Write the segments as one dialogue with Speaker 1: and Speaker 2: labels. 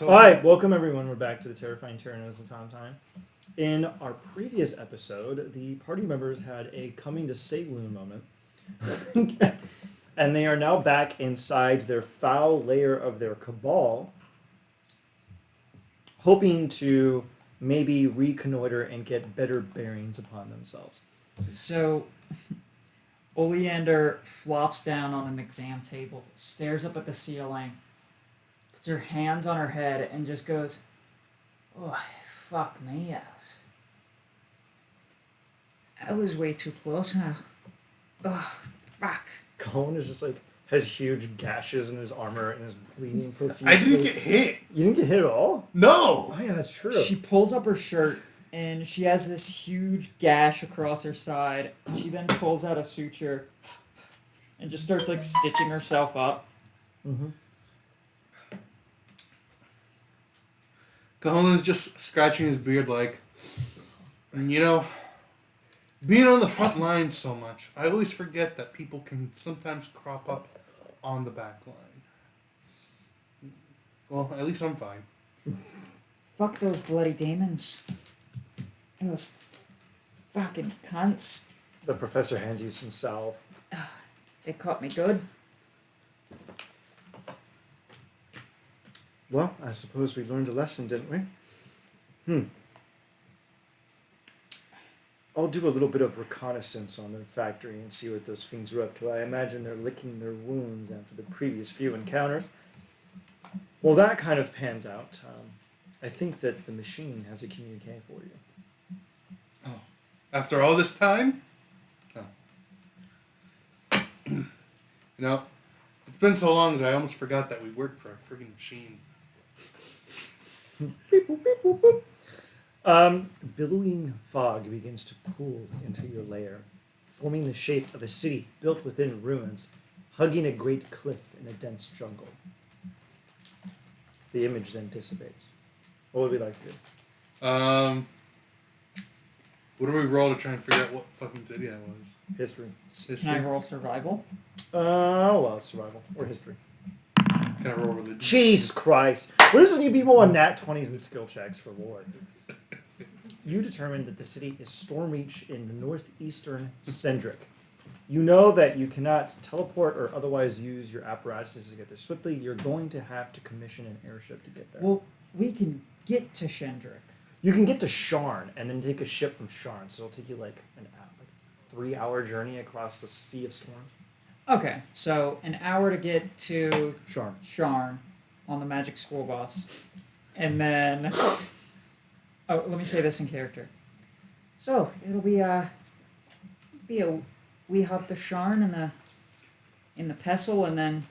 Speaker 1: Alright, welcome everyone. We're back to the Terrifying Tyrannos and Tontine. In our previous episode, the party members had a coming to saloon moment. And they are now back inside their foul lair of their cabal, hoping to maybe reconnoiter and get better bearings upon themselves.
Speaker 2: So, Oleander flops down on an exam table, stares up at the ceiling, puts her hands on her head, and just goes, "Oh, fuck me out. I was way too close now. Oh, fuck."
Speaker 1: Colin is just has huge gashes in his armor and is bleeding profusely.
Speaker 3: I didn't get hit.
Speaker 1: You didn't get hit at all?
Speaker 3: No.
Speaker 1: Oh yeah, that's true.
Speaker 2: She pulls up her shirt, and she has this huge gash across her side. She then pulls out a suture and just starts stitching herself up.
Speaker 1: Mm-hmm.
Speaker 3: Colin's just scratching his beard being on the front line so much, I always forget that people can sometimes crop up on the back line. Well, at least I'm fine.
Speaker 2: Fuck those bloody demons. Those fucking cunts.
Speaker 1: The professor hands you some salve.
Speaker 2: They caught me good.
Speaker 1: Well, I suppose we learned a lesson, didn't we? I'll do a little bit of reconnaissance on their factory and see what those fiends are up to. I imagine they're licking their wounds after the previous few encounters. Well, that kind of pans out. I think that the machine has a communique for you.
Speaker 3: Oh. After all this time? Oh. It's been so long that I almost forgot that we worked for a friggin' machine.
Speaker 1: Beep, boop, beep, boop, boop. Billowing fog begins to pool into your lair, forming the shape of a city built within ruins, hugging a great cliff in a dense jungle. The image then dissipates. What would we like to do?
Speaker 3: What do we roll to try and figure out what fucking city that was?
Speaker 1: History.
Speaker 2: Can I roll survival?
Speaker 1: Well, survival. Or history.
Speaker 3: Can I roll religion?
Speaker 1: Jesus Christ. What is with you people on nat 20s and skill checks for Lord? You determine that the city is Stormreach in northeastern Cendric. You know that you cannot teleport or otherwise use your apparatuses to get there swiftly. You're going to have to commission an airship to get there.
Speaker 2: Well, we can get to Shendrick.
Speaker 1: You can get to Sharn and then take a ship from Sharn. So it'll take you an 3-hour journey across the Sea of Storms.
Speaker 2: Okay, so an hour to get to
Speaker 1: Sharn.
Speaker 2: Sharn on the Magic School Bus. And then... Oh, let me say this in character. So, it'll be a we hop to Sharn in the pestle, and then...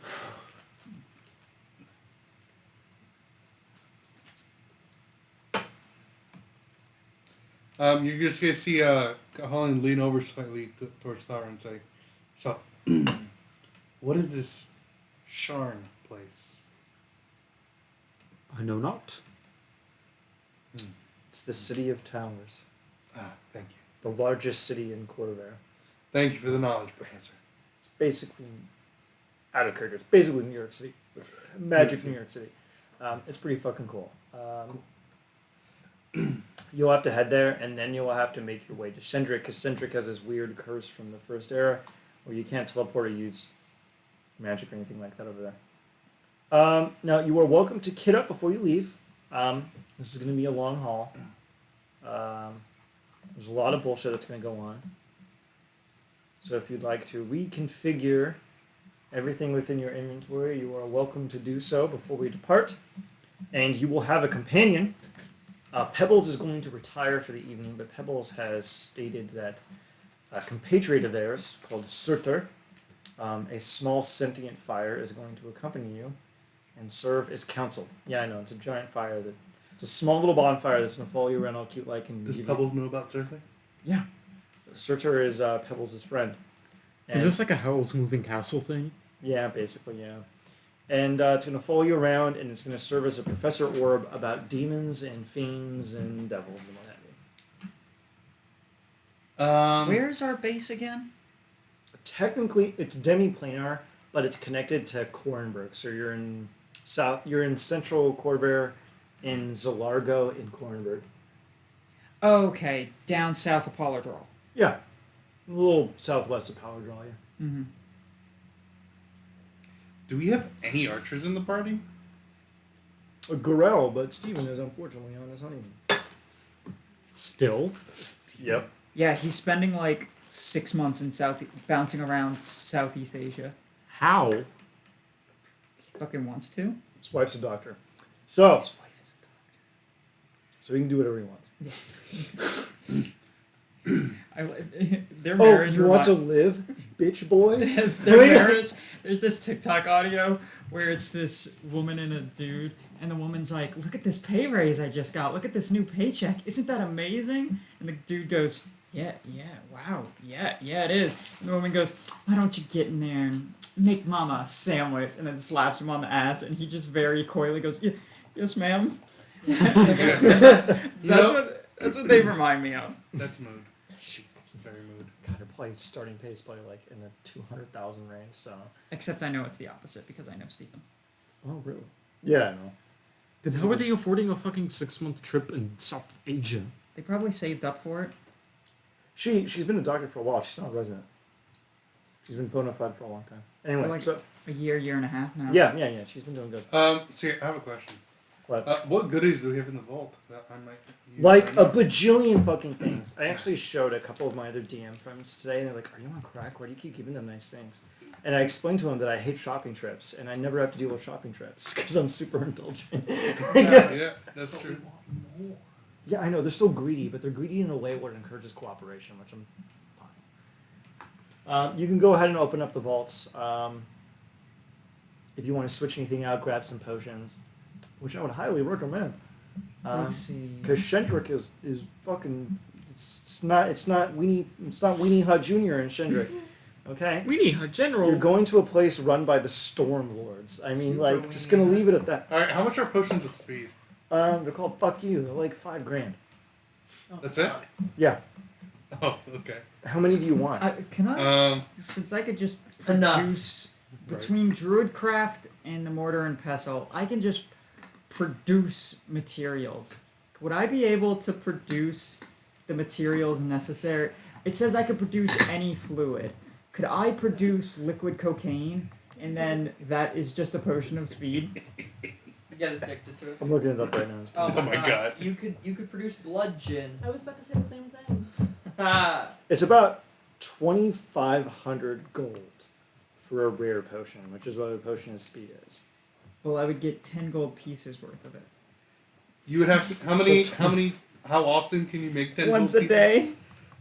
Speaker 3: You're just going to see Holland lean over slightly towards Thara and say, "So, what is this Sharn place?"
Speaker 1: I know not. It's the City of Towers.
Speaker 3: Ah, thank you.
Speaker 1: The largest city in Corvair.
Speaker 3: Thank you for the knowledge, Professor.
Speaker 1: It's basically, out of character, it's basically New York City. Magic New York City. It's pretty fucking cool. You'll have to head there, and then you'll have to make your way to Shendrick, because Shendrick has this weird curse from the first era, where you can't teleport or use magic or anything like that over there. Now, you are welcome to kit up before you leave. This is going to be a long haul. There's a lot of bullshit that's going to go on. So if you'd like to reconfigure everything within your inventory, you are welcome to do so before we depart. And you will have a companion. Pebbles is going to retire for the evening, but Pebbles has stated that a compatriot of theirs called Surtur, a small sentient fire, is going to accompany you and serve as counsel. Yeah, I know, it's a giant fire. It's a small little bonfire that's going to follow you around all cute like. And
Speaker 3: does Pebbles know about Surtur?
Speaker 1: Yeah. Surtur is Pebbles' friend. And
Speaker 4: is this like a Howl's Moving Castle thing?
Speaker 1: Yeah, basically, yeah. And it's going to follow you around, and it's going to serve as a professor orb about demons and fiends and devils and what have you.
Speaker 2: Where's our base again?
Speaker 1: Technically, it's demi-planar, but it's connected to Korenberg, so you're in South. You're in Central Corvair, in Zalargo, in Cornberg.
Speaker 2: Okay, down south of Pollardrol.
Speaker 1: Yeah, a little southwest of Power Draw. Yeah.
Speaker 2: Mm-hmm.
Speaker 3: Do we have any archers in the party?
Speaker 1: A Gorell, but Steven is unfortunately on his honeymoon.
Speaker 4: Still?
Speaker 1: Yep.
Speaker 2: Yeah, he's spending like 6 months in bouncing around Southeast Asia.
Speaker 4: How?
Speaker 2: He fucking wants to.
Speaker 1: His wife's a doctor. So,
Speaker 2: His wife is a
Speaker 1: so he can do whatever he wants.
Speaker 2: their
Speaker 1: Oh,
Speaker 2: marriage.
Speaker 1: you want to live, bitch boy?
Speaker 2: Their marriage. There's this TikTok audio where it's this woman and a dude, and the woman's like, "Look at this pay raise I just got. Look at this new paycheck. Isn't that amazing?" And the dude goes, "Yeah, wow, yeah, it is." And the woman goes, "Why don't you get in there and make mama a sandwich?" And then slaps him on the ass, and he just very coyly goes, "Yes, ma'am." That's what they remind me of.
Speaker 3: That's mood. Very mood.
Speaker 1: God, her play starting pace probably like in the 200,000 range. So.
Speaker 2: Except I know it's the opposite because I know Stephen.
Speaker 1: Oh really? Yeah, I know.
Speaker 4: Then how are they affording a fucking 6-month trip in South Asia?
Speaker 2: They probably saved up for it.
Speaker 1: She's been a doctor for a while. She's not a resident. She's been bona fide for a long time. Anyway,
Speaker 2: For like
Speaker 1: so
Speaker 2: a year and a half now.
Speaker 1: yeah. She's been doing good.
Speaker 3: See, I have a question.
Speaker 1: What?
Speaker 3: What goodies do we have in the vault that I might use?
Speaker 1: Like
Speaker 3: right
Speaker 1: a
Speaker 3: now?
Speaker 1: bajillion fucking things. I actually showed a couple of my other DM friends today, and they're like, "Are you on crack? Why do you keep giving them nice things?" And I explained to them that I hate shopping trips, and I never have to deal with shopping trips because I'm super indulgent.
Speaker 3: Yeah, that's true.
Speaker 1: Yeah, I know they're still greedy, but they're greedy in a way where it encourages cooperation, which I'm fine. You can go ahead and open up the vaults. If you want to switch anything out, grab some potions, which I would highly recommend.
Speaker 2: Let's see.
Speaker 1: Because Shendrick is fucking. It's not Weenie Hut Jr. in Shendrick. Okay.
Speaker 4: We need a general.
Speaker 1: You're going to a place run by the Storm Lords. I mean, like, just gonna leave it at that.
Speaker 3: All right, how much are potions of speed?
Speaker 1: They're called Fuck You. They're like $5,000.
Speaker 3: That's it.
Speaker 1: Yeah.
Speaker 3: Oh, okay.
Speaker 1: How many do you want?
Speaker 2: Can I?
Speaker 3: Um,
Speaker 2: Since I could just
Speaker 5: Enough.
Speaker 2: produce between Druidcraft and the Mortar and Pestle, I can just produce materials. Would I be able to produce the materials necessary? It says I could produce any fluid. Could I produce liquid cocaine, and then that is just a potion of speed?
Speaker 5: You get addicted to it.
Speaker 1: I'm looking it up right now.
Speaker 3: Oh my God.
Speaker 5: You could produce blood gin.
Speaker 6: I was about to say the same thing.
Speaker 5: Ah.
Speaker 1: It's about 2,500 gold for a rare potion, which is what a potion of speed is.
Speaker 2: Well, I would get 10 gold pieces worth of it.
Speaker 3: you would have to. How often can you make 10
Speaker 2: Once
Speaker 3: gold
Speaker 2: a
Speaker 3: pieces?
Speaker 2: day?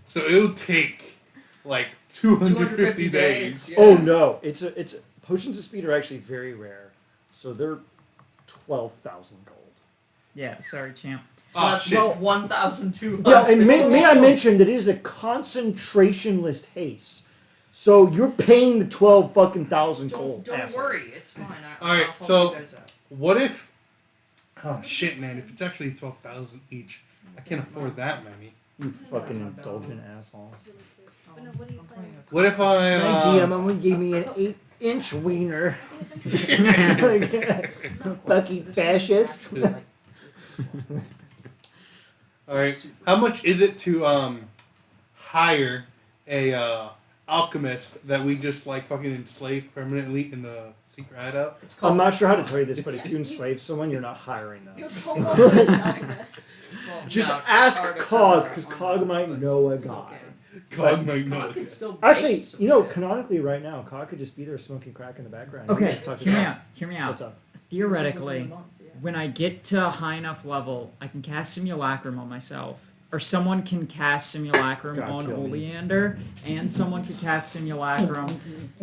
Speaker 3: So it would take like 250 days.
Speaker 5: Yeah.
Speaker 1: Oh no! It's potions of speed are actually very rare, so they're 12,000 gold.
Speaker 2: Yeah, sorry, champ.
Speaker 5: So
Speaker 3: Ah,
Speaker 5: that's
Speaker 3: shit.
Speaker 5: 1,200.
Speaker 1: Yeah, and may I mention that it is a concentration list haste. So you're paying the 12 fucking thousand gold.
Speaker 5: Don't
Speaker 1: assholes.
Speaker 5: worry, it's fine.
Speaker 3: Alright,
Speaker 5: I'll
Speaker 3: so-
Speaker 5: help you guys out.
Speaker 3: What if? Oh shit, man! If it's actually 12,000 each, I can't afford that many.
Speaker 1: You fucking indulgent asshole.
Speaker 6: But no, what do you playing?
Speaker 3: What if I?
Speaker 1: My DM only gave me an 8-inch wiener. Fucking fascist.
Speaker 3: All right. How much is it to hire a alchemist that we just like fucking enslave permanently in the secret hideout?
Speaker 5: It's
Speaker 1: I'm
Speaker 5: called.
Speaker 1: not sure how to tell you this, but if you enslave someone, you're not hiring them.
Speaker 6: The Kobold is an alchemist.
Speaker 5: well,
Speaker 1: Just
Speaker 5: no,
Speaker 1: ask
Speaker 5: Arctic
Speaker 1: Cog,
Speaker 5: are
Speaker 1: because
Speaker 5: on
Speaker 1: Cog
Speaker 5: the
Speaker 1: might
Speaker 5: but
Speaker 1: know a
Speaker 5: still
Speaker 1: guy.
Speaker 5: can.
Speaker 3: God might know.
Speaker 5: Cog could still
Speaker 1: Actually,
Speaker 5: bake some
Speaker 1: you know,
Speaker 5: shit.
Speaker 1: canonically right now, Cog could just be there smoking crack in the background. You
Speaker 2: Okay,
Speaker 1: just talk to
Speaker 2: hear me
Speaker 1: Cog.
Speaker 2: out. Hear me out.
Speaker 1: What's up?
Speaker 2: Theoretically,
Speaker 5: This is within a month, yeah.
Speaker 2: when I get to a high enough level, I can cast Simulacrum on myself. Or someone can cast Simulacrum
Speaker 1: God,
Speaker 2: on
Speaker 1: kill me.
Speaker 2: Oleander, and someone can cast Simulacrum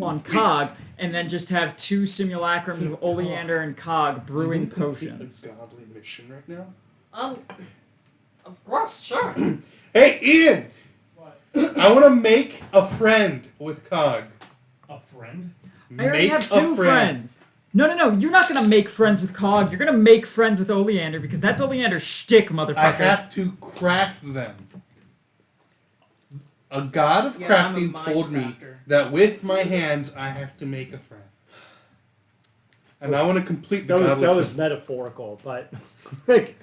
Speaker 2: on Cog, and then just have 2 Simulacrums of Oleander and Cog brewing potions.
Speaker 3: A godly mission right now.
Speaker 5: Of course, sure.
Speaker 3: Hey, Ian! I want to make a friend with Cog.
Speaker 1: A friend?
Speaker 2: I already
Speaker 3: Make
Speaker 2: have
Speaker 3: a
Speaker 2: 2 friends. No, you're not gonna make friends with Cog. You're gonna make friends with Oleander because that's Oleander's shtick, motherfucker.
Speaker 3: I have to craft them. A god of
Speaker 5: Yeah, I'm a
Speaker 3: crafting told me
Speaker 5: Minecrafter.
Speaker 3: that with my hands I have to make a friend. and I want to complete the
Speaker 1: That
Speaker 3: godly
Speaker 1: was
Speaker 3: quest.
Speaker 1: metaphorical, but like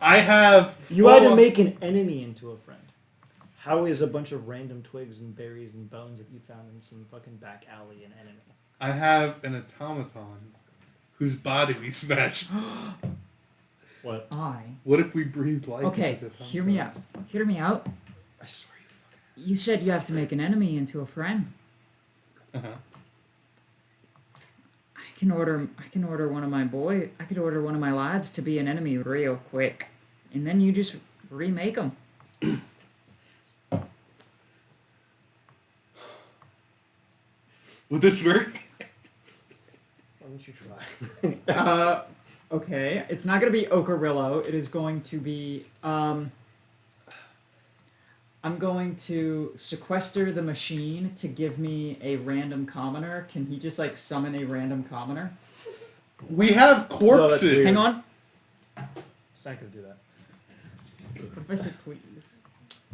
Speaker 3: I have.
Speaker 1: you
Speaker 3: full-
Speaker 1: either make an enemy into a friend. How is a bunch of random twigs and berries and bones that you found in some fucking back alley an enemy?
Speaker 3: I have an automaton whose body we snatched.
Speaker 1: What?
Speaker 3: What if we breathe life
Speaker 2: Okay,
Speaker 3: into the
Speaker 2: hear me out.
Speaker 3: automatons?
Speaker 2: Hear me out.
Speaker 1: I swear you fucking.
Speaker 2: You said you have to make an enemy into a friend.
Speaker 3: Uh-huh.
Speaker 2: I can order one of my I could order one of my lads to be an enemy real quick, and then you just remake them.
Speaker 3: Would this work?
Speaker 1: Why don't you try?
Speaker 2: Okay. It's not gonna be Ocarillo. It is going to be I'm going to sequester the machine to give me a random commoner. Can he just like summon a random commoner?
Speaker 3: We have corpses.
Speaker 1: weird.
Speaker 2: Hang on.
Speaker 1: It's not gonna do that.
Speaker 2: What if I said please?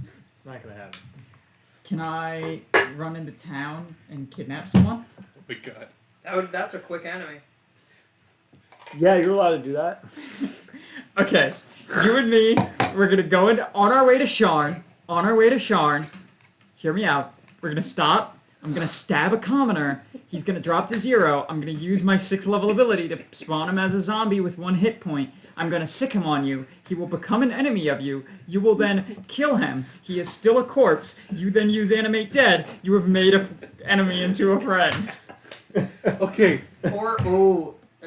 Speaker 1: It's not gonna happen.
Speaker 2: Can I run into town and kidnap someone?
Speaker 3: Oh my god.
Speaker 5: That's a quick enemy.
Speaker 1: Yeah, you're allowed to do that.
Speaker 2: Okay, you and me, we're gonna go on our way to Sharn. On our way to Sharn, hear me out. We're gonna stop. I'm gonna stab a commoner. He's gonna drop to 0. I'm gonna use my 6th level ability to spawn him as a zombie with 1 hit point. I'm gonna sick him on you. He will become an enemy of you. You will then kill him. He is still a corpse. You then use animate dead. You have made an enemy into a friend.
Speaker 3: Okay.
Speaker 5: Or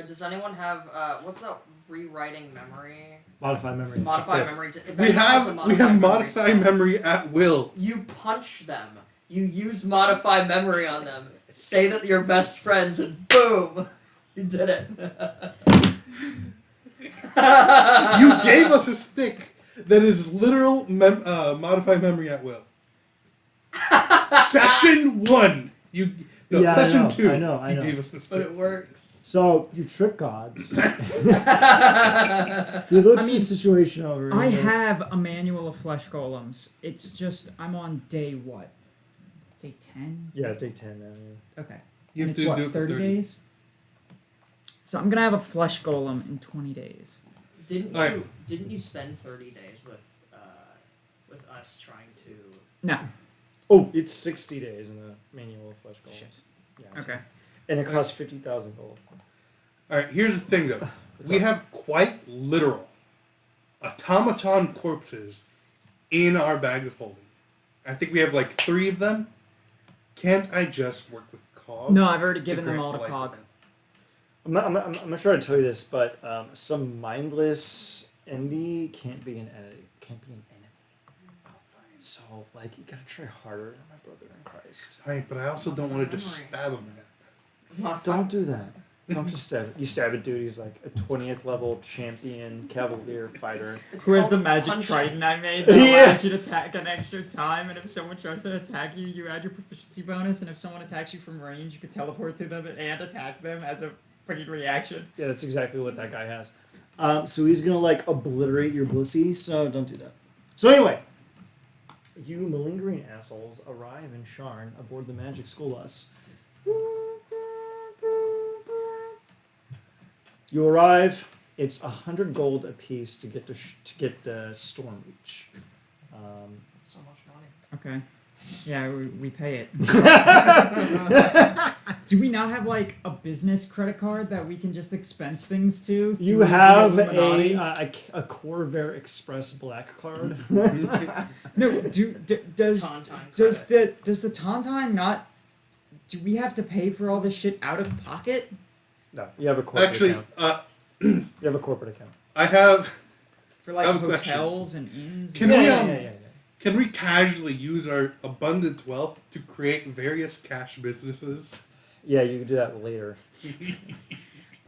Speaker 5: does anyone have what's that rewriting memory?
Speaker 1: Modify memory.
Speaker 5: Modify memory. If
Speaker 3: We
Speaker 5: anyone has a
Speaker 3: have
Speaker 5: memory
Speaker 3: modify
Speaker 5: spell,
Speaker 3: memory at will.
Speaker 5: You punch them. You use modify memory on them. Say that you're best friends, and boom, you did it.
Speaker 3: You gave us a stick that is literal modify memory at will. Session 1.
Speaker 1: Yeah,
Speaker 3: session
Speaker 1: I know,
Speaker 3: 2.
Speaker 1: I know.
Speaker 3: You gave us the
Speaker 5: But
Speaker 3: stick.
Speaker 5: it works.
Speaker 1: So you trick gods. He looks the situation over.
Speaker 2: I
Speaker 1: and goes,
Speaker 2: have a manual of flesh golems. It's just I'm on day what? Day 10?
Speaker 1: Yeah, take 10 now. Yeah.
Speaker 2: Okay.
Speaker 3: You have
Speaker 2: And
Speaker 3: to
Speaker 2: it's what,
Speaker 3: do it for
Speaker 2: 30 days? So I'm gonna have a flesh golem in 20 days.
Speaker 5: Didn't you spend 30 days with us trying to?
Speaker 2: No.
Speaker 1: Oh, it's 60 days in the manual of flesh golems.
Speaker 5: Shit.
Speaker 1: Yeah.
Speaker 2: Okay.
Speaker 1: And it costs 50,000 gold.
Speaker 3: Alright, here's the thing though. We have quite literal automaton corpses in our bag of holding. I think we have like 3 of them. Can't I just work with Cog?
Speaker 2: No, I've already
Speaker 3: to
Speaker 2: given them
Speaker 3: grant
Speaker 2: all to
Speaker 3: life
Speaker 2: Cog.
Speaker 3: with them?
Speaker 1: I'm not sure how to tell you this, but some mindless enemy can't be an enemy. So, like, you gotta try harder, my brother in Christ.
Speaker 3: Alright, but I also don't want to just
Speaker 5: Memory.
Speaker 3: stab him.
Speaker 1: Don't do that. Don't just stab it. You stab a dude, he's like a 20th level champion cavalier fighter.
Speaker 2: Who has the
Speaker 5: called
Speaker 2: magic
Speaker 5: punching.
Speaker 2: trident I made that
Speaker 1: Yeah.
Speaker 2: allows you to attack an extra time, and if someone tries to attack you, you add your proficiency bonus, and if someone attacks you from range, you can teleport to them and attack them as a freaking reaction.
Speaker 1: Yeah, that's exactly what that guy has. So he's gonna, like, obliterate your pussy, so don't do that. So anyway, you malingering assholes arrive in Sharn aboard the Magic School Bus. You arrive. It's 100 gold apiece to get the Storm Reach.
Speaker 5: That's so much money.
Speaker 2: Okay. Yeah, we pay it. Do we not have like a business credit card that we can just expense things to?
Speaker 1: You
Speaker 2: through
Speaker 1: have
Speaker 2: the Illuminati?
Speaker 1: a Corvair Express Black card.
Speaker 2: No. Does
Speaker 5: Tontine
Speaker 2: does the Tontine not? Do we have to pay for all this shit out of pocket?
Speaker 1: No, you have a corporate
Speaker 3: Actually,
Speaker 1: account. You have a corporate account.
Speaker 3: I have.
Speaker 2: For like
Speaker 3: I have a question.
Speaker 2: hotels and inns?
Speaker 3: Can
Speaker 2: and-
Speaker 3: we,
Speaker 1: Yeah.
Speaker 3: Can we casually use our abundant wealth to create various cash businesses?
Speaker 1: Yeah, you can do that later.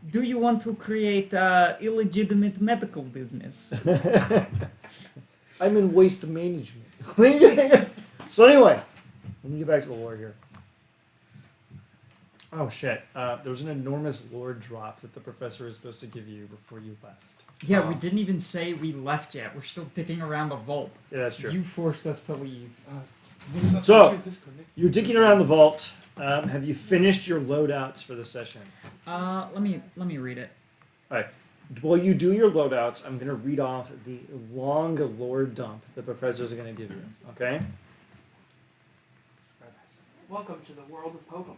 Speaker 2: Do you want to create illegitimate medical business?
Speaker 1: I'm in waste management. So anyway, let me get back to the lore here. Oh shit! There was an enormous lore drop that the professor was supposed to give you before you left.
Speaker 2: Yeah, we didn't even say we left yet. We're still dicking around the vault.
Speaker 1: Yeah, that's true.
Speaker 2: You forced us to leave.
Speaker 1: So, you're digging around the vault. Have you finished your loadouts for the session?
Speaker 2: Let me read it.
Speaker 1: All right. While you do your loadouts, I'm going to read off the long lore dump the professors are going to give you. Okay?
Speaker 5: Welcome to the world of Pokemon.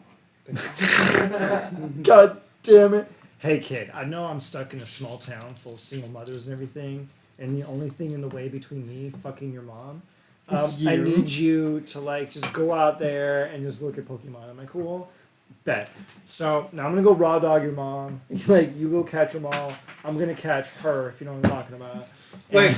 Speaker 1: God damn it. Hey, kid, I know I'm stuck in a small town full of single mothers and everything, and the only thing in the way between me fucking your mom,
Speaker 2: Is
Speaker 1: I
Speaker 2: you.
Speaker 1: need you to, like, just go out there and just look at Pokemon. Am I cool? Bet. So, now I'm going to go raw dog your mom. Like, you go catch them all. I'm going to catch her, if you know what I'm talking about.
Speaker 3: Wait.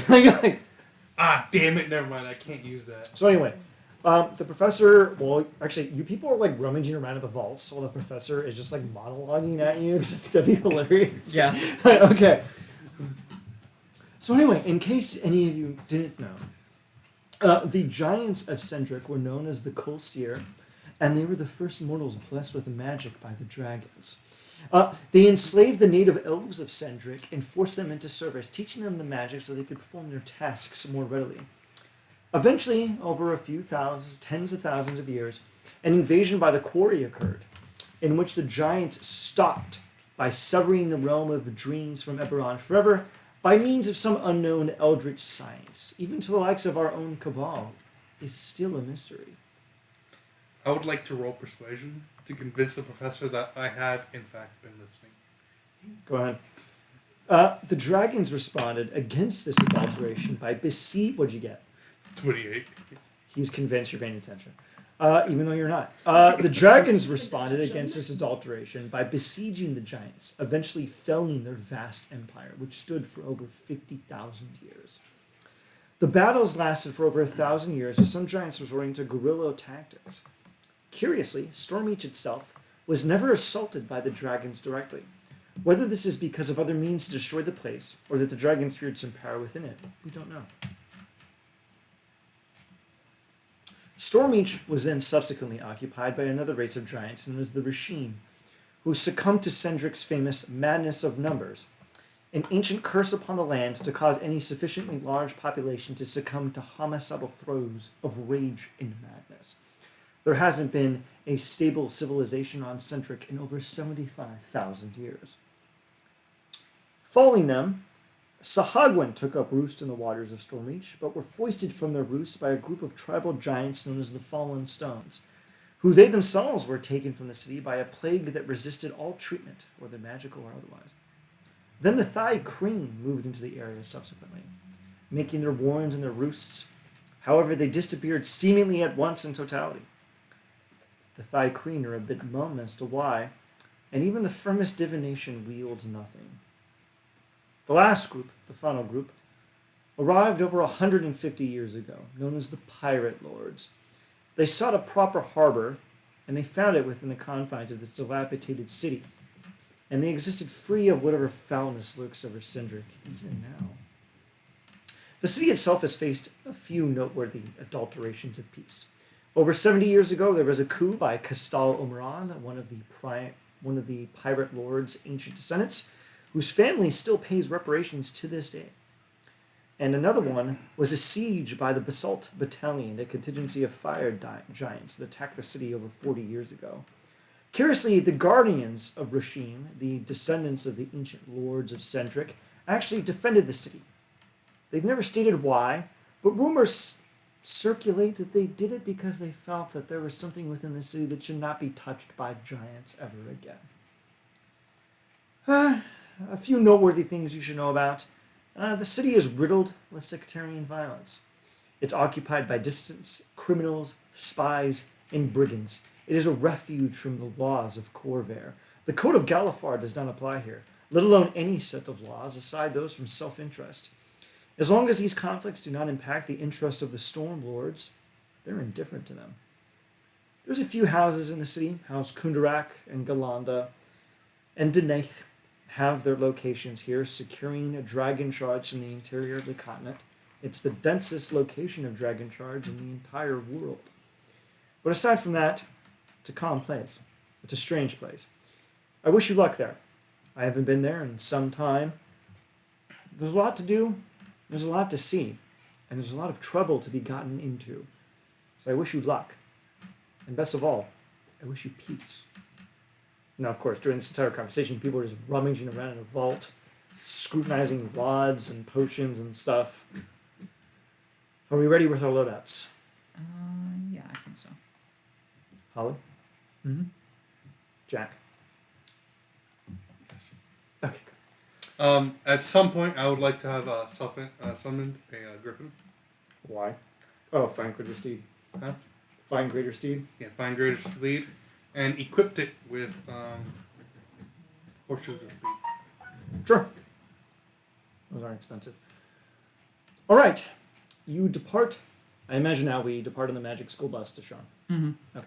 Speaker 3: Damn it, never mind. I can't use that.
Speaker 1: So anyway, the professor, well, actually, you people are like rummaging around at the vaults while the professor is just like monologuing at you. That'd be hilarious.
Speaker 2: Yeah.
Speaker 1: Okay. So anyway, in case any of you didn't know, the giants of Cendric were known as the Colseer, and they were the first mortals blessed with magic by the dragons. They enslaved the native elves of Cendric and forced them into service, teaching them the magic so they could perform their tasks more readily. Eventually, over a few tens of thousands of years, an invasion by the Quarry occurred, in which the giants stopped by severing the realm of dreams from Eberron forever by means of some unknown eldritch science, even to the likes of our own Cabal, is still a mystery.
Speaker 3: I would like to roll persuasion to convince the professor that I have, in fact, been listening.
Speaker 1: Go ahead. The dragons responded against this adulteration by what'd you get?
Speaker 3: 28.
Speaker 1: He's convinced you're paying attention, even though you're not. The dragons responded against this adulteration by besieging the giants, eventually felling their vast empire, which stood for over 50,000 years. The battles lasted for over 1,000 years, with some giants resorting to guerrilla tactics. Curiously, Stormreach itself was never assaulted by the dragons directly. Whether this is because of other means to destroy the place, or that the dragons feared some power within it, we don't know. Stormreach was then subsequently occupied by another race of giants known as the Rasheen, who succumbed to Cendric's famous madness of numbers, an ancient curse upon the land to cause any sufficiently large population to succumb to homicidal throes of rage and madness. There hasn't been a stable civilization on Cendric in over 75,000 years. Following them, Sahagwin took up roost in the waters of Stormreach, but were foisted from their roost by a group of tribal giants known as the Fallen Stones, who they themselves were taken from the city by a plague that resisted all treatment, whether magical or otherwise. Then the Thai Kreen moved into the area subsequently, making their warrens and their roosts. However, they disappeared seemingly at once in totality. The Thai Kreen are a bit mum as to why, and even the firmest divination wields nothing. The last group, the final group, arrived over 150 years ago, known as the Pirate Lords. They sought a proper harbor, and they found it within the confines of this dilapidated city, and they existed free of whatever foulness lurks over Cendric even now. The city itself has faced a few noteworthy adulterations of peace. Over 70 years ago, there was a coup by Castal Umran, one of the Pirate Lord's ancient descendants, whose family still pays reparations to this day. And another one was a siege by the Basalt Battalion, a contingency of fire giants that attacked the city over 40 years ago. Curiously, the Guardians of Rasheen, the descendants of the ancient lords of Cendric, actually defended the city. They've never stated why, but rumors circulate that they did it because they felt that there was something within the city that should not be touched by giants ever again. A few noteworthy things you should know about. The city is riddled with sectarian violence. It's occupied by dissidents, criminals, spies, and brigands. It is a refuge from the laws of Corvair. The Code of Galifard does not apply here, let alone any set of laws aside those from self-interest. As long as these conflicts do not impact the interests of the Storm Lords, they're indifferent to them. There's a few houses in the city, House Kundarak and Galanda, and Denaith have their locations here, securing dragon shards from the interior of the continent. It's the densest location of dragon shards in the entire world. But aside from that, it's a calm place. It's a strange place. I wish you luck there. I haven't been there in some time. There's a lot to do, there's a lot to see, and there's a lot of trouble to be gotten into. So I wish you luck. And best of all, I wish you peace. Now, of course, during this entire conversation, people are just rummaging around in a vault, scrutinizing rods and potions and stuff. Are we ready with our loadouts?
Speaker 2: Yeah, I think so.
Speaker 1: Holly?
Speaker 4: Mm-hmm.
Speaker 1: Jack?
Speaker 3: Yes.
Speaker 1: Okay, good.
Speaker 3: At some point, I would like to have summoned a griffin.
Speaker 1: Why? Oh, find greater steed.
Speaker 3: Huh?
Speaker 1: Find greater steed?
Speaker 3: Yeah, find greatest lead, and equipped it with horseshoes of speed.
Speaker 1: Sure. Those aren't expensive. All right. You depart. I imagine now we depart on the magic school bus to Sharn.
Speaker 2: Mm-hmm.
Speaker 1: Okay.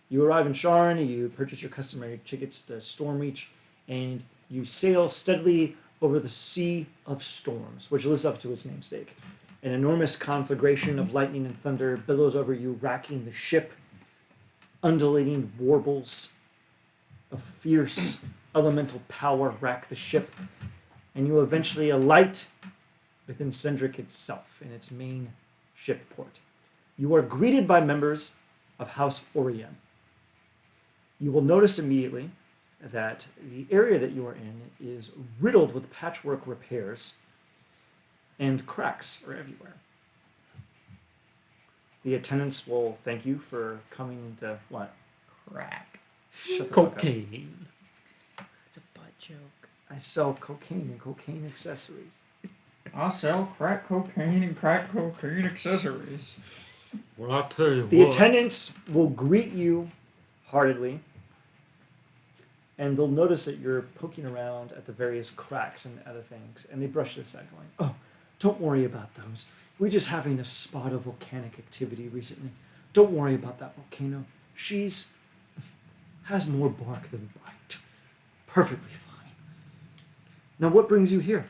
Speaker 1: You arrive in Sharn, you purchase your customary tickets to Stormreach, and you sail steadily over the Sea of Storms, which lives up to its namesake. An enormous conflagration of lightning and thunder billows over you, racking the ship. Undulating warbles of fierce elemental power rack the ship, and you eventually alight within Cendric itself in its main ship port. You are greeted by members of House Orien. You will notice immediately that the area that you are in is riddled with patchwork repairs, and cracks are everywhere. The attendants will thank you for coming to what?
Speaker 2: Crack.
Speaker 1: Shut the fuck up.
Speaker 4: Cocaine.
Speaker 2: It's a butt joke.
Speaker 1: I sell cocaine and cocaine accessories.
Speaker 2: I sell crack cocaine and crack cocaine accessories.
Speaker 4: Well, I'll tell you
Speaker 1: The
Speaker 4: what.
Speaker 1: attendants will greet you heartedly, and they'll notice that you're poking around at the various cracks and other things, and they brush this aside, going, "Oh, don't worry about those. We're just having a spot of volcanic activity recently. Don't worry about that volcano. She's has more bark than bite. Perfectly fine. Now, what brings you here?"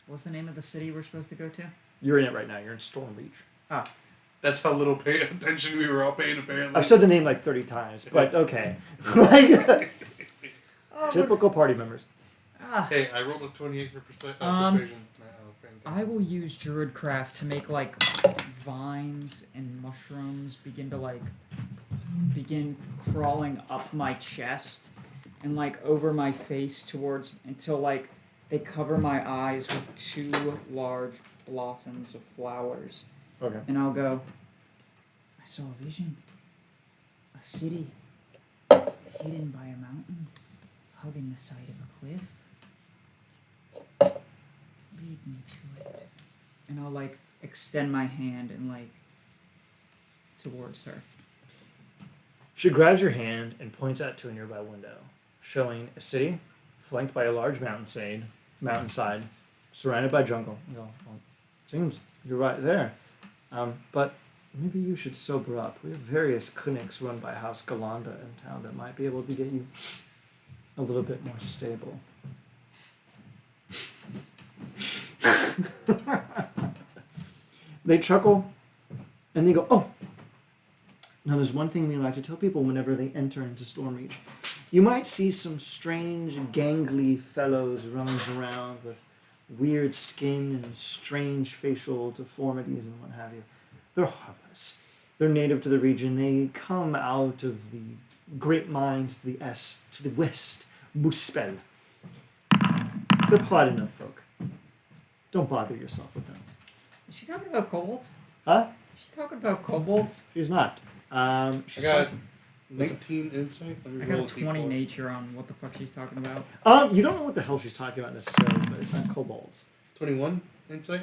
Speaker 2: What's the name of the city we're supposed to go to?
Speaker 1: You're in it right now. You're in Stormreach.
Speaker 3: That's how little attention we were all paying, apparently.
Speaker 1: I've said the name like 30 times, but okay. Like, typical party members.
Speaker 3: Hey, I rolled a 28 for persuasion.
Speaker 2: I will use Druidcraft to make like vines and mushrooms begin crawling up my chest and like over my face towards until like they cover my eyes with two large blossoms of flowers.
Speaker 1: Okay.
Speaker 2: And I'll go, I saw a vision. A city hidden by a mountain, hugging the side of a cliff. Lead me to it. And I'll like extend my hand and like towards her.
Speaker 1: She grabs your hand and points out to a nearby window, showing a city flanked by a large mountainside, surrounded by jungle. You know, well, seems you're right there. But maybe you should sober up. We have various clinics run by House Galanda in town that might be able to get you a little bit more stable. They chuckle and they go, "Oh, now there's one thing we like to tell people whenever they enter into Stormreach. You might see some strange, gangly fellows running around with weird skin and strange facial deformities and what have you. They're harmless. They're native to the region. They come out of the Great Mind to the west, Muspel. They're polite enough folk. Don't bother yourself with them."
Speaker 2: Is she talking about kobolds?
Speaker 1: Huh?
Speaker 2: Is she talking about kobolds?
Speaker 1: She's not.
Speaker 3: I
Speaker 1: She's
Speaker 3: got
Speaker 1: talking.
Speaker 3: 19 insight. Let me
Speaker 2: I
Speaker 3: roll
Speaker 2: got
Speaker 3: a
Speaker 2: a 20
Speaker 3: D4.
Speaker 2: nature on what the fuck she's talking about.
Speaker 1: You don't know what the hell she's talking about necessarily, but it's not kobolds.
Speaker 3: 21 insight.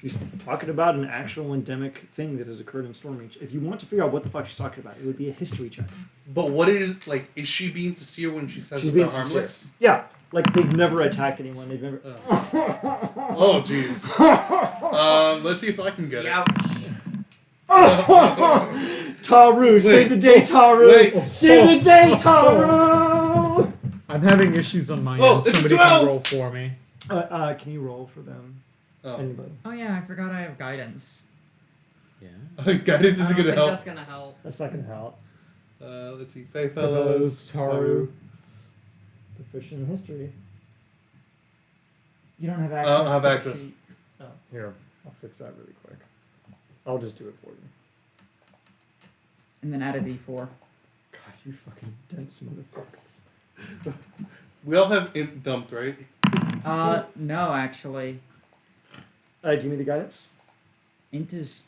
Speaker 1: She's talking about an actual endemic thing that has occurred in Stormreach. If you want to figure out what the fuck she's talking about, it would be a history check.
Speaker 3: But what is, like, is she being sincere when she says
Speaker 1: She's
Speaker 3: they're
Speaker 1: being sincere.
Speaker 3: harmless?
Speaker 1: Yeah, like they've never attacked anyone. They've never.
Speaker 3: Oh, jeez. Let's see if I can get
Speaker 5: Ouch.
Speaker 1: Taru, save the day, Taru!
Speaker 3: Wait.
Speaker 1: Save the day, Taru!
Speaker 4: I'm having issues on my
Speaker 3: Oh,
Speaker 4: end.
Speaker 3: it's
Speaker 4: Somebody
Speaker 3: 12!
Speaker 4: can roll for me.
Speaker 1: Can you roll for them?
Speaker 3: it.
Speaker 1: Anybody?
Speaker 2: Oh yeah, I forgot I have guidance.
Speaker 4: Yeah.
Speaker 3: Guidance
Speaker 5: I
Speaker 3: isn't
Speaker 5: don't
Speaker 3: gonna
Speaker 5: think
Speaker 3: help.
Speaker 5: that's gonna help.
Speaker 1: That's not gonna help.
Speaker 3: Let's see. Faye
Speaker 4: Fellows,
Speaker 3: Fellows.
Speaker 4: Taru.
Speaker 1: Proficient in history.
Speaker 2: You don't have access.
Speaker 3: I don't have
Speaker 2: to the
Speaker 3: access.
Speaker 2: sheet.
Speaker 1: Oh, here, I'll fix that really quick. I'll just do it for you.
Speaker 2: And then add a D4.
Speaker 1: God, you fucking dense motherfuckers.
Speaker 3: We all have int dumped, right?
Speaker 2: No, actually.
Speaker 1: Give me the guidance.
Speaker 2: Int is.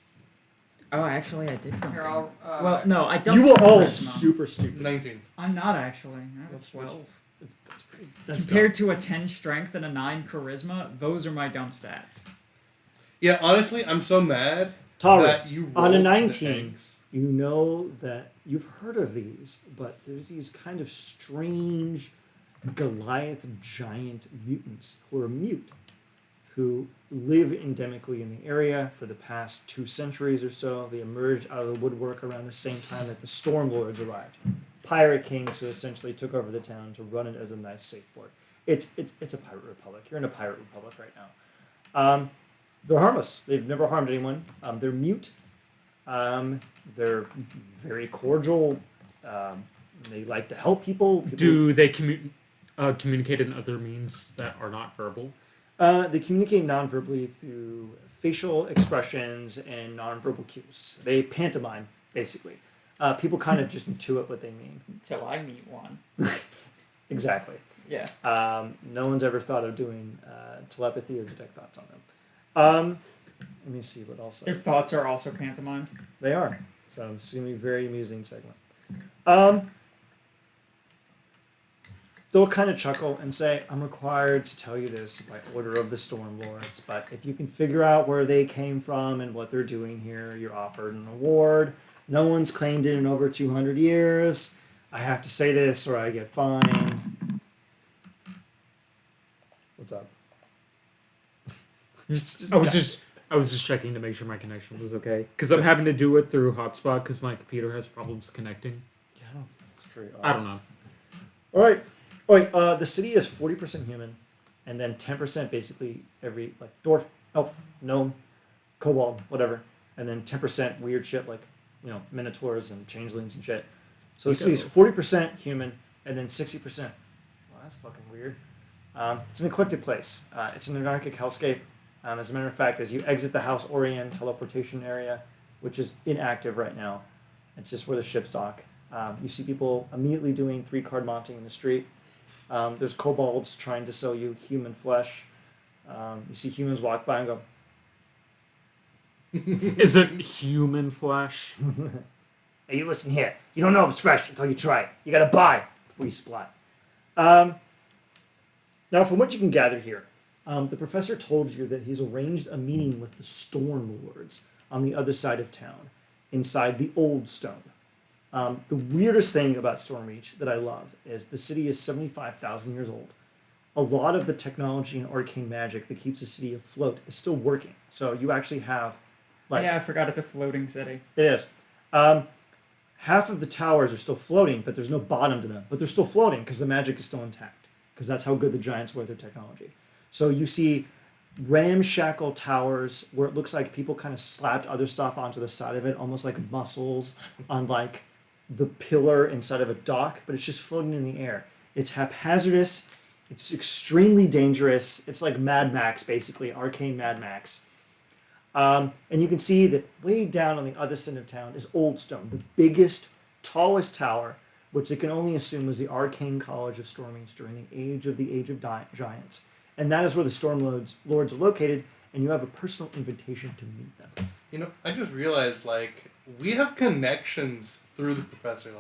Speaker 2: Oh, actually, I did.
Speaker 5: Here, I'll.
Speaker 2: Well, no, I don't.
Speaker 1: You were all
Speaker 2: charisma.
Speaker 1: super stupid.
Speaker 3: 19.
Speaker 2: I'm not actually. I have a
Speaker 1: Which-
Speaker 2: 12.
Speaker 1: That's pretty. That's
Speaker 2: Compared to a 10 strength and a 9 charisma, those are my dumb stats.
Speaker 3: Yeah, honestly, I'm so mad
Speaker 1: Tari,
Speaker 3: that you
Speaker 1: on a
Speaker 3: rolled the
Speaker 1: 19,
Speaker 3: eggs.
Speaker 1: you know that you've heard of these, but there's these kind of strange Goliath giant mutants who are mute, who live endemically in the area for the past 2 centuries or so. They emerged out of the woodwork around the same time that the Stormlords arrived. Pirate kings who essentially took over the town to run it as a nice safe port. It's a pirate republic. You're in a pirate republic right now. They're harmless. They've never harmed anyone. They're mute. They're very cordial. They like to help people.
Speaker 4: Do they communicate in other means that are not verbal?
Speaker 1: They communicate non-verbally through facial expressions and non-verbal cues. They pantomime, basically. People kind of just intuit what they mean.
Speaker 2: Until I meet one.
Speaker 1: Exactly.
Speaker 2: Yeah.
Speaker 1: No one's ever thought of doing telepathy or detect thoughts on them. Let me see what else.
Speaker 2: Their thoughts are also pantomimed.
Speaker 1: They are. So it's going to be a very amusing segment. They'll kind of chuckle and say, I'm required to tell you this by order of the Stormlords, but if you can figure out where they came from and what they're doing here, you're offered an award. No one's claimed it in over 200 years. I have to say this or I get fined. What's up?
Speaker 4: I was just checking to make sure my connection was okay because I'm having to do it through hotspot because my computer has problems connecting.
Speaker 1: Yeah, it's very odd.
Speaker 4: I don't know.
Speaker 1: All right. Oh, wait, the city is 40% human, and then 10% basically every like dwarf, elf, gnome, kobold, whatever, and then 10% weird shit like minotaurs and changelings and shit. So the city is 40% human, and then 60%. Well, that's fucking weird. It's an eclectic place. It's an anarchic hellscape. As a matter of fact, as you exit the House Orion teleportation area, which is inactive right now, it's just where the ships dock. You see people immediately doing 3-card monting in the street. There's kobolds trying to sell you human flesh. You see humans walk by and go,
Speaker 4: Is it human flesh?
Speaker 1: hey, you listen here. You don't know if it's fresh until you try it. You gotta buy before you splat. Now, from what you can gather here, the professor told you that he's arranged a meeting with the Stormlords on the other side of town, inside the Old Stone. The weirdest thing about Stormreach that I love is the city is 75,000 years old. A lot of the technology and arcane magic that keeps the city afloat is still working. So you actually have,
Speaker 2: Yeah, I forgot it's a floating city.
Speaker 1: it is. Half of the towers are still floating, but there's no bottom to them. But they're still floating because the magic is still intact. Because that's how good the giants were at their technology. So you see ramshackle towers where it looks like people kind of slapped other stuff onto the side of it, almost like muscles on like the pillar inside of a dock, but it's just floating in the air. It's haphazardous. It's extremely dangerous. It's like Mad Max, basically, arcane Mad Max. And you can see that way down on the other side of town is Old Stone, the biggest, tallest tower, which they can only assume was the arcane college of Stormreach during the Age of Giants. And that is where the Stormlords are located, and you have a personal invitation to meet them.
Speaker 3: I just realized, we have connections through the professor.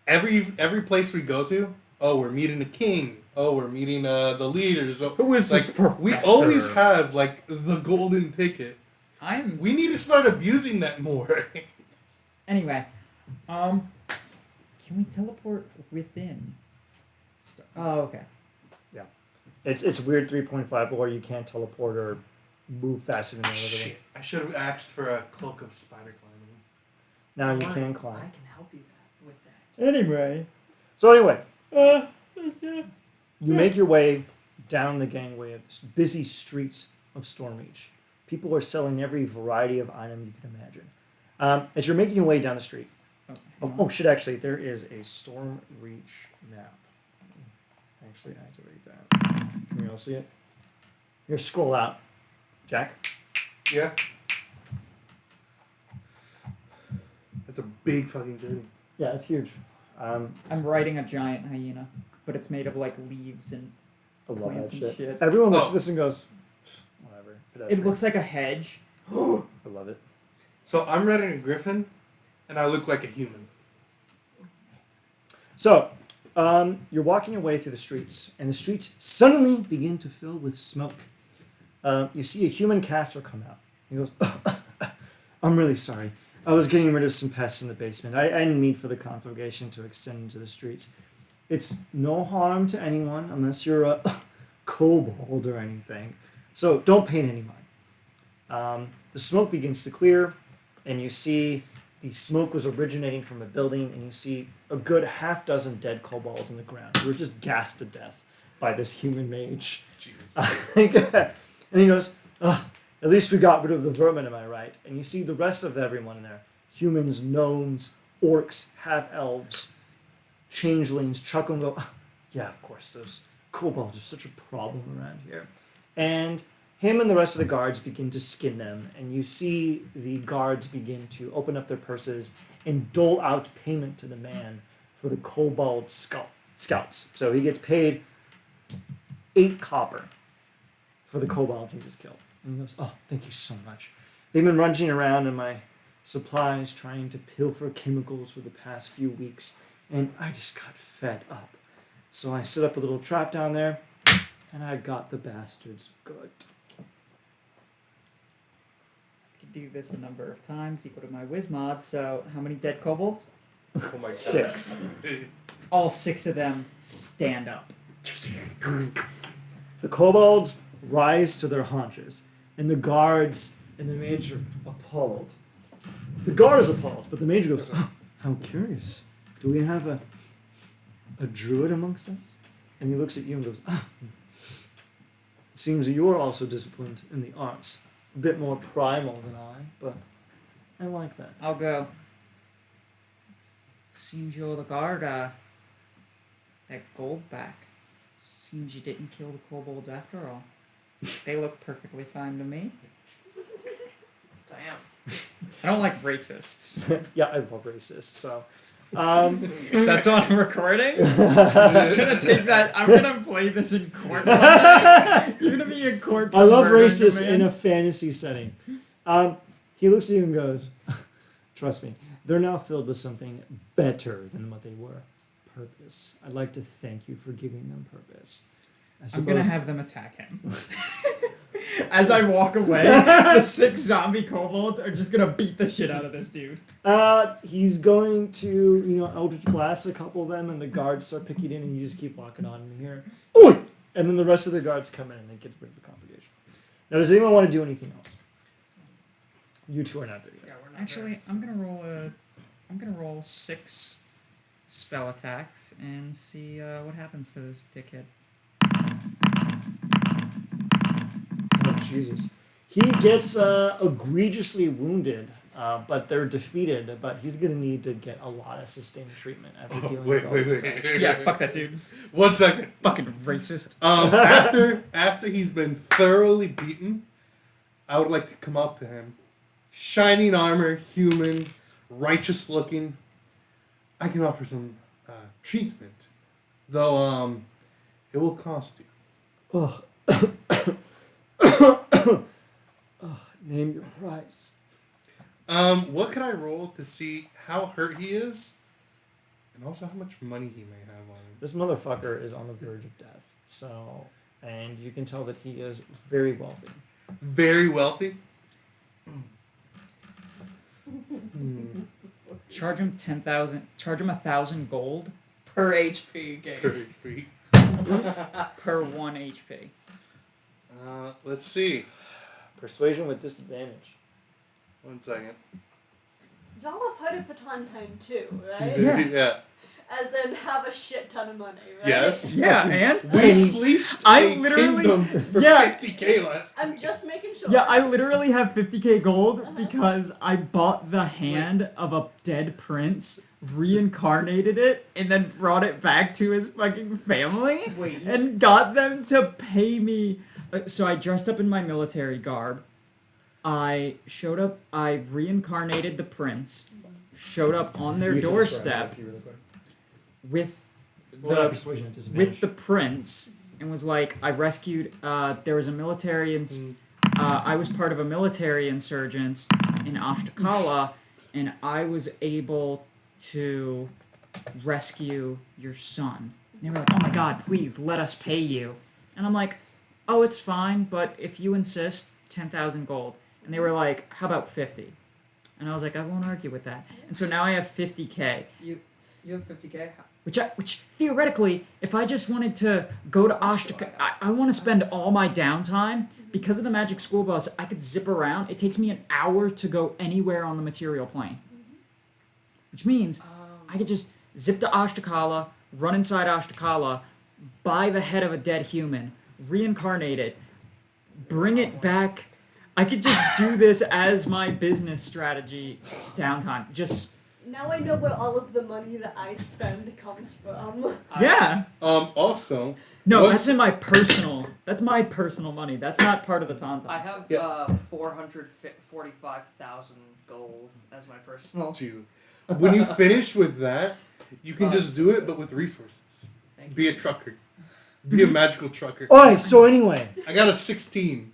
Speaker 3: Every place we go to, we're meeting a king. We're meeting the leaders.
Speaker 4: Who is this professor?
Speaker 3: We always have, the golden ticket. We need to start abusing that more.
Speaker 2: Anyway, can we teleport within? Oh, okay.
Speaker 1: It's weird 3.5 or you can't teleport or move faster than the other.
Speaker 3: Shit, I should have asked for a cloak of spider climbing.
Speaker 1: Now you can
Speaker 5: I
Speaker 1: climb.
Speaker 5: can help you with that.
Speaker 2: Anyway.
Speaker 1: So anyway, you make your way down the gangway of the busy streets of Stormreach. People are selling every variety of item you can imagine. As you're making your way down the street, oh shit! Actually, there is a Stormreach map. Actually, activate that. Can you all see it? Here, scroll out. Jack?
Speaker 3: Yeah. That's a big fucking city.
Speaker 1: Yeah, it's huge.
Speaker 2: I'm riding a giant hyena, but it's made of like leaves and
Speaker 1: I love
Speaker 2: plants
Speaker 1: that
Speaker 2: and
Speaker 1: shit.
Speaker 2: shit.
Speaker 1: Everyone looks
Speaker 3: Oh.
Speaker 1: at this and goes, whatever.
Speaker 2: It
Speaker 1: pedestrian."
Speaker 2: looks like a hedge.
Speaker 1: I love it.
Speaker 3: So I'm riding a griffin, and I look like a human.
Speaker 1: So, you're walking your way through the streets, and the streets suddenly begin to fill with smoke. You see a human caster come out. He goes, I'm really sorry. I was getting rid of some pests in the basement. I didn't mean for the conflagration to extend into the streets. It's no harm to anyone unless you're a kobold or anything. So don't pay any mind. The smoke begins to clear, and you see the smoke was originating from a building, and you see a good half dozen dead kobolds in the ground who were just gassed to death by this human mage.
Speaker 3: Jesus.
Speaker 1: And he goes, at least we got rid of the vermin, am I right? And you see the rest of everyone in there. Humans, gnomes, orcs, half-elves, changelings, chuckle and go, yeah, of course, those kobolds are such a problem around here. And him and the rest of the guards begin to skin them, and you see the guards begin to open up their purses and dole out payment to the man for the kobold scalps. So he gets paid 8 copper for the kobolds he just killed. And he goes, oh, thank you so much. They've been rummaging around in my supplies trying to pilfer chemicals for the past few weeks, and I just got fed up. So I set up a little trap down there, and I got the bastards good.
Speaker 2: I could do this a number of times equal to my whiz mod. So how many dead kobolds?
Speaker 3: Oh my god.
Speaker 1: 6.
Speaker 2: All 6 of them stand up.
Speaker 1: The kobolds rise to their haunches, and the guards and the mage are appalled. The guard is appalled, but the mage goes, oh, how curious. Do we have a druid amongst us? And he looks at you and goes, it seems you're also disciplined in the arts. A bit more primal than I, but I like that.
Speaker 2: I'll go. Seems you're the guard, that gold back. Seems you didn't kill the kobolds after all. They look perfectly fine to me.
Speaker 5: Damn.
Speaker 2: I don't like racists.
Speaker 1: Yeah, I love racists, so.
Speaker 2: That's on recording? I'm gonna take that. I'm gonna play this in court someday. You're gonna be in court.
Speaker 1: I love
Speaker 2: murdering a
Speaker 1: racists
Speaker 2: man.
Speaker 1: in a fantasy setting. He looks at you and goes, trust me, they're now filled with something better than what they were. Purpose. I'd like to thank you for giving them purpose.
Speaker 2: I'm gonna have them attack him. As I walk away, the 6 zombie kobolds are just gonna beat the shit out of this dude.
Speaker 1: He's going to, Eldritch Blast a couple of them, and the guards start picking in, and you just keep walking on, and you hear, oi! And then the rest of the guards come in, and they get rid of the congregation. Now, does anyone want to do anything else? You two are not there yet.
Speaker 5: Yeah, we're not
Speaker 2: Actually, I'm gonna roll 6 spell attacks and see what happens to this dickhead.
Speaker 1: Oh, Jesus. He gets egregiously wounded, but they're defeated, but he's going to need to get a lot of sustained treatment after dealing with all these attacks.
Speaker 2: Yeah, fuck that dude.
Speaker 3: 1 second.
Speaker 2: Fucking racist.
Speaker 3: After he's been thoroughly beaten, I would like to come up to him. Shining armor, human, righteous looking. I can offer some treatment, though it will cost you.
Speaker 1: Oh. Name your price.
Speaker 3: What can I roll to see how hurt he is, and also how much money he may have on him?
Speaker 1: This motherfucker is on the verge of death. So, and you can tell that he is very wealthy.
Speaker 3: Very wealthy.
Speaker 2: Charge him 10,000. Charge him 1,000 gold
Speaker 5: Per HP game.
Speaker 3: Very.
Speaker 2: per 1 HP.
Speaker 3: Let's see.
Speaker 1: Persuasion with disadvantage.
Speaker 3: 1 second.
Speaker 6: Y'all are part of the Tontine too, right?
Speaker 2: Yeah.
Speaker 3: Yeah.
Speaker 6: As in have a shit ton of money, right?
Speaker 3: Yes.
Speaker 2: Yeah,
Speaker 3: Fucking-
Speaker 2: and
Speaker 3: We fleeced
Speaker 2: I
Speaker 3: a
Speaker 2: literally-
Speaker 3: kingdom for
Speaker 2: yeah.
Speaker 3: 50K last.
Speaker 6: I'm just making sure.
Speaker 2: yeah, I literally have 50k gold because I bought the hand of a dead prince, reincarnated it, and then brought it back to his fucking family,
Speaker 5: Wait.
Speaker 2: and got them to pay me So I dressed up in my military garb. I showed up. I reincarnated the prince. Showed up on their
Speaker 1: You can
Speaker 2: doorstep
Speaker 1: describe it really quick.
Speaker 2: with
Speaker 1: Well, not
Speaker 2: the
Speaker 1: persuasion at disadvantage.
Speaker 2: with the prince, and was like, I rescued. There was a military. I was part of a military insurgents in Ashtakala, and I was able to rescue your son. And they were like, oh my god, please let us pay you. And I'm like, oh, it's fine, but if you insist, 10,000 gold. And they were like, how about 50? And I was like, I won't argue with that. And so now I have 50k.
Speaker 5: You have 50k.
Speaker 2: Which theoretically, if I just wanted to go to Ashtaka, I want to spend all my downtime. Because of the magic school bus, I could zip around. It takes me an hour to go anywhere on the material plane. Which means I could just zip to Ashtakala, run inside Ashtakala, buy the head of a dead human, reincarnate it, bring it back. I could just do this as my business strategy downtime. Just
Speaker 6: Now I know where all of the money that I spend comes from.
Speaker 2: yeah.
Speaker 3: Also,
Speaker 2: No,
Speaker 3: once-
Speaker 2: that's in my personal. That's my personal money. That's not part of the Tontine.
Speaker 5: I have
Speaker 3: Yes.
Speaker 5: 445,000 gold as my personal.
Speaker 3: Jesus. When you finish with that, you can just do it, but with resources.
Speaker 5: Thank
Speaker 3: Be a trucker. Be a magical trucker.
Speaker 1: Alright, so anyway.
Speaker 3: I got a 16.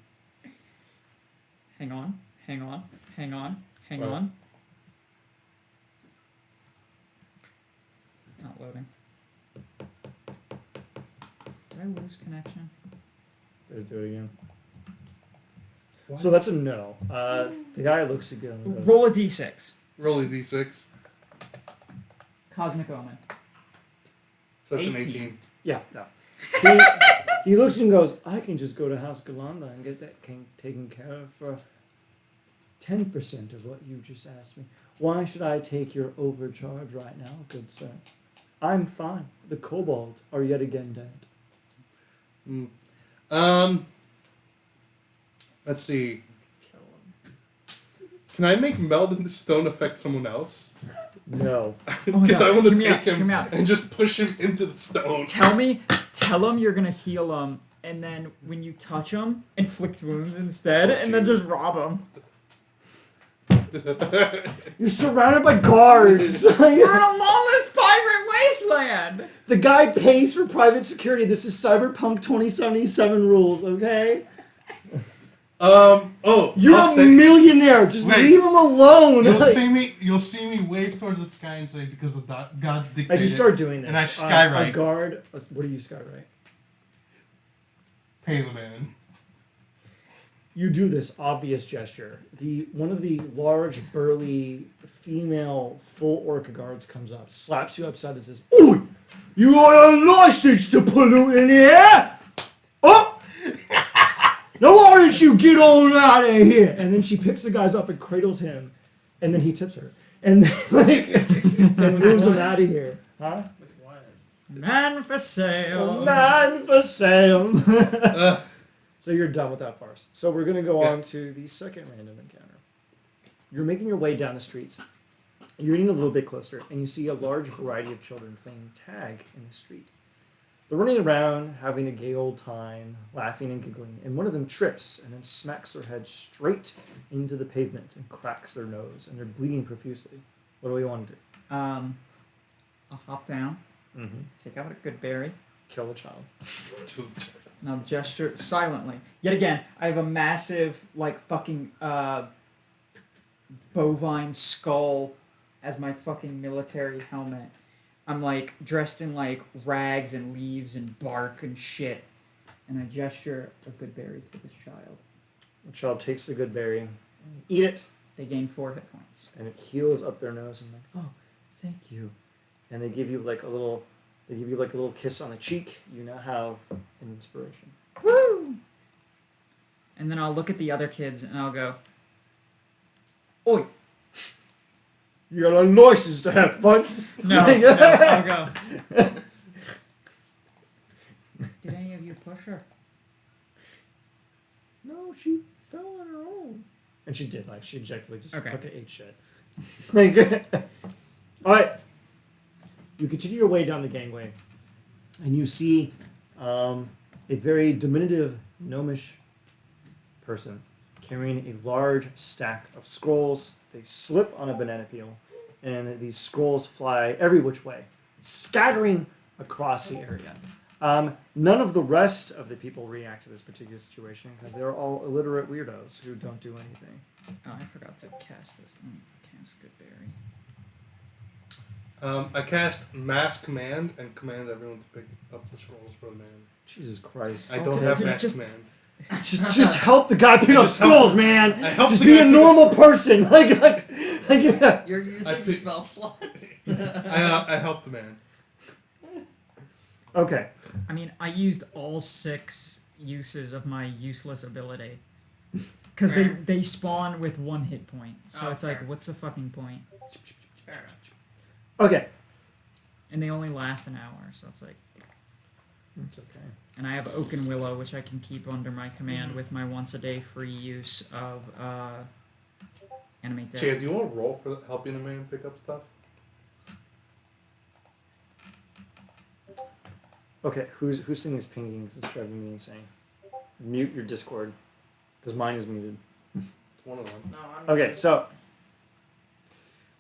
Speaker 2: Hang on.
Speaker 1: What?
Speaker 2: It's not loading. Did I lose connection?
Speaker 1: Let's do it again. So that's a no. The guy looks again. and goes,
Speaker 2: Roll a d6.
Speaker 3: Roll a d6.
Speaker 2: Cosmic Omen.
Speaker 3: So that's an
Speaker 2: 18.
Speaker 3: 18.
Speaker 1: Yeah, no. He looks and goes, I can just go to House Galanda and get that king taken care of for 10% of what you just asked me. Why should I take your overcharge right now, good sir? I'm fine. The kobolds are yet again dead.
Speaker 3: Let's see. Can I make meld into stone affect someone else?
Speaker 1: No.
Speaker 3: Because
Speaker 2: God.
Speaker 3: I want to
Speaker 2: Hear me
Speaker 3: take
Speaker 2: out, hear me
Speaker 3: him
Speaker 2: out.
Speaker 3: and just push him into the stone.
Speaker 2: Tell him you're gonna heal him, and then when you touch him, inflict wounds instead, and then just rob him.
Speaker 1: You're surrounded by guards.
Speaker 2: We're in a lawless pirate wasteland!
Speaker 1: The guy pays for private security. This is Cyberpunk 2077 rules, okay? You're
Speaker 3: I'll
Speaker 1: a
Speaker 3: say-
Speaker 1: millionaire. Just
Speaker 3: Wait.
Speaker 1: leave him alone.
Speaker 3: You'll
Speaker 1: Like-
Speaker 3: see me wave towards the sky and say, because the gods dictate
Speaker 1: Like you
Speaker 3: it.
Speaker 1: start doing this.
Speaker 3: And I skywrite.
Speaker 1: A guard. What do you skywrite?
Speaker 3: Pay the man.
Speaker 1: You do this obvious gesture. One of the large, burly, female full orca guards comes up, slaps you upside and says, "Oi! You are a license to pollute in here! Oh! Now why don't you get on out of here?" And then she picks the guys up and cradles him, and then he tips her, and and moves him out of here. Huh?
Speaker 5: With what?
Speaker 2: Man for sale.
Speaker 1: Man for sale. So you're done with that farce. So we're going to go on to the second random encounter. You're making your way down the streets. You're getting a little bit closer, and you see a large variety of children playing tag in the street. They're running around, having a gay old time, laughing and giggling, and one of them trips and then smacks their head straight into the pavement and cracks their nose, and they're bleeding profusely. What do we want to do?
Speaker 2: I'll hop down,
Speaker 1: Mm-hmm.
Speaker 2: take out a good berry,
Speaker 1: Kill the child.
Speaker 2: and I'll gesture silently. Yet again, I have a massive, fucking, bovine skull as my fucking military helmet. I'm, dressed in, rags and leaves and bark and shit. And I gesture a good berry to this child.
Speaker 1: The child takes the good berry, and eat it,
Speaker 2: They gain 4 hit points.
Speaker 1: and it heals up their nose, and oh, thank you. And they give you a little kiss on the cheek. You now have an inspiration.
Speaker 2: Woo! And then I'll look at the other kids and I'll go, oi!
Speaker 1: You got a license to have fun.
Speaker 2: No, I'll go. Did any of you push her?
Speaker 1: No, she fell on her own. And she did, she ejected, just
Speaker 2: Okay.
Speaker 1: fucking ate shit. Alright. You continue your way down the gangway, and you see a very diminutive gnomish person carrying a large stack of scrolls. They slip on a banana peel, and these scrolls fly every which way, scattering across the area. None of the rest of the people react to this particular situation because they're all illiterate weirdos who don't do anything.
Speaker 2: Oh, I forgot to cast this. Cast Goodberry.
Speaker 3: I cast Mass Command and command everyone to pick up the scrolls for the man.
Speaker 1: Jesus Christ.
Speaker 3: I don't have Mass
Speaker 2: just-
Speaker 3: Command.
Speaker 1: Just help the guy pick up
Speaker 3: Just help-
Speaker 1: scrolls, man.
Speaker 3: I help
Speaker 1: Just
Speaker 3: the
Speaker 1: be
Speaker 3: guy
Speaker 1: a
Speaker 3: pick up
Speaker 1: normal person. Like yeah.
Speaker 5: You're using
Speaker 3: I pick-
Speaker 5: spell slots.
Speaker 3: I help the man.
Speaker 1: Okay.
Speaker 2: I mean, I used all 6 uses of my useless ability. Because
Speaker 5: Fair.
Speaker 2: they spawn with 1 hit point. So
Speaker 5: Oh,
Speaker 2: it's
Speaker 5: fair.
Speaker 2: like, what's the fucking point?
Speaker 5: Fair enough.
Speaker 1: Okay.
Speaker 2: And they only last an hour, so it's like...
Speaker 1: It's okay.
Speaker 2: And I have Oak and Willow, which I can keep under my command with my once-a-day free use of Animate Dead.
Speaker 3: Chad, do you want to roll for helping the man pick up stuff?
Speaker 1: Okay, who's seeing this pinging? 'Cause it's driving me insane. Mute your Discord, because mine is muted.
Speaker 3: It's one of them.
Speaker 5: No, I'm
Speaker 1: Okay, so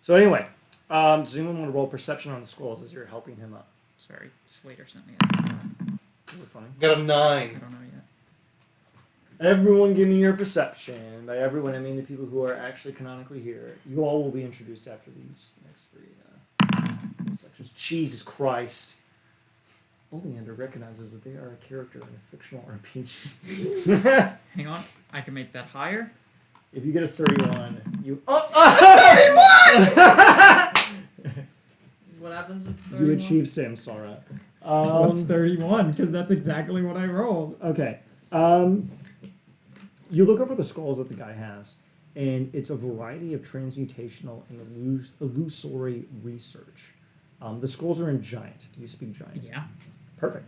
Speaker 1: anyway, does anyone want to roll perception on the scrolls as you're helping him up?
Speaker 2: Sorry, Slater sent me that.
Speaker 1: Is it funny?
Speaker 3: Got a
Speaker 2: I
Speaker 3: 9.
Speaker 2: don't know yet.
Speaker 1: Everyone, give me your perception. By everyone, I mean the people who are actually canonically here. You all will be introduced after these next 3 sections. Jesus Christ. Oleander recognizes that they are a character in a fictional RPG.
Speaker 2: Hang on, I can make that higher.
Speaker 1: If you get a 31, you...
Speaker 5: What happens if
Speaker 1: You
Speaker 5: 31?
Speaker 1: achieve Samsara.
Speaker 2: What's 31? Because that's exactly what I rolled.
Speaker 1: Okay. You look over the scrolls that the guy has, and it's a variety of transmutational and illusory research. The scrolls are in Giant. Do you speak Giant?
Speaker 2: Yeah.
Speaker 1: Perfect.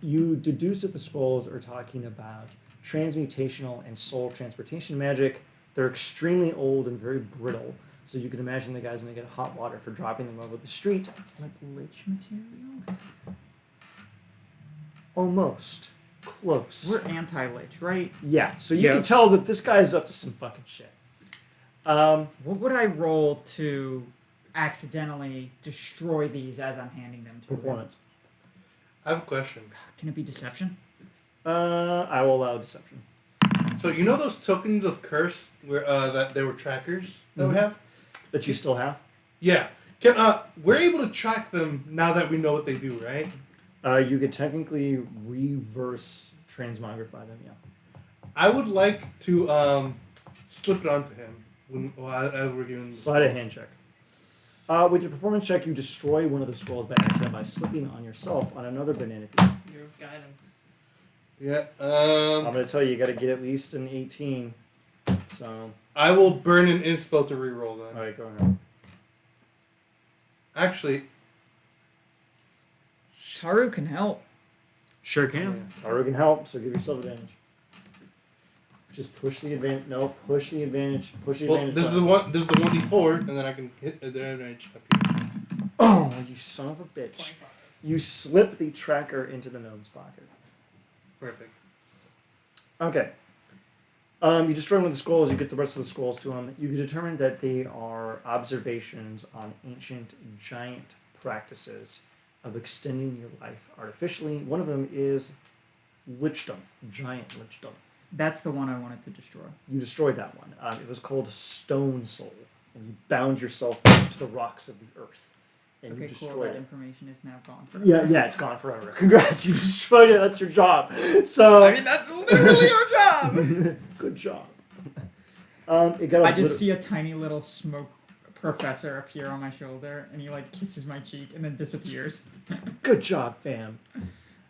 Speaker 1: You deduce that the scrolls are talking about transmutational and soul transportation magic. They're extremely old and very brittle, so you can imagine the guy's going to get hot water for dropping them over the street.
Speaker 2: Like lich material?
Speaker 1: Almost. Close.
Speaker 2: We're anti-lich, right?
Speaker 1: Yeah, so you can
Speaker 4: Yes.
Speaker 1: tell that this guy's up to some fucking shit.
Speaker 2: What would I roll to accidentally destroy these as I'm handing them to him?
Speaker 1: Performance.
Speaker 3: I have a question.
Speaker 2: Can it be deception?
Speaker 1: I will allow deception.
Speaker 3: So you know those tokens of curse where that they were trackers that we
Speaker 1: Mhm.
Speaker 3: have?
Speaker 1: That you still have?
Speaker 3: Yeah. Can we're able to track them now that we know what they do, right?
Speaker 1: You could technically reverse transmogrify them, yeah.
Speaker 3: I would like to slip it onto him as we're giving the
Speaker 1: Slide a hand check. With your performance check, you destroy one of the scrolls by accident by slipping on yourself on another banana peel.
Speaker 5: Your guidance.
Speaker 3: Yeah.
Speaker 1: I'm going to tell you got to get at least an 18. So,
Speaker 3: I will burn an inspo to reroll that.
Speaker 1: alright, go ahead.
Speaker 3: Actually,
Speaker 2: Taru can help.
Speaker 4: Sure can.
Speaker 1: Taru can help, so give yourself advantage. Just push the advantage. No, push the advantage. Push the
Speaker 3: well,
Speaker 1: advantage.
Speaker 3: this is the
Speaker 1: button.
Speaker 3: one. This is the 1d4, and then I can hit the advantage up here.
Speaker 1: Oh, you son of a bitch.
Speaker 5: 25.
Speaker 1: You slip the tracker into the gnome's pocket.
Speaker 3: Perfect.
Speaker 1: Okay. You destroy one of the scrolls, you get the rest of the scrolls to him. You can determine that they are observations on ancient giant practices of extending your life artificially. One of them is lichdom, giant lichdom.
Speaker 2: That's the one I wanted to destroy.
Speaker 1: You destroyed that one. It was called Stone Soul, and you bound yourself to the rocks of the earth. And you
Speaker 2: Okay, cool.
Speaker 1: destroyed
Speaker 2: That
Speaker 1: it.
Speaker 2: information is now gone.
Speaker 1: Yeah, it's gone forever. Congrats, you destroyed it. That's your job. So
Speaker 2: I mean, that's literally our job.
Speaker 1: good job. It got.
Speaker 2: I just see a tiny little smoke professor appear on my shoulder, and he like kisses my cheek and then disappears.
Speaker 1: Good job, fam.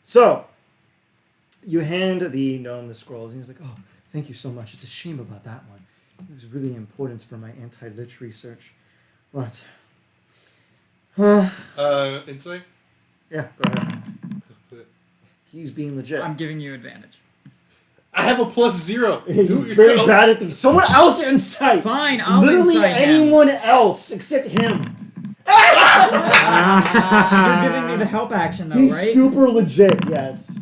Speaker 1: So you hand the gnome the scrolls, and he's like, "Oh, thank you so much. It's a shame about that one. It was really important for my anti-lich research." What?
Speaker 3: Insight.
Speaker 1: Yeah, go ahead. He's being legit.
Speaker 2: I'm giving you advantage.
Speaker 3: I have a +0.
Speaker 1: He's
Speaker 3: Do it
Speaker 1: very
Speaker 3: yourself.
Speaker 1: bad at these. Someone else insight.
Speaker 2: Fine, I'll
Speaker 1: Literally
Speaker 2: insight him.
Speaker 1: anyone else except him.
Speaker 2: You're giving me the help action though,
Speaker 1: He's
Speaker 2: right?
Speaker 1: super legit. Yes.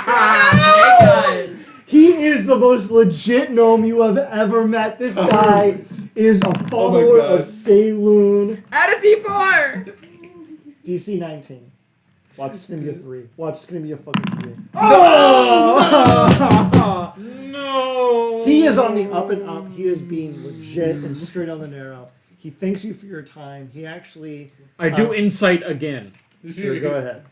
Speaker 5: Guys.
Speaker 1: He is the most legit gnome you have ever met. This guy is a follower
Speaker 3: God.
Speaker 1: of Saloon.
Speaker 2: Add a D4.
Speaker 1: DC 19. Watch, it's gonna be a 3. Watch, it's gonna be a fucking 3.
Speaker 2: Oh! No.
Speaker 1: He is on the up and up. He is being legit and straight on the narrow. He thanks you for your time. He actually...
Speaker 4: I do insight again.
Speaker 1: Sure, go ahead.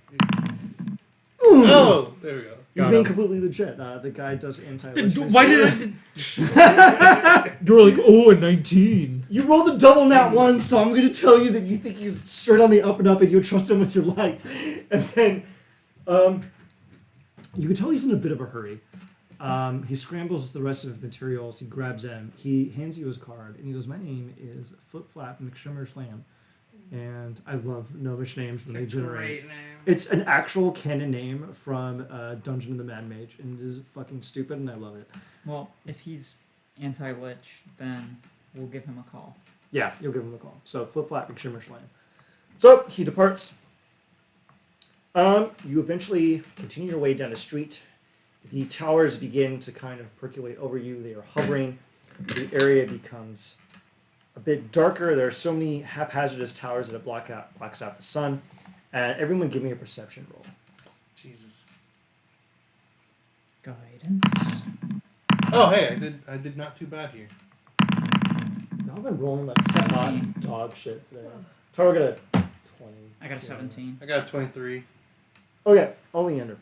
Speaker 3: Oh, there we go.
Speaker 1: He's
Speaker 4: Got
Speaker 1: being
Speaker 4: him.
Speaker 1: completely legit. The guy does anti.
Speaker 4: Why did I? You were like, oh, a 19.
Speaker 1: You rolled a double nat 1, so I'm going to tell you that you think he's straight on the up and up and you trust him with your life. And then you can tell he's in a bit of a hurry. He scrambles the rest of his materials. He grabs them. He hands you his card, and he goes, "My name is Flip Flap McShimmer Slam." And I love gnomish names when they generate.
Speaker 2: Great name.
Speaker 1: It's an actual canon name from Dungeon of the Mad Mage, and it is fucking stupid, and I love it.
Speaker 2: Well, if he's anti-lich, then we'll give him a call.
Speaker 1: Yeah, you'll give him a call. So Flip Flap McShimmer Slam. So he departs. You eventually continue your way down the street. The towers begin to kind of percolate over you. They are hovering. The area becomes a bit darker. There are so many haphazardous towers that it blocks out the sun. Everyone give me a perception roll.
Speaker 3: Jesus.
Speaker 2: Guidance.
Speaker 3: Oh, hey, I did not too bad here.
Speaker 1: Y'all been rolling like
Speaker 2: 17.
Speaker 1: hot dog shit today. Taro got a 20.
Speaker 2: I got a 17.
Speaker 3: I got a 23.
Speaker 1: Okay, only under.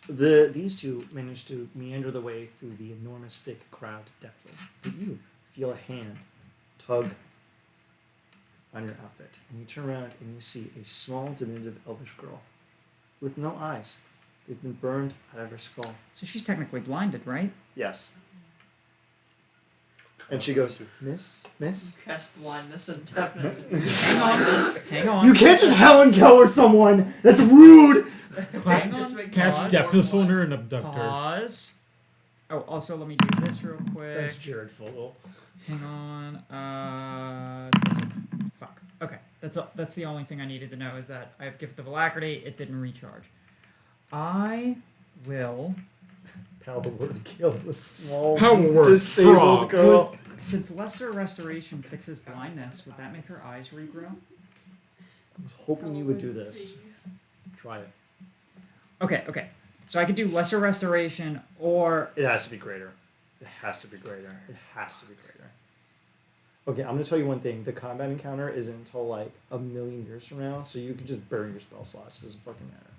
Speaker 1: These two manage to meander the way through the enormous thick crowd deftly. But you feel a hand tug on your outfit, and you turn around and you see a small, diminutive elvish girl with no eyes. They've been burned out of her skull.
Speaker 2: So she's technically blinded, right?
Speaker 1: Yes. And she goes, Miss?
Speaker 5: Cast blindness and deafness.
Speaker 2: Hang on. Hang on.
Speaker 1: You can't just Helen Keller someone! That's rude!
Speaker 2: Hang
Speaker 5: Just
Speaker 2: on.
Speaker 5: make
Speaker 4: Cast
Speaker 5: pause.
Speaker 4: deafness on her and abduct her.
Speaker 2: Pause. Oh, also let me do this real quick.
Speaker 1: Thanks, Jared Full.
Speaker 2: Hang on. Fuck. Okay. That's the only thing I needed to know is that I have Gift of Alacrity. It didn't recharge. I will.
Speaker 1: Power word kill the small,
Speaker 4: Power word
Speaker 1: disabled
Speaker 4: frog.
Speaker 1: girl.
Speaker 2: Since Lesser Restoration fixes blindness, would that make her eyes regrow?
Speaker 1: I was hoping you would do this. Try it.
Speaker 2: Okay. So I could do Lesser Restoration or.
Speaker 1: It has to be greater. It has to be greater. It has to be greater. Okay, I'm going to tell you one thing. The combat encounter isn't until like a million years from now, so you can just burn your spell slots. It doesn't fucking matter.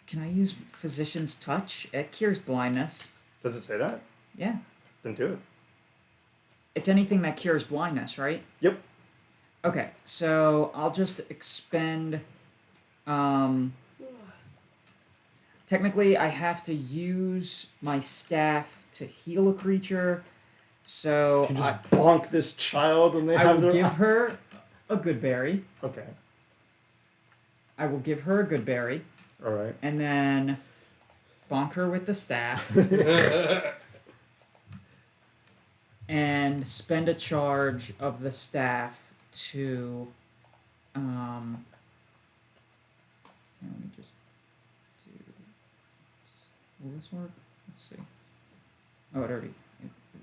Speaker 2: Can I use Physician's Touch? It cures blindness.
Speaker 1: Does it say that?
Speaker 2: Yeah.
Speaker 1: Then do it.
Speaker 2: It's anything that cures blindness, right?
Speaker 1: Yep.
Speaker 2: Okay, so I'll just expend. Technically, I have to use my staff to heal a creature, so
Speaker 1: You can just bonk this child and they
Speaker 2: I
Speaker 1: have
Speaker 2: will
Speaker 1: their...
Speaker 2: give her a good berry.
Speaker 1: Okay.
Speaker 2: I will give her a good berry,
Speaker 1: All right.
Speaker 2: and then bonk her with the staff, and spend a charge of the staff to. Let me just do. Will this work? Let's see. Oh, it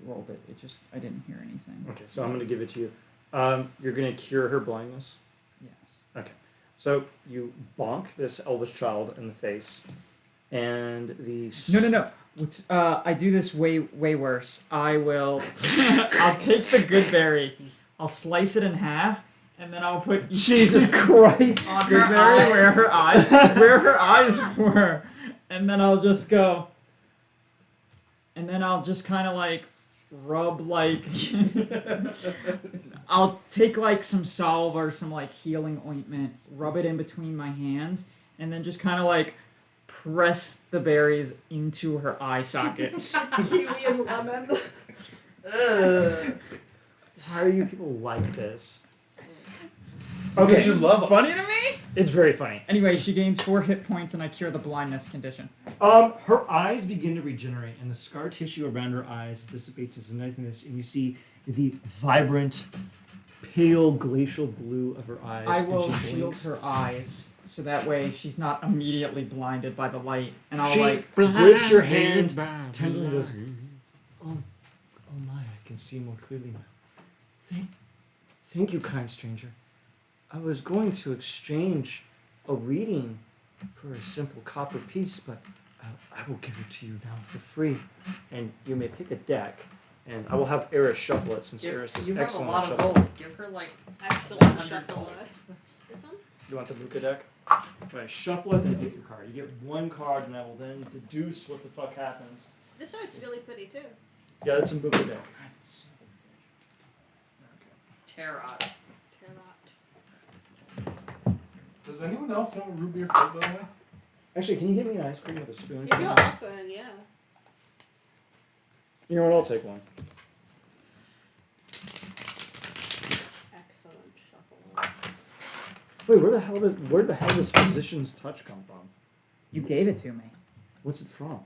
Speaker 2: rolled it. It just I didn't hear anything.
Speaker 1: Okay, so I'm going to give it to you. You're going to cure her blindness?
Speaker 2: Yes.
Speaker 1: Okay. So you bonk this elvish child in the face, and the...
Speaker 2: No. I do this way worse. I will. I'll take the good berry. I'll slice it in half, and then I'll put
Speaker 1: Jesus Christ!
Speaker 5: On
Speaker 2: good
Speaker 5: her
Speaker 2: berry
Speaker 5: eyes.
Speaker 2: where her eyes were, and then I'll just go. And then I'll just kind of like rub like. I'll take like some salve or some like healing ointment, rub it in between my hands, and then just kind of like press the berries into her eye sockets.
Speaker 6: Kiwi and lemon.
Speaker 1: Why are you people like this?
Speaker 3: Because
Speaker 1: Okay,
Speaker 3: you love us.
Speaker 2: Funny to me?
Speaker 1: it's very funny.
Speaker 2: Anyway, she gains 4 hit points and I cure the blindness condition.
Speaker 1: Her eyes begin to regenerate, and the scar tissue around her eyes dissipates into nothingness, and you see the vibrant, pale glacial blue of her eyes.
Speaker 2: I
Speaker 1: and
Speaker 2: will
Speaker 1: she
Speaker 2: shield
Speaker 1: blinks.
Speaker 2: her eyes so that way she's not immediately blinded by the light. And I'll
Speaker 1: She
Speaker 2: like,
Speaker 1: grips your hand tenderly and goes, oh my, I can see more clearly now. Thank you, kind stranger. I was going to exchange a reading for a simple copper piece, but I will give it to you now for free. And you may pick a deck, and I will have Eris shuffle it since Eris is
Speaker 5: You have a
Speaker 1: excellent
Speaker 5: lot
Speaker 1: at
Speaker 5: of
Speaker 1: shuffling.
Speaker 5: gold. Give her like
Speaker 6: Excellent
Speaker 5: 100
Speaker 6: shuffle.
Speaker 5: gold.
Speaker 6: This one?
Speaker 1: You want the Luca deck? Right, shuffle it and pick your card. You get one card, and I will then deduce what the fuck happens.
Speaker 6: This art's really pretty too.
Speaker 1: Yeah, that's a Luca deck.
Speaker 5: Tarot.
Speaker 6: Tarot.
Speaker 3: Does anyone else want root beer float, by the way?
Speaker 1: Actually, can you give me an ice cream with a spoon?
Speaker 6: If you're offering, yeah.
Speaker 1: You know what? I'll take one.
Speaker 6: Excellent shuffle.
Speaker 1: Wait, where the hell does Physician's Touch come from?
Speaker 2: you gave it to me.
Speaker 1: What's it from?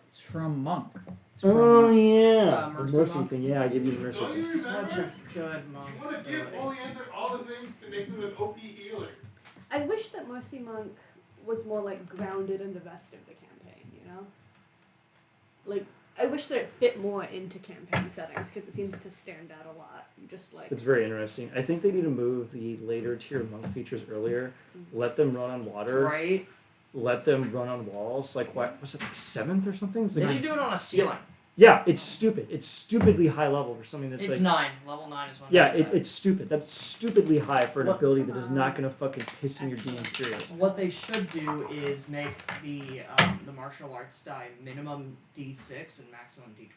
Speaker 2: It's from Monk. It's from
Speaker 1: Oh yeah, the
Speaker 5: Mercy
Speaker 1: mercy
Speaker 5: monk?
Speaker 1: thing. Yeah, I give you the mercy
Speaker 3: Don't you
Speaker 1: thing.
Speaker 3: remember?
Speaker 2: such a good monk.
Speaker 3: You want to give Oleander all the things to make them an OP healer.
Speaker 6: I wish that Mercy Monk was more like grounded in the rest of the campaign, you know? Like, I wish that it fit more into campaign settings because it seems to stand out a lot. You just like.
Speaker 1: It's very interesting. I think they need to move the later tier monk features earlier. Let them run on water.
Speaker 5: Right?
Speaker 1: Let them run on walls. Like what was it, like 7th or something? It's like
Speaker 5: They should do it on a ceiling.
Speaker 1: yeah, it's stupid. It's stupidly high level for something that's
Speaker 5: It's
Speaker 1: like
Speaker 5: 9. Level 9 is one.
Speaker 1: yeah, it's stupid. That's stupidly high for an
Speaker 5: What-
Speaker 1: ability that is not gonna fucking piss in your DM's ears.
Speaker 5: What they should do is make the martial arts die minimum D6 and maximum D12.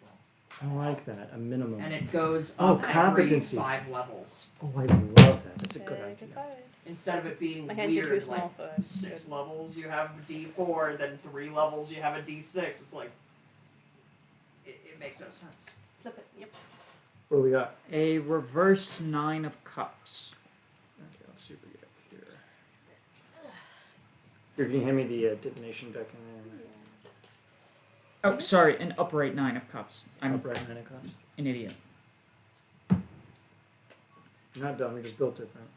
Speaker 1: I like that. A minimum.
Speaker 5: And it goes
Speaker 1: Oh,
Speaker 5: up every
Speaker 1: competency.
Speaker 5: 5 levels.
Speaker 1: Oh, I love that. That's a good idea.
Speaker 5: Instead of it being
Speaker 6: My hands are too
Speaker 5: weird,
Speaker 6: small
Speaker 5: like
Speaker 6: for
Speaker 5: 6 levels you have a D4, then 3 levels you have a D6. It's like it makes no sense.
Speaker 6: Flip it. Yep.
Speaker 1: What do we got?
Speaker 2: A reverse 9 of cups.
Speaker 1: Okay, let's see what we got here. Here, can you hand me the divination deck in
Speaker 2: Oh, sorry, an upright 9 of cups.
Speaker 1: there?
Speaker 2: I'm
Speaker 1: Upright 9 of cups.
Speaker 2: an idiot.
Speaker 1: You're not dumb. You're just built different.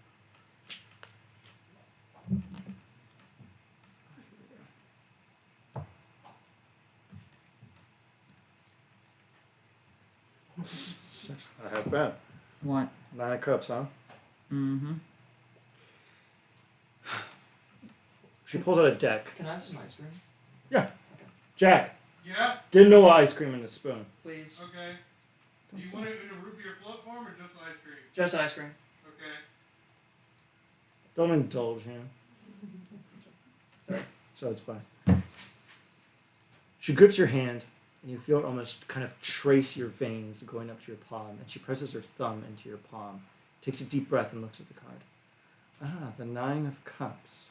Speaker 1: I have bad.
Speaker 2: What?
Speaker 1: 9 of cups, huh?
Speaker 2: Mm-hmm.
Speaker 1: She pulls out a deck.
Speaker 5: Can I have some ice cream?
Speaker 1: Jack,
Speaker 3: Yeah?
Speaker 1: get no ice cream in the spoon.
Speaker 5: Please.
Speaker 3: Okay. Do you want it in a root beer float form or just ice cream?
Speaker 5: Just ice cream.
Speaker 3: Okay.
Speaker 1: Don't indulge him. So it's fine. She grips your hand, and you feel it almost kind of trace your veins going up to your palm, and she presses her thumb into your palm, takes a deep breath, and looks at the card. Ah, the 9 of cups.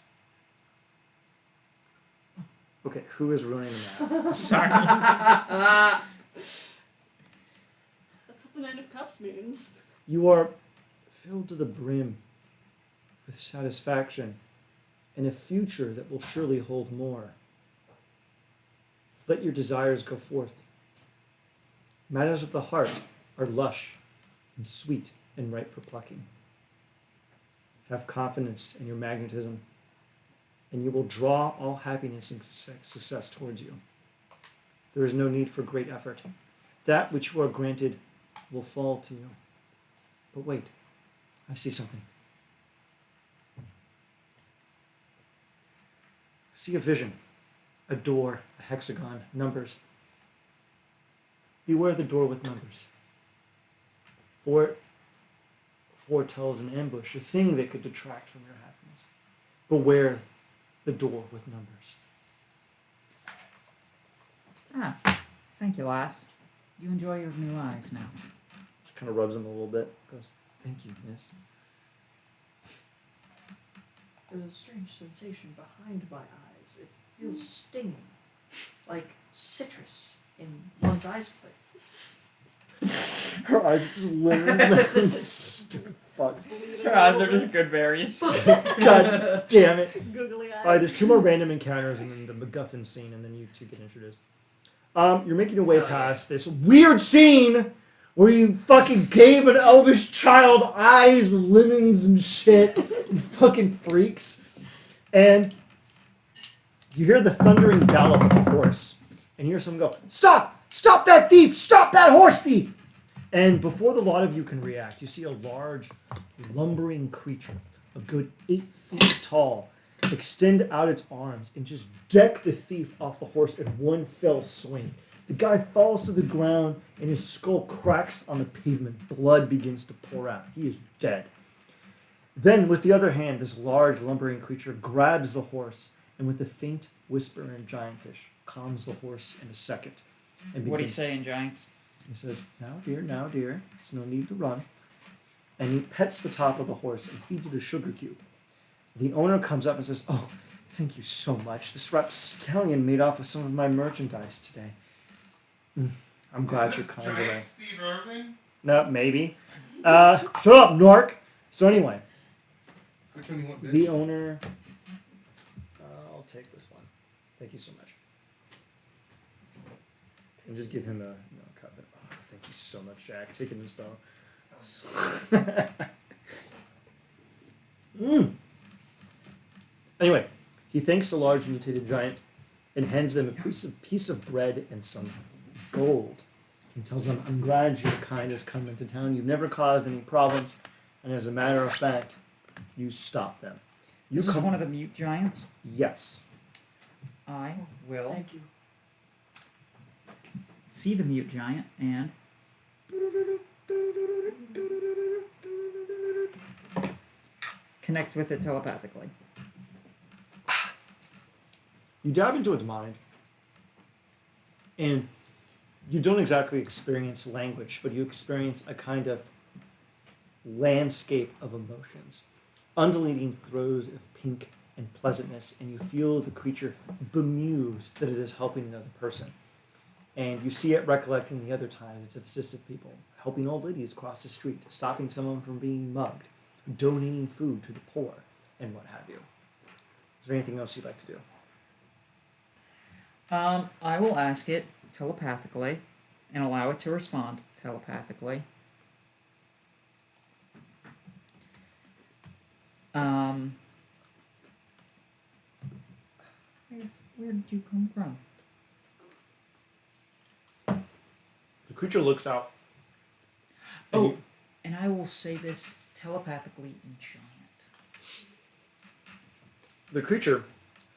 Speaker 1: Okay, who is ruining that?
Speaker 2: Sorry.
Speaker 6: That's what the Nine of Cups means.
Speaker 1: You are filled to the brim with satisfaction and a future that will surely hold more. Let your desires go forth. Matters of the heart are lush and sweet and ripe for plucking. Have confidence in your magnetism, and you will draw all happiness and success towards you. There is no need for great effort. That which you are granted will fall to you. But wait, I see something. I see a vision, a door, a hexagon, numbers. Beware the door with numbers. For it foretells an ambush, a thing that could detract from your happiness. Beware the door with numbers.
Speaker 2: Ah, thank you, lass. You enjoy your new eyes now.
Speaker 1: She kind of rubs him a little bit. Goes, thank you, miss.
Speaker 5: There's a strange sensation behind my eyes. It feels stinging, like citrus in one's eyes plate.
Speaker 1: Her eyes are just literally stupid fucks.
Speaker 2: Your eyes are just good berries.
Speaker 1: God damn it.
Speaker 6: Googly eyes.
Speaker 1: Alright, there's 2 more random encounters and then the MacGuffin scene, and then you 2 get introduced. You're making your way
Speaker 5: Oh, yeah.
Speaker 1: past this weird scene where you fucking gave an elvish child eyes with lemons and shit. You fucking freaks. And you hear the thundering gallop of a horse, and you hear someone go, "Stop! Stop that thief! Stop that horse thief!" And before the lot of you can react, you see a large, lumbering creature, a good 8 feet tall, extend out its arms and just deck the thief off the horse in one fell swing. The guy falls to the ground, and his skull cracks on the pavement. Blood begins to pour out. He is dead. Then, with the other hand, this large, lumbering creature grabs the horse, and with a faint whisper in Giantish, calms the horse in a second. And
Speaker 2: What do you
Speaker 1: begins-
Speaker 2: say in Giant?
Speaker 1: He says, now, dear, there's no need to run." And he pets the top of the horse and feeds it a sugar cube. The owner comes up and says, "Oh, thank you so much. This rapscallion made off with some of my merchandise today. I'm glad you're kind of way."
Speaker 3: Steve Irwin?
Speaker 1: No, maybe. Shut up, Nork! So anyway,
Speaker 3: Which one do you want, bitch?
Speaker 1: the owner... I'll take this one. Thank you so much. And just give him a cup. Oh, thank you so much, Jack. Taking this bow. Anyway, he thanks the large mutated giant and hands them a piece of bread and some gold. He tells them, "I'm glad your kind has come into town. You've never caused any problems, and as a matter of fact, you stopped them."
Speaker 2: This is one of the mute giants.
Speaker 1: Yes.
Speaker 2: I will
Speaker 5: Thank you.
Speaker 2: see the mute giant and connect with it telepathically.
Speaker 1: You dive into its mind, and you don't exactly experience language, but you experience a kind of landscape of emotions, undulating throes of pink and pleasantness, and you feel the creature bemused that it is helping another person. And you see it recollecting the other times it's assisted people, helping old ladies cross the street, stopping someone from being mugged, donating food to the poor, and what have you. Is there anything else you'd like to do?
Speaker 2: I will ask it telepathically and allow it to respond telepathically. Where did you come from?
Speaker 1: The creature looks out. and
Speaker 2: Oh,
Speaker 1: you-
Speaker 2: and I will say this telepathically in giant.
Speaker 1: The creature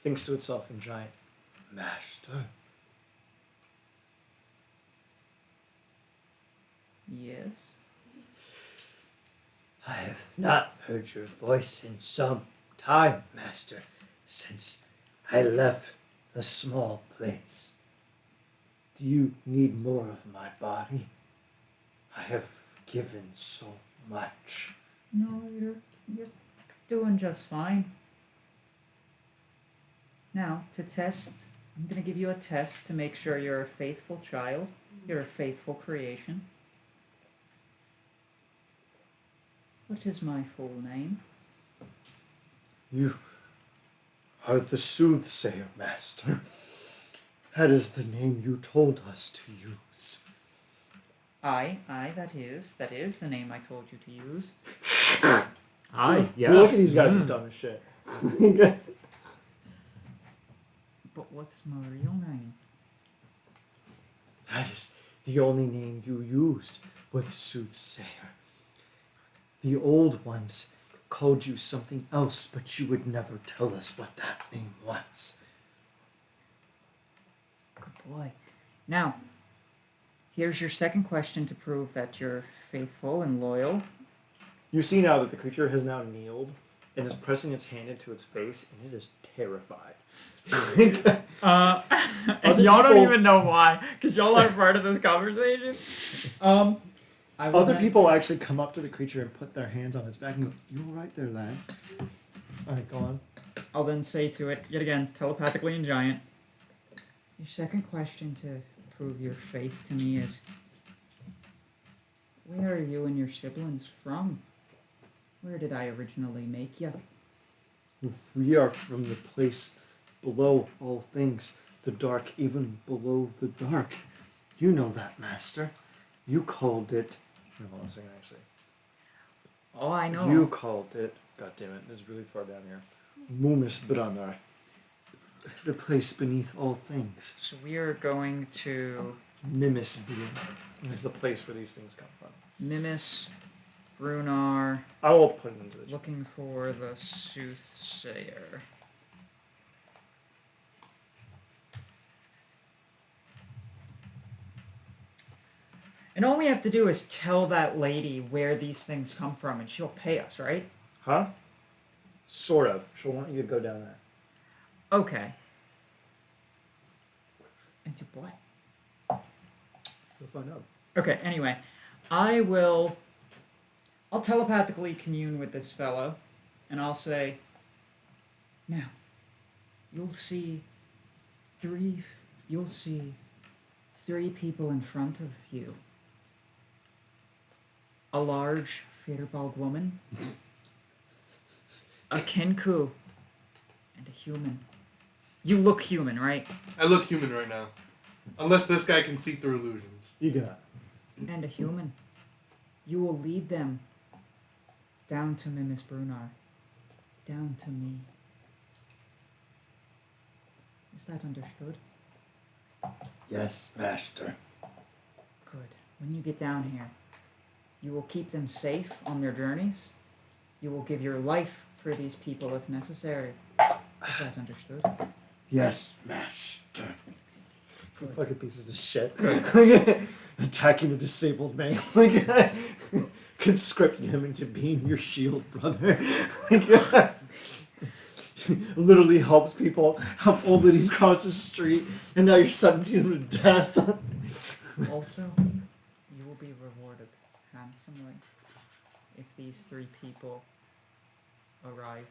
Speaker 1: thinks to itself in giant, "Master."
Speaker 2: Yes.
Speaker 7: I have not heard your voice in some time, Master, since I left the small place. Do you need more of my body? I have given so much.
Speaker 2: No, you're doing just fine. Now, to test, I'm gonna give you a test to make sure you're a faithful child. You're a faithful creation. What is my full name?
Speaker 7: You are the soothsayer, Master. That is the name you told us to use.
Speaker 2: That is the name I told you to use.
Speaker 4: Aye, yes.
Speaker 1: Look at these guys are
Speaker 4: Mm.
Speaker 1: dumb as shit.
Speaker 2: But what's my real name?
Speaker 7: That is the only name you used with soothsayer. The old ones called you something else, but you would never tell us what that name was.
Speaker 2: Good boy. Now, here's your second question to prove that you're faithful and loyal.
Speaker 1: You see now that the creature has now kneeled and is pressing its hand into its face, and it is terrified.
Speaker 2: And
Speaker 1: Other
Speaker 2: y'all don't
Speaker 1: people-
Speaker 2: even know why, because y'all aren't part of this conversation. I will
Speaker 1: Other
Speaker 2: then-
Speaker 1: people actually come up to the creature and put their hands on its back and go, "You all right there, lad?" Alright, go on.
Speaker 2: I'll then say to it, yet again, telepathically in giant, your second question to prove your faith to me is, where are you and your siblings from? Where did I originally make you?
Speaker 7: If we are from the place below all things, the dark, even below the dark. You know that, Master. You called it.
Speaker 1: No, hold on a second, actually.
Speaker 2: Oh, I know.
Speaker 7: You called it.
Speaker 1: God damn it, it's really far down here.
Speaker 7: Mumis Brunner, the place beneath all things.
Speaker 2: So we are going to
Speaker 7: Mimis Brunner is the place where these things come from.
Speaker 2: Mimis Brunar,
Speaker 7: I will put it into the chat.
Speaker 2: looking for the soothsayer. And all we have to do is tell that lady where these things come from, and she'll pay us, right?
Speaker 1: Huh? Sort of. She'll want you to go down there.
Speaker 2: Okay. And to what?
Speaker 1: You'll find out.
Speaker 2: Okay, anyway, I'll telepathically commune with this fellow, and I'll say, now, you'll see three people in front of you. A large Federbald woman, a Kenku, and a human. You look human, right?
Speaker 3: I look human right now. Unless this guy can see through illusions.
Speaker 1: You got it.
Speaker 2: And a human. You will lead them down to Mimis Brunar. Down to me. Is that understood?
Speaker 7: Yes, master.
Speaker 2: Good. When you get down here, you will keep them safe on their journeys. You will give your life for these people if necessary. Is that understood?
Speaker 7: Yes, master.
Speaker 1: You fucking pieces of shit.
Speaker 7: Attacking a disabled man. Conscripting him into being your shield, brother. Literally helps people, helps old ladies cross the street, and now you're sentencing them to death.
Speaker 2: Also, you will be rewarded handsomely if these three people arrive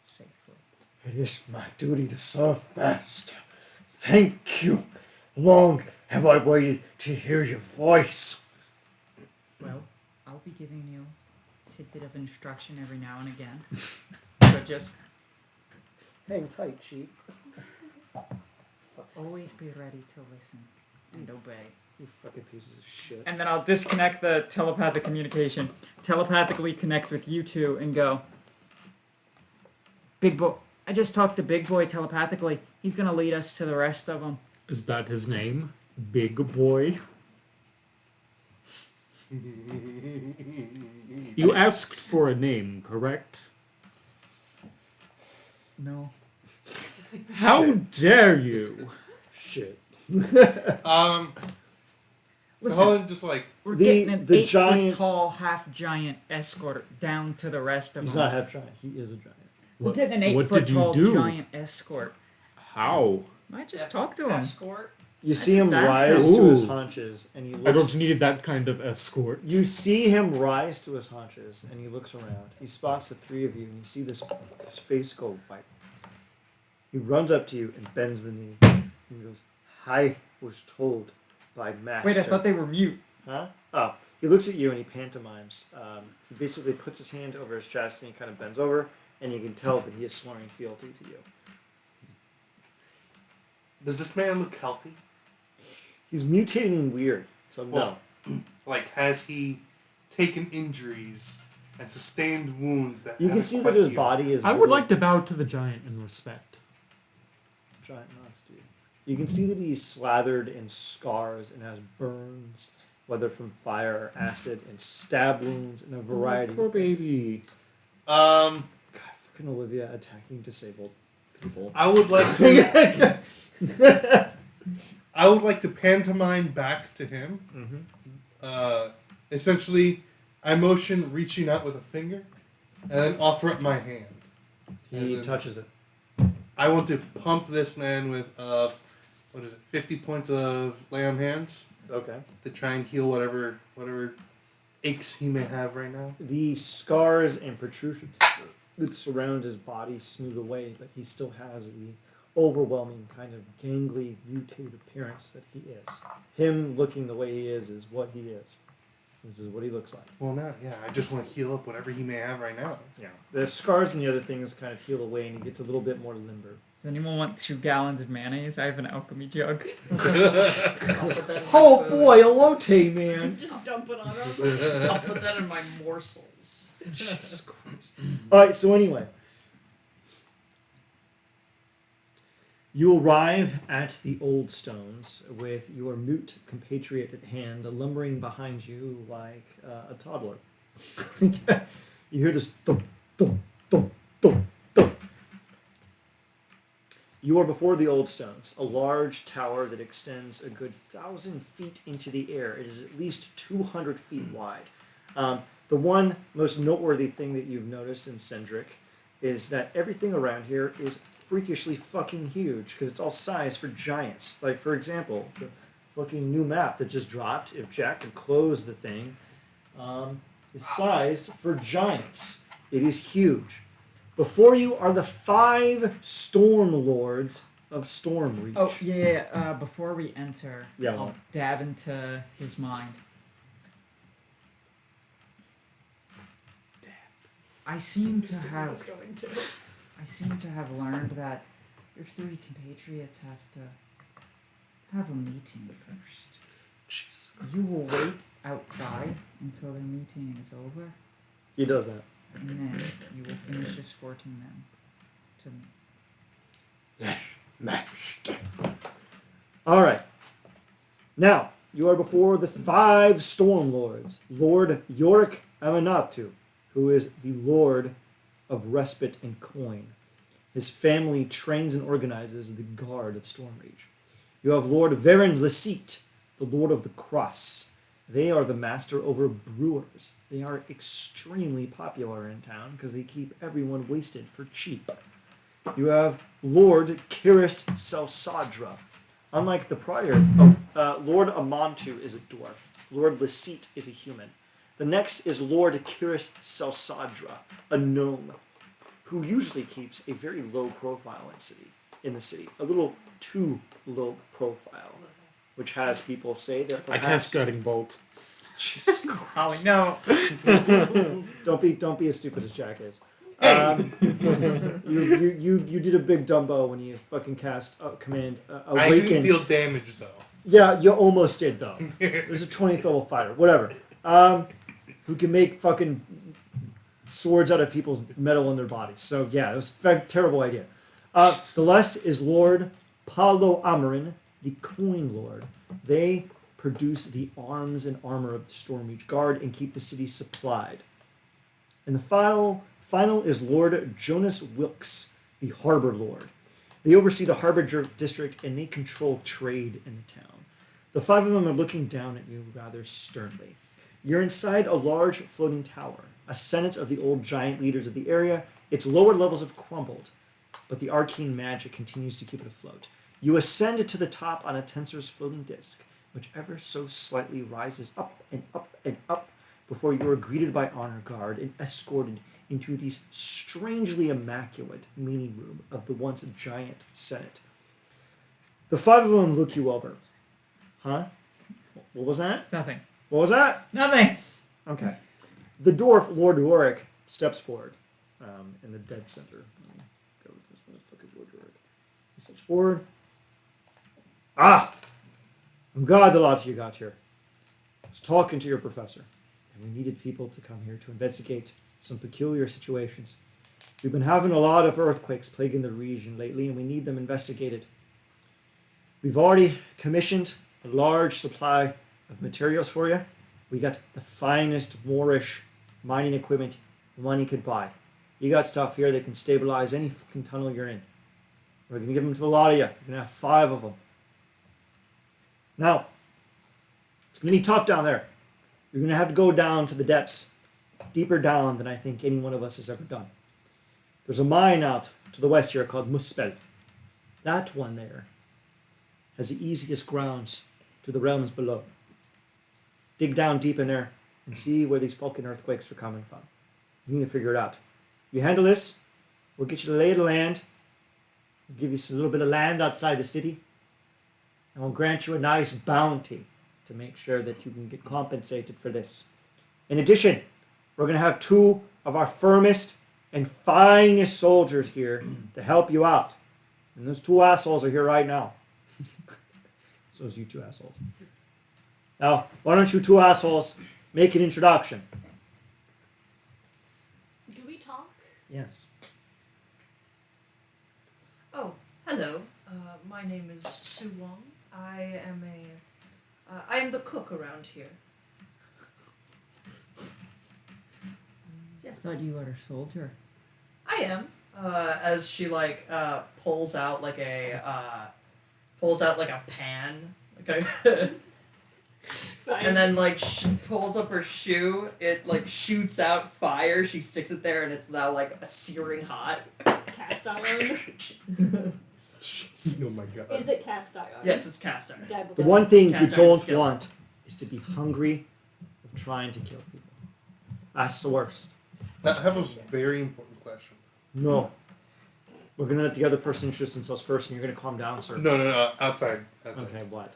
Speaker 2: safely.
Speaker 7: It is my duty to serve, master. Thank you. Long have I waited to hear your voice.
Speaker 2: Well, I'll be giving you a tidbit of instruction every now and again. So just
Speaker 1: Hang tight, chief.
Speaker 2: always be ready to listen and obey.
Speaker 1: You fucking pieces of shit.
Speaker 2: And then I'll disconnect the telepathic communication, telepathically connect with you two, and go, Big Boy. I just talked to Big Boy telepathically. He's gonna lead us to the rest of them.
Speaker 4: Is that his name? Big Boy? You asked for a name, correct?
Speaker 2: No.
Speaker 4: How dare you?
Speaker 1: Shit.
Speaker 2: Listen,
Speaker 3: Colin just like,
Speaker 2: we're
Speaker 1: the-
Speaker 2: getting an
Speaker 1: the
Speaker 2: 8
Speaker 1: giant-
Speaker 2: foot tall, half giant escort down to the rest of
Speaker 1: He's
Speaker 2: them.
Speaker 1: not half giant. He is a giant.
Speaker 2: We're getting an
Speaker 4: What
Speaker 2: 8 foot
Speaker 4: did you
Speaker 2: tall
Speaker 4: do?
Speaker 2: giant escort.
Speaker 4: How?
Speaker 2: I just talked to him.
Speaker 5: Escort.
Speaker 1: You see him
Speaker 2: That's
Speaker 1: rise
Speaker 4: the-
Speaker 1: to his
Speaker 4: Ooh.
Speaker 1: haunches, and he
Speaker 4: I
Speaker 1: looks.
Speaker 4: don't need that kind of escort.
Speaker 1: You see him rise to his haunches, and he looks around. He spots the three of you, and you see his face go white. He runs up to you and bends the knee, and he goes, "I was told by Master."
Speaker 2: Wait, I thought they were mute.
Speaker 1: Huh? Oh, he looks at you and he pantomimes. He basically puts his hand over his chest and he kind of bends over, and you can tell that he is swearing fealty to you.
Speaker 3: does this man look healthy?
Speaker 1: He's mutating weird, so no.
Speaker 3: Well, like, has he taken injuries and sustained wounds that
Speaker 1: You can
Speaker 3: haven't
Speaker 1: see that
Speaker 3: quite
Speaker 1: his
Speaker 3: healed?
Speaker 1: body is.
Speaker 4: I would
Speaker 1: really
Speaker 4: like to bow to the giant in respect.
Speaker 1: giant monster. You can see that he's slathered in scars and has burns, whether from fire or acid, and stab wounds and a variety.
Speaker 4: Poor baby.
Speaker 3: Um,
Speaker 1: God, fucking Olivia attacking disabled people.
Speaker 3: I would like to. I would like to pantomime back to him. Essentially, I motion reaching out with a finger, and then offer up my hand.
Speaker 1: He
Speaker 3: As in-
Speaker 1: touches it.
Speaker 3: I want to pump this man with 50 points of lay on hands
Speaker 1: Okay.
Speaker 3: to try and heal whatever aches he may have right now.
Speaker 1: The scars and protrusions that surround his body smooth away, but he still has the overwhelming kind of gangly, mutated appearance that he is. Him looking the way he is what he is. This is what he looks like.
Speaker 3: Well, now, yeah, I just want to heal up whatever he may have right now.
Speaker 1: Yeah. The scars and the other things kind of heal away, and he gets a little bit more limber.
Speaker 2: Does anyone want 2 gallons of mayonnaise? I have an alchemy jug.
Speaker 5: I'll put that in my
Speaker 1: Oh
Speaker 5: food.
Speaker 1: boy, elote, man!
Speaker 6: Just dump it on him.
Speaker 5: I'll put that in my morsels.
Speaker 1: Jesus Christ. Alright, so anyway, You arrive at the Old Stones with your mute compatriot at hand, lumbering behind you like a toddler. You hear this thump, thump, thump, thump, thump. You are before the Old Stones, a large tower that extends a good 1,000 feet into the air. It is at least 200 feet wide. The one most noteworthy thing that you've noticed in Cendric is that everything around here is freakishly fucking huge because it's all sized for giants. Like, for example, the fucking new map that just dropped, if Jack could close the thing, is sized for giants. It is huge. Before you are the 5 Storm Lords of Stormreach.
Speaker 2: Oh, yeah. Before we enter,
Speaker 1: Yeah,
Speaker 2: I'll
Speaker 1: what?
Speaker 2: dab into his mind. I seem to have learned that your 3 compatriots have to have a meeting first.
Speaker 1: Jesus.
Speaker 2: You will wait outside until the meeting is over,
Speaker 1: He does that.
Speaker 2: and then you will finish escorting them to me.
Speaker 7: Yes, master.
Speaker 1: All right. Now, you are before the 5 Storm Lords. Lord Yorick Amanatu, who is the Lord of Respite and Coin. His family trains and organizes the Guard of Stormreach. You have Lord Varen Lecite, the Lord of the Cross. They are the master over brewers. They are extremely popular in town because they keep everyone wasted for cheap. You have Lord Kiris Selsadra. Unlike the prior, Lord Amantu is a dwarf. Lord Lecite is a human. The next is Lord Kiris Selsadra, a gnome, who usually keeps a very low profile in the city. A little too low profile, which has people say that
Speaker 4: I
Speaker 1: perhaps...
Speaker 4: cast Guiding Bolt.
Speaker 1: Jesus Christ.
Speaker 2: Holly, no.
Speaker 1: Don't be as stupid as Jack is. You did a big Dumbo when you fucking cast Command Awaken.
Speaker 3: I didn't deal damage though.
Speaker 1: Yeah, you almost did though. There's a 20th level fighter, whatever. Who can make fucking swords out of people's metal in their bodies. So yeah, it was a terrible idea. The last is Lord Paulo Amarin, the Coin Lord. They produce the arms and armor of the Stormreach Guard and keep the city supplied. And the final is Lord Jonas Wilkes, the Harbor Lord. They oversee the Harbor District and they control trade in the town. The 5 of them are looking down at you rather sternly. You're inside a large floating tower, a senate of the old giant leaders of the area. Its lower levels have crumbled, but the arcane magic continues to keep it afloat. You ascend to the top on a tensor's floating disc, which ever so slightly rises up and up and up before you are greeted by honor guard and escorted into the strangely immaculate meeting room of the once giant senate. The 5 of them look you over. Huh? What was that?
Speaker 2: Nothing.
Speaker 1: What was that?
Speaker 2: Nothing.
Speaker 1: Okay. The dwarf, Lord Warwick, steps forward in the dead center. Let me go with this motherfucker, Lord Warwick. He steps forward. Ah! I'm glad the lot of you got here. I was talking to your professor, and we needed people to come here to investigate some peculiar situations. We've been having a lot of earthquakes plaguing the region lately, and we need them investigated. We've already commissioned a large supply of materials for you. We got the finest Moorish mining equipment money could buy. You got stuff here that can stabilize any fucking tunnel you're in. We're going to give them to the lot of you. You're going to have 5 of them. Now, it's going to be tough down there. You're going to have to go down to the depths, deeper down than I think any one of us has ever done. There's a mine out to the west here called Muspel. That one there has the easiest grounds to the realms below. Dig down deep in there and see where these fucking earthquakes are coming from. You need to figure it out. You handle this, we'll get you the lay of the land. We'll give you a little bit of land outside the city. And we'll grant you a nice bounty to make sure that you can get compensated for this. In addition, we're going to have 2 of our firmest and finest soldiers here to help you out. And those 2 assholes are here right now. So is you 2 assholes. Now, why don't you 2 assholes make an introduction?
Speaker 5: Do we talk?
Speaker 1: Yes.
Speaker 5: Oh, hello. My name is Su Wong. I am the cook around here.
Speaker 2: I thought you were a soldier.
Speaker 5: I am. As she pulls out like a pan, like a and then pulls up her shoe. It shoots out fire. She sticks it there, and it's now a searing hot.
Speaker 6: Cast iron.
Speaker 3: Oh my god.
Speaker 6: Is it cast iron?
Speaker 5: Yes, it's cast iron.
Speaker 6: Dabble
Speaker 1: The
Speaker 6: dabble.
Speaker 1: one thing you
Speaker 5: Cast iron
Speaker 1: don't
Speaker 5: skill.
Speaker 1: want is to be hungry of trying to kill people. That's the worst.
Speaker 3: Now, I have a very important question.
Speaker 1: No. We're gonna let the other person introduce themselves first, and you're gonna calm down, sir.
Speaker 3: No, outside.
Speaker 1: Okay, what?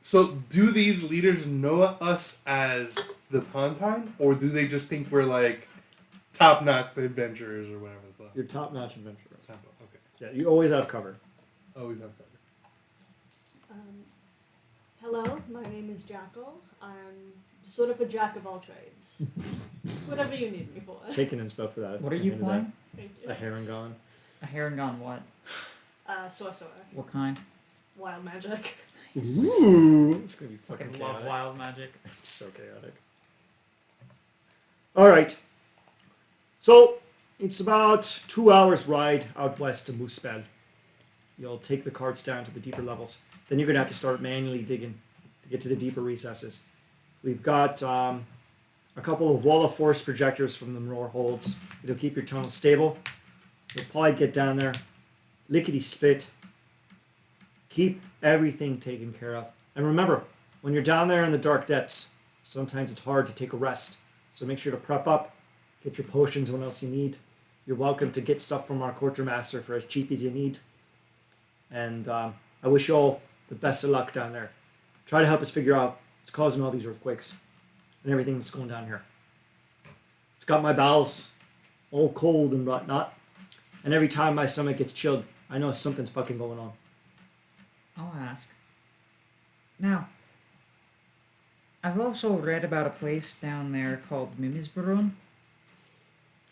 Speaker 3: So do these leaders know us as the Tontine, or do they just think we're top-notch adventurers or whatever the fuck?
Speaker 1: You're top-notch adventurer.
Speaker 3: Okay.
Speaker 1: Yeah, you always have cover.
Speaker 3: Always have cover.
Speaker 6: Hello, my name is Jackal. I'm sort of a jack of all trades. Whatever you need me for.
Speaker 1: Take an inspo for that.
Speaker 2: What are you playing?
Speaker 6: Thank
Speaker 1: A
Speaker 6: you.
Speaker 1: Harangon.
Speaker 2: A Harangon what?
Speaker 6: Sorcerer.
Speaker 2: What kind?
Speaker 6: Wild magic.
Speaker 1: Ooh, it's gonna be fucking
Speaker 2: Fucking love
Speaker 1: chaotic.
Speaker 2: wild magic.
Speaker 1: It's so chaotic. All right. So it's about 2 hours ride out west to Muspel. You'll take the carts down to the deeper levels. Then you're gonna have to start manually digging to get to the deeper recesses. We've got a couple of wall of force projectors from the Roar holds. It'll keep your tunnel stable. You'll probably get down there, lickety split. Keep everything taken care of. And remember, when you're down there in the dark depths, sometimes it's hard to take a rest. So make sure to prep up, get your potions, what else you need. You're welcome to get stuff from our quartermaster for as cheap as you need. And I wish you all the best of luck down there. Try to help us figure out what's causing all these earthquakes and everything that's going down here. It's got my bowels all cold and whatnot. And every time my stomach gets chilled, I know something's fucking going on.
Speaker 2: I'll ask. Now, I've also read about a place down there called Mimisbrun.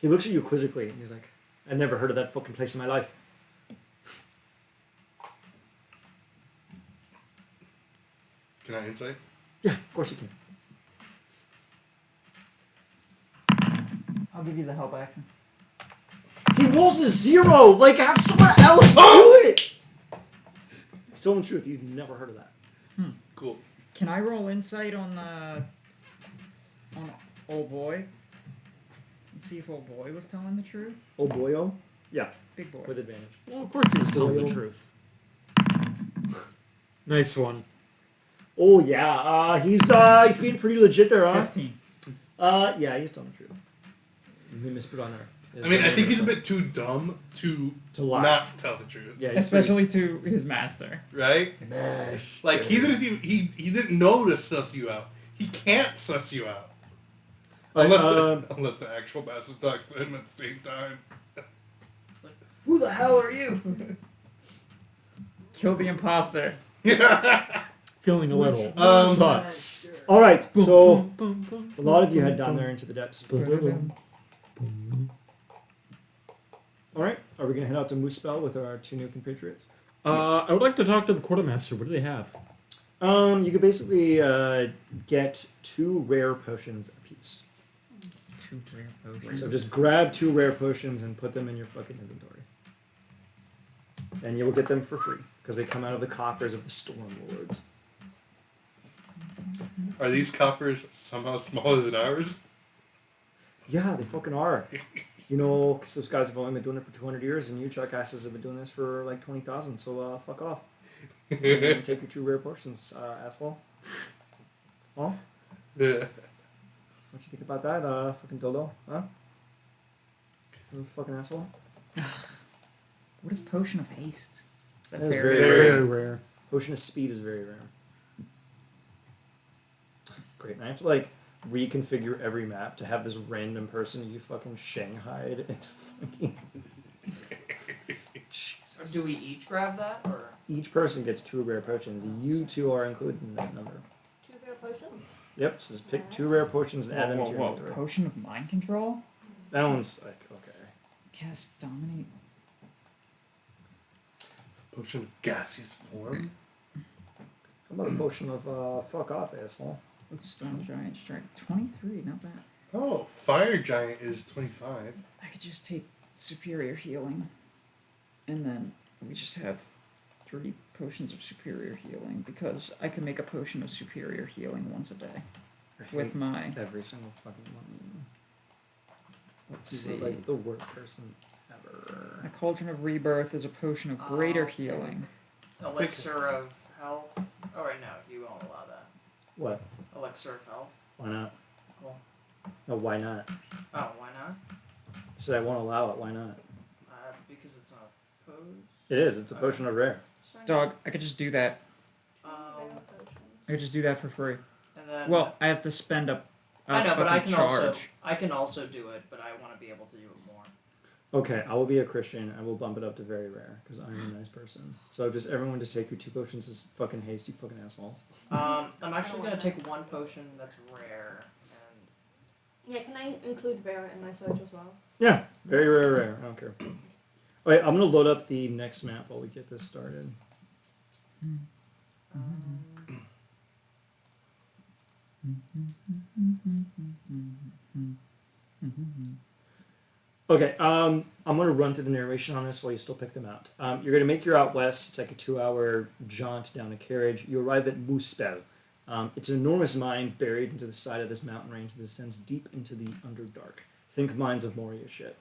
Speaker 1: He looks at you quizzically and he's like, I've never heard of that fucking place in my life.
Speaker 3: Can I insight?
Speaker 1: Yeah, of course you can.
Speaker 2: I'll give you the help action.
Speaker 1: He rolls a 0! Like, have someone else do it! Still in truth, he's never heard of that.
Speaker 3: Cool.
Speaker 2: Can I roll insight on old boy? And see if old boy was telling the truth?
Speaker 1: Oh boyo? Yeah,
Speaker 2: Big boy.
Speaker 1: with advantage.
Speaker 4: Well, of course he was telling the
Speaker 1: Loyal.
Speaker 4: truth. Nice one.
Speaker 1: Oh yeah, he's being pretty legit there, huh?
Speaker 2: 15.
Speaker 1: Yeah, he's telling the truth. He misput on there.
Speaker 3: I mean, I think he's a bit too dumb to
Speaker 1: lie.
Speaker 3: not tell the truth.
Speaker 1: Yeah, he's
Speaker 2: Especially to his master.
Speaker 3: Right? Like he didn't know to suss you out. He can't suss you out unless the actual master talks to him at the same time.
Speaker 5: Who the hell are you?
Speaker 2: Kill the imposter.
Speaker 4: Feeling a little
Speaker 3: Um,
Speaker 4: sus.
Speaker 1: All right, so a lot of you head down there into the depths. All right, are we gonna head out to Muspel with our two new compatriots?
Speaker 4: I would like to talk to the quartermaster. What do they have?
Speaker 1: You could basically get 2 rare potions apiece.
Speaker 2: 2 rare potions.
Speaker 1: So just grab 2 rare potions and put them in your fucking inventory. And you will get them for free because they come out of the coffers of the Storm Lords.
Speaker 3: Are these coffers somehow smaller than ours?
Speaker 1: Yeah, they fucking are. You know, because those guys have only been doing it for 200 years, and you jackasses have been doing this for like 20,000. So fuck off. And take your 2 rare potions, asshole. Well, what you think about that, fucking dildo? Huh? You fucking asshole.
Speaker 2: What is potion of haste? Is that
Speaker 1: That is
Speaker 2: very
Speaker 1: very
Speaker 2: rare?
Speaker 4: Very rare.
Speaker 1: Potion of speed is very rare. Great. And I have to like reconfigure every map to have this random person you fucking shanghaied into fucking. Jesus.
Speaker 5: Do we each grab that, or?
Speaker 1: Each person gets 2 rare potions. You 2 are included in that number.
Speaker 6: 2 rare potions.
Speaker 1: Yep. So just pick 2 rare potions and add them to your inventory.
Speaker 2: Potion of mind control?
Speaker 1: That one's like okay.
Speaker 2: Cast dominate.
Speaker 3: Potion of gaseous form.
Speaker 1: How about a potion of fuck off, asshole?
Speaker 2: With Stone Giant Strike. 23, not bad.
Speaker 3: Oh, Fire Giant is 25.
Speaker 2: I could just take Superior Healing. And then we just have 3 potions of Superior Healing. Because I can make a potion of Superior Healing once a day. With my...
Speaker 1: every single fucking one.
Speaker 2: Let's
Speaker 1: You
Speaker 2: see.
Speaker 1: were like the worst person ever.
Speaker 2: A Cauldron of Rebirth is a potion of greater
Speaker 5: I'll
Speaker 2: healing.
Speaker 5: Elixir of health. Oh, right, no, you won't allow that.
Speaker 1: What?
Speaker 5: Elixir of health.
Speaker 1: Why not?
Speaker 5: Cool.
Speaker 1: No, why not?
Speaker 5: Oh, why not?
Speaker 1: I said I won't allow it. Why not?
Speaker 5: Because it's not a pose.
Speaker 1: It is. It's a potion of rare.
Speaker 2: Dog, I could just do that. I could just do that for free.
Speaker 5: And then,
Speaker 2: Well, I have to spend a
Speaker 5: I know, but I
Speaker 2: fucking
Speaker 5: can
Speaker 2: charge.
Speaker 5: also do it, but I want to be able to do it more.
Speaker 1: Okay, I will be a Christian. I will bump it up to very rare because I'm a nice person. So just everyone just take your 2 potions as fucking haste, you fucking assholes.
Speaker 5: I'm actually gonna take 1 potion that's rare, and
Speaker 6: Yeah, can I include Vera in my search as well?
Speaker 1: Yeah, very rare. I don't care. Okay, I'm gonna load up the next map while we get this started. Okay, I'm gonna run through the narration on this while you still pick them out. You're gonna make your out west. It's like a 2-hour jaunt down a carriage. You arrive at Muspel. It's an enormous mine buried into the side of this mountain range that descends deep into the Underdark. Think mines of Moria shit.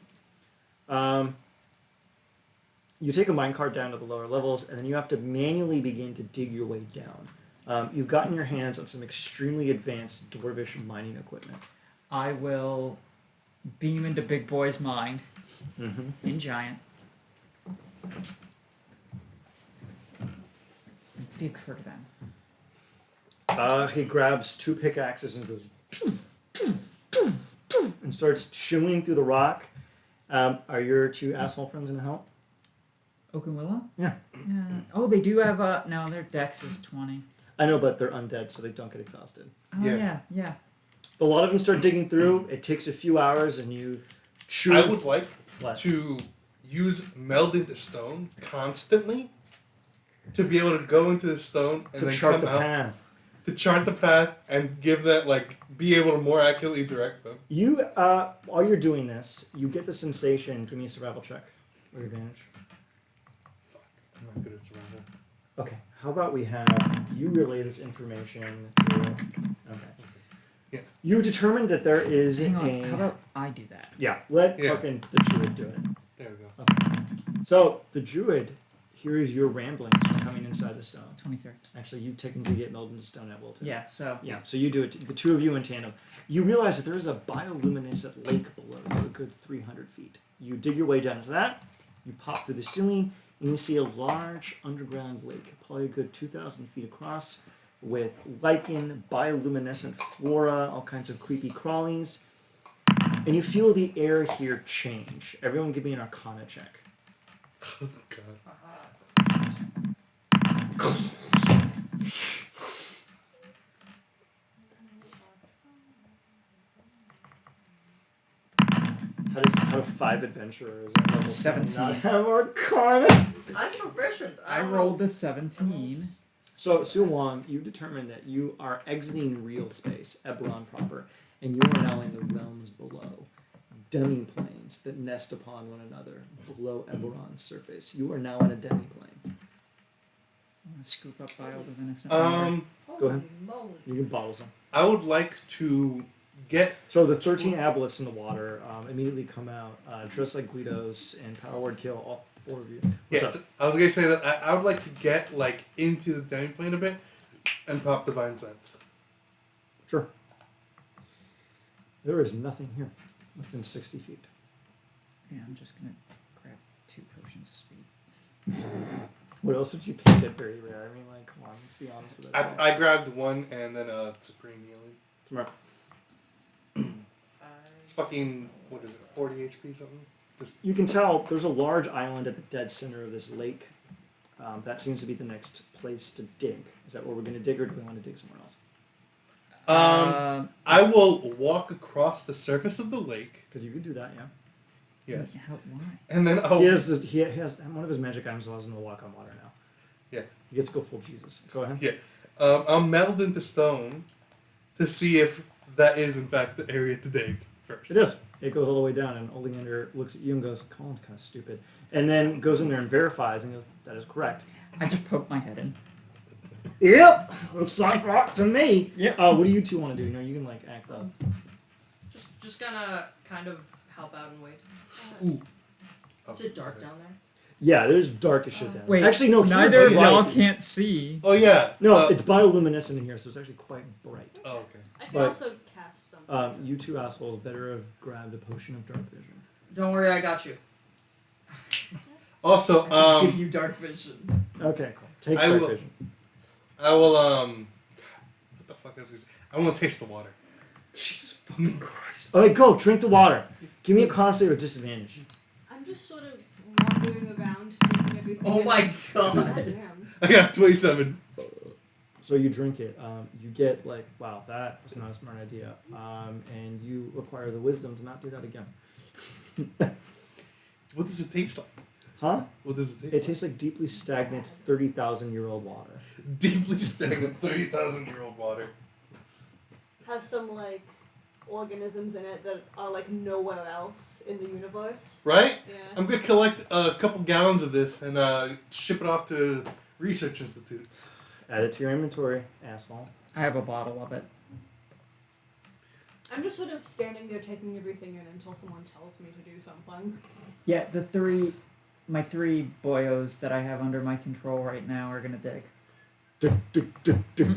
Speaker 1: You take a minecart down to the lower levels, and then you have to manually begin to dig your way down. You've gotten your hands on some extremely advanced dwarvish mining equipment.
Speaker 2: I will beam into Big Boy's mind
Speaker 1: Mm-hmm.
Speaker 2: in Giant. Dig for them.
Speaker 1: He grabs 2 pickaxes and goes and starts chewing through the rock. Are your 2 asshole friends gonna help?
Speaker 2: Oak and Willow?
Speaker 1: Yeah.
Speaker 2: Oh, they do have no, their dex is 20.
Speaker 1: I know, but they're undead, so they don't get exhausted.
Speaker 2: Oh,
Speaker 3: Yeah.
Speaker 2: yeah.
Speaker 1: A lot of them start digging through. It takes a few hours, and you chew.
Speaker 3: I would like
Speaker 1: What?
Speaker 3: to use meld into stone constantly to be able to go into the stone and
Speaker 1: to
Speaker 3: then
Speaker 1: chart
Speaker 3: come
Speaker 1: the
Speaker 3: out
Speaker 1: path.
Speaker 3: to chart the path and give that be able to more accurately direct them.
Speaker 1: You, while you're doing this, you get the sensation. Give me a survival check with advantage.
Speaker 3: Fuck, I'm not good at survival.
Speaker 1: Okay. How about we have you relay this information to... Okay.
Speaker 3: Yeah.
Speaker 1: You determined that there is
Speaker 2: Hang on.
Speaker 1: a...
Speaker 2: How about I do that?
Speaker 1: Yeah, let
Speaker 3: Yeah.
Speaker 1: fucking the druid do it.
Speaker 3: There we go.
Speaker 1: So, the druid hears your ramblings from coming inside the stone.
Speaker 2: 23.
Speaker 1: Actually, you technically get melded into stone at will, too.
Speaker 2: Yeah, so.
Speaker 1: Yeah, so you do it, the 2 of you in tandem. You realize that there is a bioluminescent lake below you, a good 300 feet. You dig your way down into that, you pop through the ceiling, and you see a large underground lake, probably a good 2,000 feet across, with lichen, bioluminescent flora, all kinds of creepy crawlies. And you feel the air here change. Everyone give me an Arcana check.
Speaker 3: Oh, God.
Speaker 1: How do 5 adventurers at level
Speaker 2: 17.
Speaker 1: not have Arcana?
Speaker 5: I'm proficient.
Speaker 2: I rolled a 17.
Speaker 1: So, Su Wong, you determine that you are exiting real space, Eberron proper, and you are now in the realms below. Demi-planes that nest upon one another below Eberron's surface. You are now in a demi-plane.
Speaker 2: I'm gonna scoop up bioluminescent.
Speaker 1: Go ahead.
Speaker 5: Moly.
Speaker 1: You can bottle some.
Speaker 3: I would like to get
Speaker 1: So the 13 aboleths in the water immediately come out, dressed like Guidos, and power word kill all 4 of you. What's
Speaker 3: Yes,
Speaker 1: up?
Speaker 3: I was gonna say that I would like to get into the demi plane a bit and pop divine sense.
Speaker 1: Sure. There is nothing here within 60 feet.
Speaker 2: Yeah, I'm just gonna grab 2 potions of speed.
Speaker 1: What else did you pick at very rare? I mean, come on, let's be honest with ourselves.
Speaker 3: I grabbed 1 and then supreme healing.
Speaker 1: Tomorrow.
Speaker 3: It's fucking 40 HP something.
Speaker 1: You can tell there's a large island at the dead center of this lake. That seems to be the next place to dig. Is that where we're going to dig, or do we want to dig somewhere else?
Speaker 3: I will walk across the surface of the lake.
Speaker 1: Because you can do that, yeah.
Speaker 3: Yes.
Speaker 2: Why?
Speaker 3: And then
Speaker 1: He has one of his magic items allows him to walk on water now.
Speaker 3: Yeah.
Speaker 1: He gets to go full Jesus. Go ahead.
Speaker 3: Yeah. I'm melded into stone to see if that is, in fact, the area to dig first.
Speaker 1: It is. It goes all the way down, and Oleander looks at you and goes, Colin's kind of stupid. And then goes in there and verifies and goes, that is correct.
Speaker 2: I just poked my head in.
Speaker 1: Yep. Looks like rock to me.
Speaker 2: Yep.
Speaker 1: What do you two want to do? You know, you can, like, act up.
Speaker 5: Just gonna kind of help out and wait.
Speaker 3: Ooh.
Speaker 5: Is it dark down there?
Speaker 1: Yeah, there's dark as shit down there.
Speaker 2: Wait,
Speaker 1: Actually, no, here
Speaker 2: neither
Speaker 1: it's
Speaker 2: of y'all
Speaker 1: bright.
Speaker 2: can't see.
Speaker 3: Oh, yeah.
Speaker 1: No, it's bioluminescent in here, so it's actually quite bright.
Speaker 3: Oh, okay.
Speaker 6: I can
Speaker 1: But-
Speaker 6: also cast something.
Speaker 1: You two assholes better have grabbed a potion of dark vision.
Speaker 5: Don't worry, I got you.
Speaker 3: Also,
Speaker 5: I can give you dark vision.
Speaker 1: Okay, cool. Take
Speaker 3: I
Speaker 1: dark
Speaker 3: will-
Speaker 1: vision.
Speaker 3: I will, what the fuck is this? I want to taste the water.
Speaker 1: Jesus fucking Christ. Alright, go. Drink the water. Give me a con save with disadvantage.
Speaker 6: I'm just sort of wandering around, taking everything.
Speaker 5: Oh
Speaker 6: in.
Speaker 5: my god.
Speaker 6: Damn.
Speaker 3: I got 27.
Speaker 1: So you drink it. You get like, wow, that was not a smart idea. And you require the wisdom to not do that again.
Speaker 3: What does it taste like?
Speaker 1: Huh?
Speaker 3: What does it taste
Speaker 1: It tastes like deeply stagnant 30,000-year-old water.
Speaker 3: like? Deeply stagnant 30,000-year-old water.
Speaker 6: Has some like organisms in it that are like nowhere else in the universe.
Speaker 3: Right?
Speaker 6: Yeah.
Speaker 3: I'm going to collect a couple gallons of this and ship it off to a research institute.
Speaker 1: Add it to your inventory, asshole.
Speaker 2: I have a bottle of it.
Speaker 6: I'm just sort of standing there taking everything in until someone tells me to do something.
Speaker 2: Yeah, my three boyos that I have under my control right now are gonna dig.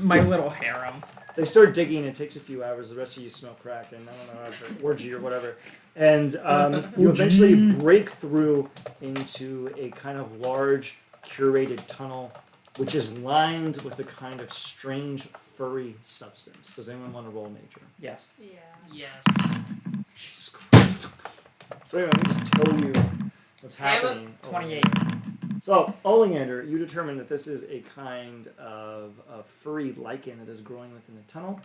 Speaker 2: My little harem.
Speaker 1: They start digging. It takes a few hours. The rest of you smell crack, and I don't know, have an orgy or whatever. And you eventually break through into a kind of large, curated tunnel, which is lined with a kind of strange, furry substance. Does anyone want to roll nature?
Speaker 2: Yes.
Speaker 6: Yeah.
Speaker 5: Yes.
Speaker 1: Jesus Christ. So anyway, let me just tell you what's
Speaker 5: Damn it.
Speaker 1: happening.
Speaker 2: 28.
Speaker 1: So, Oleander, you determine that this is a kind of a furry lichen that is growing within the tunnel.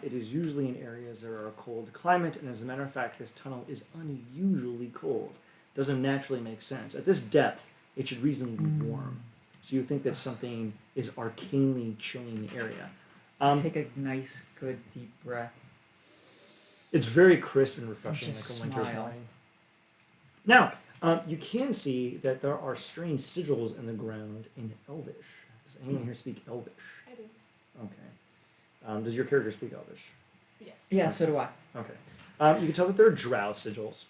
Speaker 1: It is usually in areas that are a cold climate, and as a matter of fact, this tunnel is unusually cold. Doesn't naturally make sense. At this depth, it should reasonably be warm. So you think that something is arcanely chilling the area.
Speaker 2: Take a nice, good, deep breath.
Speaker 1: It's very crisp and refreshing,
Speaker 2: Just
Speaker 1: like a winter's
Speaker 2: smile.
Speaker 1: morning. Now, you can see that there are strange sigils in the ground in Elvish. Does anyone here speak Elvish?
Speaker 6: I do.
Speaker 1: Okay. Does your character speak Elvish?
Speaker 6: Yes.
Speaker 2: Yeah, so do I.
Speaker 1: Okay. You can tell that there are drow sigils.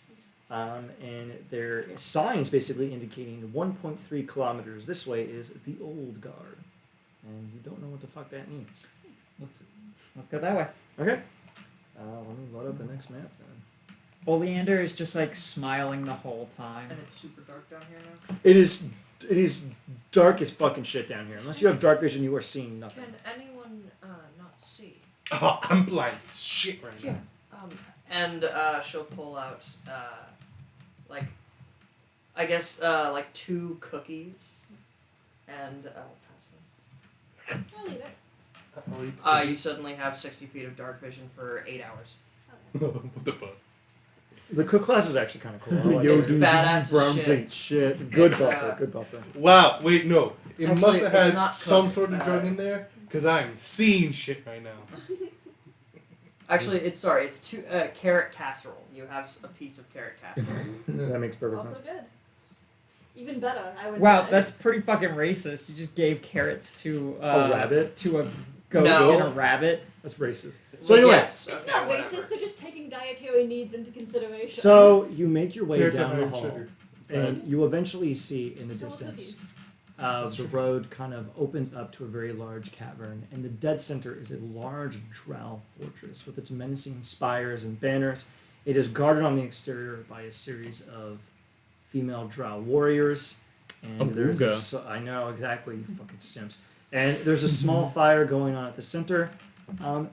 Speaker 1: And their signs basically indicating 1.3 kilometers this way is the Old Guard. And you don't know what the fuck that means.
Speaker 2: Let's go that way.
Speaker 1: Okay. Let me load up the next map then.
Speaker 2: Oleander is just like smiling the whole time.
Speaker 5: And it's super dark down here now.
Speaker 1: It is dark as fucking shit down here. Unless you have dark vision, you are seeing nothing.
Speaker 5: Can anyone not see?
Speaker 3: Oh, I'm blind as shit right
Speaker 5: Yeah.
Speaker 3: now.
Speaker 5: And she'll pull out like I guess like 2 cookies and pass them.
Speaker 6: I'll leave it.
Speaker 5: You suddenly have 60 feet of dark vision for 8 hours.
Speaker 3: What the fuck?
Speaker 1: The cook class is actually kind of cool. I like
Speaker 5: It's
Speaker 1: it.
Speaker 5: badass as
Speaker 4: brown
Speaker 5: shit.
Speaker 4: thing shit.
Speaker 1: Good
Speaker 5: It's,
Speaker 1: buffer. Good buffer.
Speaker 3: Wow, wait, no. It
Speaker 5: Actually,
Speaker 3: must have
Speaker 5: it's
Speaker 3: had
Speaker 5: not
Speaker 3: some
Speaker 5: cooked.
Speaker 3: sort of drug in there, because I'm seeing shit right now.
Speaker 5: Actually, it's 2 carrot casserole. You have a piece of carrot casserole.
Speaker 1: That makes perfect
Speaker 6: Also
Speaker 1: sense.
Speaker 6: good. Even better, I would
Speaker 2: Wow,
Speaker 6: say.
Speaker 2: that's pretty fucking racist. You just gave carrots to
Speaker 1: A rabbit?
Speaker 2: to a goat
Speaker 5: No.
Speaker 2: and a rabbit.
Speaker 1: That's racist. So
Speaker 5: Well,
Speaker 1: anyway,
Speaker 5: yes,
Speaker 6: It's
Speaker 5: okay,
Speaker 6: not
Speaker 5: whatever.
Speaker 6: racist, they're just taking dietary needs into consideration.
Speaker 1: so you make your way
Speaker 3: Carrots
Speaker 1: down
Speaker 3: are
Speaker 1: the
Speaker 3: high in
Speaker 1: hall,
Speaker 3: sugar.
Speaker 1: and you eventually see in the
Speaker 6: So
Speaker 1: distance
Speaker 6: cookies.
Speaker 1: the road kind of opens up to a very large cavern. In the dead center is a large drow fortress with its menacing spires and banners. It is guarded on the exterior by a series of female drow warriors. And there's a,
Speaker 4: Awooga.
Speaker 1: I know exactly, you fucking simps. And there's a small fire going on at the center.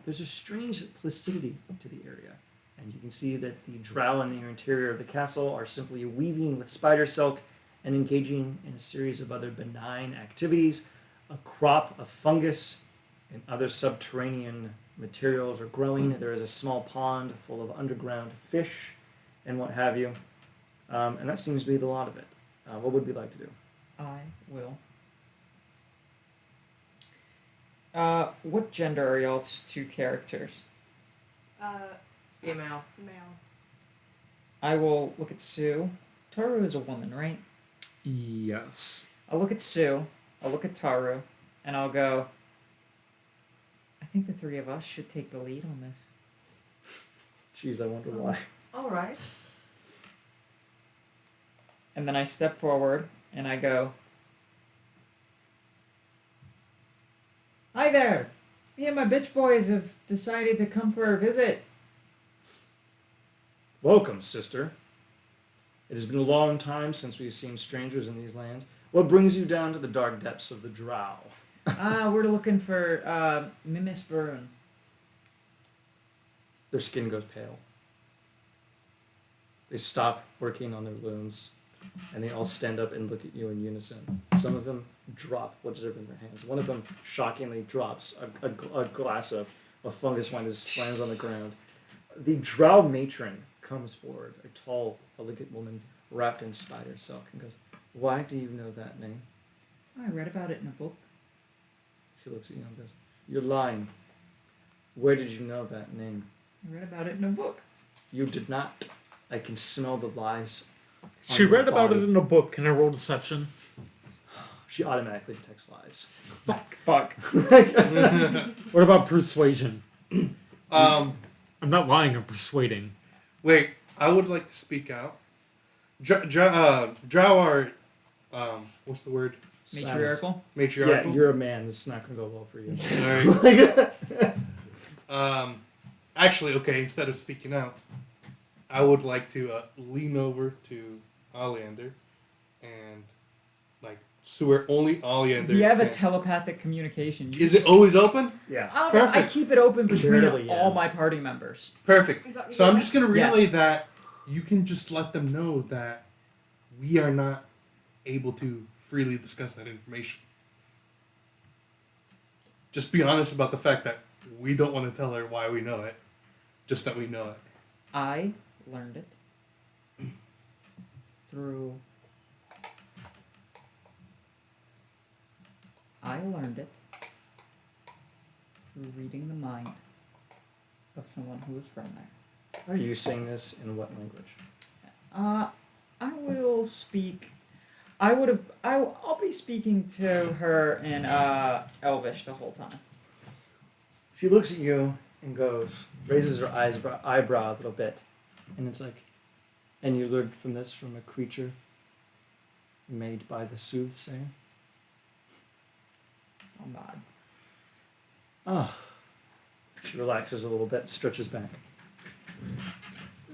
Speaker 1: There's a strange placidity to the area. And you can see that the drow in the interior of the castle are simply weaving with spider silk and engaging in a series of other benign activities. A crop of fungus and other subterranean materials are growing. There is a small pond full of underground fish and what have you. And that seems to be the lot of it. What would we like to do?
Speaker 2: I will What gender are y'all's two characters?
Speaker 5: Female.
Speaker 6: Male.
Speaker 2: I will look at Sue. Taru is a woman, right?
Speaker 4: Yes.
Speaker 2: I'll look at Sue. I'll look at Taru, and I'll go. I think the three of us should take the lead on this.
Speaker 1: Jeez, I wonder why.
Speaker 5: All right.
Speaker 2: And then I step forward and I go, "Hi there! Me and my bitch boys have decided to come for a visit."
Speaker 1: Welcome, sister. It has been a long time since we've seen strangers in these lands. What brings you down to the dark depths of the drow?
Speaker 2: We're looking for Mimis Burn.
Speaker 1: Their skin goes pale. They stop working on their looms, and they all stand up and look at you in unison. Some of them drop whatever in their hands. One of them shockingly drops a glass of fungus wine that slams on the ground. The drow matron comes forward, a tall, elegant woman wrapped in spider silk, and goes, "Why do you know that name?"
Speaker 2: I read about it in a book.
Speaker 1: She looks at you and goes, "You're lying. Where did you know that name?"
Speaker 2: I read about it in a book.
Speaker 1: "You did not. I can smell the lies." on
Speaker 4: She
Speaker 1: your
Speaker 4: read about
Speaker 1: body."
Speaker 4: it in a book. Can I roll deception?
Speaker 1: She automatically detects lies.
Speaker 2: Fuck.
Speaker 4: What about persuasion?
Speaker 3: Um,
Speaker 4: I'm not lying. I'm persuading.
Speaker 3: wait, I would like to speak out. Drow are, what's the word?
Speaker 2: Matriarchal.
Speaker 3: Matriarchal.
Speaker 1: Yeah, you're a man. This is not going to go well for you.
Speaker 3: Alright. Actually, okay, instead of speaking out, I would like to lean over to Oleander and, like, swear only Oleander.
Speaker 2: We have a
Speaker 3: can-
Speaker 2: telepathic communication. You
Speaker 3: Is it
Speaker 2: just-
Speaker 3: always open?
Speaker 1: Yeah.
Speaker 2: I
Speaker 3: Perfect.
Speaker 2: keep it open between
Speaker 1: Generally, yeah.
Speaker 2: all my party members.
Speaker 3: Perfect.
Speaker 6: Is that
Speaker 3: So I'm just going to relay
Speaker 2: Yes.
Speaker 3: that you can just let them know that we are not able to freely discuss that information. Just be honest about the fact that we don't want to tell her why we know it, just that we know it.
Speaker 2: I learned it through. I learned it through reading the mind of someone who was from there.
Speaker 1: Are you saying this in what language?
Speaker 2: I will speak. I'll be speaking to her in Elvish the whole time.
Speaker 1: She looks at you and goes, raises her eyebrow a little bit, and it's like, "And you learned from this from a creature made by the soothsayer?"
Speaker 2: Oh God.
Speaker 1: Ah. She relaxes a little bit, stretches back.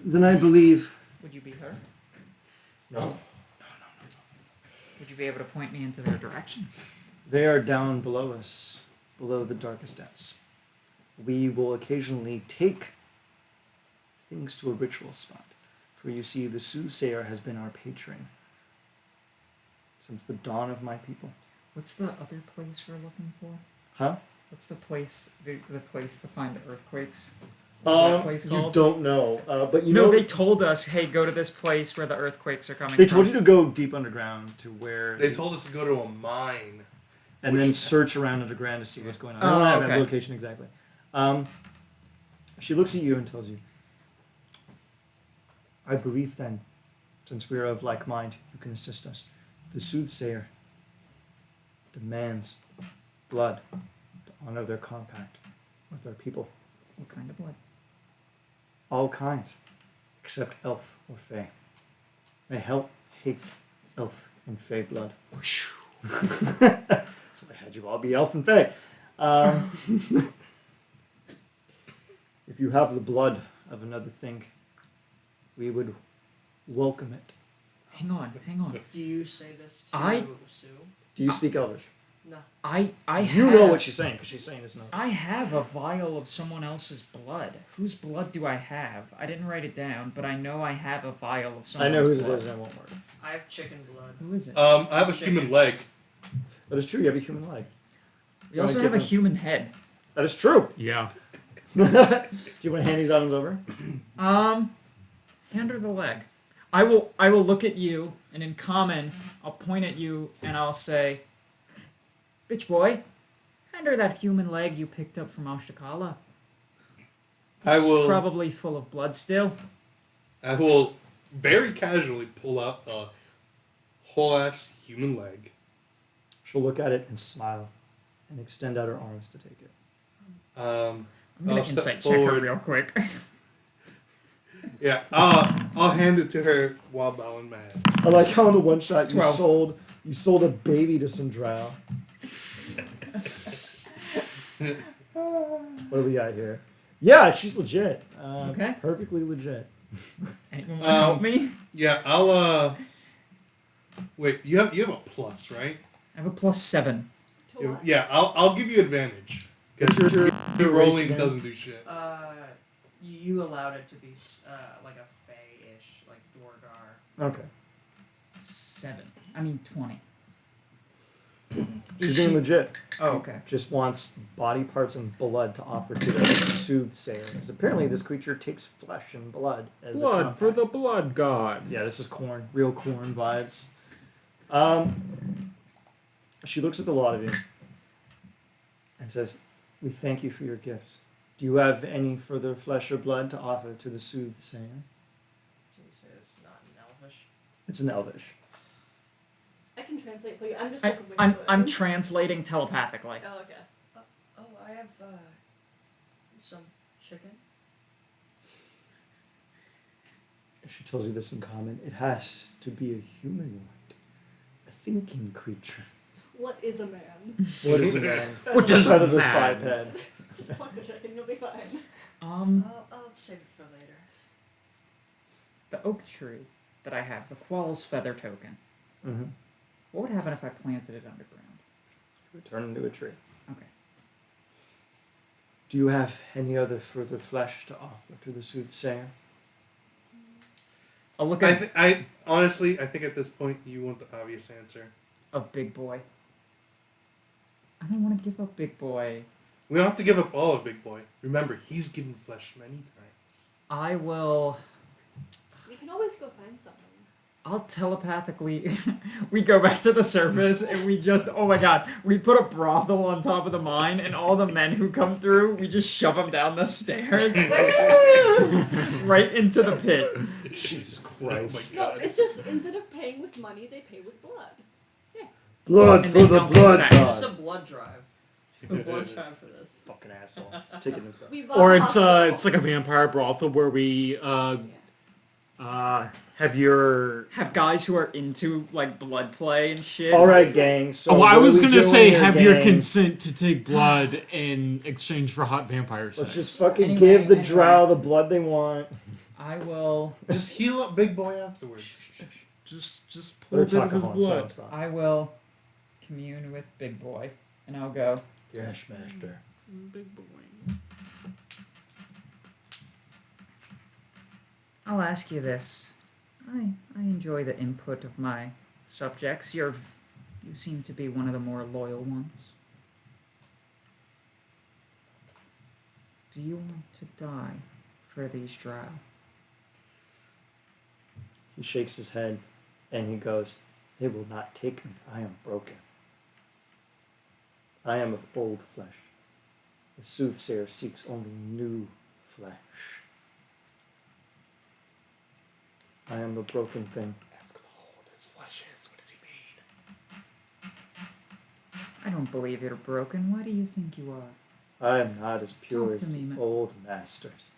Speaker 1: "Then I believe..."
Speaker 2: Would you be her?
Speaker 1: No.
Speaker 2: Would you be able to point me into their direction?
Speaker 1: They are down below us, below the darkest depths. We will occasionally take things to a ritual spot, for you see, the soothsayer has been our patron since the dawn of my people.
Speaker 2: What's the other place we're looking for?
Speaker 1: Huh?
Speaker 2: What's the place? The place to find earthquakes? What's that place
Speaker 1: You
Speaker 2: called?
Speaker 1: don't know, but you
Speaker 2: No,
Speaker 1: know
Speaker 2: they told us, "Hey, go to this place where the earthquakes are coming."
Speaker 1: they told you
Speaker 2: from."
Speaker 1: to go deep underground to where
Speaker 3: They told us to go to a mine.
Speaker 1: and then
Speaker 3: which-
Speaker 1: search around underground to see what's going on.
Speaker 2: Oh,
Speaker 1: I don't have
Speaker 2: okay.
Speaker 1: that location exactly. She looks at you and tells you, "I believe then, since we are of like mind, you can assist us. The soothsayer demands blood to honor their compact with our people.
Speaker 2: What kind of blood?
Speaker 1: All kinds, except elf or fae. I hate elf and fae blood." So I had you all be elf and fae. If you have the blood of another thing, we would welcome it.
Speaker 2: Hang on.
Speaker 5: Do you say this to
Speaker 2: I-
Speaker 5: Sue?
Speaker 1: Do you speak Elvish?
Speaker 5: No.
Speaker 2: I
Speaker 1: You
Speaker 2: have,
Speaker 1: know what she's saying, because she's saying this in Elvish.
Speaker 2: I have a vial of someone else's blood. Whose blood do I have? I didn't write it down, but I know I have a vial of someone
Speaker 1: I know
Speaker 2: else's
Speaker 1: whose it
Speaker 2: blood.
Speaker 1: is and it won't work.
Speaker 5: I have chicken blood.
Speaker 2: Who is it?
Speaker 3: I have a human leg.
Speaker 1: That is true, you have a human leg.
Speaker 2: we also have a human head.
Speaker 1: That is true.
Speaker 4: Yeah.
Speaker 1: Do you want to hand these items over?
Speaker 2: Hand her the leg. I will look at you, and in common, I'll point at you and I'll say, "Bitch boy, Hand her that human leg you picked up from Ashtakala.
Speaker 3: I
Speaker 2: It's
Speaker 3: will.
Speaker 2: probably full of blood still.
Speaker 3: I will very casually pull out a whole ass human leg.
Speaker 1: She'll look at it and smile, and extend out her arms to take it.
Speaker 3: Um,
Speaker 2: I'm gonna
Speaker 3: I'll step
Speaker 2: insight check her
Speaker 3: forward.
Speaker 2: real quick.
Speaker 3: Yeah, I'll hand it to her while bowing my head.
Speaker 1: I like how in the one shot you
Speaker 2: 12.
Speaker 1: sold a baby to some drow. What do we got here? Yeah, she's legit.
Speaker 2: Okay.
Speaker 1: Perfectly legit.
Speaker 2: Anyone want to help me?
Speaker 3: Yeah, I'll. Wait, you have a plus, right?
Speaker 2: I have a +7.
Speaker 6: To what?
Speaker 3: Yeah, I'll give you advantage because
Speaker 1: What's your
Speaker 3: your
Speaker 1: race
Speaker 3: rolling
Speaker 1: again?
Speaker 3: doesn't do shit.
Speaker 5: You allowed it to be like a Fey-ish, like Dorgar.
Speaker 1: Okay.
Speaker 2: 7. I mean 20.
Speaker 1: She's being legit.
Speaker 2: Oh, okay.
Speaker 1: Just wants body parts and blood to offer to the soothsayer. Because apparently this creature takes flesh and blood as a
Speaker 4: Blood for
Speaker 1: compact.
Speaker 4: the blood god.
Speaker 1: Yeah, this is corn. Real corn vibes. She looks at the lot of you and says, "We thank you for your gifts. Do you have any further flesh or blood to offer to the soothsayer?"
Speaker 5: Can you say it's not in Elvish?
Speaker 1: It's an elvish.
Speaker 6: I can translate for you. I'm just looking for
Speaker 2: I'm
Speaker 6: it.
Speaker 2: translating telepathically.
Speaker 6: Oh, okay.
Speaker 5: Oh, I have some chicken.
Speaker 1: She tells you this in common. It has to be a humanoid, a thinking creature.
Speaker 6: What is a man?
Speaker 1: What is a man?
Speaker 4: What does a
Speaker 1: Featherless
Speaker 4: man?
Speaker 1: biped.
Speaker 6: Just pluck the chicken, you'll be fine.
Speaker 5: I'll save it for later.
Speaker 2: The oak tree that I have, the Quall's feather token.
Speaker 1: Mm-hmm.
Speaker 2: What would happen if I planted it underground?
Speaker 1: Turn into a tree.
Speaker 2: Okay.
Speaker 1: Do you have any other further flesh to offer to the soothsayer?
Speaker 2: I'll look at
Speaker 3: I honestly, I think at this point you want the obvious answer.
Speaker 2: of Big Boy. I don't want to give up Big Boy.
Speaker 3: We don't have to give up all of Big Boy. Remember, he's given flesh many times.
Speaker 2: I will.
Speaker 6: You can always go find someone.
Speaker 2: I'll telepathically. We go back to the surface and we just. Oh my god. We put a brothel on top of the mine and all the men who come through, we just shove them down the stairs. Right into the pit.
Speaker 1: Jesus
Speaker 3: Oh
Speaker 1: Christ.
Speaker 3: my
Speaker 6: No,
Speaker 3: god.
Speaker 6: it's just instead of paying with money, they pay with blood.
Speaker 1: Blood
Speaker 2: And
Speaker 1: for
Speaker 2: they
Speaker 1: the
Speaker 2: dump
Speaker 1: blood
Speaker 2: insects.
Speaker 5: This is a
Speaker 1: god.
Speaker 5: blood drive. A blood drive for this.
Speaker 1: Fucking asshole. Taking it.
Speaker 6: We bought
Speaker 4: Or
Speaker 6: a
Speaker 4: it's
Speaker 6: hospital.
Speaker 4: like a vampire brothel where we have your.
Speaker 2: Have guys who are into like blood play and shit.
Speaker 1: All right, gang. So
Speaker 4: Oh, I
Speaker 1: what
Speaker 4: was
Speaker 1: are we
Speaker 4: gonna
Speaker 1: doing
Speaker 4: say
Speaker 1: here,
Speaker 4: have your
Speaker 1: gang?
Speaker 4: consent to take blood in exchange for hot vampire sex.
Speaker 1: Let's just fucking
Speaker 2: Anyway,
Speaker 1: give the
Speaker 2: anyway.
Speaker 1: drow the blood they want.
Speaker 2: I will.
Speaker 3: Just heal up Big Boy afterwards.
Speaker 4: just
Speaker 1: Let her
Speaker 4: pull a bit
Speaker 1: talk
Speaker 4: of his
Speaker 1: on
Speaker 4: blood.
Speaker 1: stuff.
Speaker 2: I will commune with Big Boy, and I'll go.
Speaker 1: Yes, master.
Speaker 4: Big boy.
Speaker 2: I'll ask you this. I enjoy the input of my subjects. You seem to be one of the more loyal ones. Do you want to die for these drow?
Speaker 1: He shakes his head and he goes, "They will not take me. I am broken. I am of old flesh. The soothsayer seeks only new flesh. I am a broken thing.
Speaker 4: Ask him how old his flesh is. What does he mean?
Speaker 2: I don't believe you're broken. Why do you think you are?
Speaker 1: I am not as pure
Speaker 2: Talk
Speaker 1: as
Speaker 2: to me,
Speaker 1: the
Speaker 2: man.
Speaker 1: old masters.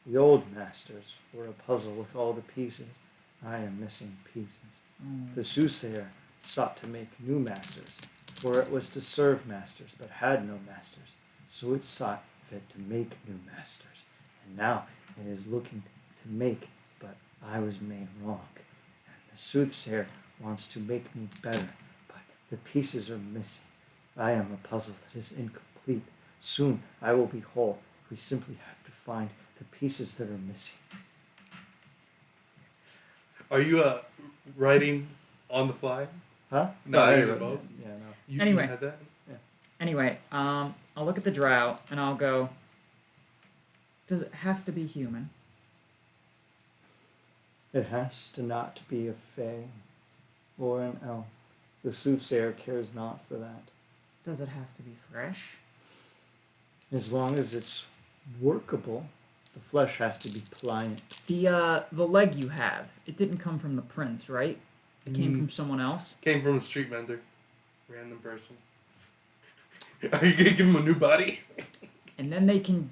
Speaker 1: The old masters were a puzzle with all the pieces. I am missing pieces.
Speaker 2: Oh,
Speaker 1: The soothsayer sought to make new masters, for it was to serve masters, but had no masters. So it sought fit to make new masters. And now it is looking to make, but I was made wrong. And the soothsayer wants to make me better, but the pieces are missing. I am a puzzle that is incomplete. Soon I will be whole. We simply have to find the pieces that are missing.
Speaker 3: Are you writing on the fly?
Speaker 1: Huh?
Speaker 3: No,
Speaker 1: I
Speaker 3: he's
Speaker 1: wrote
Speaker 3: above.
Speaker 1: it. Yeah, no.
Speaker 3: You
Speaker 2: Anyway.
Speaker 3: had that?
Speaker 2: Anyway, I'll look at the drow and I'll go. Does it have to be human?
Speaker 1: It has to not be a fae or an elf. The soothsayer cares not for that.
Speaker 2: Does it have to be fresh?
Speaker 1: As long as it's workable, the flesh has to be pliant.
Speaker 2: The leg you have, it didn't come from the prince, right? It came from someone else.
Speaker 3: Came from a street vendor. Random person. Are you going to give him a new body?
Speaker 2: And then they can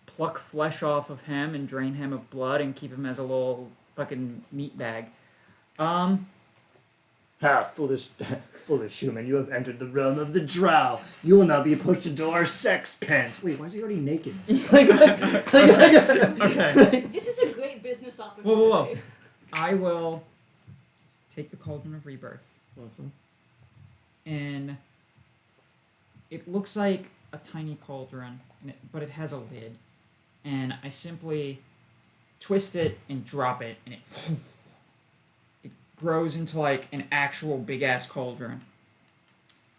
Speaker 2: pluck flesh off of him and drain him of blood and keep him as a little fucking meat bag.
Speaker 7: Foolish human, you have entered the realm of the drow. You will now be pushed into our sex pens. Wait, why is he already naked?
Speaker 2: Okay.
Speaker 6: This is a great business opportunity.
Speaker 2: Whoa. I will take the Cauldron of Rebirth. And it looks like a tiny cauldron, but it has a lid. And I simply twist it and drop it, and it grows into like an actual big ass cauldron.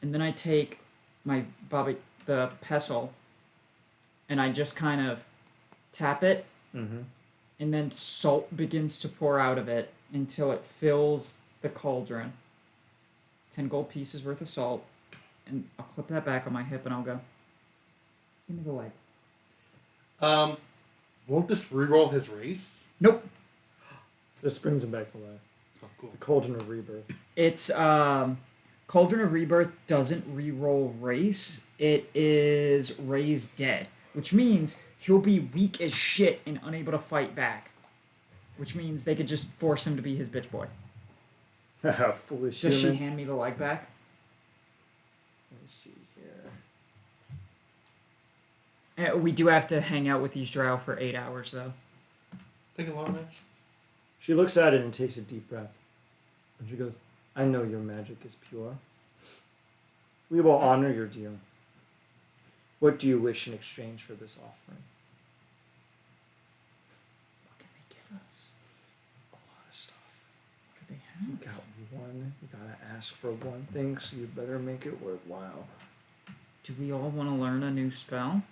Speaker 2: And then I take the pestle, and I just kind of tap it, and then salt begins to pour out of it until it fills the cauldron. 10 gold pieces worth of salt, and I'll clip that back on my hip, and I'll go, give me the leg.
Speaker 3: Won't this reroll his race?
Speaker 2: Nope.
Speaker 1: This brings him back to life.
Speaker 3: Oh, cool.
Speaker 1: The Cauldron of Rebirth.
Speaker 2: It's Cauldron of Rebirth doesn't re-roll race. It is raised dead, which means he'll be weak as shit and unable to fight back. Which means they could just force him to be his bitch boy.
Speaker 1: Foolish
Speaker 2: Does she
Speaker 1: human.
Speaker 2: hand me the leg back?
Speaker 1: Let me see here.
Speaker 2: We do have to hang out with these drow for 8 hours, though.
Speaker 3: Take a long rest.
Speaker 1: She looks at it and takes a deep breath. And she goes, I know your magic is pure. We will honor your deal. What do you wish in exchange for this offering?
Speaker 2: What can they give us?
Speaker 1: A lot of stuff.
Speaker 2: What do they
Speaker 1: You
Speaker 2: have?
Speaker 1: got one. You gotta ask for one thing, so you better make it worthwhile.
Speaker 2: Do we all want to learn a new spell?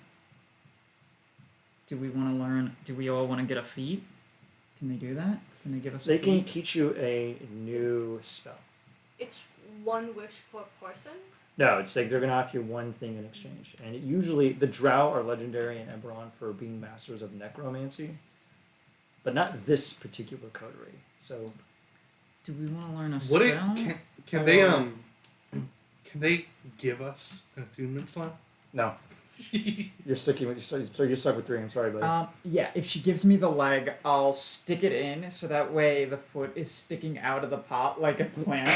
Speaker 2: Do we all want to get a feat? Can they do that? Can they give us a
Speaker 1: They
Speaker 2: feat?
Speaker 1: can teach you a new spell.
Speaker 6: It's one wish per person.
Speaker 1: No, it's like they're gonna offer you one thing in exchange, and it usually the Drow are legendary in Eberron for being masters of necromancy, but not this particular coterie. So,
Speaker 2: Do we want to learn a
Speaker 3: What it,
Speaker 2: spell?
Speaker 3: can they can they give us an attunement slot?
Speaker 1: no, you're sticking with so you're stuck with 3. I'm sorry, buddy.
Speaker 2: Yeah, if she gives me the leg, I'll stick it in so that way the foot is sticking out of the pot like a plant.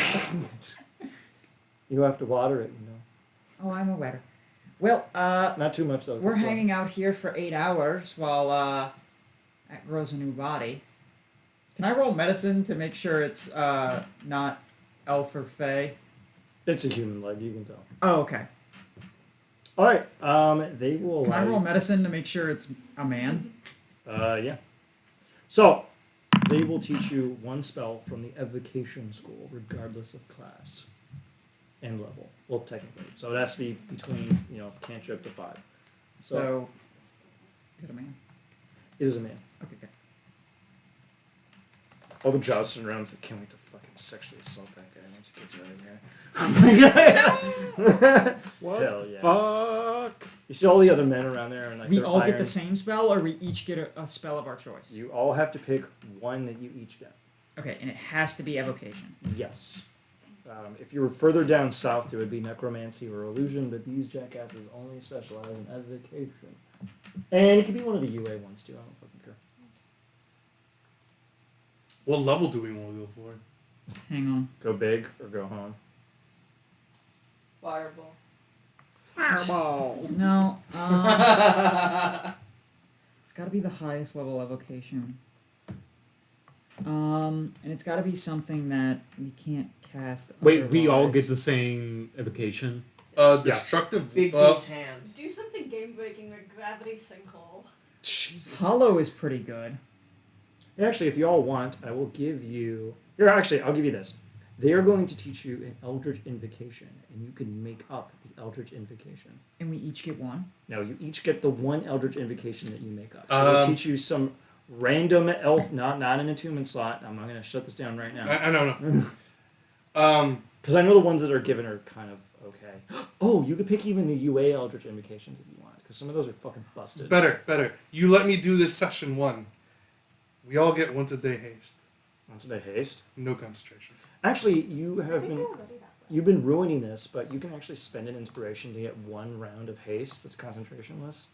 Speaker 1: You have to water it, you know.
Speaker 2: Oh, I'm aware. Well,
Speaker 1: Not too much though.
Speaker 2: we're hanging out here for 8 hours while that grows a new body. Can I roll medicine to make sure it's not elf or fae?
Speaker 1: It's a human leg, you can tell.
Speaker 2: Oh, okay.
Speaker 1: All right. They will.
Speaker 2: Can I
Speaker 1: allow
Speaker 2: roll
Speaker 1: you-
Speaker 2: medicine to make sure it's a man?
Speaker 1: Yeah. So, they will teach you one spell from the evocation school, regardless of class and level. Well, technically, so it has to be between cantrip to 5.
Speaker 2: So, is it a man?
Speaker 1: It is a man.
Speaker 2: Okay, good.
Speaker 1: All the drows sitting around like, can't wait to fucking sexually assault that guy once he gets out of here.
Speaker 4: What?
Speaker 1: Hell yeah.
Speaker 4: Fuck.
Speaker 1: You see all the other men around there, and like
Speaker 2: We
Speaker 1: they're
Speaker 2: all get
Speaker 1: iron.
Speaker 2: the same spell, or we each get a spell of our choice?
Speaker 1: You all have to pick one that you each get.
Speaker 2: Okay, and it has to be evocation.
Speaker 1: Yes. If you were further down south, it would be necromancy or illusion, but these jackasses only specialize in evocation. And it could be one of the UA ones too. I don't fucking care.
Speaker 3: What level do we want to go for?
Speaker 2: Hang on.
Speaker 1: Go big or go home.
Speaker 5: Fireball.
Speaker 4: Fireball.
Speaker 2: No. It's got to be the highest level evocation. And it's got to be something that we can't cast.
Speaker 4: Wait, we all get
Speaker 2: otherwise.
Speaker 4: the same evocation?
Speaker 3: Destructive.
Speaker 5: Big B's hand.
Speaker 6: Do something game breaking like gravity sinkhole.
Speaker 1: Jesus.
Speaker 2: Hollow is pretty good.
Speaker 1: Actually, if you all want, I will give you. Here, actually, I'll give you this. They are going to teach you an Eldritch Invocation, and you can make up the Eldritch Invocation.
Speaker 2: And we each get one.
Speaker 1: No, you each get the one Eldritch Invocation that you make up. So they'll teach you some random elf, not an attunement slot. I'm not going to shut this down right now.
Speaker 3: I don't know.
Speaker 1: Because I know the ones that are given are kind of okay. Oh, you could pick even the UA Eldritch Invocations if you want. because some of those are fucking busted.
Speaker 3: Better. You let me do this session 1. We all get once a day haste.
Speaker 1: Once a day haste.
Speaker 3: No concentration.
Speaker 1: Actually, you
Speaker 6: I
Speaker 1: have
Speaker 6: think
Speaker 1: been
Speaker 6: we're already that way.
Speaker 1: you've been ruining this, but you can actually spend an inspiration to get 1 round of haste that's concentrationless,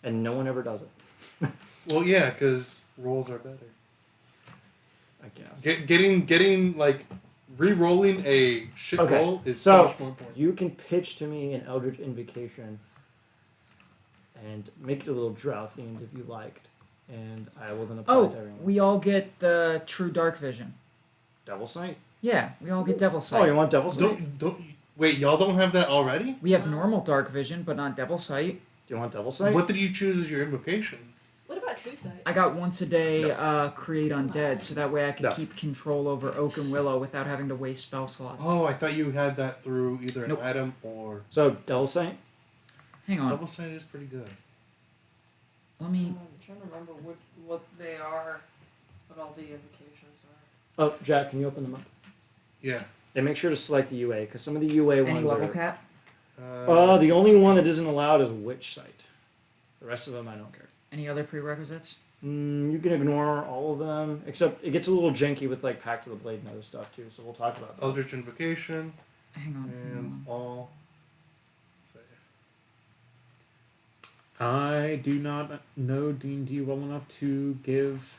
Speaker 1: and no one ever does it.
Speaker 3: Well, yeah, because rolls are better.
Speaker 1: I guess.
Speaker 3: Getting like re-rolling a shit
Speaker 1: Okay,
Speaker 3: roll is
Speaker 1: so
Speaker 3: so much more important.
Speaker 1: You can pitch to me an Eldritch Invocation and make it a little drow themed if you liked, and I will then apply it
Speaker 2: Oh,
Speaker 1: to everyone.
Speaker 2: we all get the true dark vision.
Speaker 1: Devil Sight?
Speaker 2: Yeah, we all get devil
Speaker 1: Oh,
Speaker 2: sight.
Speaker 1: you want Devil Sight?
Speaker 3: Don't wait. Y'all don't have that already?
Speaker 2: We have normal dark vision, but not devil sight.
Speaker 1: Do you want Devil Sight?
Speaker 3: What did you choose as your invocation?
Speaker 6: What about True Sight?
Speaker 2: I got once a day create undead, so that way I can
Speaker 1: No.
Speaker 2: keep control over Oak and Willow without having to waste spell slots.
Speaker 3: Oh, I thought you had that through either an
Speaker 2: Nope.
Speaker 3: item or
Speaker 1: So, Devil Sight?
Speaker 2: Hang on,
Speaker 3: double sight is pretty good.
Speaker 2: let me.
Speaker 5: I'm trying to remember what they are, what all the invocations are.
Speaker 1: Oh, Jack, can you open them up?
Speaker 3: Yeah.
Speaker 1: And make sure to select the UA, because some of the UA
Speaker 2: Any
Speaker 1: ones
Speaker 2: level
Speaker 1: are...
Speaker 2: cap?
Speaker 1: The only one that isn't allowed is Witch Sight. The rest of them, I don't care.
Speaker 2: Any other prerequisites?
Speaker 1: You can ignore all of them, except it gets a little janky with like Pact of the Blade and other stuff too. So we'll talk about that.
Speaker 3: Eldritch invocation
Speaker 2: Hang on.
Speaker 3: and all. Save.
Speaker 4: I do not know D&D well enough to give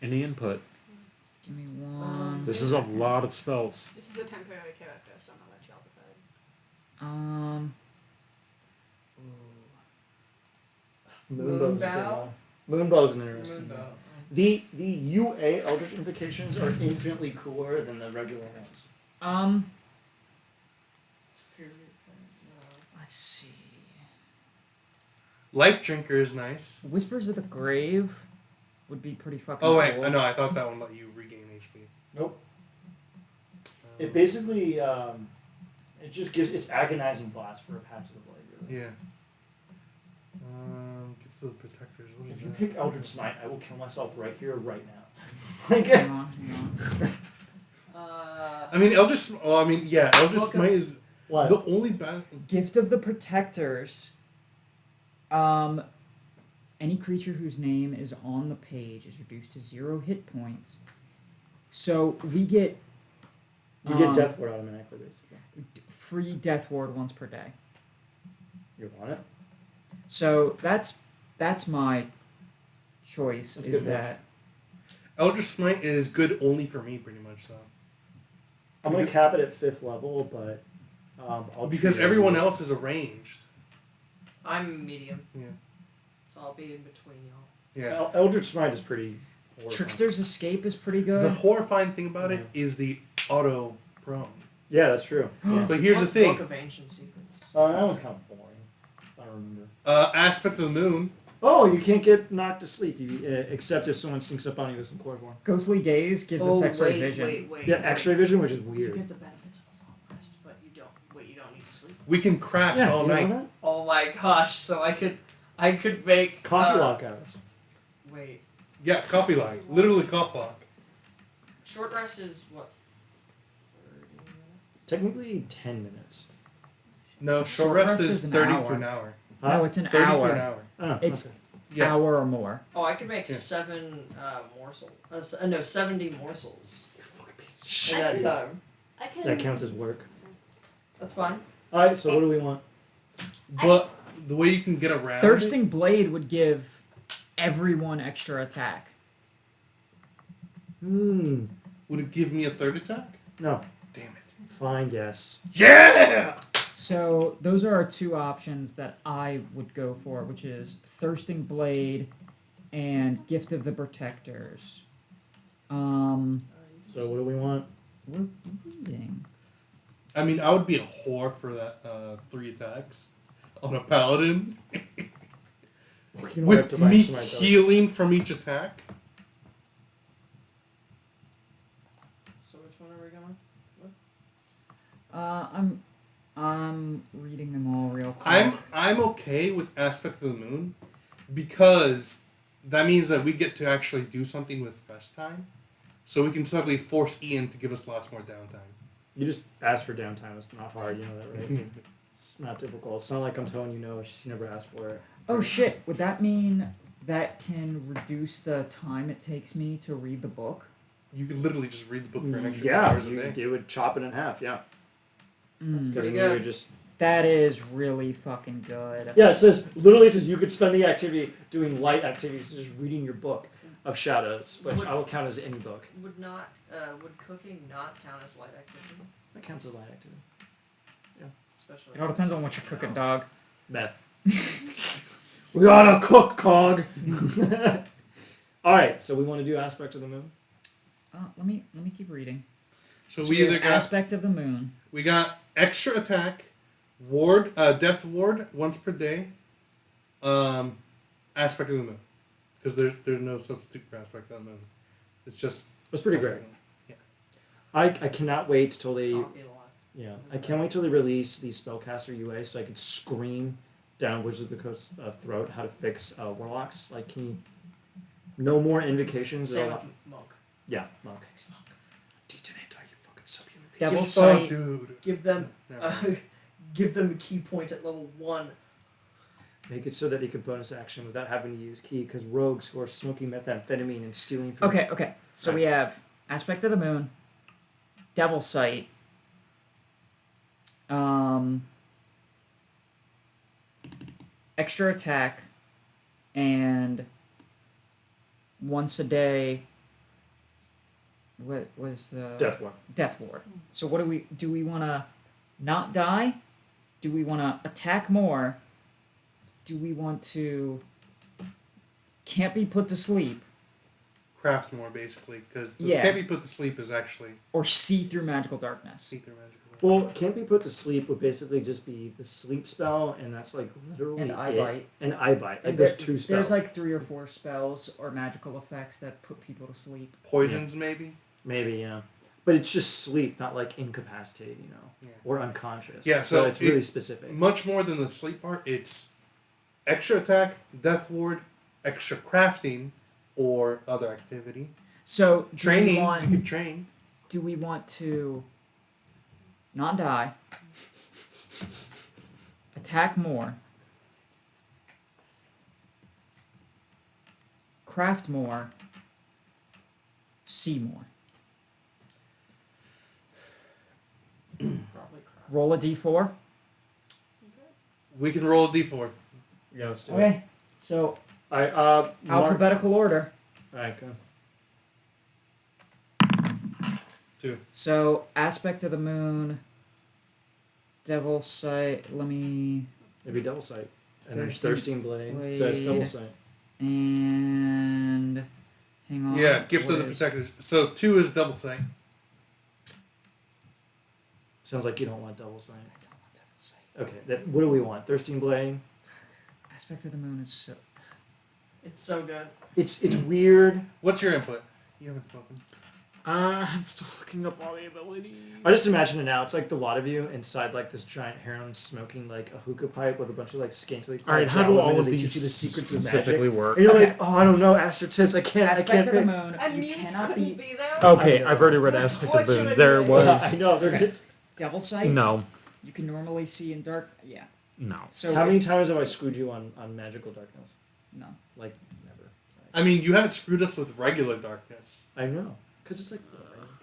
Speaker 4: any input.
Speaker 2: Give me one.
Speaker 4: This is a lot of spells.
Speaker 6: This is a temporary character, so I'm gonna let y'all decide.
Speaker 1: Moonbow's a good
Speaker 5: Moonbow?
Speaker 1: one. Moonbow's an interesting one.
Speaker 5: Moonbow.
Speaker 1: The UA Eldritch Invocations are infinitely cooler than the regular ones.
Speaker 2: Let's see.
Speaker 3: Life drinker is nice.
Speaker 2: Whispers of the Grave would be pretty fucking
Speaker 3: Oh wait,
Speaker 2: cool.
Speaker 3: I know. I thought that one let you regain HP.
Speaker 1: Nope. It basically it just gives it's agonizing blast for a Pact of the Blade. Really.
Speaker 3: Yeah. Gift of the protectors. What is
Speaker 1: If you
Speaker 3: that?
Speaker 1: pick Eldritch Smite, I will kill myself right here, right now. like,
Speaker 2: Hang on.
Speaker 3: I mean, Eldritch. Oh, I mean, yeah. Eldritch
Speaker 5: Welcome.
Speaker 3: Smite is
Speaker 1: what?
Speaker 3: the only bad.
Speaker 2: Gift of the Protectors. Any creature whose name is on the page is reduced to 0 hit points. So we get
Speaker 1: You get Death Ward automatically, basically.
Speaker 2: free Death Ward once per day.
Speaker 1: You want it?
Speaker 2: So that's my choice.
Speaker 1: That's
Speaker 2: is
Speaker 1: good
Speaker 2: that
Speaker 3: Eldritch Smite is good only for me, pretty much. So.
Speaker 1: I'm gonna cap it at 5th level, but I'll
Speaker 3: Because
Speaker 1: treat it
Speaker 3: everyone
Speaker 1: as-
Speaker 3: else is arranged.
Speaker 5: I'm medium.
Speaker 3: Yeah.
Speaker 5: So I'll be in between y'all.
Speaker 3: Yeah.
Speaker 1: Eldritch Smite is pretty. horrifying.
Speaker 2: Trickster's Escape is pretty
Speaker 3: The
Speaker 2: good.
Speaker 3: horrifying thing about it is the auto prone.
Speaker 1: Yeah, that's true. Yeah.
Speaker 3: So here's the
Speaker 5: What's
Speaker 3: thing.
Speaker 5: Book of Ancient Secrets.
Speaker 1: That one's kind of boring. I don't remember.
Speaker 3: Aspect of the moon.
Speaker 1: Oh, you can't get knocked to sleep, except if someone sneaks up on you with some chloroform.
Speaker 2: Ghostly Gaze gives us X-ray vision.
Speaker 5: wait.
Speaker 1: Yeah, X-ray vision, which is
Speaker 5: You
Speaker 1: weird.
Speaker 5: get the benefits of a long rest, but you don't. Wait, you don't need to sleep.
Speaker 3: We can craft
Speaker 1: Yeah,
Speaker 3: all
Speaker 1: you know
Speaker 3: night.
Speaker 1: that?
Speaker 5: Oh my gosh! So I could make
Speaker 1: Coffee lock hours.
Speaker 5: Wait,
Speaker 3: Yeah, coffee lock. Literally coffee lock.
Speaker 5: short rest is what? 30 minutes.
Speaker 1: Technically, 10 minutes.
Speaker 3: No, short
Speaker 2: Short
Speaker 3: rest
Speaker 2: rest
Speaker 3: is
Speaker 2: is an
Speaker 3: 30 to
Speaker 2: hour.
Speaker 3: an hour.
Speaker 2: No, it's an
Speaker 3: 30 to
Speaker 2: hour.
Speaker 3: an hour.
Speaker 1: Oh,
Speaker 2: It's
Speaker 1: okay.
Speaker 3: Yeah.
Speaker 2: hour or more.
Speaker 5: Oh, I could make
Speaker 3: Yeah.
Speaker 5: 7 morsels. No, 70 morsels
Speaker 1: You fucking piece of shit.
Speaker 5: in that time.
Speaker 6: I can.
Speaker 1: That counts as work.
Speaker 5: That's fine.
Speaker 1: Alright, so what do we want?
Speaker 3: But the way you can get around it,
Speaker 2: Thirsting Blade would give everyone extra attack.
Speaker 1: Hmm.
Speaker 3: would it give me a third attack?
Speaker 1: No.
Speaker 3: Damn it.
Speaker 1: Fine guess.
Speaker 3: Yeah!
Speaker 2: So those are our 2 options that I would go for, which is Thirsting Blade and Gift of the Protectors.
Speaker 1: So what do we want?
Speaker 2: We're reading.
Speaker 3: I mean, I would be a whore for that 3 attacks on a paladin.
Speaker 1: You don't have
Speaker 3: With
Speaker 1: to buy
Speaker 3: me
Speaker 1: Smite, though.
Speaker 3: healing from each attack.
Speaker 5: So which one are we going?
Speaker 2: I'm reading them all real quick.
Speaker 3: I'm okay with Aspect of the Moon because that means that we get to actually do something with rest time. So we can suddenly force Ian to give us lots more downtime.
Speaker 1: You just ask for downtime. It's not hard. You know that, right? It's not difficult. It's not like I'm telling you no. She never asked for it.
Speaker 2: Oh shit! Would that mean that can reduce the time it takes me to read the book?
Speaker 3: You could literally just read the book for an extra 10
Speaker 1: Yeah,
Speaker 3: hours a day.
Speaker 1: you would chop it in half. Yeah,
Speaker 2: Mm.
Speaker 1: because
Speaker 5: Pretty
Speaker 1: you would
Speaker 5: good.
Speaker 1: just.
Speaker 2: That is really fucking good.
Speaker 1: Yeah, it says literally. It says you could spend the activity doing light activities, just reading your book of shadows, which I will count as any book.
Speaker 5: Would cooking not count as light activity?
Speaker 1: That counts as light activity.
Speaker 5: Especially.
Speaker 2: It all depends on what you're cooking, dog.
Speaker 1: Meth. We gotta cook, Cog. All right, so we want to do aspect of the moon.
Speaker 2: Let me keep reading.
Speaker 3: So
Speaker 2: So
Speaker 3: we
Speaker 2: have
Speaker 3: either got
Speaker 2: aspect of the moon.
Speaker 3: we got extra attack, death ward once per day, aspect of the moon, because there's no substitute for aspect of the moon. It's just
Speaker 1: That's pretty great.
Speaker 3: aspect of the moon.
Speaker 1: I cannot wait till they
Speaker 5: Coffee a lot.
Speaker 1: I can't wait till they release the spellcaster UA so I could scream down Wizard of the Coast's throat how to fix warlocks. Like, can you no more invocations?
Speaker 5: Same with monk.
Speaker 1: Yeah, monk.
Speaker 5: Thanks, monk.
Speaker 1: Detonate, you fucking subhuman piece.
Speaker 2: Devil
Speaker 3: Oh,
Speaker 2: sight.
Speaker 3: dude.
Speaker 5: Give them
Speaker 3: Never.
Speaker 5: give them a key point at level 1.
Speaker 1: Make it so that he can bonus action without having to use key, because rogues who are smoking methamphetamine and stealing from
Speaker 2: Okay. So we have aspect of the moon, devil sight, extra attack, and once a day. What was the
Speaker 1: Death Ward.
Speaker 2: Death Ward. So what do we want to not die? Do we want to attack more? Do we want to can't be put to sleep
Speaker 3: Craft more basically, because the
Speaker 2: Yeah.
Speaker 3: can't be put to sleep is actually
Speaker 2: or see through magical darkness?
Speaker 3: see through magical.
Speaker 1: Well, can't be put to sleep would basically just be the sleep spell, and that's like literally
Speaker 2: And eye
Speaker 1: it.
Speaker 2: bite.
Speaker 1: And eye bite. Like
Speaker 2: And
Speaker 1: there's two spells.
Speaker 2: There's like 3 or 4 spells or magical effects that put people to sleep.
Speaker 3: Poisons maybe.
Speaker 1: Maybe, yeah. But it's just sleep, not like incapacitate,
Speaker 3: Yeah.
Speaker 1: or unconscious.
Speaker 3: Yeah,
Speaker 1: So
Speaker 3: so
Speaker 1: it's really
Speaker 3: it-
Speaker 1: specific.
Speaker 3: Much more than the sleep part, it's extra attack, death ward, extra crafting, or other activity.
Speaker 2: So do
Speaker 3: Training.
Speaker 2: we want
Speaker 3: You could train.
Speaker 2: do we want to not die, attack more, craft more, see more?
Speaker 5: Probably crap.
Speaker 2: Roll a d4.
Speaker 3: We can roll a d4.
Speaker 1: Yeah, let's do it.
Speaker 2: Okay. So
Speaker 1: Alright,
Speaker 2: alphabetical order.
Speaker 1: Alright, go.
Speaker 3: 2.
Speaker 2: So aspect of the moon, devil sight. Let me
Speaker 1: Maybe double sight. And there's
Speaker 2: Thirsting
Speaker 1: thirsting blade. So it's double
Speaker 2: blade.
Speaker 1: sight.
Speaker 2: and hang on.
Speaker 3: Yeah, gift of
Speaker 2: what
Speaker 3: the
Speaker 2: is-
Speaker 3: protectors. So 2 is double sight.
Speaker 1: Sounds like you don't want double sight.
Speaker 2: I don't want devil sight.
Speaker 1: Okay, what do we want? Thirsting blade?
Speaker 2: Aspect of the moon is so.
Speaker 5: It's so good.
Speaker 1: It's weird.
Speaker 3: What's your input? You haven't spoken.
Speaker 4: I'm still looking up all the abilities.
Speaker 1: I just imagine it now. It's like the lot of you inside like this giant harem smoking like a hookah pipe with a bunch of like scantily clad
Speaker 4: All right, how do
Speaker 1: women
Speaker 4: all
Speaker 1: as
Speaker 4: of
Speaker 1: they
Speaker 4: these
Speaker 1: teach you the secrets of
Speaker 4: specifically
Speaker 1: magic.
Speaker 4: work?
Speaker 1: And you're
Speaker 2: Okay.
Speaker 1: like, oh, I don't know. Aster says I can't
Speaker 2: Aspect of the
Speaker 1: pick.
Speaker 2: moon.
Speaker 6: And
Speaker 2: You
Speaker 6: Muse
Speaker 2: cannot
Speaker 6: couldn't
Speaker 2: be
Speaker 6: be there.
Speaker 4: Okay,
Speaker 1: I
Speaker 4: I've already read Aspect of the Moon.
Speaker 6: Unfortunately.
Speaker 4: There
Speaker 1: I
Speaker 4: was
Speaker 1: know. They're
Speaker 2: devil sight.
Speaker 4: no.
Speaker 2: You can normally see in dark. Yeah.
Speaker 4: No.
Speaker 2: So
Speaker 1: How many times have I screwed you on magical darkness?
Speaker 2: No.
Speaker 1: Like never.
Speaker 3: I mean, you haven't screwed us with regular darkness.
Speaker 1: I know, because it's like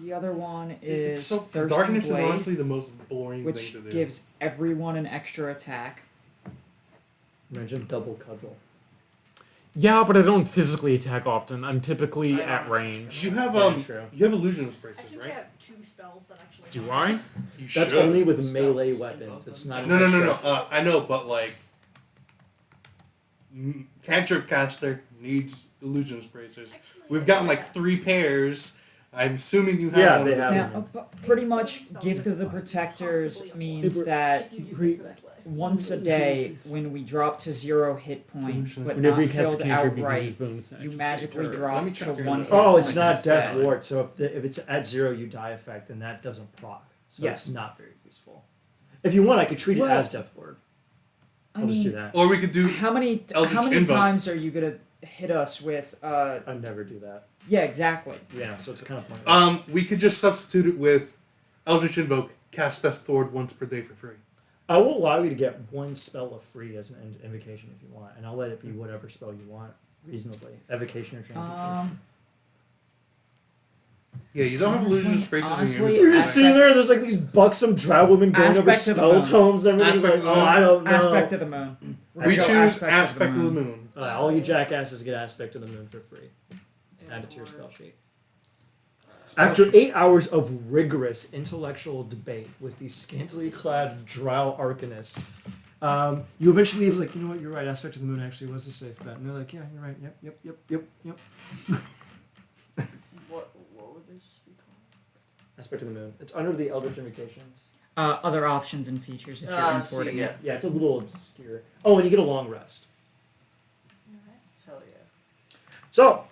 Speaker 2: The other one is
Speaker 3: It's so
Speaker 2: Thirsting
Speaker 3: darkness
Speaker 2: Blade,
Speaker 3: is honestly the most boring
Speaker 2: which
Speaker 3: thing to do.
Speaker 2: gives everyone an extra attack.
Speaker 1: imagine double cudgel.
Speaker 4: Yeah, but I don't physically attack often. I'm typically
Speaker 5: I
Speaker 4: at
Speaker 5: don't.
Speaker 4: range.
Speaker 3: You have
Speaker 1: Yeah, true.
Speaker 3: you have illusionist
Speaker 6: I
Speaker 3: braces,
Speaker 6: think
Speaker 3: right?
Speaker 6: I have 2 spells that actually.
Speaker 4: Do
Speaker 6: help.
Speaker 4: I?
Speaker 3: You
Speaker 1: That's
Speaker 3: should.
Speaker 1: only with
Speaker 5: Spells
Speaker 1: melee
Speaker 5: in
Speaker 1: weapons.
Speaker 5: both
Speaker 1: It's
Speaker 5: of
Speaker 1: not.
Speaker 5: them.
Speaker 1: an
Speaker 3: No.
Speaker 1: extra.
Speaker 3: I know, but like, cantrip caster needs illusionist bracers.
Speaker 6: Actually,
Speaker 3: We've gotten like
Speaker 6: yeah.
Speaker 3: 3 pairs. I'm assuming you have.
Speaker 1: Yeah,
Speaker 3: one
Speaker 1: they
Speaker 3: of the-
Speaker 1: have.
Speaker 2: Now,
Speaker 1: them.
Speaker 2: pretty much, Gift of the Protectors
Speaker 6: Possibly
Speaker 2: means
Speaker 1: If
Speaker 2: that
Speaker 6: If you use
Speaker 1: Re-
Speaker 6: it correctly.
Speaker 2: once a day, when we drop to 0 hit points, but
Speaker 4: Whenever
Speaker 2: not
Speaker 4: you cast
Speaker 2: killed
Speaker 4: cantrip, you can use
Speaker 2: outright,
Speaker 4: bonus
Speaker 2: you
Speaker 4: actions.
Speaker 2: magically
Speaker 3: Let
Speaker 2: drop
Speaker 3: me
Speaker 2: to
Speaker 3: check
Speaker 2: 1
Speaker 3: it.
Speaker 2: hit
Speaker 1: Oh, it's
Speaker 2: point
Speaker 1: not death
Speaker 2: instead.
Speaker 1: ward. So if it's at 0, you die effect, then that doesn't proc. So
Speaker 2: Yes.
Speaker 1: it's not very useful. If you want, I could treat it
Speaker 2: Well,
Speaker 1: as death ward.
Speaker 2: I
Speaker 1: I'll just do
Speaker 2: mean,
Speaker 1: that.
Speaker 3: Or we could do.
Speaker 2: How many
Speaker 3: Eldritch Invoke.
Speaker 2: times are you gonna hit us with?
Speaker 1: I never do that.
Speaker 2: Yeah, exactly.
Speaker 1: Yeah, so it's kind of pointless.
Speaker 3: We could just substitute it with Eldritch Invoke, cast Death Ward once per day for free.
Speaker 1: I will allow you to get one spell of free as an invocation if you want, and I'll let it be whatever spell you want reasonably. Evocation or transmutation.
Speaker 3: Yeah, you don't have illusionist braces in
Speaker 2: honestly,
Speaker 3: your
Speaker 1: You're just sitting there. There's like these buxom drow women going over
Speaker 2: Aspect of the
Speaker 1: spell
Speaker 2: moon.
Speaker 1: tomes and everything.
Speaker 3: Aspect
Speaker 1: Like,
Speaker 3: of the
Speaker 1: oh,
Speaker 3: moon.
Speaker 1: I don't know.
Speaker 2: Aspect of the moon. We're
Speaker 3: We
Speaker 2: gonna go
Speaker 3: choose aspect of the moon.
Speaker 1: All you jackasses get aspect of the moon for free. Add it to your spell sheet. After 8 hours of rigorous intellectual debate with these scantily clad drow arcanists, you eventually was like, you know what, you're right, aspect of the moon actually was a safe bet. And they're like, yeah, you're right, yep.
Speaker 5: What would this be called?
Speaker 1: Aspect of the moon. It's under the Eldritch Invocations.
Speaker 2: Other options and features if you're importing it.
Speaker 1: Yeah, it's a little obscure. Oh, and you get a long rest.
Speaker 5: Hell yeah.
Speaker 1: So,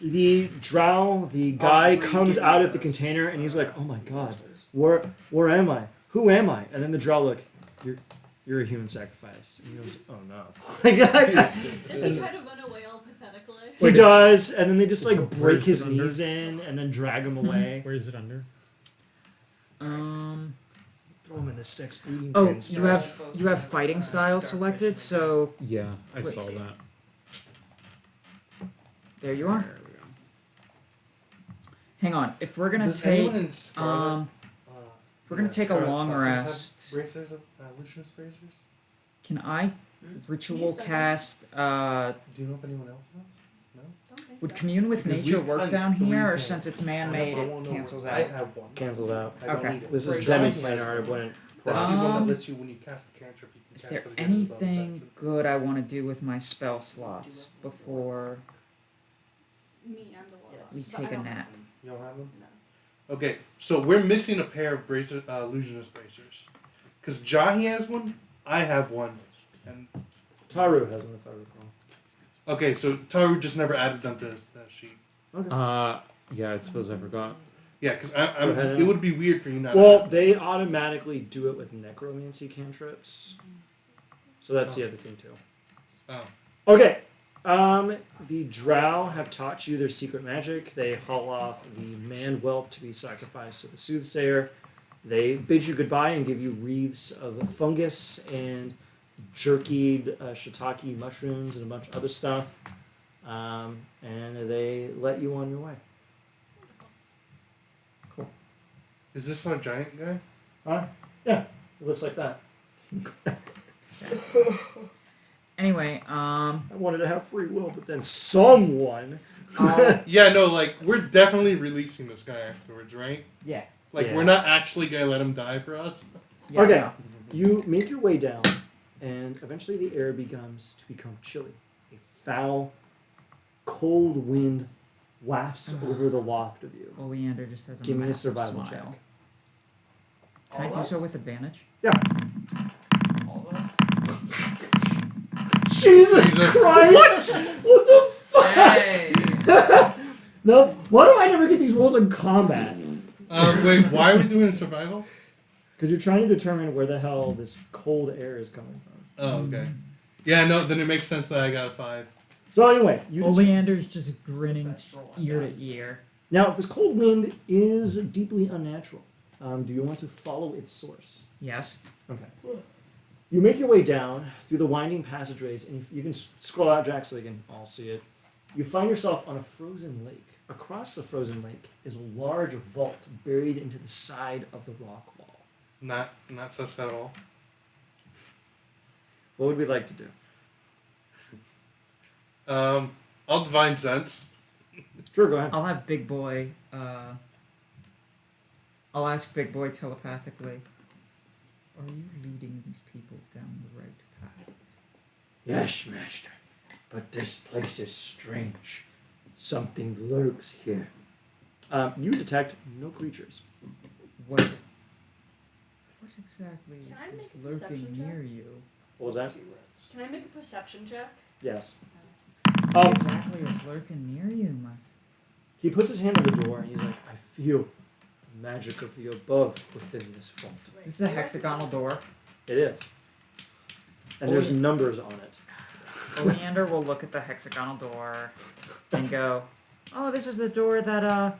Speaker 1: the drow, the guy comes out of the container and he's like, oh my god, where am I? Who am I? And then the drow look, you're a human sacrifice. And he goes, oh no.
Speaker 6: Does he try to run away all pathetically?
Speaker 1: He does, and then they just like break
Speaker 4: Where's
Speaker 1: his
Speaker 4: it under?
Speaker 1: knees in and then drag him away.
Speaker 4: Where is it under?
Speaker 1: Throw him in the sex bleeding
Speaker 2: Oh,
Speaker 1: pins.
Speaker 2: you have fighting style selected, so
Speaker 4: Yeah, I
Speaker 2: Wait.
Speaker 4: saw that.
Speaker 2: there you are.
Speaker 1: There we go.
Speaker 2: Hang on. If we're gonna
Speaker 3: Does
Speaker 2: take
Speaker 3: anyone in Scarlet,
Speaker 2: if we're gonna take a
Speaker 3: Scarlet
Speaker 2: long
Speaker 3: Stockings have
Speaker 2: rest,
Speaker 3: bracers of illusionist bracers?
Speaker 2: can I ritual cast
Speaker 3: Do you know if anyone else has?
Speaker 2: would commune with
Speaker 3: Because
Speaker 2: nature
Speaker 3: we've
Speaker 2: work
Speaker 3: done
Speaker 2: down
Speaker 3: 3
Speaker 2: here, or
Speaker 3: things.
Speaker 2: since it's
Speaker 3: I
Speaker 2: man-made
Speaker 3: won't
Speaker 2: it
Speaker 3: know
Speaker 2: cancels
Speaker 3: where-
Speaker 2: out?
Speaker 3: I have one.
Speaker 1: Cancelled out.
Speaker 3: I don't
Speaker 2: Okay.
Speaker 3: need it.
Speaker 1: This is
Speaker 3: Bracers
Speaker 1: demi-planar.
Speaker 3: has one.
Speaker 1: When
Speaker 3: That's the one that
Speaker 2: Um,
Speaker 3: lets you, when you cast the cantrip, you can
Speaker 2: Is
Speaker 3: cast
Speaker 2: there
Speaker 3: it again as a bonus
Speaker 2: anything
Speaker 3: action.
Speaker 2: good I want to do with my spell slots before
Speaker 6: Me and the warlock.
Speaker 2: we
Speaker 6: But
Speaker 2: take
Speaker 6: I
Speaker 2: a
Speaker 6: don't
Speaker 2: nap?
Speaker 6: have them.
Speaker 3: You don't have them?
Speaker 6: No.
Speaker 3: Okay, so we're missing a pair of illusionist bracers. Because Jahi has one, I have one, and
Speaker 1: Taru has one, if I recall.
Speaker 3: okay, so Taru just never added them to the sheet.
Speaker 4: Yeah, I suppose I forgot.
Speaker 3: Yeah, because
Speaker 1: ahead.
Speaker 3: it would be weird for you not. to
Speaker 1: Well,
Speaker 3: have
Speaker 1: they automatically do it with necromancy cantrips. So that's the other thing too.
Speaker 3: Oh.
Speaker 1: Okay. The drow have taught you their secret magic. They haul off the man whelp to be sacrificed to the soothsayer. They bid you goodbye and give you wreaths of fungus and jerkied shiitake mushrooms and a bunch of other stuff. And they let you on your way.
Speaker 3: Is this our giant guy?
Speaker 1: Yeah, it looks like that.
Speaker 2: Anyway,
Speaker 1: I wanted to have free will, but then someone.
Speaker 2: I'll,
Speaker 3: Yeah, no, like we're definitely releasing this guy afterwards, right?
Speaker 2: yeah.
Speaker 3: Like
Speaker 1: Yeah.
Speaker 3: we're not actually gonna let him die for us.
Speaker 2: Yeah,
Speaker 1: Okay.
Speaker 2: no.
Speaker 1: You make your way down, and eventually the air begins to become chilly. A foul, cold wind wafts over the loft of you.
Speaker 2: Oleander just has a
Speaker 1: Give me a
Speaker 2: massive
Speaker 1: survival
Speaker 2: smile.
Speaker 1: check.
Speaker 2: Can I do so with advantage?
Speaker 5: All of us?
Speaker 1: Jesus
Speaker 3: Jesus.
Speaker 1: Christ! What the fuck?
Speaker 5: Hey!
Speaker 1: No, why do I never get these rolls in combat?
Speaker 3: Wait, why are we doing survival?
Speaker 1: Because you're trying to determine where the hell this cold air is coming from.
Speaker 3: Oh, okay. Yeah, no, then it makes sense that I got a 5.
Speaker 1: So anyway,
Speaker 2: Oleander's just grinning ear to ear.
Speaker 1: now this cold wind is deeply unnatural. Do you want to follow its source?
Speaker 2: Yes.
Speaker 1: Okay. You make your way down through the winding passageways, and you can scroll out, Jack, so you can all see it. You find yourself on a frozen lake. Across the frozen lake is a large vault buried into the side of the rock wall.
Speaker 3: Not sus at all.
Speaker 1: What would we like to do?
Speaker 3: I'll divine sense.
Speaker 1: Sure, go ahead.
Speaker 2: I'll have Big Boy. I'll ask Big Boy telepathically. Are you leading these people down the right path?
Speaker 7: Yes, master. But this place is strange. Something lurks here.
Speaker 1: You detect no creatures.
Speaker 2: What exactly
Speaker 6: Can I make
Speaker 2: is
Speaker 6: a
Speaker 2: lurking
Speaker 6: perception
Speaker 2: near
Speaker 6: check?
Speaker 2: you?
Speaker 1: What was that?
Speaker 6: Can I make a perception check?
Speaker 1: Yes.
Speaker 2: What exactly is lurking near you, my?
Speaker 1: He puts his hand on the door and he's like, I feel the magic of the above within this vault.
Speaker 2: This is a hexagonal door.
Speaker 1: It is. And there's numbers on it.
Speaker 2: Oleander will look at the hexagonal door and go, "Oh, this is the door that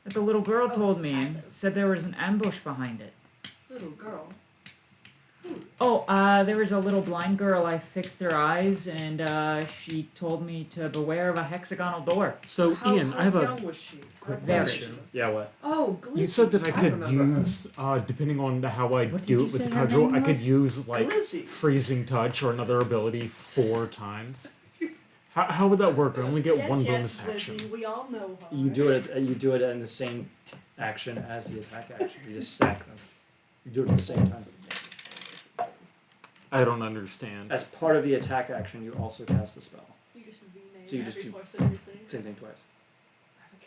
Speaker 2: the little girl told me and said there was an ambush behind it."
Speaker 5: Little girl.
Speaker 2: Oh, there was a little blind girl. I fixed her eyes, and she told me to beware of a hexagonal door.
Speaker 4: So, Ian, I have a
Speaker 5: young was she?
Speaker 4: quick
Speaker 2: Very.
Speaker 4: question.
Speaker 1: Yeah, what?
Speaker 5: Oh, Glizzy.
Speaker 4: You said that I could
Speaker 5: remember her.
Speaker 4: use, depending on how I
Speaker 2: What did
Speaker 4: do
Speaker 2: you
Speaker 4: it with
Speaker 2: say
Speaker 4: the
Speaker 2: her
Speaker 4: cudgel,
Speaker 2: name
Speaker 4: I could
Speaker 2: was?
Speaker 4: use like
Speaker 5: Glizzy.
Speaker 4: freezing touch or another ability 4 times. How would that work? I only get
Speaker 6: yes,
Speaker 4: one
Speaker 6: yes,
Speaker 4: bonus action.
Speaker 6: Lizzie, we all know her.
Speaker 1: You do it. You do it in the same action as the attack action. You just stack them. You do it at the same time.
Speaker 4: I don't understand.
Speaker 1: As part of the attack action, you also cast the spell.
Speaker 6: You just rename
Speaker 1: So you just
Speaker 6: every
Speaker 1: do-
Speaker 6: person you see.
Speaker 1: Same thing twice.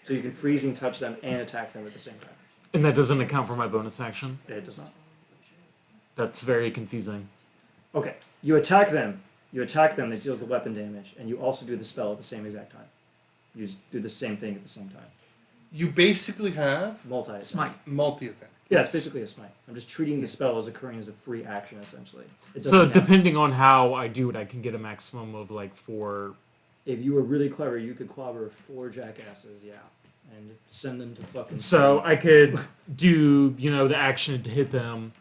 Speaker 1: So you can freezing touch them and attack them at the same time.
Speaker 4: And that doesn't account for my bonus action?
Speaker 1: It does not.
Speaker 4: That's very confusing.
Speaker 1: Okay. You attack them. You attack them. It deals the weapon damage, and you also do the spell at the same exact time. You just do the same thing at the same time.
Speaker 3: You basically have
Speaker 1: Multi.
Speaker 2: Smite.
Speaker 3: multi-attack.
Speaker 1: Yeah, it's basically a smite. I'm just treating the spell as occurring as a free action, essentially. It
Speaker 4: So
Speaker 1: doesn't count.
Speaker 4: depending on how I do it, I can get a maximum of like 4.
Speaker 1: If you were really clever, you could clobber 4 jackasses, yeah, and send them to fucking.
Speaker 4: So I could do, the action to hit them.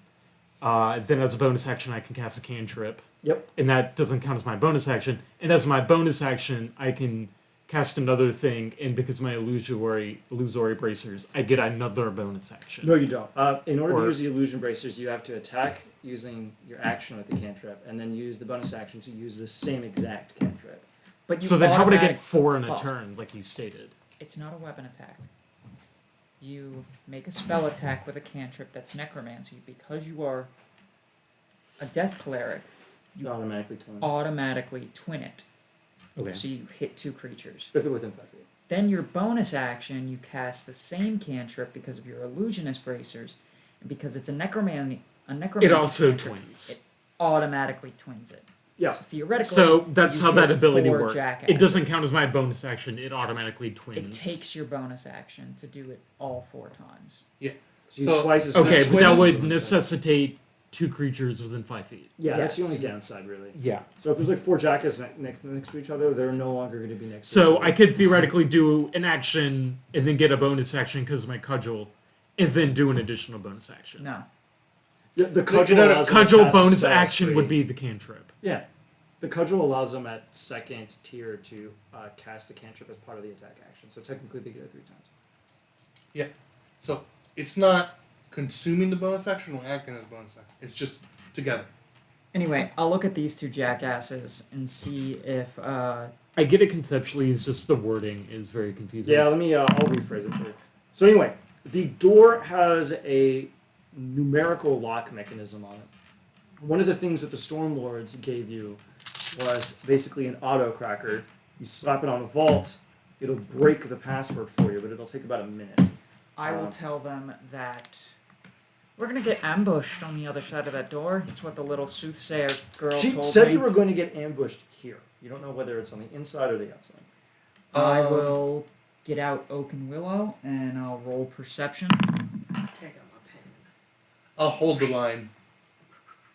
Speaker 4: Then as a bonus action, I can cast a cantrip.
Speaker 1: Yep.
Speaker 4: And that doesn't count as my bonus action. And as my bonus action, I can cast another thing, and because of my illusory bracers, I get another bonus action.
Speaker 1: No, you don't. In order to
Speaker 4: Or-
Speaker 1: use the illusion bracers, you have to attack using your action with the cantrip, and then use the bonus action to use the same exact cantrip.
Speaker 2: But you
Speaker 4: So then how would I
Speaker 2: automatic-
Speaker 4: get 4 in a
Speaker 1: Pause.
Speaker 4: turn, like you stated?
Speaker 2: It's not a weapon attack. You make a spell attack with a cantrip that's necromancy. Because you are a death cleric,
Speaker 1: You automatically twin.
Speaker 2: automatically twin it.
Speaker 1: Okay.
Speaker 2: So you hit 2 creatures.
Speaker 1: If they're within 5 feet.
Speaker 2: Then your bonus action, you cast the same cantrip because of your illusionist bracers, and because it's a necromancy
Speaker 4: It also
Speaker 2: cantrip,
Speaker 4: twins.
Speaker 2: It automatically twins it.
Speaker 1: Yeah.
Speaker 2: So theoretically,
Speaker 4: So that's
Speaker 2: you
Speaker 4: how that
Speaker 2: hit
Speaker 4: ability
Speaker 2: 4
Speaker 4: works.
Speaker 2: jackasses.
Speaker 4: It doesn't count as my bonus action. It automatically
Speaker 2: It
Speaker 4: twins.
Speaker 2: takes your bonus action to do it all 4 times.
Speaker 1: So, you
Speaker 3: So-
Speaker 1: twice as
Speaker 4: Okay,
Speaker 1: much
Speaker 4: but that
Speaker 1: as
Speaker 4: would
Speaker 1: bonus action.
Speaker 4: necessitate 2 creatures within 5 feet.
Speaker 1: Yeah, that's the
Speaker 2: Yes.
Speaker 1: only downside, really.
Speaker 4: Yeah.
Speaker 1: So if there's like 4 jackasses next to each other, they're no longer going to be next to
Speaker 4: So
Speaker 1: each
Speaker 4: I could theoretically do an action and then get a bonus action because of my cudgel, and then do an additional bonus action.
Speaker 2: No.
Speaker 1: The cudgel,
Speaker 3: no,
Speaker 1: allows them to
Speaker 4: Cudgel
Speaker 1: cast
Speaker 4: bonus
Speaker 1: spells
Speaker 4: action
Speaker 1: free.
Speaker 4: would be the cantrip.
Speaker 1: Yeah. The cudgel allows them at second tier to cast a cantrip as part of the attack action. So technically they get it 3 times.
Speaker 3: So it's not consuming the bonus action or acting as bonus action. It's just together.
Speaker 2: Anyway, I'll look at these 2 jackasses and see if
Speaker 4: I get it conceptually, it's just the wording is very confusing.
Speaker 1: Yeah, let me. I'll rephrase it for you. So anyway, the door has a numerical lock mechanism on it. One of the things that the Stormlords gave you was basically an auto cracker. You slap it on a vault, it'll break the password for you, but it'll take about a minute.
Speaker 2: I will tell them that we're gonna get ambushed on the other side of that door. It's what the little soothsayer girl
Speaker 1: She
Speaker 2: told
Speaker 1: said
Speaker 2: me.
Speaker 1: you were going to get ambushed here. You don't know whether it's on the inside or the outside.
Speaker 2: I will get out Oak and Willow and I'll roll perception.
Speaker 5: Take out my pen.
Speaker 3: I'll hold the line.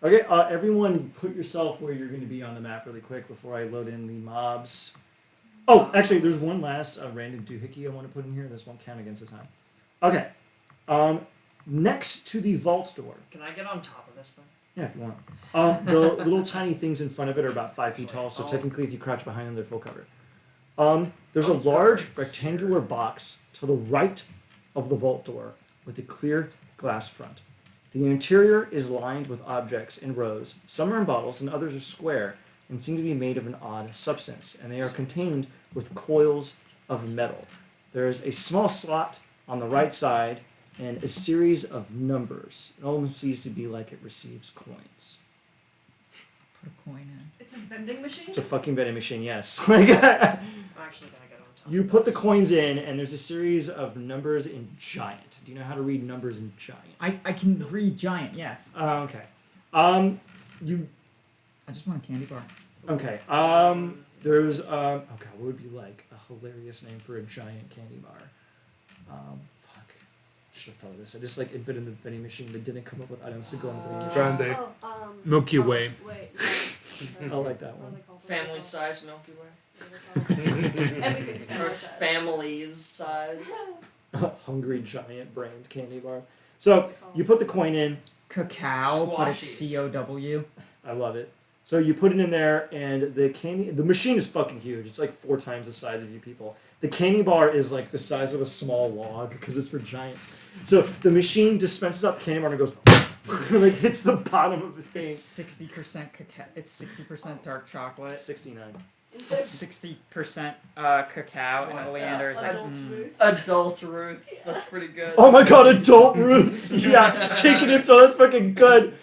Speaker 1: Okay, everyone put yourself where you're going to be on the map really quick before I load in the mobs. Oh, actually, there's one last random doohickey I want to put in here. This won't count against the time. Okay. Next to the vault door.
Speaker 5: Can I get on top of this thing?
Speaker 1: Yeah, if you want. The little tiny things in front of it are about 5 feet tall, so technically if you crouch behind them, they're full cover. There's a large rectangular box to the right of the vault door with a clear glass front. The interior is lined with objects in rows. Some are in bottles and others are square and seem to be made of an odd substance, and they are contained with coils of metal. There is a small slot on the right side and a series of numbers. It almost seems to be like it receives coins.
Speaker 2: Put a coin in.
Speaker 6: It's a vending machine?
Speaker 1: It's a fucking vending machine, yes. Like,
Speaker 5: I'm actually gonna get on top.
Speaker 1: you
Speaker 5: of
Speaker 1: put the
Speaker 5: this.
Speaker 1: coins in, and there's a series of numbers in giant. Do you know how to read numbers in giant?
Speaker 2: I can read giant, yes.
Speaker 1: Okay. You
Speaker 2: I just want a candy bar.
Speaker 1: okay? There's oh god, what would be like a hilarious name for a giant candy bar? Fuck. Should have thought of this. I just like invented the vending machine, but didn't come up with items to go in the vending machine.
Speaker 3: Grande.
Speaker 4: Milky Way.
Speaker 6: Wait,
Speaker 1: I like that one.
Speaker 5: Family size Milky Way.
Speaker 6: Everything's
Speaker 5: Or it's family's size.
Speaker 1: Hungry giant brand candy bar. So you put the coin in,
Speaker 2: cacao, but it's
Speaker 5: Squashies.
Speaker 2: COW.
Speaker 1: I love it. So you put it in there, and the machine is fucking huge. It's like 4 times the size of you people. The candy bar is like the size of a small log because it's for giants. So the machine dispenses up candy bar and goes like hits the bottom of the thing.
Speaker 2: It's 60% cacao. It's 60% dark chocolate.
Speaker 1: 69.
Speaker 2: It's 60% cacao, and Oleander is like.
Speaker 6: Adult Ruth.
Speaker 5: Adult roots. That's pretty good.
Speaker 1: Oh my god, adult roots! Yeah, taking it so that's fucking good.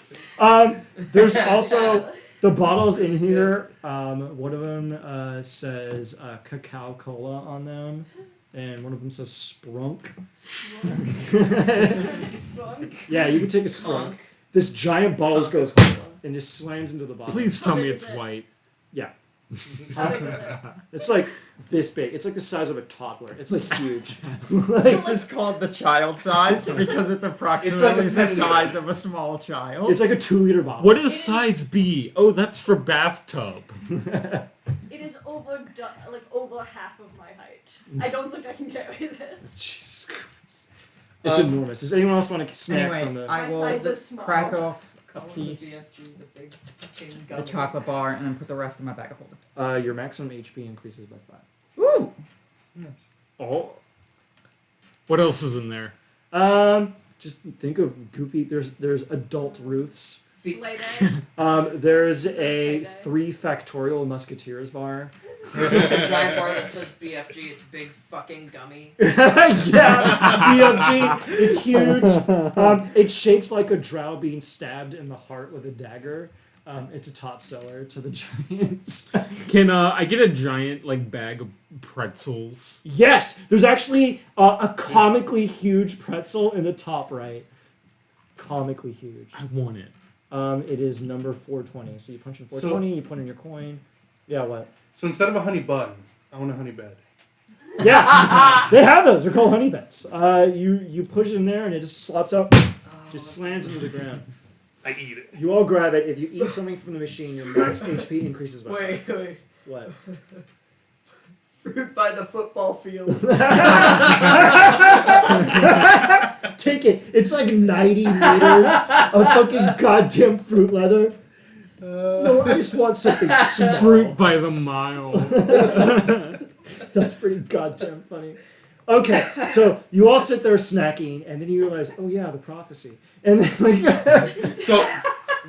Speaker 1: There's also the bottles in here. One of them says cacao cola on them, and one of them says sprunk.
Speaker 6: Sprunk.
Speaker 1: Yeah, you can take a sprunk.
Speaker 5: Skunk.
Speaker 1: This giant bottle goes and just slams into the bottle.
Speaker 4: Please tell
Speaker 6: How
Speaker 4: me
Speaker 6: big
Speaker 4: it's
Speaker 6: is it?
Speaker 4: white.
Speaker 1: Yeah.
Speaker 6: How big is it?
Speaker 1: It's like this big. It's like the size of a toddler. It's like huge.
Speaker 2: This is called the child size because it's approximately the
Speaker 3: pencil.
Speaker 2: size of a small child.
Speaker 1: It's like a 2-liter bottle.
Speaker 4: What is size B? Oh, that's for bathtub.
Speaker 6: It is over half of my height. I don't think I can carry this.
Speaker 1: Jesus Christ. It's enormous. Does anyone else want to snack from
Speaker 2: Anyway,
Speaker 1: the...
Speaker 2: I
Speaker 6: My
Speaker 2: will
Speaker 6: size is small.
Speaker 2: crack off a
Speaker 5: Call it the
Speaker 2: piece,
Speaker 5: BFG, the big fucking
Speaker 2: the
Speaker 5: gummy.
Speaker 2: chocolate bar, and then put the rest in my bag of holding.
Speaker 1: Your maximum HP increases by 5.
Speaker 2: Woo!
Speaker 4: Oh. What else is in there?
Speaker 1: Just think of goofy. There's adult Ruths.
Speaker 6: Slay day.
Speaker 1: There's a 3 factorial Musketeers bar.
Speaker 5: A giant bar that says BFG. It's big fucking gummy.
Speaker 1: Yeah, BFG. It's huge. It's shaped like a drow being stabbed in the heart with a dagger. It's a top seller to the Giants.
Speaker 4: Can I get a giant like bag of pretzels?
Speaker 1: Yes, there's actually a comically huge pretzel in the top right. Comically huge.
Speaker 4: I want it.
Speaker 1: It is number 420. So you punch in 420, you put in your coin. Yeah, what?
Speaker 3: So instead of a honey bun, I want a honey bed.
Speaker 1: Yeah, they have those. They're called honey bets. You push it in there and it just slops out, just slams into the ground.
Speaker 3: I eat it.
Speaker 1: You all grab it. If you eat something from the machine, your max HP increases by
Speaker 5: Wait.
Speaker 1: what?
Speaker 5: Fruit by the football field.
Speaker 1: Take it. It's like 90 meters of fucking goddamn fruit leather. No, I just want something small.
Speaker 4: Fruit by the mile.
Speaker 1: That's pretty goddamn funny. Okay, so you all sit there snacking, and then you realize, oh yeah, the prophecy. And then like,
Speaker 3: So,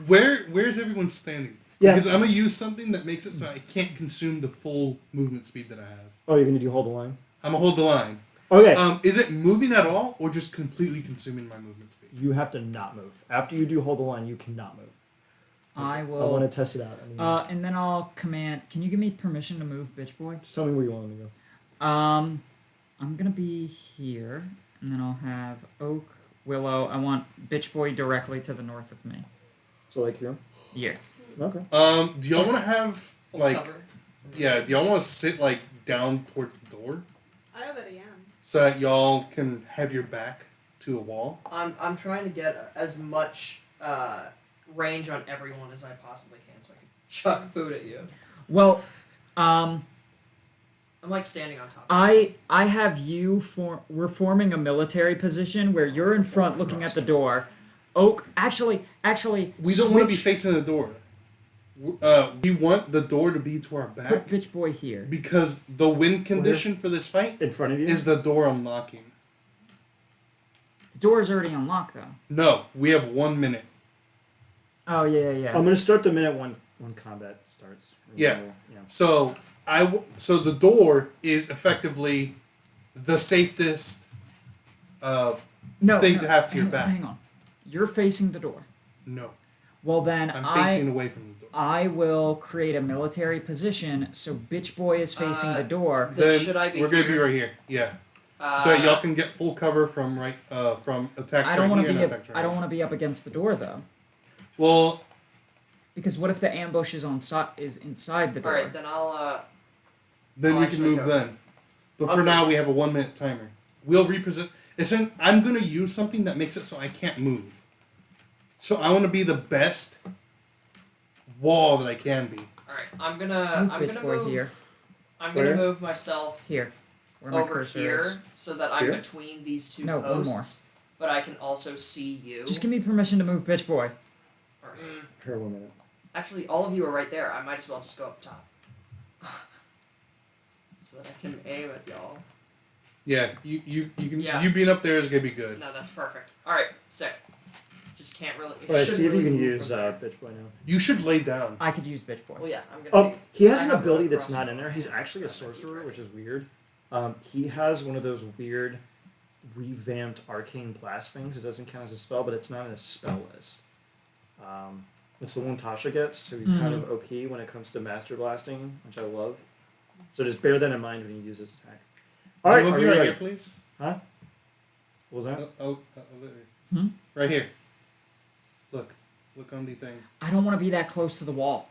Speaker 3: where's everyone standing?
Speaker 1: Yeah.
Speaker 3: Because I'm gonna use something that makes it so I can't consume the full movement speed that I have.
Speaker 1: oh, you're gonna do hold the line.
Speaker 3: I'm gonna hold the line.
Speaker 1: Okay,
Speaker 3: Is it moving at all, or just completely consuming my movement speed?
Speaker 1: you have to not move. After you do hold the line, you cannot move.
Speaker 2: I
Speaker 1: I
Speaker 2: will.
Speaker 1: want to test it out.
Speaker 2: And then I'll command. Can you give me permission to move, bitch boy?
Speaker 1: Just tell me where you want me to go.
Speaker 2: I'm gonna be here, and then I'll have Oak, Willow. I want bitch boy directly to the north of me.
Speaker 1: So like here.
Speaker 2: Here.
Speaker 1: Okay.
Speaker 3: Do y'all want to have
Speaker 5: Full
Speaker 3: like?
Speaker 5: cover.
Speaker 3: Yeah. Do y'all want to sit like down towards the door
Speaker 6: I already am.
Speaker 3: so that y'all can have your back to the wall?
Speaker 5: I'm trying to get as much range on everyone as I possibly can, so I can chuck food at you.
Speaker 2: Well,
Speaker 5: I'm like standing on top.
Speaker 2: I have you we're forming a military position where you're in front looking at the door. Oak, actually,
Speaker 3: We don't want to be
Speaker 2: switch-
Speaker 3: facing the door. We want the door to be to our
Speaker 2: Put
Speaker 3: back
Speaker 2: bitch boy here.
Speaker 3: because the win condition for this fight
Speaker 1: In front of you.
Speaker 3: is the door unlocking.
Speaker 2: The door is already unlocked though.
Speaker 3: No, we have 1 minute.
Speaker 2: Oh yeah.
Speaker 1: I'm gonna start the minute when combat starts.
Speaker 3: Yeah.
Speaker 1: Yeah.
Speaker 3: So so the door is effectively the safest
Speaker 2: No.
Speaker 3: thing
Speaker 2: no,
Speaker 3: to have to your
Speaker 2: hang-
Speaker 3: back.
Speaker 2: Hang on. You're facing the door.
Speaker 3: No,
Speaker 2: Well then,
Speaker 3: I'm facing away from the door.
Speaker 2: I will create a military position so bitch boy is facing the door.
Speaker 5: Then
Speaker 3: Then
Speaker 5: should I be
Speaker 3: we're gonna be
Speaker 5: here?
Speaker 3: right here. Yeah. So y'all can get full cover from from attacks
Speaker 2: I don't
Speaker 3: right
Speaker 2: want
Speaker 3: here
Speaker 2: to
Speaker 3: and
Speaker 2: be.
Speaker 3: attacks right
Speaker 2: I don't
Speaker 3: here.
Speaker 2: want to be up against the door though,
Speaker 3: Well,
Speaker 2: because what if the ambush is is inside the door?
Speaker 5: All right, then I'll.
Speaker 3: then
Speaker 5: I'll
Speaker 3: we can
Speaker 5: actually
Speaker 3: move
Speaker 5: go.
Speaker 3: then. But for
Speaker 5: Okay.
Speaker 3: now, we have a 1 minute timer. We'll represent. I'm gonna use something that makes it so I can't move. So I want to be the best wall that I can be.
Speaker 5: All right, I'm gonna.
Speaker 2: Move
Speaker 5: I'm
Speaker 2: bitch
Speaker 5: gonna
Speaker 2: boy
Speaker 5: move.
Speaker 2: here.
Speaker 5: I'm
Speaker 1: Where?
Speaker 5: gonna move myself
Speaker 2: Here, where my
Speaker 5: over
Speaker 2: cursor
Speaker 5: here
Speaker 2: is.
Speaker 5: so that I'm
Speaker 1: Here?
Speaker 5: between these two
Speaker 2: No, one more.
Speaker 5: posts. but I can also see you.
Speaker 2: Just give me permission to move, bitch boy.
Speaker 5: Or,
Speaker 1: Here, 1 minute.
Speaker 5: actually, all of you are right there. I might as well just go up top. So that I can aim at y'all.
Speaker 3: Yeah, you can.
Speaker 5: Yeah.
Speaker 3: You being up there is gonna be good.
Speaker 5: No, that's perfect. Alright, sick. Just can't really... it
Speaker 1: Alright,
Speaker 5: shouldn't
Speaker 1: see if you
Speaker 5: really
Speaker 1: can
Speaker 5: move
Speaker 1: use
Speaker 5: from there.
Speaker 1: bitch boy now.
Speaker 3: You should lay down.
Speaker 2: I could use bitch boy.
Speaker 5: Well, yeah, I'm gonna
Speaker 1: Oh,
Speaker 5: be...
Speaker 1: he has
Speaker 5: I
Speaker 1: an
Speaker 5: have
Speaker 1: ability
Speaker 5: a
Speaker 1: that's
Speaker 5: crossbow.
Speaker 1: not in there. He's actually a sorcerer, which is weird. He has one of those weird revamped arcane blast things. It doesn't count as a spell, but it's not in a spell list. It's the one Tasha gets, so he's kind of OP when it comes to master blasting, which I love. So just bear that in mind when you use his attacks. All right,
Speaker 3: Look
Speaker 1: are you
Speaker 3: right
Speaker 1: ready?
Speaker 3: here, please.
Speaker 1: Huh? What was that?
Speaker 3: Right here. Look on the thing.
Speaker 2: I don't want to be that close to the wall.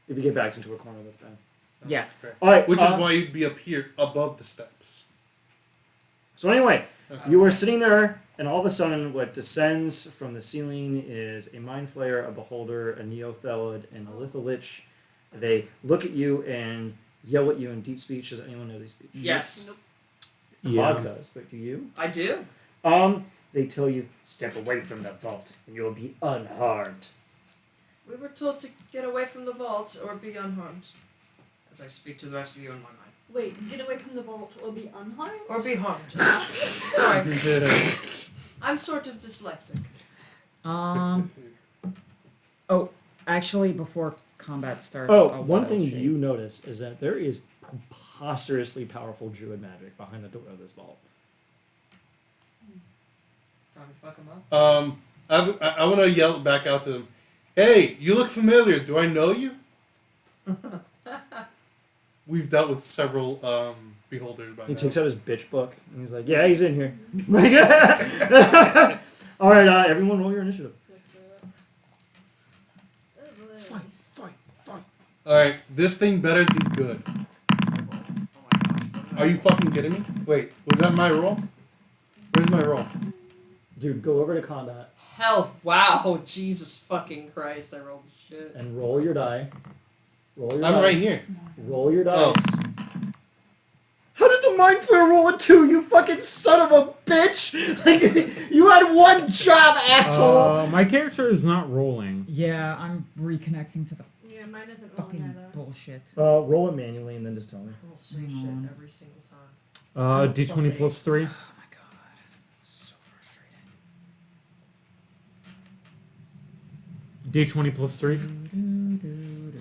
Speaker 1: If you get backed into a corner, that's bad.
Speaker 2: Yeah.
Speaker 3: Okay.
Speaker 1: All right,
Speaker 3: Which is why you'd be up here above the steps.
Speaker 1: So anyway,
Speaker 3: Okay.
Speaker 1: you are sitting there, and all of a sudden, what descends from the ceiling is a Mind Flayer, a Beholder, a Neothelid, and a Litholich. They look at you and yell at you in deep speech. Does anyone know these speech?
Speaker 5: Yes.
Speaker 6: Nope.
Speaker 1: Cog
Speaker 4: Yeah.
Speaker 1: does, but do you?
Speaker 5: I do.
Speaker 1: They tell you, step away from the vault, and you will be unharmed.
Speaker 5: We were told to get away from the vault or be unharmed. As I speak to the rest of you in my mind.
Speaker 6: Wait, get away from the vault or be unharmed?
Speaker 5: Or be harmed. Sorry. I'm sort of dyslexic.
Speaker 2: Oh, actually, before combat starts.
Speaker 1: Oh,
Speaker 2: I'll
Speaker 1: one
Speaker 2: wild
Speaker 1: thing
Speaker 2: shape.
Speaker 1: you notice is that there is preposterously powerful druid magic behind the door of this vault.
Speaker 5: Time to fuck him up.
Speaker 3: I want to yell back out to him. Hey, you look familiar. Do I know you? We've dealt with several beholders by
Speaker 1: He
Speaker 3: now.
Speaker 1: takes out his bitch book, and he's like, yeah, he's in here. All right, everyone roll your initiative.
Speaker 4: Fight, fight, fight.
Speaker 3: All right, this thing better do good.
Speaker 5: Oh my gosh.
Speaker 3: Are you fucking kidding me? Wait, was that my roll? Where's my roll?
Speaker 1: Dude, go over to combat
Speaker 5: Hell, wow, Jesus fucking Christ, I rolled shit.
Speaker 1: and roll your die. Roll your
Speaker 3: I'm
Speaker 1: dice.
Speaker 3: right here.
Speaker 1: Roll your dice.
Speaker 3: Oh.
Speaker 1: How did the Mind Flayer roll a 2, you fucking son of a bitch? Like, you had one job, asshole!
Speaker 4: My character is not rolling.
Speaker 2: Yeah, I'm reconnecting to the
Speaker 6: Yeah, mine isn't rolling
Speaker 2: fucking
Speaker 6: either.
Speaker 2: bullshit.
Speaker 1: Roll it manually and then just tell me.
Speaker 5: I roll same
Speaker 2: Hang
Speaker 5: shit
Speaker 2: on.
Speaker 5: every single time.
Speaker 4: D20 plus 3.
Speaker 2: Oh my god. So frustrating.
Speaker 4: D20 plus 3.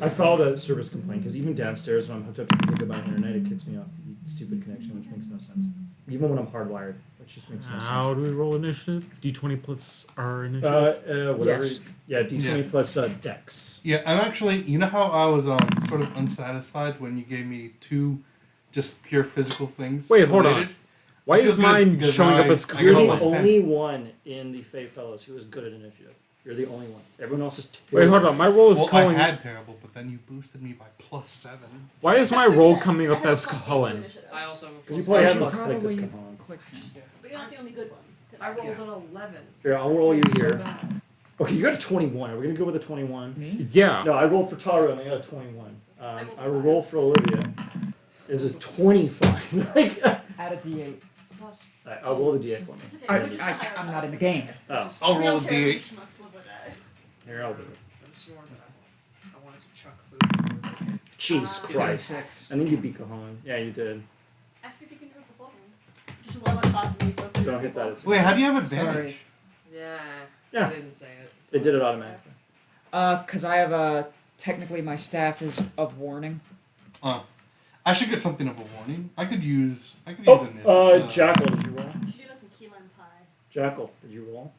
Speaker 1: I filed a service complaint because even downstairs when I'm hooked up to the gigabit internet, it kicks me off the stupid connection, which makes no sense. Even when I'm hardwired, which just makes no
Speaker 4: How
Speaker 1: sense.
Speaker 4: do we roll initiative? D20 plus our initiative.
Speaker 1: Whatever.
Speaker 2: Yes.
Speaker 1: Yeah, D20
Speaker 3: Yeah.
Speaker 1: plus Dex.
Speaker 3: Yeah, I'm actually. You know how I was sort of unsatisfied when you gave me two, just pure physical things.
Speaker 4: Wait, hold on.
Speaker 3: related?
Speaker 4: Why
Speaker 3: I feel
Speaker 4: is
Speaker 3: good
Speaker 4: mine
Speaker 3: because
Speaker 4: showing up
Speaker 3: I-
Speaker 4: as
Speaker 3: I got
Speaker 1: You're
Speaker 3: a
Speaker 1: the
Speaker 4: Cullen?
Speaker 3: plus 10.
Speaker 1: only one in the Fae Fellows who is good at initiative. You're the only one. Everyone else is
Speaker 4: Wait,
Speaker 1: terrible.
Speaker 4: hold on. My roll is
Speaker 3: Well,
Speaker 4: calling.
Speaker 3: I had terrible, but then you boosted me by +7.
Speaker 4: Why is my roll coming up as
Speaker 6: Cullen?
Speaker 4: Cullen?
Speaker 5: I also have a
Speaker 1: Because you
Speaker 5: plus
Speaker 1: probably
Speaker 2: I
Speaker 1: have
Speaker 2: should
Speaker 1: less click this
Speaker 2: probably
Speaker 1: come on.
Speaker 2: click him.
Speaker 6: But you're not the only good one.
Speaker 5: I rolled
Speaker 3: Yeah.
Speaker 5: an 11.
Speaker 1: Here, I'll roll you
Speaker 5: So
Speaker 1: here.
Speaker 5: bad.
Speaker 1: Okay, you got a 21. Are we going to go with a 21?
Speaker 2: Me?
Speaker 4: Yeah.
Speaker 1: No, I rolled for Taro and I got a 21.
Speaker 6: rolled
Speaker 1: I roll for Olivia. Is a 25. Like,
Speaker 2: Add a d8.
Speaker 5: Plus.
Speaker 1: Alright, I'll roll the D8 for me.
Speaker 6: It's okay.
Speaker 2: I,
Speaker 6: we're just
Speaker 2: I,
Speaker 6: higher
Speaker 2: I'm
Speaker 6: than
Speaker 2: not in the
Speaker 6: that.
Speaker 2: game.
Speaker 1: Oh,
Speaker 3: I'll roll a
Speaker 6: Real
Speaker 3: D8.
Speaker 6: character schmucks live with that.
Speaker 1: here, I'll do it.
Speaker 5: I just sworn that I wanted to chuck food.
Speaker 1: Jesus Christ.
Speaker 2: 6.
Speaker 1: I think you beat Cajon. Yeah, you did.
Speaker 6: Ask if you can do it beforehand. Just roll on top of me. Throw food
Speaker 1: Don't
Speaker 6: on
Speaker 1: hit
Speaker 6: the
Speaker 1: that.
Speaker 6: wall.
Speaker 1: It's-
Speaker 3: Wait, how do you have advantage?
Speaker 5: Yeah.
Speaker 1: Yeah.
Speaker 5: I didn't say it.
Speaker 1: They did it automatically.
Speaker 2: Cause I have a technically my staff is of warning.
Speaker 3: I should get something of a warning. I could use a
Speaker 1: Jackal, did you roll?
Speaker 6: You should do like a key lime pie.
Speaker 1: Jackal, did you roll?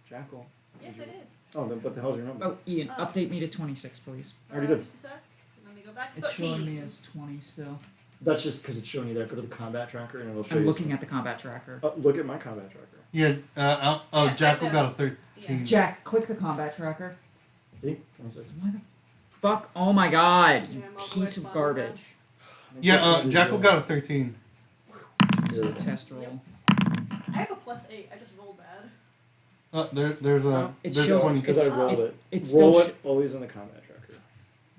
Speaker 1: Jackal.
Speaker 6: Yes, I did.
Speaker 1: Oh, then what the hell's your number?
Speaker 2: Oh, Ian,
Speaker 6: Oh.
Speaker 2: update me to 26, please.
Speaker 1: I already did.
Speaker 6: Just a sec. Let me go back.
Speaker 2: It's showing
Speaker 6: 13.
Speaker 2: me as 20 still.
Speaker 1: That's just because it's showing you that. Go to the combat tracker and it'll show
Speaker 2: I'm
Speaker 1: you.
Speaker 2: looking at the combat tracker.
Speaker 1: Look at my combat tracker.
Speaker 3: Yeah.
Speaker 6: Yeah,
Speaker 3: Jackal
Speaker 6: right
Speaker 3: got a 13.
Speaker 2: Jack, click the combat tracker.
Speaker 1: See? 26.
Speaker 2: Why the fuck? Oh my god, you
Speaker 6: Yeah, I'm all the way
Speaker 2: piece
Speaker 6: at
Speaker 2: of
Speaker 6: the bottom
Speaker 2: garbage.
Speaker 3: Yeah. Jackal got a 13.
Speaker 2: This is a test roll.
Speaker 6: I have a +8. I just rolled bad.
Speaker 3: There's a
Speaker 2: Oh, it's
Speaker 3: there's a
Speaker 2: showing-
Speaker 3: 20.
Speaker 1: Because I
Speaker 2: It's-
Speaker 1: rolled
Speaker 2: it-
Speaker 1: it.
Speaker 2: it's
Speaker 1: Roll
Speaker 2: still
Speaker 1: it always in the combat tracker.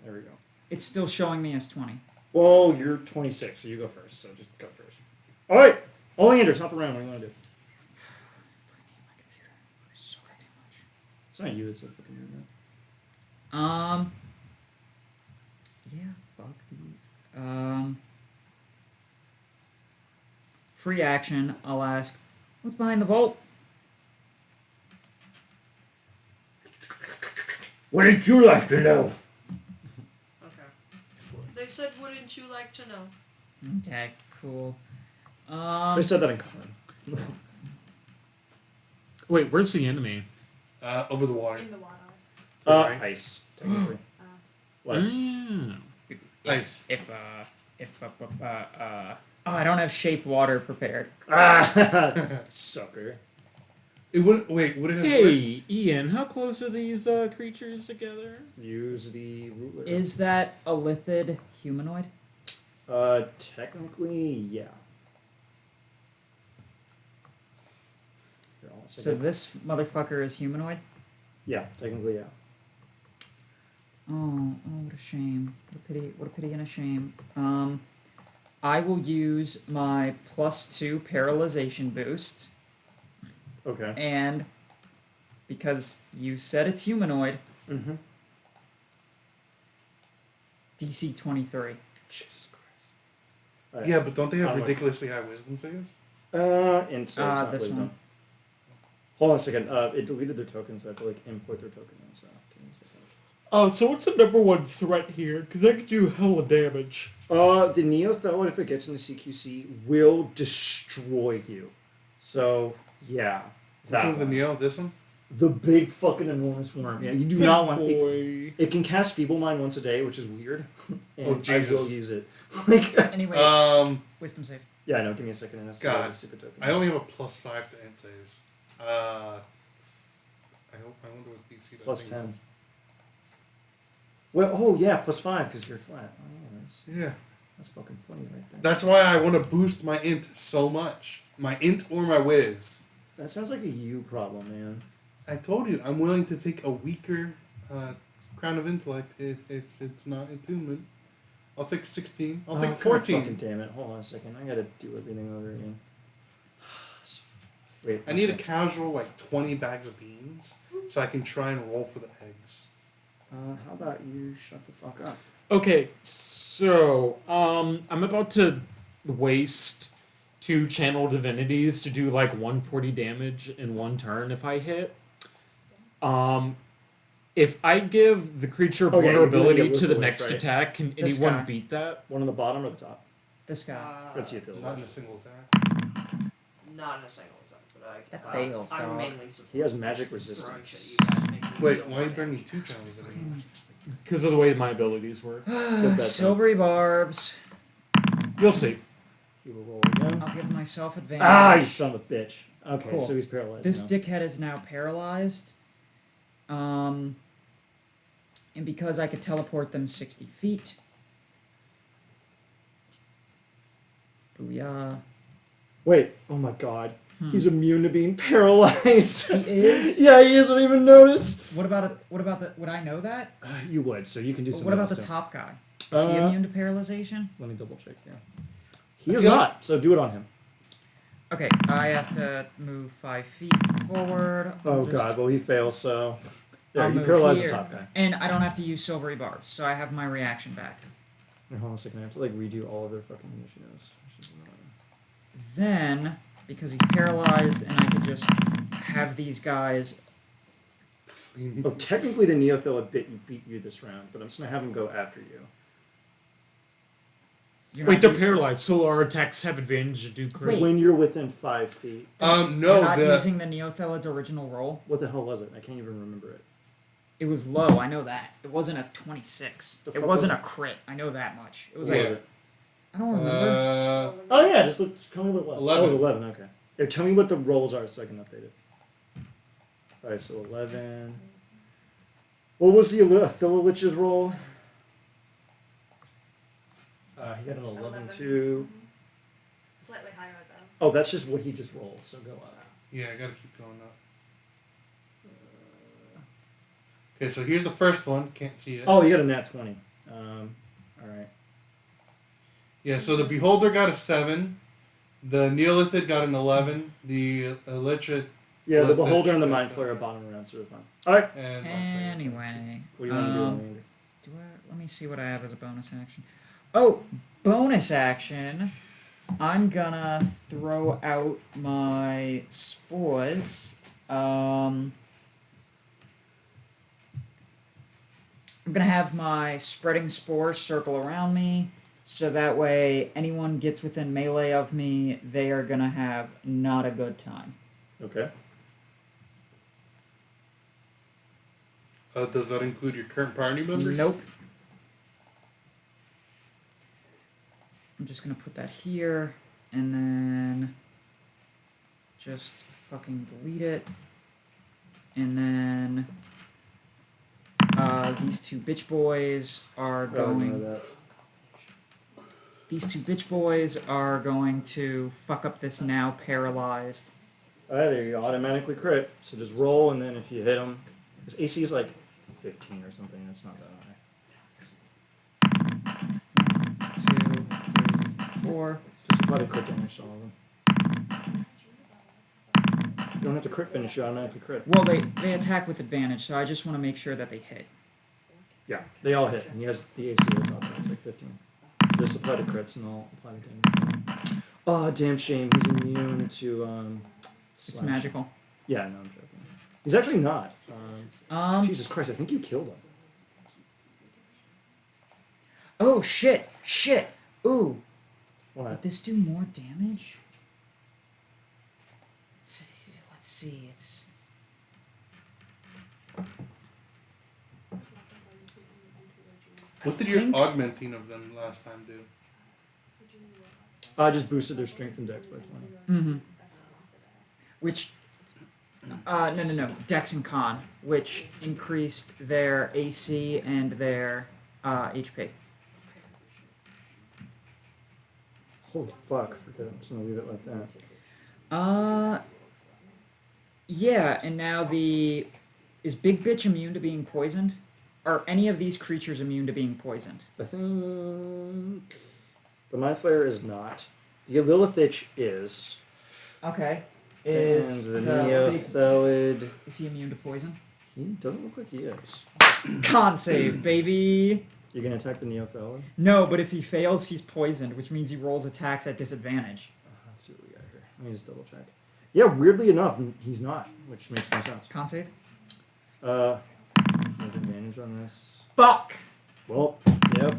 Speaker 1: There we go.
Speaker 2: It's still showing me as 20.
Speaker 1: Well, you're 26, so you go first. So just go first. All right. Oleander, top around. What do you want to do? It's not you. It's a fucking internet.
Speaker 2: Yeah, fuck these. Free action. I'll ask, what's behind the vault?
Speaker 7: Wouldn't you like to know?
Speaker 5: Okay. They said, "Wouldn't you like to know?"
Speaker 2: Okay, cool.
Speaker 1: They said that in common.
Speaker 4: Wait, where's the enemy?
Speaker 3: Over the water.
Speaker 6: In the water.
Speaker 3: Sorry.
Speaker 1: Ice, technically. What?
Speaker 4: Mm.
Speaker 3: Nice.
Speaker 2: If oh, I don't have shape water prepared.
Speaker 1: Sucker.
Speaker 3: It wouldn't. Wait, would it have?
Speaker 4: Hey, Ian, how close are these creatures together?
Speaker 1: Use the ruler.
Speaker 2: Is that a lithid humanoid?
Speaker 1: Technically, yeah. Here, I'll
Speaker 2: So
Speaker 1: second.
Speaker 2: this motherfucker is humanoid?
Speaker 1: Yeah, technically, yeah.
Speaker 2: Oh, what a shame. What a pity and a shame. I will use my +2 paralyzation boost,
Speaker 1: Okay.
Speaker 2: and because you said it's humanoid,
Speaker 1: Mm-hmm.
Speaker 2: DC 23.
Speaker 1: Jesus Christ. Alright.
Speaker 3: Yeah, but don't they have
Speaker 1: I'm
Speaker 3: ridiculously high wisdom saves?
Speaker 1: And so it's not
Speaker 2: this
Speaker 1: wisdom.
Speaker 2: one.
Speaker 1: Hold on a second. It deleted their token, so I have to like import their token in. So give me a second.
Speaker 4: Oh, so what's the number one threat here? Because I could do hella damage.
Speaker 1: The Neothelid, if it gets into CQC, will destroy you. So yeah,
Speaker 3: Which
Speaker 1: that
Speaker 3: one's the
Speaker 1: one.
Speaker 3: Neo? This one?
Speaker 1: The big fucking enormous worm. Yeah, you do not want it.
Speaker 4: Boy.
Speaker 1: It can cast Feeble Mind once a day, which is weird. And
Speaker 3: Oh,
Speaker 1: I
Speaker 3: Jesus.
Speaker 1: will use it. Like,
Speaker 2: Anyway,
Speaker 3: Wisdom
Speaker 2: save.
Speaker 1: yeah, no, give me a second. And that's
Speaker 3: God,
Speaker 1: the stupid token.
Speaker 3: I only have a +5 to int saves. I wonder what DC that
Speaker 1: Plus
Speaker 3: thing
Speaker 1: 10.
Speaker 3: is.
Speaker 1: Well, oh yeah, +5 because you're flat. Oh yeah,
Speaker 3: Yeah.
Speaker 1: that's fucking funny right there.
Speaker 3: That's why I want to boost my int so much. My int or my whiz.
Speaker 1: That sounds like a you problem, man.
Speaker 3: I told you, I'm willing to take a weaker Crown of Intellect if it's not attunement. I'll take 16. I'll take
Speaker 1: God
Speaker 3: 14.
Speaker 1: Fucking damn it! Hold on a second. I gotta do everything over again. Wait.
Speaker 3: I need a casual, like, 20 bags of beans so I can try and roll for the eggs.
Speaker 1: How about you shut the fuck up?
Speaker 4: Okay, so I'm about to waste 2 channel divinities to do like 140 damage in one turn if I hit. If I give the creature
Speaker 1: Oh, yeah, you're doing
Speaker 4: vulnerability
Speaker 1: it
Speaker 4: to the
Speaker 1: with
Speaker 4: next
Speaker 1: right?
Speaker 4: attack, can
Speaker 2: This
Speaker 4: anyone
Speaker 2: guy.
Speaker 4: beat that?
Speaker 1: One on the bottom or the top?
Speaker 2: This guy.
Speaker 1: Let's see if it'll
Speaker 3: Not
Speaker 1: work.
Speaker 3: in a single attack.
Speaker 5: Not in a single attack, but I.
Speaker 2: That fails,
Speaker 5: I'm
Speaker 2: dog.
Speaker 5: mainly support
Speaker 1: He has magic
Speaker 5: just
Speaker 1: resistance.
Speaker 5: throwing shit at you guys, making
Speaker 3: Wait,
Speaker 5: you
Speaker 3: why are you burning 2 channel divinities?
Speaker 4: Because of the way my abilities work.
Speaker 1: bet then.
Speaker 2: Silvery barbs.
Speaker 4: You'll see.
Speaker 1: He will roll again.
Speaker 2: I'll give myself advantage.
Speaker 1: Ah, you son of a bitch. Okay,
Speaker 2: Cool.
Speaker 1: so he's paralyzed.
Speaker 2: This
Speaker 1: now.
Speaker 2: dickhead is now paralyzed. And because I could teleport them 60 feet. Booyah.
Speaker 1: Wait. Oh my god. He's immune to being paralyzed.
Speaker 2: He is?
Speaker 1: Yeah, he is. I don't even notice.
Speaker 2: What about would I know that?
Speaker 1: You would, so you can do
Speaker 2: Well,
Speaker 1: something
Speaker 2: what about
Speaker 1: else
Speaker 2: the
Speaker 1: too.
Speaker 2: top guy? Is he immune to paralyzation?
Speaker 1: Let me double check. Yeah. He
Speaker 3: I
Speaker 1: is
Speaker 3: feel
Speaker 1: not. So do it on him.
Speaker 2: Okay, I have to move 5 feet forward. I'll
Speaker 1: Oh
Speaker 2: just-
Speaker 1: god. Well, he fails. So there,
Speaker 2: I'll
Speaker 1: you
Speaker 2: move
Speaker 1: paralyze
Speaker 2: here.
Speaker 1: the top guy.
Speaker 2: And I don't have to use silvery barbs, so I have my reaction back.
Speaker 1: Wait, hold on a second. I have to like redo all of their fucking initiatives. Which is annoying.
Speaker 2: Then, because he's paralyzed, and I could just have these guys.
Speaker 1: Oh, technically the Neothelid beat you this round, but I'm just gonna have him go after you.
Speaker 2: You're
Speaker 4: Wait,
Speaker 2: not
Speaker 4: they're
Speaker 2: u-
Speaker 4: paralyzed, so our attacks have advantage to do great.
Speaker 1: When you're within 5 feet.
Speaker 2: You're
Speaker 3: No,
Speaker 2: not
Speaker 3: the
Speaker 2: using the Neothelid's original roll.
Speaker 1: What the hell was it? I can't even remember it.
Speaker 2: It was low. I know that. It wasn't a 26.
Speaker 1: The
Speaker 2: It
Speaker 1: fuck
Speaker 2: wasn't
Speaker 1: was
Speaker 2: a crit. I know that much. It was
Speaker 1: What
Speaker 2: like
Speaker 1: was it?
Speaker 2: I don't remember.
Speaker 1: Oh yeah, just tell me what it was.
Speaker 3: 11.
Speaker 1: Oh, it was 11. Okay. Here, tell me what the rolls are so I can update it. All right, so 11. What was the Thililich's roll? He got an 11 too.
Speaker 6: Slightly higher though.
Speaker 1: Oh, that's just what he just rolled. So go up.
Speaker 3: yeah, I gotta keep going up. Okay, so here's the first one. Can't see it.
Speaker 1: Oh, you got a nat 20. All right.
Speaker 3: Yeah, so the Beholder got a 7. The Neolithid got an 11. The Electric
Speaker 1: Yeah, the
Speaker 3: Let
Speaker 1: beholder and the
Speaker 3: check
Speaker 1: mind
Speaker 3: out.
Speaker 1: flare are bottom around, so they're fine. All right.
Speaker 3: And
Speaker 2: Anyway,
Speaker 1: What do you want to do?
Speaker 2: Um,
Speaker 1: Amanda?
Speaker 2: let me see what I have as a bonus action. Oh, bonus action. I'm gonna throw out my spores. I'm gonna have my spreading spores circle around me, so that way anyone gets within melee of me, they are gonna have not a good time.
Speaker 1: Okay.
Speaker 3: Does that include your current party members?
Speaker 2: Nope. I'm just gonna put that here, and then just fucking delete it. And then these two bitch boys are going. These two bitch boys are going to fuck up this now paralyzed.
Speaker 1: Alright, there you go. Automatically crit. So just roll, and then if you hit them, his AC is like 15 or something. That's not that high.
Speaker 2: 2, 3, 4.
Speaker 1: Just apply the crit damage to all of them. You don't have to crit finish. You automatically crit.
Speaker 2: Well, they attack with advantage, so I just want to make sure that they hit.
Speaker 1: Yeah, they all hit. And he has the AC on top of it. It's like 15. Just apply the crits, and I'll apply the damage. Oh, damn shame. He's immune to
Speaker 2: It's
Speaker 1: slash.
Speaker 2: magical.
Speaker 1: Yeah, no, I'm joking. He's actually not. Jesus Christ, I think you killed him.
Speaker 2: Oh shit! Ooh.
Speaker 1: What?
Speaker 2: Would this do more damage? Let's see. It's
Speaker 3: What did
Speaker 2: think-
Speaker 3: your augmenting of them last time do?
Speaker 1: I just boosted their strength and dex by 20.
Speaker 2: which no Dex and Con, which increased their AC and their HP.
Speaker 1: Holy fuck, forget it. I'm just gonna leave it like that.
Speaker 2: Yeah, and now is Big Bitch immune to being poisoned? Are any of these creatures immune to being poisoned?
Speaker 1: I think the Mind Flayer is not. The Lilithich is.
Speaker 2: Okay.
Speaker 1: And
Speaker 2: Is
Speaker 1: the
Speaker 2: big,
Speaker 1: Neothelid.
Speaker 2: is he immune to poison?
Speaker 1: He doesn't look like he is.
Speaker 2: Con save, baby.
Speaker 1: You're gonna attack the Neothelid?
Speaker 2: No, but if he fails, he's poisoned, which means he rolls attacks at disadvantage.
Speaker 1: Let's see what we got here. Let me just double check. Yeah, weirdly enough, he's not, which makes no sense.
Speaker 2: Con save?
Speaker 1: He has advantage on this.
Speaker 2: Fuck!
Speaker 1: Well, yep.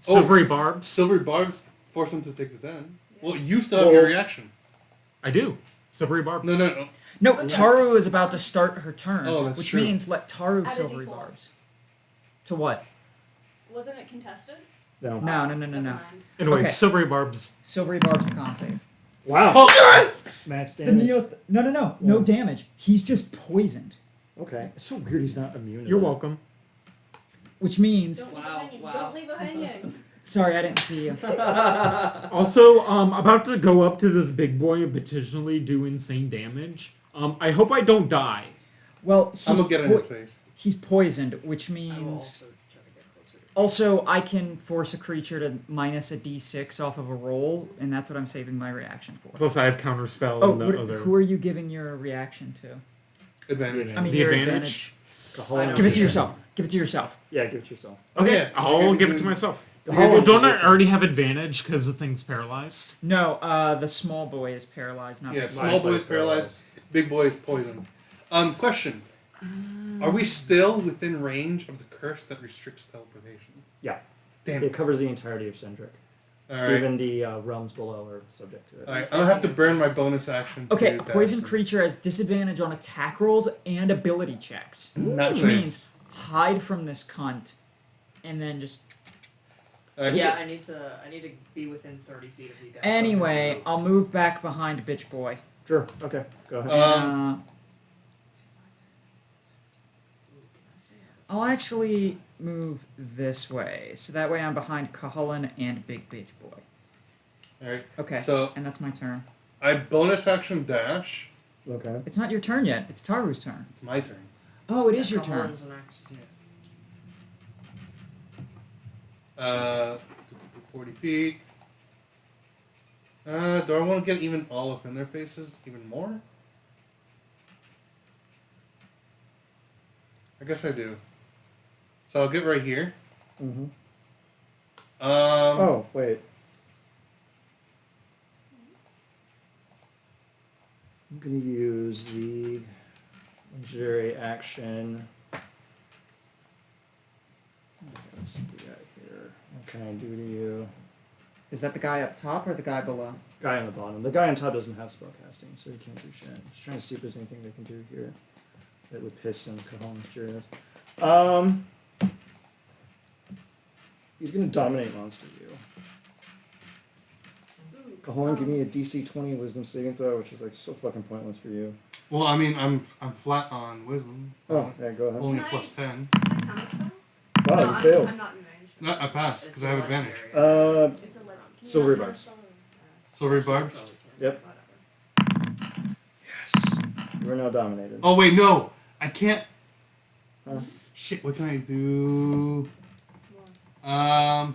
Speaker 4: Silvery barbs.
Speaker 3: Silvery barbs force him to take the 10. Well, you still have your reaction.
Speaker 4: I do. Silvery barbs.
Speaker 3: No.
Speaker 2: No, Taru is about to start her turn,
Speaker 3: Oh, that's
Speaker 2: which
Speaker 3: true.
Speaker 2: means let Taru
Speaker 6: Add a
Speaker 2: silvery
Speaker 6: D4.
Speaker 2: barbs. To what?
Speaker 6: Wasn't it contested?
Speaker 1: No.
Speaker 2: No.
Speaker 6: Never mind.
Speaker 4: Anyway,
Speaker 2: Okay.
Speaker 4: silvery barbs.
Speaker 2: Silvery barbs the con save.
Speaker 1: Wow.
Speaker 3: Oh,
Speaker 1: Max
Speaker 2: The
Speaker 1: damage.
Speaker 2: No
Speaker 1: Yeah.
Speaker 2: damage. He's just poisoned,
Speaker 1: Okay. It's so weird he's not immune. to
Speaker 4: You're
Speaker 1: that.
Speaker 4: welcome.
Speaker 2: which means.
Speaker 6: Don't leave
Speaker 5: Wow,
Speaker 6: it hanging.
Speaker 5: wow.
Speaker 6: Don't leave it hanging.
Speaker 2: Sorry, I didn't see you.
Speaker 4: Also, about to go up to this big boy and potentially do insane damage. I hope I don't die.
Speaker 2: Well,
Speaker 3: I'm gonna get in his face.
Speaker 2: he's poisoned, which
Speaker 5: I will
Speaker 2: means.
Speaker 5: also try to get closer to
Speaker 2: Also, I can force a creature to minus a d6 off of a roll, and that's what I'm saving my reaction for.
Speaker 4: Plus, I have counterspell
Speaker 2: Oh,
Speaker 4: and the other.
Speaker 2: who are you giving your reaction to?
Speaker 3: Advantage.
Speaker 2: I mean,
Speaker 4: The
Speaker 2: your
Speaker 4: advantage?
Speaker 1: Kaholan.
Speaker 2: Give it to yourself. Give it to yourself.
Speaker 1: Yeah, give it to yourself.
Speaker 4: Okay,
Speaker 3: Yeah,
Speaker 4: I'll
Speaker 3: you're
Speaker 4: give it to
Speaker 3: doing-
Speaker 4: myself.
Speaker 1: Kaholan
Speaker 4: Well, don't
Speaker 1: is
Speaker 4: I
Speaker 1: your turn.
Speaker 4: already have advantage because the thing's paralyzed?
Speaker 2: No, the small boy is paralyzed, not
Speaker 3: Yeah,
Speaker 2: the
Speaker 3: small boy is paralyzed, big boy is poisoned. Question. Are we still within range of the curse that restricts teleportation?
Speaker 1: Yeah.
Speaker 3: Damn
Speaker 1: It
Speaker 3: it.
Speaker 1: covers the entirety of Sendrick.
Speaker 3: Alright.
Speaker 1: Even the realms below are subject to it.
Speaker 3: Alright, I'm gonna have to burn my bonus action.
Speaker 2: Okay,
Speaker 3: to
Speaker 2: a poison
Speaker 3: dash.
Speaker 2: creature has disadvantage on attack rolls and ability checks.
Speaker 3: Not
Speaker 2: Which
Speaker 3: nice.
Speaker 2: means hide from this cunt, and then just.
Speaker 5: Yeah, I need to be within 30 feet of you guys.
Speaker 2: Anyway, I'll move back behind bitch boy.
Speaker 1: Sure. Okay. Go ahead.
Speaker 2: I'll actually move this way, so that way I'm behind Kahulan and Big Bitch Boy.
Speaker 3: Alright.
Speaker 2: Okay,
Speaker 3: So
Speaker 2: and that's my turn.
Speaker 3: I bonus action dash.
Speaker 1: Okay.
Speaker 2: It's not your turn yet. It's Taru's turn.
Speaker 3: It's my turn.
Speaker 2: Oh, it is your turn.
Speaker 5: Colin's next.
Speaker 3: 40 feet. Do I want to get even all up in their faces even more? I guess I do. So I'll get right here.
Speaker 1: Mm-hmm.
Speaker 3: Oh
Speaker 1: wait. I'm gonna use the legendary action. Let's see what we got here. What can I do to you?
Speaker 2: Is that the guy up top or the guy below?
Speaker 1: Guy on the bottom. The guy on top doesn't have spellcasting, so he can't do shit. Just trying to see if there's anything they can do here that would piss him Cajon furious. He's gonna dominate monster you. Cajon, give me a DC 20 Wisdom saving throw, which is like so fucking pointless for you.
Speaker 3: well, I mean, I'm flat on wisdom.
Speaker 1: Oh, yeah, go ahead.
Speaker 3: Only
Speaker 6: Can I-
Speaker 3: plus 10.
Speaker 1: Wow,
Speaker 6: No,
Speaker 1: you failed.
Speaker 6: I'm not in range.
Speaker 3: No, I passed because I have advantage.
Speaker 6: It's a legend. Can you
Speaker 1: Silvery
Speaker 6: not
Speaker 1: barbs.
Speaker 6: have
Speaker 3: Silvery barbs.
Speaker 1: Yep.
Speaker 6: Whatever.
Speaker 3: Yes.
Speaker 1: You are now dominated.
Speaker 3: Oh wait, no, I can't.
Speaker 1: Huh?
Speaker 3: Shit, what can I do?
Speaker 6: More.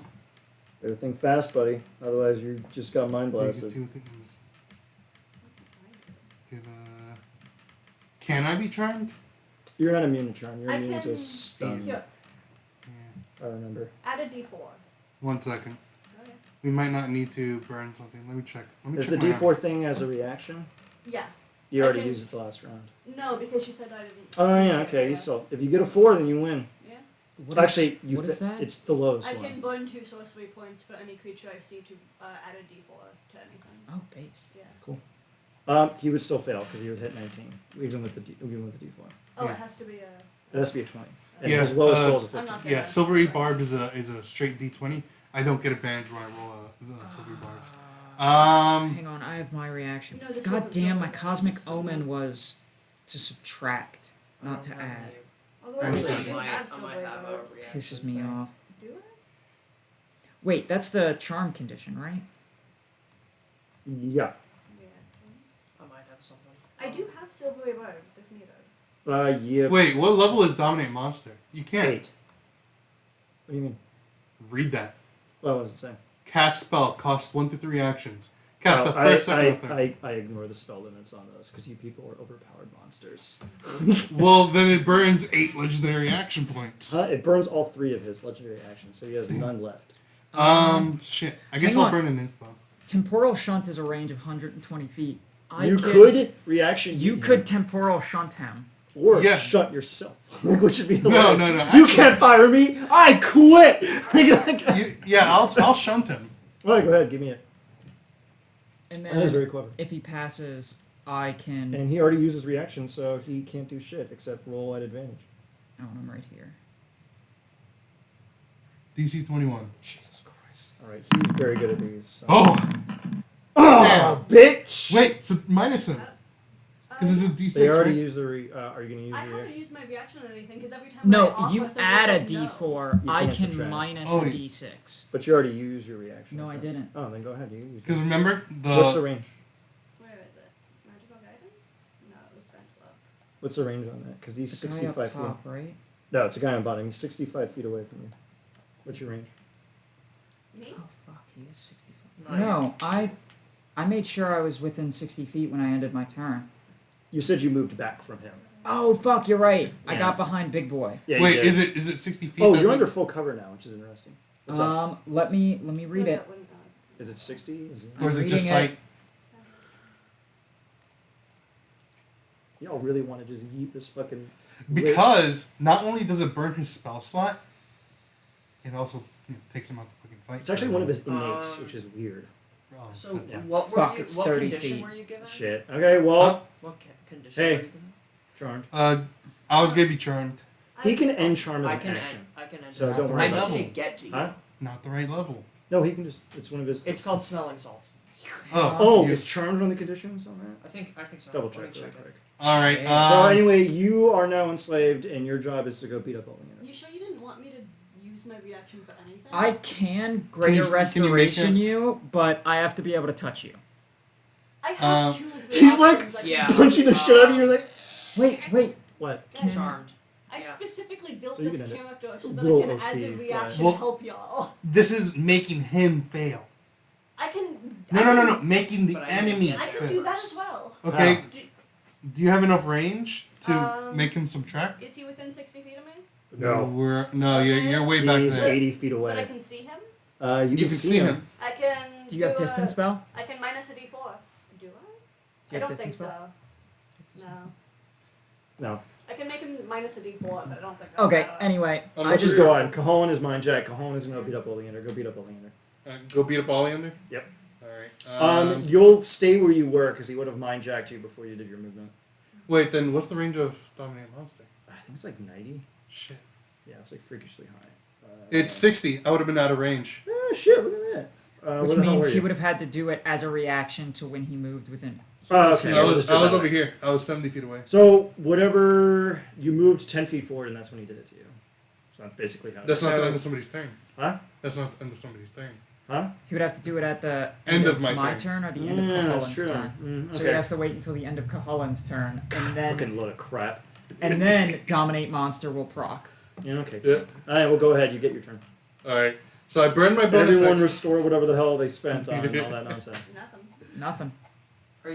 Speaker 1: Better think fast, buddy. Otherwise, you just got mind
Speaker 3: You can
Speaker 1: blasted.
Speaker 3: see what the Can I be charmed?
Speaker 1: You're not immune to charm. You're
Speaker 6: I
Speaker 1: immune to
Speaker 6: can-
Speaker 1: stun.
Speaker 6: Yeah.
Speaker 1: I remember.
Speaker 6: Add a D4.
Speaker 3: 1 second.
Speaker 6: Okay.
Speaker 3: We might not need to burn something. Let me check.
Speaker 1: Is the
Speaker 3: check my
Speaker 1: D4 thing as a reaction?
Speaker 6: Yeah.
Speaker 1: You
Speaker 6: I
Speaker 1: already
Speaker 6: can-
Speaker 1: used it the last round.
Speaker 6: No, because you said I didn't.
Speaker 1: Oh yeah, okay. So if you get a 4, then you win.
Speaker 6: Yeah.
Speaker 2: What is-
Speaker 1: Actually, you
Speaker 2: what is that?
Speaker 1: It's the lowest
Speaker 6: I
Speaker 1: one.
Speaker 6: can burn 2 sorcery points for any creature I see to add a D4 to anything.
Speaker 2: Oh, based.
Speaker 6: Yeah.
Speaker 1: He would still fail because he would hit 19, even with the D4.
Speaker 6: Oh,
Speaker 3: Yeah.
Speaker 6: it has to be a.
Speaker 1: It has to be a 20. And
Speaker 3: Yeah,
Speaker 1: his lowest roll is a
Speaker 6: I'm
Speaker 1: 15.
Speaker 6: not gonna-
Speaker 3: Yeah, silvery barb is a straight D20. I don't get advantage when I roll the silvery barbs.
Speaker 2: Hang on, I have my reaction.
Speaker 6: No, this
Speaker 2: God
Speaker 6: wasn't
Speaker 2: damn, my
Speaker 6: silver.
Speaker 2: cosmic omen was to subtract, not to add.
Speaker 6: Although
Speaker 3: I
Speaker 6: I
Speaker 3: might
Speaker 6: do
Speaker 3: have
Speaker 6: have
Speaker 5: a
Speaker 6: silvery barbs.
Speaker 2: Pisses me off.
Speaker 6: Do I?
Speaker 2: Wait, that's the charm condition, right?
Speaker 1: Yeah.
Speaker 6: Yeah.
Speaker 5: I might have something.
Speaker 6: I do have silvery barbs if needed.
Speaker 1: Yeah.
Speaker 3: Wait, what level is dominate monster? You can't
Speaker 1: 8. What do you mean?
Speaker 3: read that.
Speaker 1: What was it saying?
Speaker 3: Cast spell costs 1 to 3 actions. Cast the
Speaker 1: Oh,
Speaker 3: first, second, or third.
Speaker 1: I ignore the spell limits on those because you people are overpowered monsters.
Speaker 3: Well, then it burns 8 legendary action points.
Speaker 1: It burns all 3 of his legendary actions, so he has none left.
Speaker 3: Shit. I guess
Speaker 2: hang
Speaker 3: I'll
Speaker 2: on.
Speaker 3: burn an instant.
Speaker 2: Temporal shunt is a range of 120 feet.
Speaker 1: You could reaction.
Speaker 2: You
Speaker 1: him,
Speaker 2: could temporal shunt him.
Speaker 1: or
Speaker 3: Yeah.
Speaker 1: shut yourself, which would be
Speaker 3: No,
Speaker 1: hilarious.
Speaker 3: no, no,
Speaker 1: You
Speaker 3: actually-
Speaker 1: can't fire me. I quit.
Speaker 3: I'll shunt him.
Speaker 1: All right, go ahead. Give me it.
Speaker 2: And
Speaker 1: That is
Speaker 2: then
Speaker 1: very clever.
Speaker 2: if he passes, I can.
Speaker 1: And he already used his reaction, so he can't do shit except roll at advantage.
Speaker 2: Oh, I'm right here.
Speaker 3: DC 21.
Speaker 1: Jesus Christ. All right, he's very good at these. So.
Speaker 3: Oh!
Speaker 1: Bitch!
Speaker 3: Wait, so minus him. Because it's a D6.
Speaker 1: They already
Speaker 3: right?
Speaker 1: used the. Are you going to use
Speaker 6: I
Speaker 1: the
Speaker 6: haven't
Speaker 1: reaction?
Speaker 6: used my reaction on anything because every time
Speaker 2: No,
Speaker 6: I offer
Speaker 2: you
Speaker 6: something,
Speaker 2: add a
Speaker 6: it says no.
Speaker 2: D4.
Speaker 1: You
Speaker 2: I
Speaker 1: can't
Speaker 2: can
Speaker 1: subtract.
Speaker 2: minus
Speaker 3: Oh,
Speaker 2: a
Speaker 3: you-
Speaker 2: D6.
Speaker 1: But you already used your reaction.
Speaker 2: No, I didn't.
Speaker 1: Oh, then go ahead. You use
Speaker 3: Because
Speaker 1: it.
Speaker 3: remember,
Speaker 1: What's the range?
Speaker 6: Where is it? Magical guidance? No, it was bench lock.
Speaker 1: What's the range on that? Because he's
Speaker 2: It's the guy
Speaker 1: 65
Speaker 2: up
Speaker 1: feet.
Speaker 2: top, right?
Speaker 1: No, it's a guy on bottom. He's 65 feet away from you. What's your range?
Speaker 6: Me?
Speaker 2: Oh fuck, he is 65.
Speaker 5: No,
Speaker 2: No, I made sure I was within 60 feet when I ended my turn.
Speaker 1: You said you moved back from him.
Speaker 2: Oh fuck, you're right. I
Speaker 1: Yeah.
Speaker 2: got behind Big Boy.
Speaker 1: Yeah, you
Speaker 3: wait,
Speaker 1: did.
Speaker 3: is it 60 feet?
Speaker 1: Oh,
Speaker 3: That's
Speaker 1: you're
Speaker 3: like-
Speaker 1: under full cover now, which is interesting. What's up?
Speaker 2: Let me read
Speaker 6: No,
Speaker 2: it.
Speaker 6: that wouldn't,
Speaker 1: Is it 60? Is it...
Speaker 3: Or is it just
Speaker 2: reading it.
Speaker 3: like.
Speaker 1: Y'all really want to just yeet this fucking...
Speaker 3: Because not only does it burn his spell slot, it also takes him out the fucking fight.
Speaker 1: It's actually one of his innates,
Speaker 5: Um,
Speaker 1: which is weird.
Speaker 3: Oh,
Speaker 5: So
Speaker 3: that's-
Speaker 1: Yeah.
Speaker 5: what were
Speaker 2: Fuck,
Speaker 5: you?
Speaker 2: it's
Speaker 5: What
Speaker 2: 30
Speaker 5: condition
Speaker 2: feet.
Speaker 5: were you given?
Speaker 1: Shit. Okay, well,
Speaker 5: What condition
Speaker 1: Hey.
Speaker 5: were you given?
Speaker 1: charmed.
Speaker 3: I was gonna be charmed.
Speaker 1: He can end charm as
Speaker 5: I
Speaker 1: an
Speaker 5: can
Speaker 1: action.
Speaker 5: end. I can end.
Speaker 1: So
Speaker 5: it.
Speaker 1: don't worry
Speaker 5: I
Speaker 1: about
Speaker 5: just
Speaker 3: it.
Speaker 5: need to get to you.
Speaker 1: Huh?
Speaker 3: Not the right level.
Speaker 1: No, he can just... It's one of his...
Speaker 5: It's called smelling salts.
Speaker 1: Oh,
Speaker 3: you-
Speaker 1: is charmed on the conditions on that?
Speaker 5: I think so.
Speaker 1: Double
Speaker 5: Let me
Speaker 1: check really
Speaker 5: check it.
Speaker 1: quick.
Speaker 3: All right.
Speaker 2: Yeah.
Speaker 1: So anyway, you are now enslaved, and your job is to go beat up all the
Speaker 6: You
Speaker 1: enemies.
Speaker 6: sure you didn't want me to use my reaction for anything?
Speaker 2: I can greater
Speaker 3: Can you make
Speaker 2: restoration
Speaker 3: him-
Speaker 2: you, but I have to be able to touch you.
Speaker 6: I have 2 or 3
Speaker 1: he's like-
Speaker 6: options I can
Speaker 5: Yeah.
Speaker 6: do.
Speaker 1: Punching the shit out of you, you're like...
Speaker 2: Wait.
Speaker 1: What?
Speaker 6: Guys,
Speaker 5: Charmed.
Speaker 6: I
Speaker 5: Yeah.
Speaker 6: specifically built
Speaker 1: So you
Speaker 6: this
Speaker 1: can end it.
Speaker 6: character so
Speaker 1: A
Speaker 6: that
Speaker 1: little
Speaker 6: I can, as a
Speaker 1: OP,
Speaker 6: reaction,
Speaker 3: but-
Speaker 6: help y'all.
Speaker 3: This is making him fail.
Speaker 6: I can.
Speaker 3: No. Making the
Speaker 5: But I
Speaker 3: enemy
Speaker 5: need to
Speaker 6: I
Speaker 5: get
Speaker 6: can
Speaker 3: fail.
Speaker 6: do that as well.
Speaker 3: Okay.
Speaker 1: How?
Speaker 3: Do you have enough range to make him subtract?
Speaker 6: Is he within 60 feet of me?
Speaker 1: No.
Speaker 3: You're way back
Speaker 1: He's
Speaker 3: there.
Speaker 1: 80 feet
Speaker 6: But I
Speaker 1: away.
Speaker 6: can see him.
Speaker 1: You can see him.
Speaker 6: I can.
Speaker 2: Do you have distance spell?
Speaker 6: I can minus a d4. Do I?
Speaker 2: Do you
Speaker 6: I
Speaker 2: have
Speaker 6: don't think
Speaker 2: distance
Speaker 6: so.
Speaker 2: spell?
Speaker 6: No.
Speaker 1: No.
Speaker 6: I can make him minus a d4, but I don't think.
Speaker 2: Okay. Anyway,
Speaker 3: Unless
Speaker 1: Just
Speaker 3: you're-
Speaker 1: go on. Cajon is mine, Jack. Cajon is going to beat up Oleander. Go beat up Oleander.
Speaker 3: Go beat up Oleander?
Speaker 1: Yep.
Speaker 3: Alright.
Speaker 1: You'll stay where you were because he would have mind jacked you before you did your movement.
Speaker 3: Wait, then what's the range of Dominate Monster?
Speaker 1: I think it's like 90.
Speaker 3: Shit.
Speaker 1: Yeah, it's like freakishly high.
Speaker 3: It's 60. I would have been out of range.
Speaker 1: Oh shit! Look at that. Where
Speaker 2: which
Speaker 1: the hell
Speaker 2: means
Speaker 1: were
Speaker 2: he
Speaker 1: you?
Speaker 2: would have had to do it as a reaction to when he moved within.
Speaker 1: Oh, okay.
Speaker 3: I
Speaker 1: Yeah,
Speaker 3: was
Speaker 1: let's do it that
Speaker 3: over
Speaker 1: way.
Speaker 3: here. I was 70 feet away.
Speaker 1: So whatever you moved 10 feet forward, and that's when he did it to you. So that's basically how.
Speaker 3: That's not the
Speaker 2: So-
Speaker 3: end of somebody's turn.
Speaker 1: Huh?
Speaker 3: That's not the end of somebody's turn.
Speaker 1: Huh?
Speaker 2: He would have to do it at the
Speaker 3: End of my
Speaker 2: turn or the end of
Speaker 1: Yeah, that's
Speaker 2: Cahulan's
Speaker 1: true.
Speaker 2: turn. So
Speaker 1: Okay.
Speaker 2: he has to wait until the end of Cahulan's turn, and then
Speaker 1: Fucking load of crap.
Speaker 2: Dominate Monster will proc.
Speaker 1: Yeah. Okay.
Speaker 3: Yeah.
Speaker 1: All right. Well, go ahead. You get your turn.
Speaker 3: Alright. So I burned my bonus
Speaker 1: Everyone
Speaker 3: action.
Speaker 1: restore whatever the hell they spent on all that nonsense.
Speaker 6: Nothing.
Speaker 2: Nothing.
Speaker 5: Are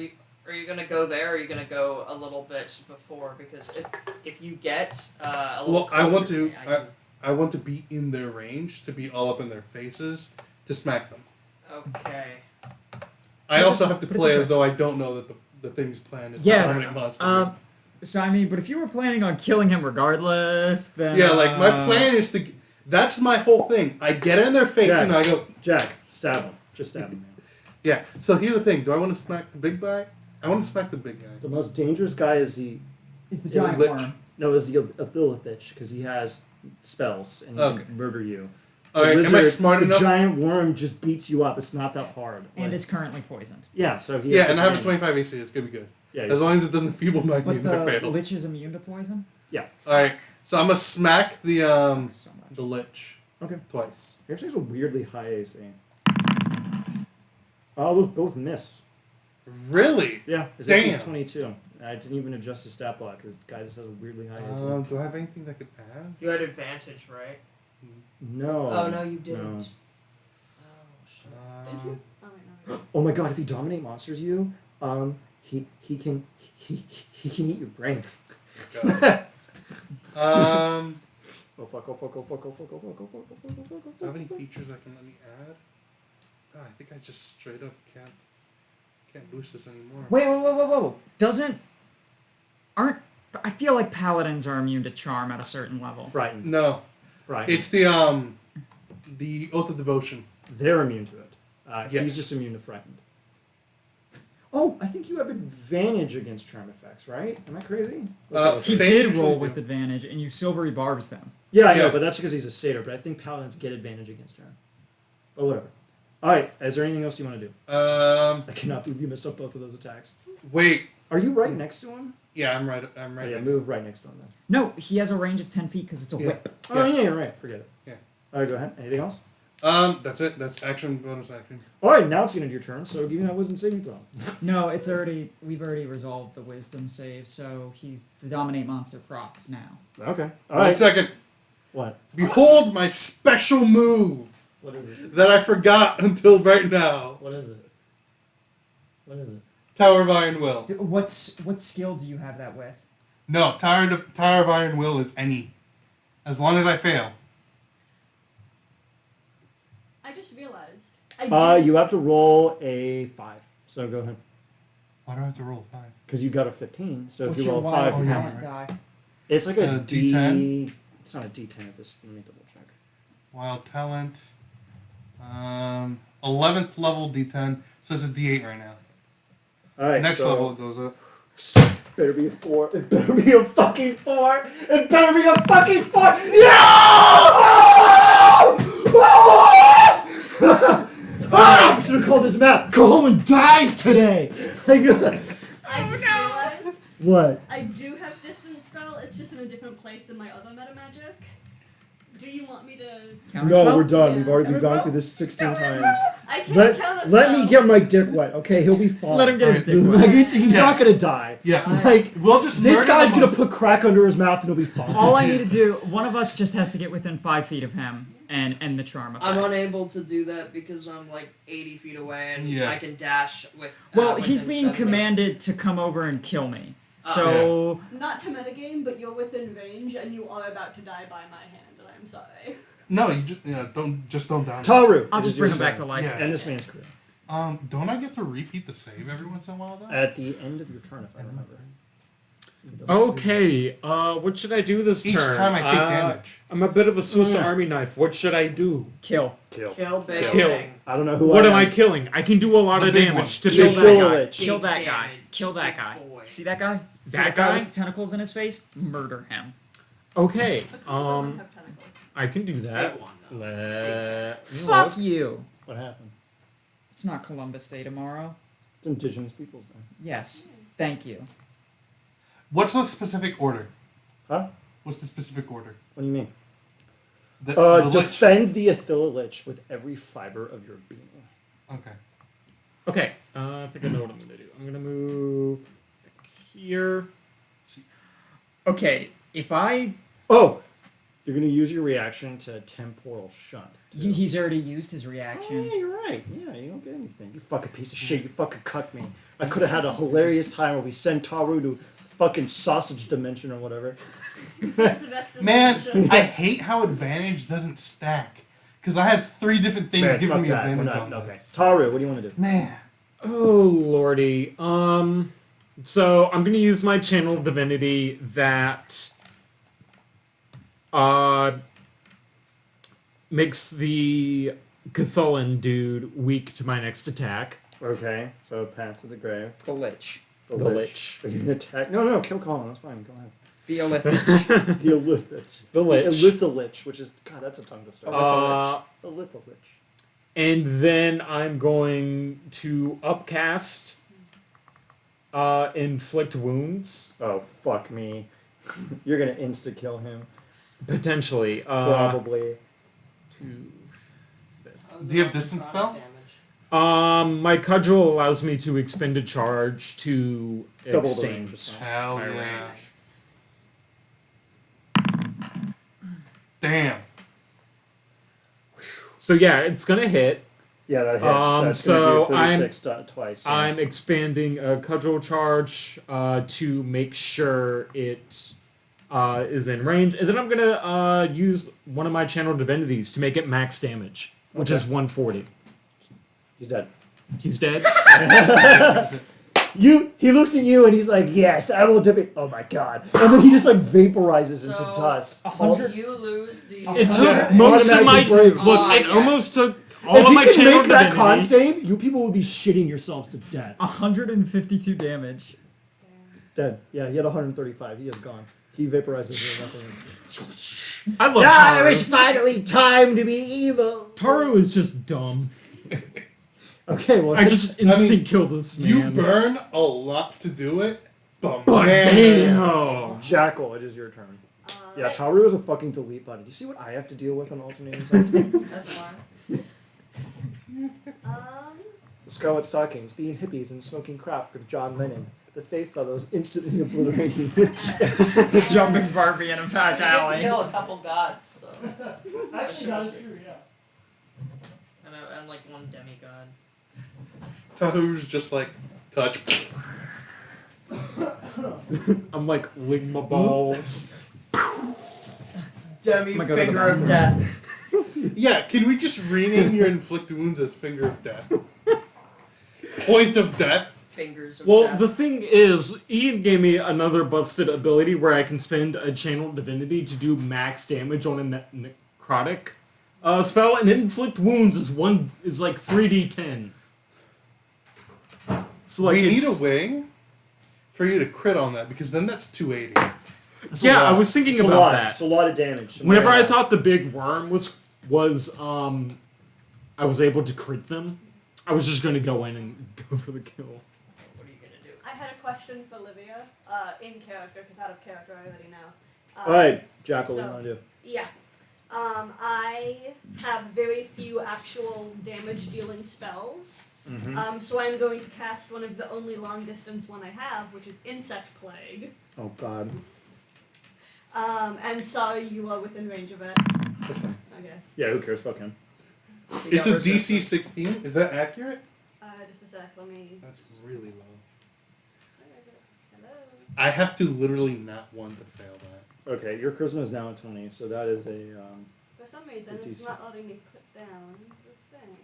Speaker 5: you gonna go there, or are you gonna go a little bit before? Because if you get a little
Speaker 3: Well, I want
Speaker 5: closer
Speaker 3: to.
Speaker 5: me, I can-
Speaker 3: I want to be in their range, to be all up in their faces, to smack them.
Speaker 5: Okay.
Speaker 3: I also have to play as though I don't know that the thing's plan is
Speaker 2: Yeah,
Speaker 3: to dominate monster.
Speaker 2: So I mean, but if you were planning on killing him regardless, then
Speaker 3: Yeah, like my plan is to. That's my whole thing. I get in their face
Speaker 1: Jack.
Speaker 3: and I go.
Speaker 1: Jack, stab him. Just stab him. Man.
Speaker 3: Yeah. So here's the thing. Do I want to smack the big guy? I want to smack the big guy.
Speaker 1: The most dangerous guy is the
Speaker 2: is the
Speaker 1: Yeah,
Speaker 2: giant
Speaker 3: lich.
Speaker 2: worm.
Speaker 1: no is the Athilithich because he has spells and he
Speaker 3: Okay.
Speaker 1: can murder you.
Speaker 3: All right.
Speaker 1: The
Speaker 3: Am I
Speaker 1: lizard,
Speaker 3: smart
Speaker 1: the
Speaker 3: enough?
Speaker 1: giant worm just beats you up. It's not that hard.
Speaker 2: And
Speaker 1: Like,
Speaker 2: is currently poisoned.
Speaker 1: yeah. So he
Speaker 3: Yeah,
Speaker 1: has
Speaker 3: and I have a
Speaker 1: disadvantage.
Speaker 3: 25 AC. It's gonna be good.
Speaker 1: Yeah.
Speaker 3: As long as it doesn't feeble mind me
Speaker 2: But
Speaker 3: and I
Speaker 2: the
Speaker 3: fail.
Speaker 2: lich is immune to poison.
Speaker 1: Yeah.
Speaker 3: All right. So I'm gonna smack the
Speaker 2: So much.
Speaker 3: the lich
Speaker 1: Okay.
Speaker 3: twice.
Speaker 1: He actually has a weirdly high AC. Those both miss.
Speaker 3: Really?
Speaker 1: Yeah. His AC is
Speaker 3: Damn.
Speaker 1: 22. I didn't even adjust the stat block because guy just has a weirdly high AC.
Speaker 3: Do I have anything that could add?
Speaker 5: You had advantage, right?
Speaker 1: No.
Speaker 5: Oh no, you didn't.
Speaker 1: No.
Speaker 5: Oh shit.
Speaker 6: Did you? Oh, wait, no.
Speaker 1: Oh my god! If he dominate monsters you, he can eat your brain.
Speaker 3: Um,
Speaker 1: Oh fuck! Oh fuck! Oh fuck! Oh fuck! Oh fuck! Oh fuck! Oh fuck! Oh fuck! Oh fuck!
Speaker 3: do I have any features that can let me add? Oh, I think I just straight up can't boost this anymore.
Speaker 2: Wait. I feel like paladins are immune to charm at a certain level.
Speaker 1: Frightened.
Speaker 3: No,
Speaker 1: Frightened.
Speaker 3: it's the Oath of Devotion.
Speaker 1: They're immune to it.
Speaker 3: Yes.
Speaker 1: He's just immune to frightened. Oh, I think you have advantage against charm effects, right? Am I crazy?
Speaker 2: He
Speaker 3: Fey
Speaker 2: did
Speaker 3: usually
Speaker 2: roll
Speaker 3: do.
Speaker 2: with advantage, and you silvery barbs them.
Speaker 1: Yeah, I know,
Speaker 3: Yeah.
Speaker 1: but that's because he's a satyr. But I think paladins get advantage against charm. But whatever. All right. Is there anything else you want to do? I cannot believe you missed up both of those attacks.
Speaker 3: Wait.
Speaker 1: Are you right next to him?
Speaker 3: Yeah, I'm right.
Speaker 1: Oh,
Speaker 3: next
Speaker 1: yeah,
Speaker 3: to
Speaker 1: move right next to him then.
Speaker 2: No, he has a range of 10 feet because it's a
Speaker 3: Yeah.
Speaker 2: whip.
Speaker 1: Oh yeah, you're right. Forget it.
Speaker 3: Yeah.
Speaker 1: All right, go ahead. Anything else?
Speaker 3: That's it. That's action, bonus action.
Speaker 1: All right, now it's the end of your turn. So give me that wisdom saving throw.
Speaker 2: No, we've already resolved the wisdom save, so the dominate monster procs now.
Speaker 1: Okay. All
Speaker 3: 1
Speaker 1: right.
Speaker 3: second.
Speaker 1: What?
Speaker 3: Behold my special move
Speaker 1: What is it?
Speaker 3: that I forgot until right now.
Speaker 1: What is it? What is it?
Speaker 3: Tower of Iron Will.
Speaker 2: What skill do you have that with?
Speaker 3: No, Tower of Iron Will is any. As long as I fail.
Speaker 6: I just realized.
Speaker 1: You have to roll a 5. So go ahead.
Speaker 3: Why do I have to roll 5?
Speaker 1: Because you got a 15. So
Speaker 2: What's
Speaker 1: if you
Speaker 2: your
Speaker 1: roll a
Speaker 2: wild
Speaker 1: 5,
Speaker 3: yeah.
Speaker 2: talent die?
Speaker 1: it's like a
Speaker 3: D10?
Speaker 1: It's not a D10 at this. Let me double check.
Speaker 3: Wild Talent. 11th level D10. So it's a D8 right now.
Speaker 1: All right.
Speaker 3: Next
Speaker 1: so
Speaker 3: level it goes up.
Speaker 1: Better be a 4. It better be a fucking 4. It better be a fucking 4. No! I should have called this map. Coleman dies today.
Speaker 6: I just realized.
Speaker 1: What?
Speaker 6: I do have distance spell. It's just in a different place than my other meta magic. Do you want me to?
Speaker 1: No, we're done.
Speaker 6: Yeah.
Speaker 1: We've gone through this 16 times.
Speaker 6: I can't count a
Speaker 1: Let me
Speaker 6: spell.
Speaker 1: get my dick wet, okay? He'll be fine.
Speaker 2: Let him get his dick
Speaker 1: Like,
Speaker 2: wet.
Speaker 1: he's not gonna die.
Speaker 3: Yeah.
Speaker 1: Like,
Speaker 3: We'll just
Speaker 1: this
Speaker 3: murder
Speaker 1: guy's
Speaker 3: the
Speaker 1: gonna
Speaker 3: monster.
Speaker 1: put crack under his mouth and he'll be fine.
Speaker 2: All I need to do, one of us just has to get within 5 feet of him and end the charm effect.
Speaker 5: I'm unable to do that because I'm like 80 feet away and
Speaker 3: Yeah.
Speaker 5: I can dash with.
Speaker 2: Well, he's
Speaker 5: within
Speaker 2: being
Speaker 5: 7 feet.
Speaker 2: commanded to come over and kill me. So
Speaker 6: Not to metagame, but you're within range and you are about to die by my hand, and I'm sorry.
Speaker 3: No, you don't down.
Speaker 1: Taru.
Speaker 2: I'll
Speaker 1: it
Speaker 2: just
Speaker 1: is
Speaker 2: bring
Speaker 1: your
Speaker 2: him back
Speaker 1: turn.
Speaker 2: to life.
Speaker 3: Yeah.
Speaker 1: End this man's career.
Speaker 3: Don't I get to repeat the save every once in a while though?
Speaker 1: At the end of your turn, if I remember.
Speaker 4: Okay, what should I do this
Speaker 3: Each
Speaker 4: turn?
Speaker 3: time I take damage.
Speaker 4: I'm a bit of a Swiss Army knife. What should I do?
Speaker 2: Kill.
Speaker 1: Kill.
Speaker 5: Kill big
Speaker 4: Kill.
Speaker 5: thing.
Speaker 1: I don't know who
Speaker 4: What
Speaker 1: I
Speaker 4: am I killing? I can do a lot
Speaker 3: The
Speaker 4: of
Speaker 3: big
Speaker 4: damage
Speaker 3: one.
Speaker 4: to
Speaker 1: You
Speaker 4: big
Speaker 1: kill
Speaker 4: that
Speaker 1: a
Speaker 4: guy.
Speaker 1: lich.
Speaker 2: Kill that
Speaker 5: Big
Speaker 2: guy.
Speaker 5: damage,
Speaker 2: Kill that
Speaker 5: big
Speaker 2: guy.
Speaker 5: boy.
Speaker 2: See that guy? See
Speaker 4: That
Speaker 2: that guy
Speaker 4: guy?
Speaker 2: with the tentacles in his face? Murder him.
Speaker 4: Okay,
Speaker 6: But some of them have tentacles.
Speaker 4: I can do that.
Speaker 5: Big one, though.
Speaker 4: Let me
Speaker 2: Fuck
Speaker 4: look.
Speaker 2: you.
Speaker 1: What happened?
Speaker 2: It's not Columbus Day tomorrow.
Speaker 1: It's Indigenous Peoples Day.
Speaker 2: Yes. Thank you.
Speaker 3: What's the specific order?
Speaker 1: Huh?
Speaker 3: What's the specific order?
Speaker 1: What do you mean?
Speaker 3: The lich.
Speaker 1: Defend the Athila Lich with every fiber of your being.
Speaker 3: Okay.
Speaker 4: Okay, I think I know what I'm gonna do. I'm gonna move here.
Speaker 2: Okay, if I...
Speaker 1: Oh! You're going to use your reaction to Temporal Shunt.
Speaker 2: He's already used his
Speaker 1: Oh,
Speaker 2: reaction.
Speaker 1: yeah, you're right. Yeah, you don't get anything. You fucking piece of shit. You fucking cucked me. I could have had a hilarious time where we send Taru to fucking sausage dimension or whatever.
Speaker 6: That's an excellent
Speaker 3: Man,
Speaker 6: solution.
Speaker 3: I hate how advantage doesn't stack. Because I have 3 different things
Speaker 1: Man,
Speaker 3: giving
Speaker 1: fuck
Speaker 3: me
Speaker 1: that. We're
Speaker 3: advantage
Speaker 1: not,
Speaker 3: on
Speaker 1: okay.
Speaker 3: this.
Speaker 1: Taru, what do you want to do?
Speaker 3: Man.
Speaker 4: Oh lordy. So I'm gonna use my channel divinity that makes the Cthulhan dude weak to my next attack.
Speaker 1: Okay, so Path to the Grave.
Speaker 2: The Lich.
Speaker 1: The
Speaker 4: The
Speaker 1: Lich.
Speaker 4: Lich.
Speaker 1: Are you going to attack? No, kill Colin. That's fine. Go ahead.
Speaker 2: The Olith.
Speaker 1: The Elithich.
Speaker 4: The Lich.
Speaker 1: Elithalich, which is... God, that's a tongue twister.
Speaker 4: Uh,
Speaker 1: Elithalich.
Speaker 4: and then I'm going to upcast inflict wounds.
Speaker 1: Oh, fuck me. You're going to insta-kill him.
Speaker 4: Potentially.
Speaker 1: Probably.
Speaker 3: Do you have distance spell?
Speaker 4: My cudgel allows me to expend a charge to
Speaker 1: Double the
Speaker 4: extend
Speaker 1: range or something.
Speaker 3: Hell
Speaker 4: my
Speaker 3: yeah.
Speaker 4: range.
Speaker 3: Damn.
Speaker 4: So yeah, it's gonna hit.
Speaker 1: Yeah, that hits. That's
Speaker 4: so
Speaker 1: going to do 36 twice. Yeah.
Speaker 4: I'm expanding a cudgel charge to make sure it is in range, and then I'm gonna use one of my channel divinities to make it max damage, which is 140.
Speaker 1: He's dead.
Speaker 4: He's dead.
Speaker 1: He looks at you and he's like, yes, I will do it. Oh my god. And then he just like vaporizes into
Speaker 5: So,
Speaker 1: dust.
Speaker 2: 100
Speaker 5: You lose the.
Speaker 4: It took
Speaker 1: Yeah,
Speaker 4: most of my
Speaker 1: automatically breaks.
Speaker 4: look.
Speaker 5: Ah,
Speaker 4: It
Speaker 5: yes.
Speaker 4: almost took all
Speaker 1: If
Speaker 4: of
Speaker 1: he
Speaker 4: my
Speaker 1: can
Speaker 4: channel
Speaker 1: make that con
Speaker 4: divinity.
Speaker 1: save, you people would be shitting yourselves to death.
Speaker 2: 152 damage.
Speaker 1: Dead. Yeah, he had 135. He is gone. He vaporizes into nothing.
Speaker 4: I love
Speaker 1: Now
Speaker 4: Taru.
Speaker 1: it's finally time to be evil.
Speaker 4: Taru is just dumb.
Speaker 1: Okay, well,
Speaker 4: I just instant kill this man.
Speaker 3: You burn a lot to do it, but
Speaker 4: But
Speaker 3: man.
Speaker 4: damn.
Speaker 1: Jackal, it is your turn. Yeah, Taru is a fucking delete button. You see what I have to deal with on alternating sometimes?
Speaker 5: That's fine.
Speaker 1: The Scarlet Stockings, being hippies and smoking crack with John Lennon. The Faith Fellows instantly obliterating
Speaker 2: The jumping Barbie in a back
Speaker 5: I
Speaker 2: alley.
Speaker 5: did kill a couple gods though,
Speaker 1: Actually, that's true, yeah.
Speaker 5: and like one demigod.
Speaker 3: Tahu's just like, touch.
Speaker 4: I'm like licking my balls.
Speaker 5: Demi
Speaker 2: my God,
Speaker 5: finger
Speaker 2: the
Speaker 5: of death.
Speaker 3: Yeah, can we just rename your inflict wounds as finger of death? Point of death?
Speaker 5: Fingers of
Speaker 4: Well,
Speaker 5: death.
Speaker 4: the thing is, Ian gave me another busted ability where I can spend a channel divinity to do max damage on a necrotic spell, and inflict wounds is like 3d10. So like
Speaker 3: We need
Speaker 4: it's-
Speaker 3: a way for you to crit on that, because then that's 280.
Speaker 1: That's a
Speaker 4: Yeah,
Speaker 1: lot.
Speaker 4: I was thinking
Speaker 1: It's a
Speaker 4: about
Speaker 1: lot.
Speaker 4: that.
Speaker 1: It's a lot of damage.
Speaker 4: Whenever I thought the big worm was I was able to crit them, I was just going to go in and go for the kill.
Speaker 5: What are you gonna do?
Speaker 6: I had a question for Livia, in character, because out of character I already know.
Speaker 1: Alright, Jackal, what do
Speaker 6: so-
Speaker 1: you want to do?
Speaker 6: Yeah. I have very few actual damage dealing spells. So I'm going to cast one of the only long distance one I have, which is Insect Plague.
Speaker 1: Oh god.
Speaker 6: And sorry you are within range of it.
Speaker 1: That's fine.
Speaker 6: Okay.
Speaker 1: Yeah, who cares? Fuck him.
Speaker 5: You
Speaker 3: It's
Speaker 5: got
Speaker 3: a DC
Speaker 5: resistance.
Speaker 3: 16? Is that accurate?
Speaker 6: Just a sec, let me...
Speaker 3: That's really low.
Speaker 6: Where is it? Hello?
Speaker 3: I have to literally not want to fail that.
Speaker 1: Okay, your charisma is now at 20, so that is a.
Speaker 6: For some reason,
Speaker 1: It's a
Speaker 6: it's
Speaker 1: DC.
Speaker 6: not letting me put down the thing.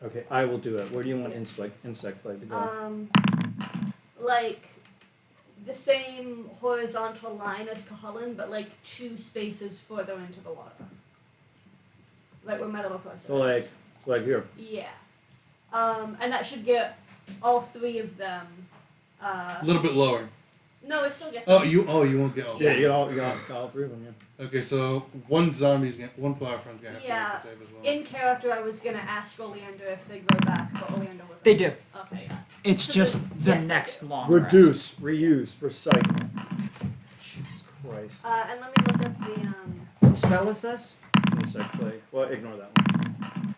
Speaker 1: Okay, I will do it. Where do you want insect plague to go?
Speaker 6: Like the same horizontal line as Kahalan, but like 2 spaces further into the water. Like where Metamorphosis.
Speaker 1: So like here.
Speaker 6: Yeah. And that should get all 3 of them.
Speaker 3: A little bit lower.
Speaker 6: No, it still gets.
Speaker 3: Oh, you won't get all.
Speaker 1: Yeah, you got all 3 of them. Yeah.
Speaker 3: Okay, so one flower friend's gonna have to
Speaker 6: Yeah.
Speaker 3: make a save as well.
Speaker 6: In character, I was gonna ask Oleander if they grow back, but Oleander wasn't.
Speaker 2: They do.
Speaker 6: Okay, yeah.
Speaker 2: It's
Speaker 6: So
Speaker 2: just the
Speaker 6: yes, I
Speaker 2: next
Speaker 6: do.
Speaker 2: long rest.
Speaker 1: Reduce, reuse, recycle. Jesus Christ.
Speaker 6: And let me look up the
Speaker 2: What spell is this?
Speaker 1: Insect plague. Well, ignore that one.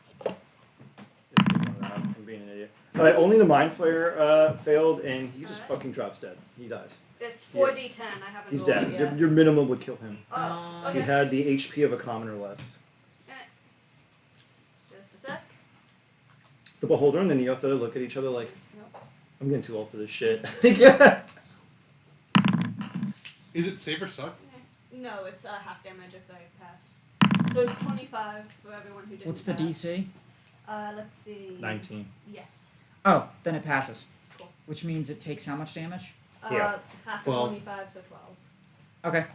Speaker 1: Ignore that. I'm being an idiot. Alright, only the mind flare failed, and he just fucking drops dead. He dies.
Speaker 6: It's 4d10. I haven't.
Speaker 1: He's
Speaker 6: rolled
Speaker 1: dead.
Speaker 6: it yet.
Speaker 1: Your minimum would kill him.
Speaker 6: Oh,
Speaker 1: He
Speaker 6: okay.
Speaker 1: had the HP of a commoner left.
Speaker 6: Just a sec.
Speaker 1: The beholder and the Neotha look at each other like,
Speaker 6: Nope.
Speaker 1: I'm getting too old for this shit. Yeah.
Speaker 3: Is it save or suck?
Speaker 6: No, it's half damage if they pass. So it's 25 for everyone who didn't.
Speaker 2: What's the
Speaker 6: pass.
Speaker 2: DC?
Speaker 6: Let's see.
Speaker 1: 19.
Speaker 6: Yes.
Speaker 2: Oh, then it passes.
Speaker 6: Cool.
Speaker 2: Which means it takes how much damage?
Speaker 1: Yeah.
Speaker 6: Half of
Speaker 3: 12.
Speaker 6: 25, so 12.
Speaker 2: Okay.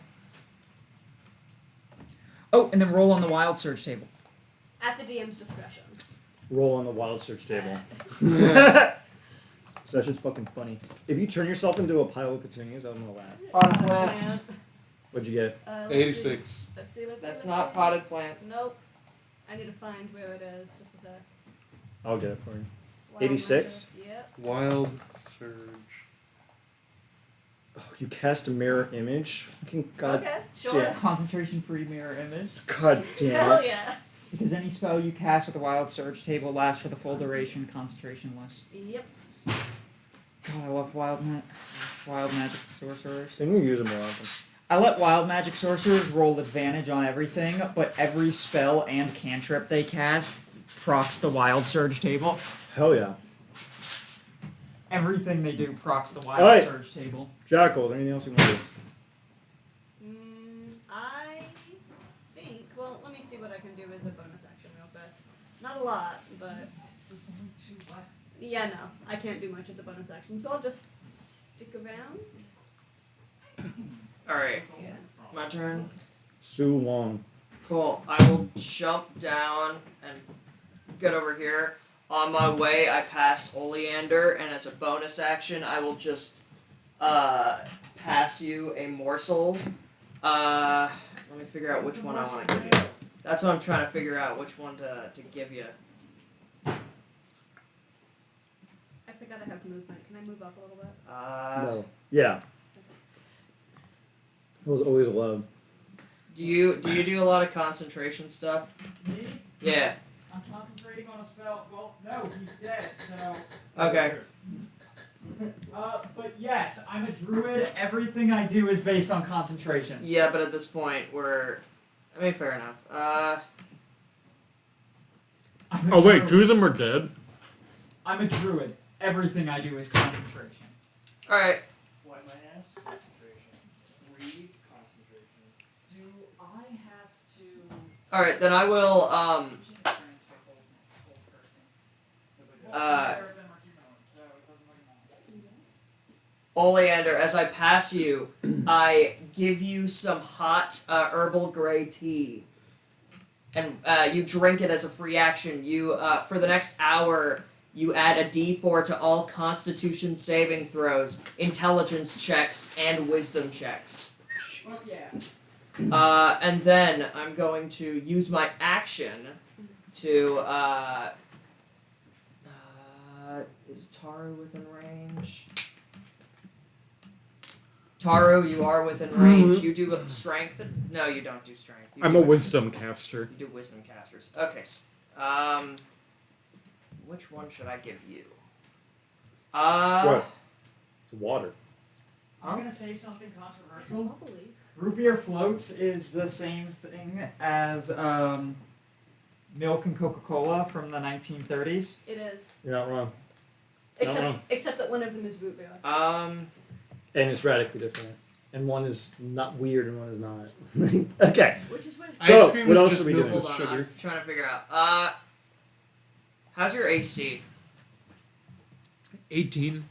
Speaker 2: Oh, and then roll on the wild surge table.
Speaker 6: At the DM's discretion.
Speaker 1: Roll on the wild search table. So that shit's fucking funny. If you turn yourself into a pile of petunias, I'm gonna laugh.
Speaker 5: Potted plant.
Speaker 1: What'd you get?
Speaker 6: Let's
Speaker 3: 86.
Speaker 6: See. Let's see.
Speaker 5: That's
Speaker 6: let's
Speaker 5: not
Speaker 6: see.
Speaker 5: potted plant.
Speaker 6: Nope. I need to find where it is. Just a sec.
Speaker 1: I'll get it for you.
Speaker 6: Wild
Speaker 1: 86?
Speaker 6: magic. Yep.
Speaker 3: Wild surge.
Speaker 1: Oh, you cast a mirror image? Fucking god.
Speaker 6: Okay. Sure.
Speaker 1: damn.
Speaker 2: Concentration free mirror image.
Speaker 1: God damn
Speaker 6: Hell
Speaker 1: it.
Speaker 6: yeah.
Speaker 2: Because any spell you cast with the wild surge table lasts for the full duration concentration list.
Speaker 6: Yep.
Speaker 2: God, I love wild magic sorcerers.
Speaker 1: Then we use it more often.
Speaker 2: I let wild magic sorcerers roll advantage on everything, but every spell and cantrip they cast procs the wild surge table.
Speaker 1: Hell yeah.
Speaker 2: Everything they do procs the wild
Speaker 1: Alright.
Speaker 2: surge table.
Speaker 1: Jackal, is there anything else you want to do?
Speaker 6: I think. Well, let me see what I can do as a bonus action real quick. Not a lot, but yeah, no, I can't do much as a bonus action, so I'll just stick around.
Speaker 5: Alright,
Speaker 6: Yeah.
Speaker 5: my turn.
Speaker 1: Su Wong.
Speaker 5: Cool. I will jump down and get over here. On my way, I pass Oleander, and as a bonus action, I will just pass you a morsel. Let me figure out which one I want to give you. That's what I'm trying to figure out, which one to give you.
Speaker 6: I forgot I have movement. Can I move up a little bit?
Speaker 1: No. Yeah. It was always allowed.
Speaker 5: Do you do a lot of concentration stuff?
Speaker 2: Me?
Speaker 5: Yeah.
Speaker 2: I'm concentrating on a spell. Well, no, he's dead, so.
Speaker 5: Okay.
Speaker 2: But yes, I'm a druid. Everything I do is based on concentration.
Speaker 5: Yeah, but at this point, I mean, fair enough.
Speaker 2: I'm a
Speaker 4: Oh wait,
Speaker 2: druid.
Speaker 4: two of them are dead.
Speaker 2: I'm a druid. Everything I do is concentration.
Speaker 5: Alright.
Speaker 2: What am I asked? Concentration. 3 concentration. Do I have to?
Speaker 5: Alright, then I will, Oleander, as I pass you, I give you some hot herbal gray tea. And you drink it as a free action. You, for the next hour, you add a d4 to all constitution saving throws, intelligence checks, and wisdom checks.
Speaker 2: Fuck yeah.
Speaker 5: And then I'm going to use my action to, is Taru within range? Taru, you are within range. You do strength. No, you don't do strength. You
Speaker 4: I'm
Speaker 5: do
Speaker 4: a wisdom caster.
Speaker 5: You do wisdom casters. Okay. Which one should I give you?
Speaker 1: What? It's water.
Speaker 2: I'm gonna say something controversial.
Speaker 6: Lovely.
Speaker 2: Root beer floats is the same thing as milk and Coca-Cola from the 1930s.
Speaker 6: It is.
Speaker 1: You're not wrong.
Speaker 6: Except that one of them is root beer.
Speaker 1: And it's radically different. And one is not weird and one is not. Okay.
Speaker 6: Which is weird.
Speaker 1: So,
Speaker 3: Ice cream
Speaker 1: what
Speaker 3: is
Speaker 1: else
Speaker 3: just
Speaker 1: are we
Speaker 3: milk
Speaker 1: doing?
Speaker 3: with
Speaker 5: Hold on,
Speaker 3: sugar.
Speaker 5: I'm trying to figure out. How's your AC?
Speaker 4: 18.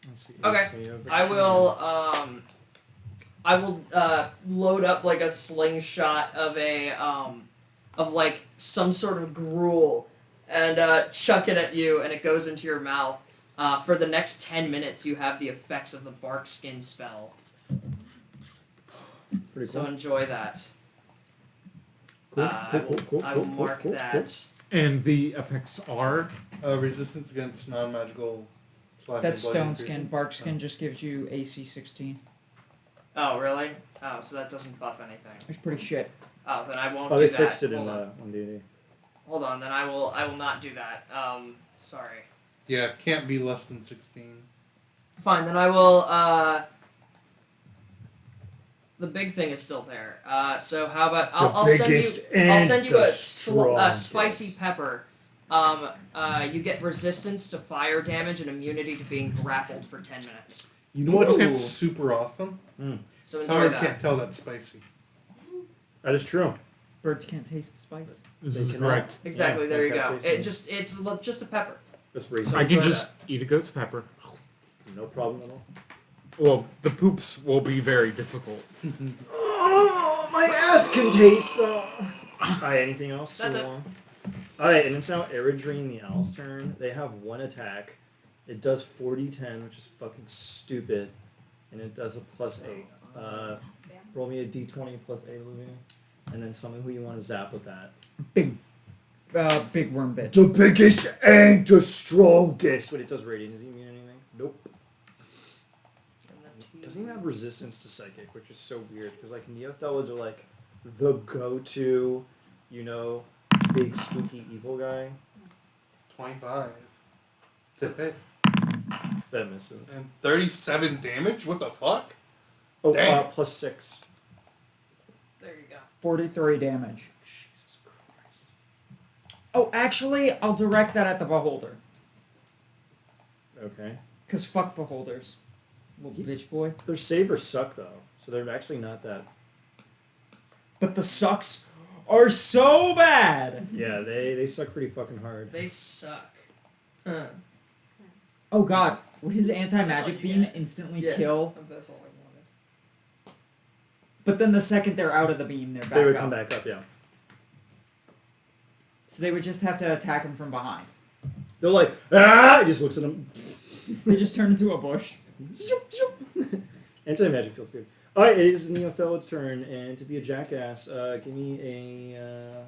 Speaker 1: Let's see.
Speaker 5: Okay. I will load up like a slingshot of of like some sort of gruel and chuck it at you, and it goes into your mouth. For the next 10 minutes, you have the effects of the bark skin spell.
Speaker 1: Pretty
Speaker 5: So
Speaker 1: cool.
Speaker 5: enjoy that.
Speaker 1: Cool,
Speaker 5: I will mark that.
Speaker 4: And the effects are.
Speaker 3: Resistance against non-magical. slash
Speaker 2: That's
Speaker 3: and
Speaker 2: stone
Speaker 3: bludgeoning
Speaker 2: skin.
Speaker 3: piercing.
Speaker 2: Bark skin just gives you AC 16.
Speaker 5: Oh, really? Oh, so that doesn't buff anything.
Speaker 2: It's pretty shit.
Speaker 5: Oh, then I won't
Speaker 1: Oh,
Speaker 5: do
Speaker 1: they
Speaker 5: that.
Speaker 1: fixed it in
Speaker 5: Hold on.
Speaker 1: on D&D.
Speaker 5: Hold on, then I will not do that. Sorry.
Speaker 3: Yeah, can't be less than 16.
Speaker 5: Fine, then I will, the big thing is still there. So how about, I'll send you a spicy pepper. You get resistance to fire damage and immunity to being grappled for 10 minutes.
Speaker 1: You know what's
Speaker 3: It's super awesome.
Speaker 5: So enjoy
Speaker 3: However,
Speaker 5: that.
Speaker 3: can't tell that's spicy.
Speaker 1: That is true.
Speaker 2: Birds can't taste the spice.
Speaker 4: This
Speaker 1: They
Speaker 4: is
Speaker 1: cannot.
Speaker 4: correct.
Speaker 5: Exactly,
Speaker 1: Yeah,
Speaker 5: there you
Speaker 1: that's
Speaker 5: go.
Speaker 1: tasty.
Speaker 5: It's just a pepper.
Speaker 1: That's racist.
Speaker 4: I can
Speaker 5: enjoy
Speaker 4: just eat a goat's pepper.
Speaker 1: No problem at all.
Speaker 4: Well, the poops will be very difficult.
Speaker 1: Oh, my ass can taste though. Alright, anything else?
Speaker 5: That's it.
Speaker 1: Alright, and it's now Eridrine the Owl's turn. They have one attack. It does 40-10, which is fucking stupid. And it does a +8. Roll me a d20 +8, Olivia. And then tell me who you want to zap with that.
Speaker 2: Big worm bit.
Speaker 1: The biggest and the strongest. Wait, it does radiant. Does he mean anything? Nope. Doesn't even have resistance to psychic, which is so weird because like Neothelids are like the go-to, big spooky evil guy.
Speaker 3: 25 to hit.
Speaker 1: That misses.
Speaker 3: And 37 damage? What the fuck?
Speaker 1: Oh,
Speaker 3: Damn.
Speaker 1: +6.
Speaker 5: There you go.
Speaker 2: 43 damage.
Speaker 1: Jesus Christ.
Speaker 2: Oh, actually, I'll direct that at the beholder.
Speaker 1: Okay.
Speaker 2: Cause fuck beholders. Little bitch boy.
Speaker 1: Their savers suck though, so they're actually not that.
Speaker 2: But the sucks are so bad.
Speaker 1: Yeah, they suck pretty fucking hard.
Speaker 5: They suck.
Speaker 2: Oh god, would his anti-magic
Speaker 5: That's all you
Speaker 2: beam
Speaker 5: get.
Speaker 2: instantly
Speaker 5: Yeah.
Speaker 2: kill?
Speaker 5: That's all I wanted.
Speaker 2: But then the second they're out of the beam, they're back
Speaker 1: They would
Speaker 2: up.
Speaker 1: come back up, yeah.
Speaker 2: So they would just have to attack him from behind.
Speaker 1: They're like, ah! He just looks at them.
Speaker 2: They just turn into a bush.
Speaker 1: Anti-magic feels good. Alright, it is Neothelid's turn, and to be a jackass, give me a.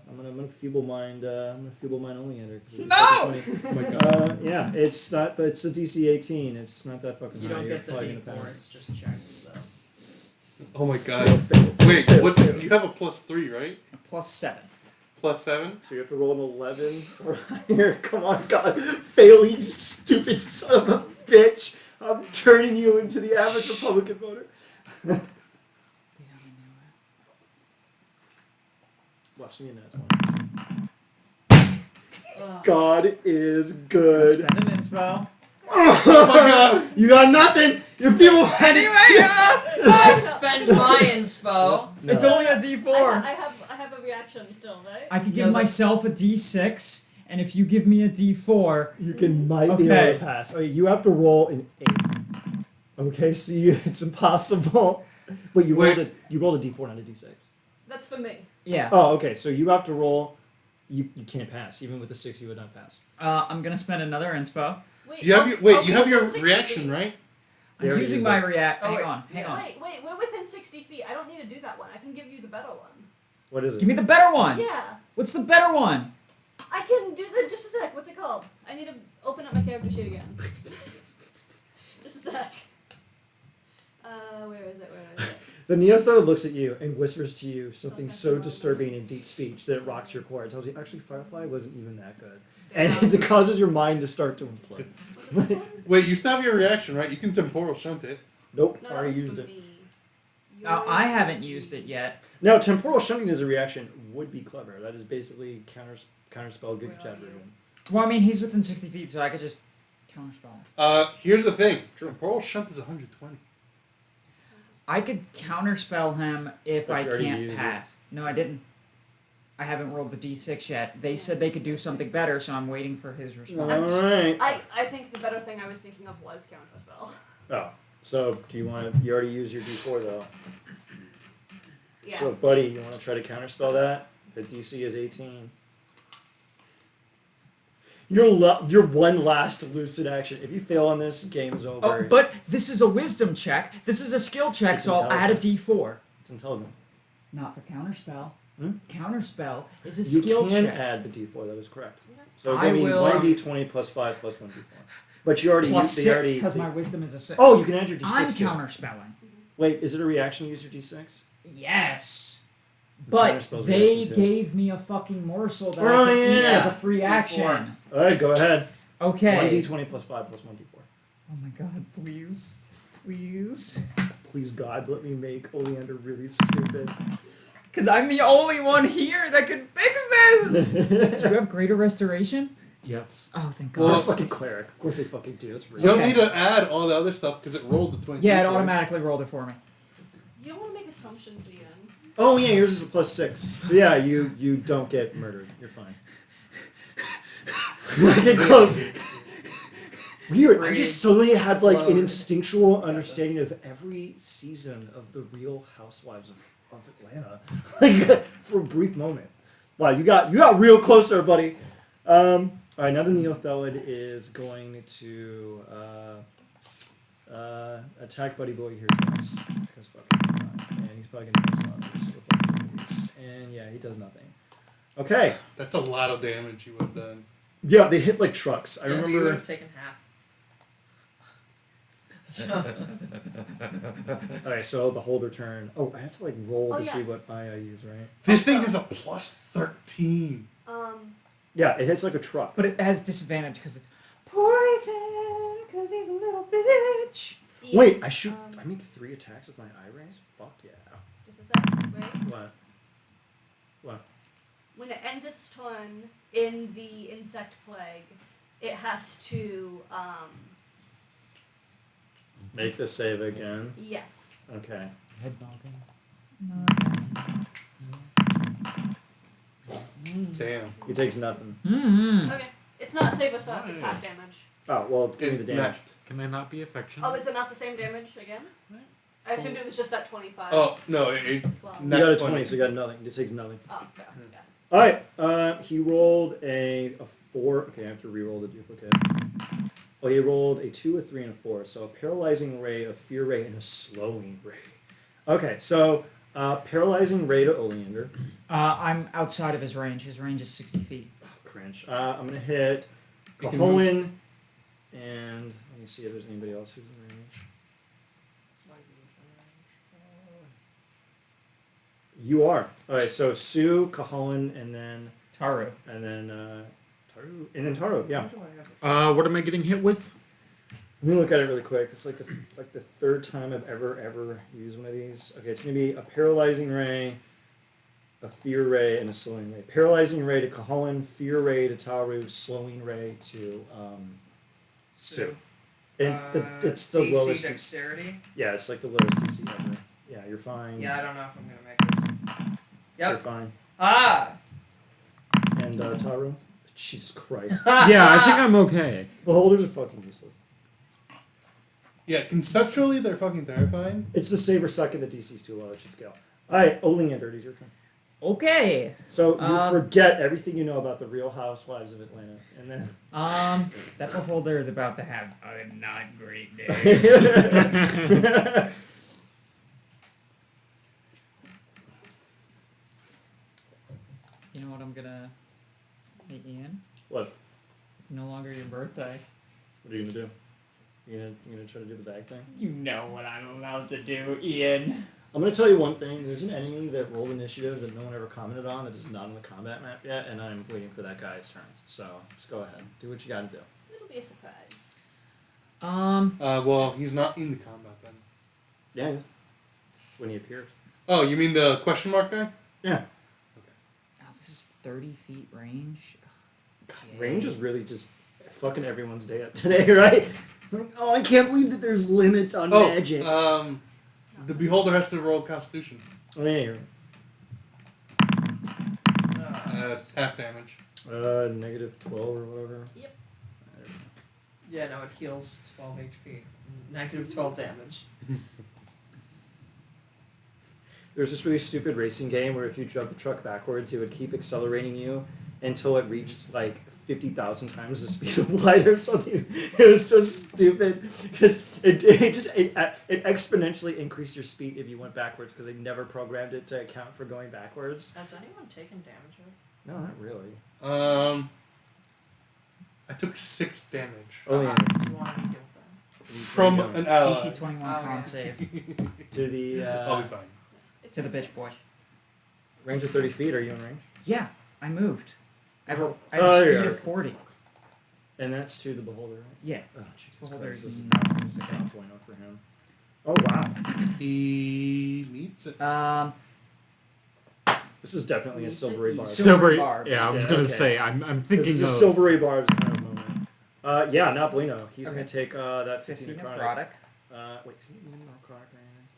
Speaker 1: I'm gonna feeble mind. I'm gonna feeble mind only enter.
Speaker 2: No!
Speaker 1: Oh my god. Yeah, it's not. It's a DC 18. It's not that fucking
Speaker 5: You
Speaker 1: high.
Speaker 5: don't
Speaker 1: You're
Speaker 5: get the
Speaker 1: probably gonna
Speaker 5: D4,
Speaker 1: pass.
Speaker 5: it's just checks though.
Speaker 3: Oh my god.
Speaker 1: Fail,
Speaker 3: Wait,
Speaker 1: fail,
Speaker 3: what?
Speaker 1: fail.
Speaker 3: You have a +3, right?
Speaker 2: +7.
Speaker 3: +7?
Speaker 1: So you have to roll an 11 or higher. Come on, God. Fail, you stupid son of a bitch. I'm turning you into the average Republican voter. Watch me in that one. God is good.
Speaker 2: Spend an inspo.
Speaker 1: Oh my God! You got nothing. Your people had it.
Speaker 5: I spend my inspo.
Speaker 1: No.
Speaker 2: It's only a D4.
Speaker 6: I have a reaction still, right?
Speaker 2: I could give
Speaker 5: No,
Speaker 2: myself a D6, and if you give me a D4,
Speaker 1: You might be able
Speaker 2: Okay.
Speaker 1: to pass. Okay, you have to roll an 8. Okay, so it's impossible. Wait, you rolled a D4, not a D6.
Speaker 6: That's for me.
Speaker 2: yeah.
Speaker 1: Oh, okay. So you have to roll. You can't pass. Even with a 6, you would not pass.
Speaker 2: I'm gonna spend another inspo.
Speaker 6: Wait,
Speaker 3: You have
Speaker 6: oh,
Speaker 3: your, wait,
Speaker 6: oh,
Speaker 3: you have
Speaker 6: we're
Speaker 3: your
Speaker 6: within 60
Speaker 3: reaction,
Speaker 6: feet.
Speaker 3: right?
Speaker 1: They
Speaker 2: I'm
Speaker 1: already
Speaker 2: using
Speaker 1: used
Speaker 2: my
Speaker 1: that.
Speaker 2: react.
Speaker 5: Oh,
Speaker 2: Hang
Speaker 5: wait.
Speaker 2: on.
Speaker 6: Wait, we're within 60 feet. I don't need to do that one. I can give you the better one.
Speaker 1: What is it?
Speaker 2: Give me the better one.
Speaker 6: Yeah.
Speaker 2: What's the better one?
Speaker 6: I can do the. Just a sec. What's it called? I need to open up my character sheet again. Just a sec. Where is it?
Speaker 1: The Neothelid looks at you and whispers to you something
Speaker 6: Okay.
Speaker 1: so disturbing in deep speech that it rocks your core. It tells you, actually, Firefly wasn't even that good. And it causes your mind to start to implode.
Speaker 3: Wait, you still have your reaction, right? You can temporal shunt it.
Speaker 1: Nope,
Speaker 6: No,
Speaker 1: already
Speaker 6: that was
Speaker 1: used
Speaker 6: for
Speaker 1: it.
Speaker 6: me.
Speaker 2: I haven't used it yet.
Speaker 1: Now, temporal shunting as a reaction would be clever. That is basically counterspell good
Speaker 6: Where
Speaker 1: chat
Speaker 6: are you?
Speaker 1: version.
Speaker 2: Well, I mean, he's within 60 feet, so I could just counterspell?
Speaker 3: Here's the thing. Temporal Shunt is 120.
Speaker 2: I could counterspell him if
Speaker 1: But
Speaker 2: I
Speaker 1: you already
Speaker 2: can't
Speaker 1: used it.
Speaker 2: pass. No, I didn't. I haven't rolled the d6 yet. They said they could do something better, so I'm waiting for his response.
Speaker 1: All right.
Speaker 6: I think the better thing I was thinking of was counterspell.
Speaker 1: Oh, so do you want to? You already used your D4 though.
Speaker 6: Yeah.
Speaker 1: So, buddy, you want to try to counterspell that? The DC is 18. Your one last lucid action. If you fail on this, game is over.
Speaker 2: Oh, but this is a wisdom check. This is a skill check,
Speaker 1: It's
Speaker 2: so I'll add a
Speaker 1: intelligence.
Speaker 2: d4.
Speaker 1: It's intelligent.
Speaker 2: Not for counterspell.
Speaker 1: Hmm?
Speaker 2: Counterspell is a
Speaker 1: You
Speaker 2: skill
Speaker 1: can
Speaker 2: check.
Speaker 1: add the D4. That is correct. So
Speaker 2: I
Speaker 1: give me
Speaker 2: will,
Speaker 1: 1d20 plus 5 plus 1d4. But you already
Speaker 2: Plus
Speaker 1: used. They
Speaker 2: 6,
Speaker 1: already.
Speaker 2: because my wisdom is a 6.
Speaker 1: Oh, you can add your D6.
Speaker 2: I'm
Speaker 1: too.
Speaker 2: counterspelling.
Speaker 1: Wait, is it a reaction to use your D6?
Speaker 2: Yes.
Speaker 1: The
Speaker 2: But
Speaker 1: counterspell's
Speaker 2: they
Speaker 1: reaction too.
Speaker 2: gave me a fucking morsel that
Speaker 1: Oh,
Speaker 2: I can eat
Speaker 1: yeah.
Speaker 2: as a free action.
Speaker 1: All right, go ahead.
Speaker 2: Okay.
Speaker 1: 1d20 plus 5 plus 1d4.
Speaker 2: Oh my god, please. Please.
Speaker 1: Please, God, let me make Oleander really stupid.
Speaker 2: Because I'm the only one here that can fix this! Do you have greater restoration?
Speaker 4: Yes.
Speaker 2: Oh, thank
Speaker 1: Well,
Speaker 2: God.
Speaker 3: Well,
Speaker 1: fucking cleric. Of course they fucking do. It's
Speaker 3: You
Speaker 1: real.
Speaker 3: don't
Speaker 2: Okay.
Speaker 3: need to add all the other stuff because it rolled the 20.
Speaker 2: Yeah, it automatically rolled it for me.
Speaker 6: You don't want to make assumptions, Ian.
Speaker 1: Oh yeah, yours is a plus 6. So yeah, you don't get murdered. You're fine. Get close. Weird. I just suddenly had like an
Speaker 5: Slowed.
Speaker 1: instinctual understanding of every season of the Real Housewives of Atlanta, like for a brief moment. Wow, you got real close there, buddy. All right, now the Neothelid is going to attack Buddy Boy here twice. Because fucking not. And he's probably gonna miss on every single fucking one of these. And yeah, he does nothing. Okay.
Speaker 3: That's a lot of damage you would have done.
Speaker 1: Yeah, they hit like trucks. I
Speaker 5: Yeah, but you would
Speaker 1: remember.
Speaker 5: have taken half. So,
Speaker 1: Okay, so the holder turn. Oh, I have to like roll
Speaker 6: Oh,
Speaker 1: to
Speaker 6: yeah.
Speaker 1: see what I use, right?
Speaker 3: This thing has a plus 13.
Speaker 1: Yeah, it hits like a truck.
Speaker 2: But it has disadvantage because it's poison, because he's a little bitch.
Speaker 6: Ian,
Speaker 1: Wait, I shoot. I make 3 attacks with my eye rays. Fuck yeah.
Speaker 6: Just a sec. Wait.
Speaker 1: What? What?
Speaker 6: When it ends its turn in the insect plague, it has to
Speaker 1: Make the save again.
Speaker 6: yes.
Speaker 1: Okay.
Speaker 4: Head noggin.
Speaker 3: Damn.
Speaker 1: He takes nothing.
Speaker 2: Mm-hmm.
Speaker 6: Okay. It's not save or suck, it's half damage.
Speaker 1: Oh well, give me the
Speaker 3: It
Speaker 1: damage.
Speaker 3: met.
Speaker 4: Can they not be affection?
Speaker 6: Oh, is it not the same damage again? I assumed it was just that 25.
Speaker 3: Oh, no. It
Speaker 6: Well,
Speaker 1: You
Speaker 3: net
Speaker 1: got a
Speaker 3: 20.
Speaker 1: 20, so you got nothing. It takes nothing.
Speaker 6: oh, fair. Yeah.
Speaker 1: All right. He rolled a 4. Okay, I have to re-roll the duplicate. Oh, he rolled a 2, a 3, and a 4. So a paralyzing ray, a fear ray, and a slowing ray. Okay, so paralyzing ray to Oleander.
Speaker 2: I'm outside of his range. His range is 60 feet.
Speaker 1: Oh, cringe. I'm gonna hit
Speaker 3: You can
Speaker 1: Caholen, and let me see if there's anybody else who's in range. You are. All right, so Sue, Caholen, and then
Speaker 2: Taru.
Speaker 1: Taru, and then Taru. Yeah.
Speaker 4: What am I getting hit with?
Speaker 1: Let me look at it really quick. It's like the third time I've ever used one of these. Okay, it's gonna be a paralyzing ray, a fear ray, and a slowing ray. Paralyzing ray to Caholen, fear ray to Taru, slowing ray to Sue. And it's the
Speaker 5: DC
Speaker 1: lowest.
Speaker 5: dexterity.
Speaker 1: Yeah, it's like the lowest DC ever. Yeah, you're fine.
Speaker 5: Yeah, I don't know if I'm gonna make this.
Speaker 1: You're
Speaker 5: Yep.
Speaker 1: fine.
Speaker 5: Ah.
Speaker 1: And Taru, Jesus Christ,
Speaker 4: Yeah, I think I'm okay.
Speaker 1: the holders are fucking useless.
Speaker 3: Yeah, conceptually, they're fucking terrifying.
Speaker 1: It's the saber suck and the DC's too low. It should scale. All right, Oleander, it's your turn.
Speaker 2: Okay.
Speaker 1: So you
Speaker 2: Um,
Speaker 1: forget everything you know about the Real Housewives of Atlanta, and then
Speaker 2: That beholder is about to have a not great day. You know what I'm gonna... Hey, Ian?
Speaker 1: What?
Speaker 2: It's no longer your birthday.
Speaker 1: What are you gonna do? You gonna try to do the bag thing?
Speaker 2: You know what I'm allowed to do, Ian.
Speaker 1: I'm gonna tell you one thing. There's an enemy that rolled initiative that no one ever commented on that is not on the combat map yet, and I'm waiting for that guy's turn. So just go ahead, do what you gotta do.
Speaker 6: It'll be a surprise.
Speaker 3: Well, he's not in the combat then.
Speaker 1: Yeah, he is. When he appears.
Speaker 3: Oh, you mean the question mark guy?
Speaker 1: Yeah.
Speaker 2: Oh, this is 30 feet range.
Speaker 1: God, range is really just fucking everyone's day up today, right? Like, oh, I can't believe that there's limits on magic.
Speaker 3: The beholder has to roll Constitution.
Speaker 1: Oh, yeah, you're
Speaker 3: Half damage.
Speaker 1: right. -12 or whatever.
Speaker 5: Yeah, no, it heals 12 HP. -12 damage.
Speaker 1: There's this really stupid racing game where if you drove the truck backwards, it would keep accelerating you until it reached like 50,000 times the speed of light or something. It was so stupid because it exponentially increased your speed if you went backwards because they never programmed it to account for going backwards.
Speaker 5: Has anyone taken damage yet?
Speaker 1: No, not really.
Speaker 3: I took 6 damage
Speaker 1: Oh yeah,
Speaker 5: Do you want to heal that?
Speaker 3: from an ally.
Speaker 2: DC 21
Speaker 5: Oh,
Speaker 2: con
Speaker 5: yeah.
Speaker 2: save
Speaker 1: to the
Speaker 3: I'll be fine.
Speaker 2: to the bitch boy.
Speaker 1: range of 30 feet. Are you in range?
Speaker 2: Yeah, I moved. I have a
Speaker 1: Oh,
Speaker 2: speed
Speaker 1: yeah.
Speaker 2: of 40.
Speaker 1: And that's to the beholder, right?
Speaker 2: Yeah.
Speaker 1: Oh, Jesus
Speaker 2: Beholder
Speaker 1: Christ,
Speaker 2: is
Speaker 1: this is
Speaker 2: not
Speaker 1: this is
Speaker 2: insane.
Speaker 1: not point for him. Oh wow,
Speaker 3: He needs it.
Speaker 1: this is definitely a silvery barb.
Speaker 2: Silvery
Speaker 4: Silvery.
Speaker 2: barbs.
Speaker 4: Yeah, I was
Speaker 1: Yeah,
Speaker 4: gonna
Speaker 1: okay.
Speaker 4: say. I'm
Speaker 1: This
Speaker 4: thinking
Speaker 1: is a
Speaker 4: of.
Speaker 1: silvery barbs kind of moment. Yeah, not bueno. He's gonna
Speaker 2: Okay.
Speaker 1: take that 15
Speaker 2: 50
Speaker 1: necrotic.
Speaker 2: necrotic.
Speaker 1: Wait, is he immune to necrotic or anything?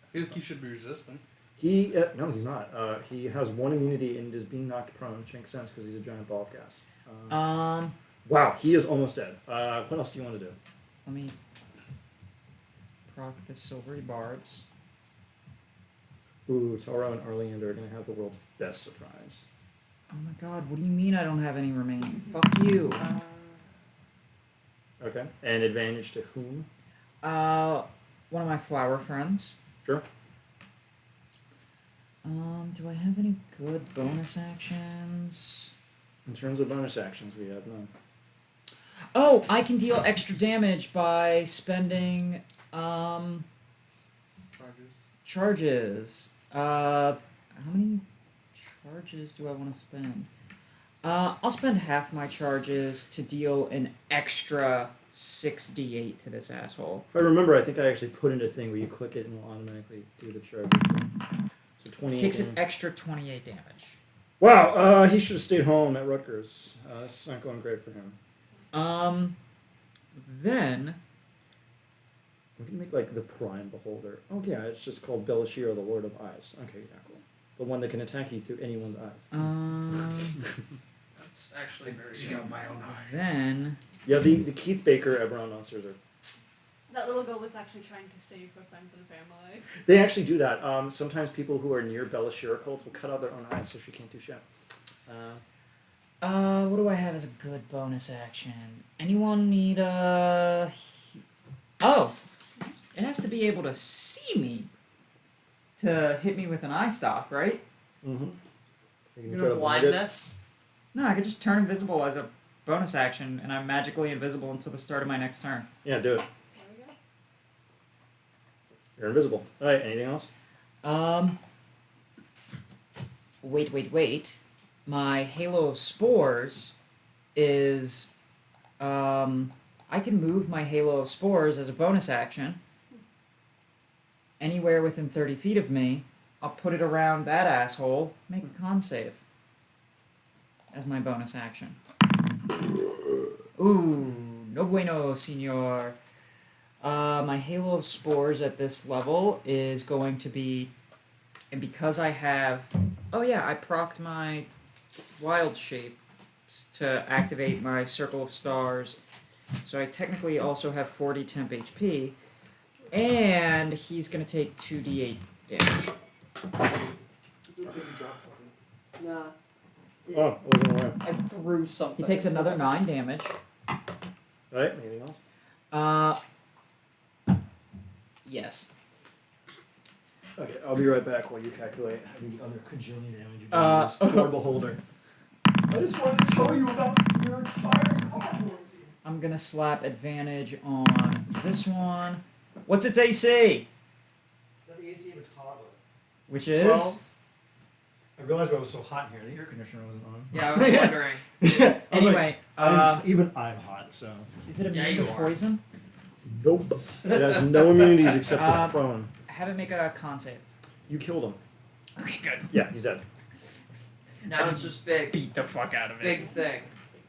Speaker 3: I feel like he should be resistant.
Speaker 1: He no, he's not. He has 1 immunity and is being knocked prone, which makes sense because he's a giant ball of gas. Wow, he is almost dead. What else do you want to do?
Speaker 2: Let me proc the silvery barbs.
Speaker 1: Ooh, Toro and Arleander are gonna have the world's best surprise.
Speaker 2: Oh my god, what do you mean I don't have any remaining? Fuck you.
Speaker 1: Okay, and advantage to whom?
Speaker 2: One of my flower friends.
Speaker 1: Sure.
Speaker 2: Do I have any good bonus actions?
Speaker 1: In terms of bonus actions, we have none.
Speaker 2: Oh, I can deal extra damage by spending charges. How many charges do I want to spend? I'll spend half my charges to deal an extra 6d8 to this asshole.
Speaker 1: If I remember, I think I actually put in a thing where you click it and it will automatically do the charge. So 28.
Speaker 2: Takes an extra 28 damage.
Speaker 1: Wow, he should have stayed home at Rutgers. This is not going great for him.
Speaker 2: Then
Speaker 1: We can make like the Prime Beholder. Oh yeah, it's just called Belashir, the Lord of Eyes. Okay, yeah, cool. The one that can attack you through anyone's eyes.
Speaker 5: That's actually very
Speaker 3: Dig
Speaker 5: good.
Speaker 3: out my own eyes.
Speaker 2: Then
Speaker 1: Yeah, the Keith Baker Eberron monsters are.
Speaker 6: That little girl was actually trying to save her friends and family.
Speaker 1: They actually do that. Sometimes people who are near Belashir cults will cut out their own eyes so she can't do shit.
Speaker 2: what do I have as a good bonus action? Anyone need Oh, it has to be able to see me to hit me with an eye stalk, right?
Speaker 1: Mm-hmm. You can
Speaker 5: You're
Speaker 1: try
Speaker 5: gonna
Speaker 1: to blind it.
Speaker 5: blindness.
Speaker 2: No, I could just turn invisible as a bonus action, and I'm magically invisible until the start of my next turn.
Speaker 1: Yeah, do it.
Speaker 6: There we go.
Speaker 1: You're invisible. All right. Anything else?
Speaker 2: Wait. My Halo of Spores is, I can move my Halo of Spores as a bonus action anywhere within 30 feet of me. I'll put it around that asshole, make a con save as my bonus action. Ooh, no bueno, senor. My Halo of Spores at this level is going to be, and because I have, oh yeah, I procced my Wild Shape to activate my Circle of Stars, so I technically also have 40 temp HP, and he's going to take 2d8 damage.
Speaker 5: Nah.
Speaker 1: Oh, I wasn't aware.
Speaker 5: I threw something.
Speaker 2: He takes another 9 damage.
Speaker 1: All right. Anything else?
Speaker 2: Yes.
Speaker 1: Okay, I'll be right back while you calculate the other cajillion damage you
Speaker 2: Uh,
Speaker 1: do to this poor beholder. I just wanted to tell you about your expiring cardboard.
Speaker 2: I'm going to slap advantage on this one. What's its AC?
Speaker 1: The AC of a toddler.
Speaker 2: Which is?
Speaker 5: 12.
Speaker 1: I realized why it was so hot in here. The air conditioner wasn't on.
Speaker 5: Yeah, I was wondering.
Speaker 1: I was like,
Speaker 2: Anyway,
Speaker 1: even I'm hot, so.
Speaker 2: is it immune
Speaker 5: Yeah,
Speaker 2: to
Speaker 5: you are.
Speaker 2: poison?
Speaker 1: Nope. It has no immunities except for prone.
Speaker 2: Have it make a con save.
Speaker 1: You killed him.
Speaker 2: Okay, good.
Speaker 1: Yeah, he's dead.
Speaker 5: Now it's just big.
Speaker 2: Beat the fuck out of
Speaker 5: Big thing.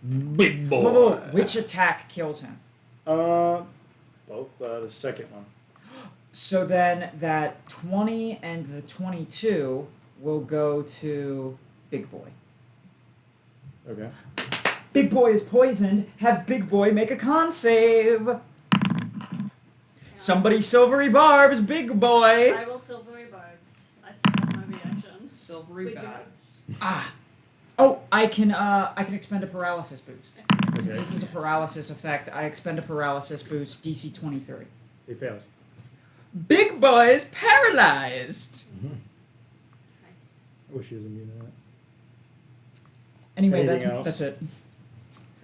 Speaker 4: Big boy.
Speaker 2: Whoa, which attack kills him?
Speaker 1: Both. The second one.
Speaker 2: So then that 20 and the 22 will go to Big Boy.
Speaker 1: Okay.
Speaker 2: Big Boy is poisoned. Have Big Boy make a con save. Somebody silvery barbs Big Boy.
Speaker 6: I will silvery barbs. I still have my reaction.
Speaker 5: Silvery
Speaker 6: Wait,
Speaker 5: bats.
Speaker 2: Ah. Oh, I can expend a paralysis boost. Since
Speaker 1: Okay.
Speaker 2: this is a paralysis effect, I expend a paralysis boost, DC 23.
Speaker 1: He fails.
Speaker 2: Big Boy is paralyzed.
Speaker 6: Nice.
Speaker 1: I wish he was immune to that.
Speaker 2: Anyway,
Speaker 1: Anything else?
Speaker 2: that's it.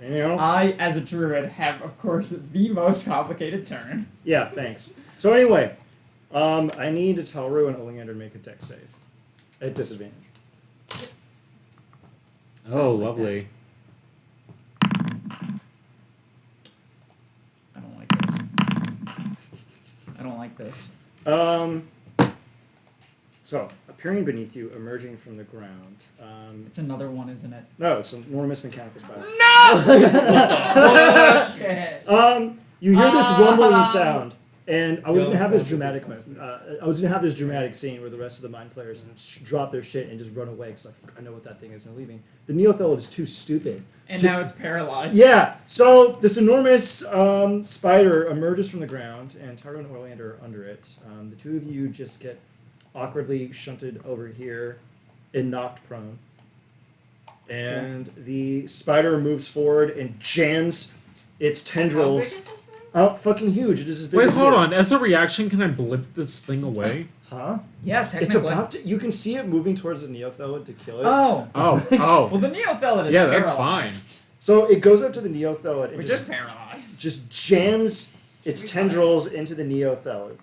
Speaker 1: Anything else?
Speaker 2: I, as a druid, have, of course, the most complicated turn.
Speaker 1: Yeah, thanks. So anyway, I need to tell Rue and Oleander to make a dex save. At disadvantage.
Speaker 4: Oh, lovely.
Speaker 2: I don't like this. I don't like this.
Speaker 1: So, appearing beneath you, emerging from the ground.
Speaker 2: It's another one, isn't it?
Speaker 1: No, it's an enormous mechanical spider.
Speaker 5: Shit.
Speaker 1: You hear this rumbling sound, and I was
Speaker 3: Yeah,
Speaker 1: gonna have this
Speaker 3: I'll
Speaker 1: dramatic,
Speaker 3: put this
Speaker 1: I was gonna have this dramatic scene where the rest of the mind flayers drop their shit and just run away because I know what that thing is. And they're leaving. The Neothelid is too stupid.
Speaker 2: And
Speaker 1: to-
Speaker 2: now it's paralyzed.
Speaker 1: Yeah. So this enormous spider emerges from the ground, and Taro and Orlander are under it. The two of you just get awkwardly shunted over here and knocked prone. And the spider moves forward and jams its
Speaker 5: How big
Speaker 1: tendrils
Speaker 5: is this thing?
Speaker 1: out fucking huge. It is as big
Speaker 4: Wait,
Speaker 1: as
Speaker 4: hold
Speaker 1: you.
Speaker 4: on. As a reaction, can I blip this thing away?
Speaker 1: Huh?
Speaker 2: Yeah,
Speaker 1: It's
Speaker 2: technically.
Speaker 1: about to. You can see it moving towards the Neothelid to kill it.
Speaker 2: Oh.
Speaker 4: Oh,
Speaker 2: Well,
Speaker 4: oh.
Speaker 2: the Neothelid is
Speaker 4: Yeah, that's
Speaker 2: paralyzed.
Speaker 1: So it goes up to the Neothelid and
Speaker 2: Which
Speaker 1: just,
Speaker 2: is paralyzed.
Speaker 1: just jams its
Speaker 5: Should we
Speaker 1: tendrils into the Neothelid,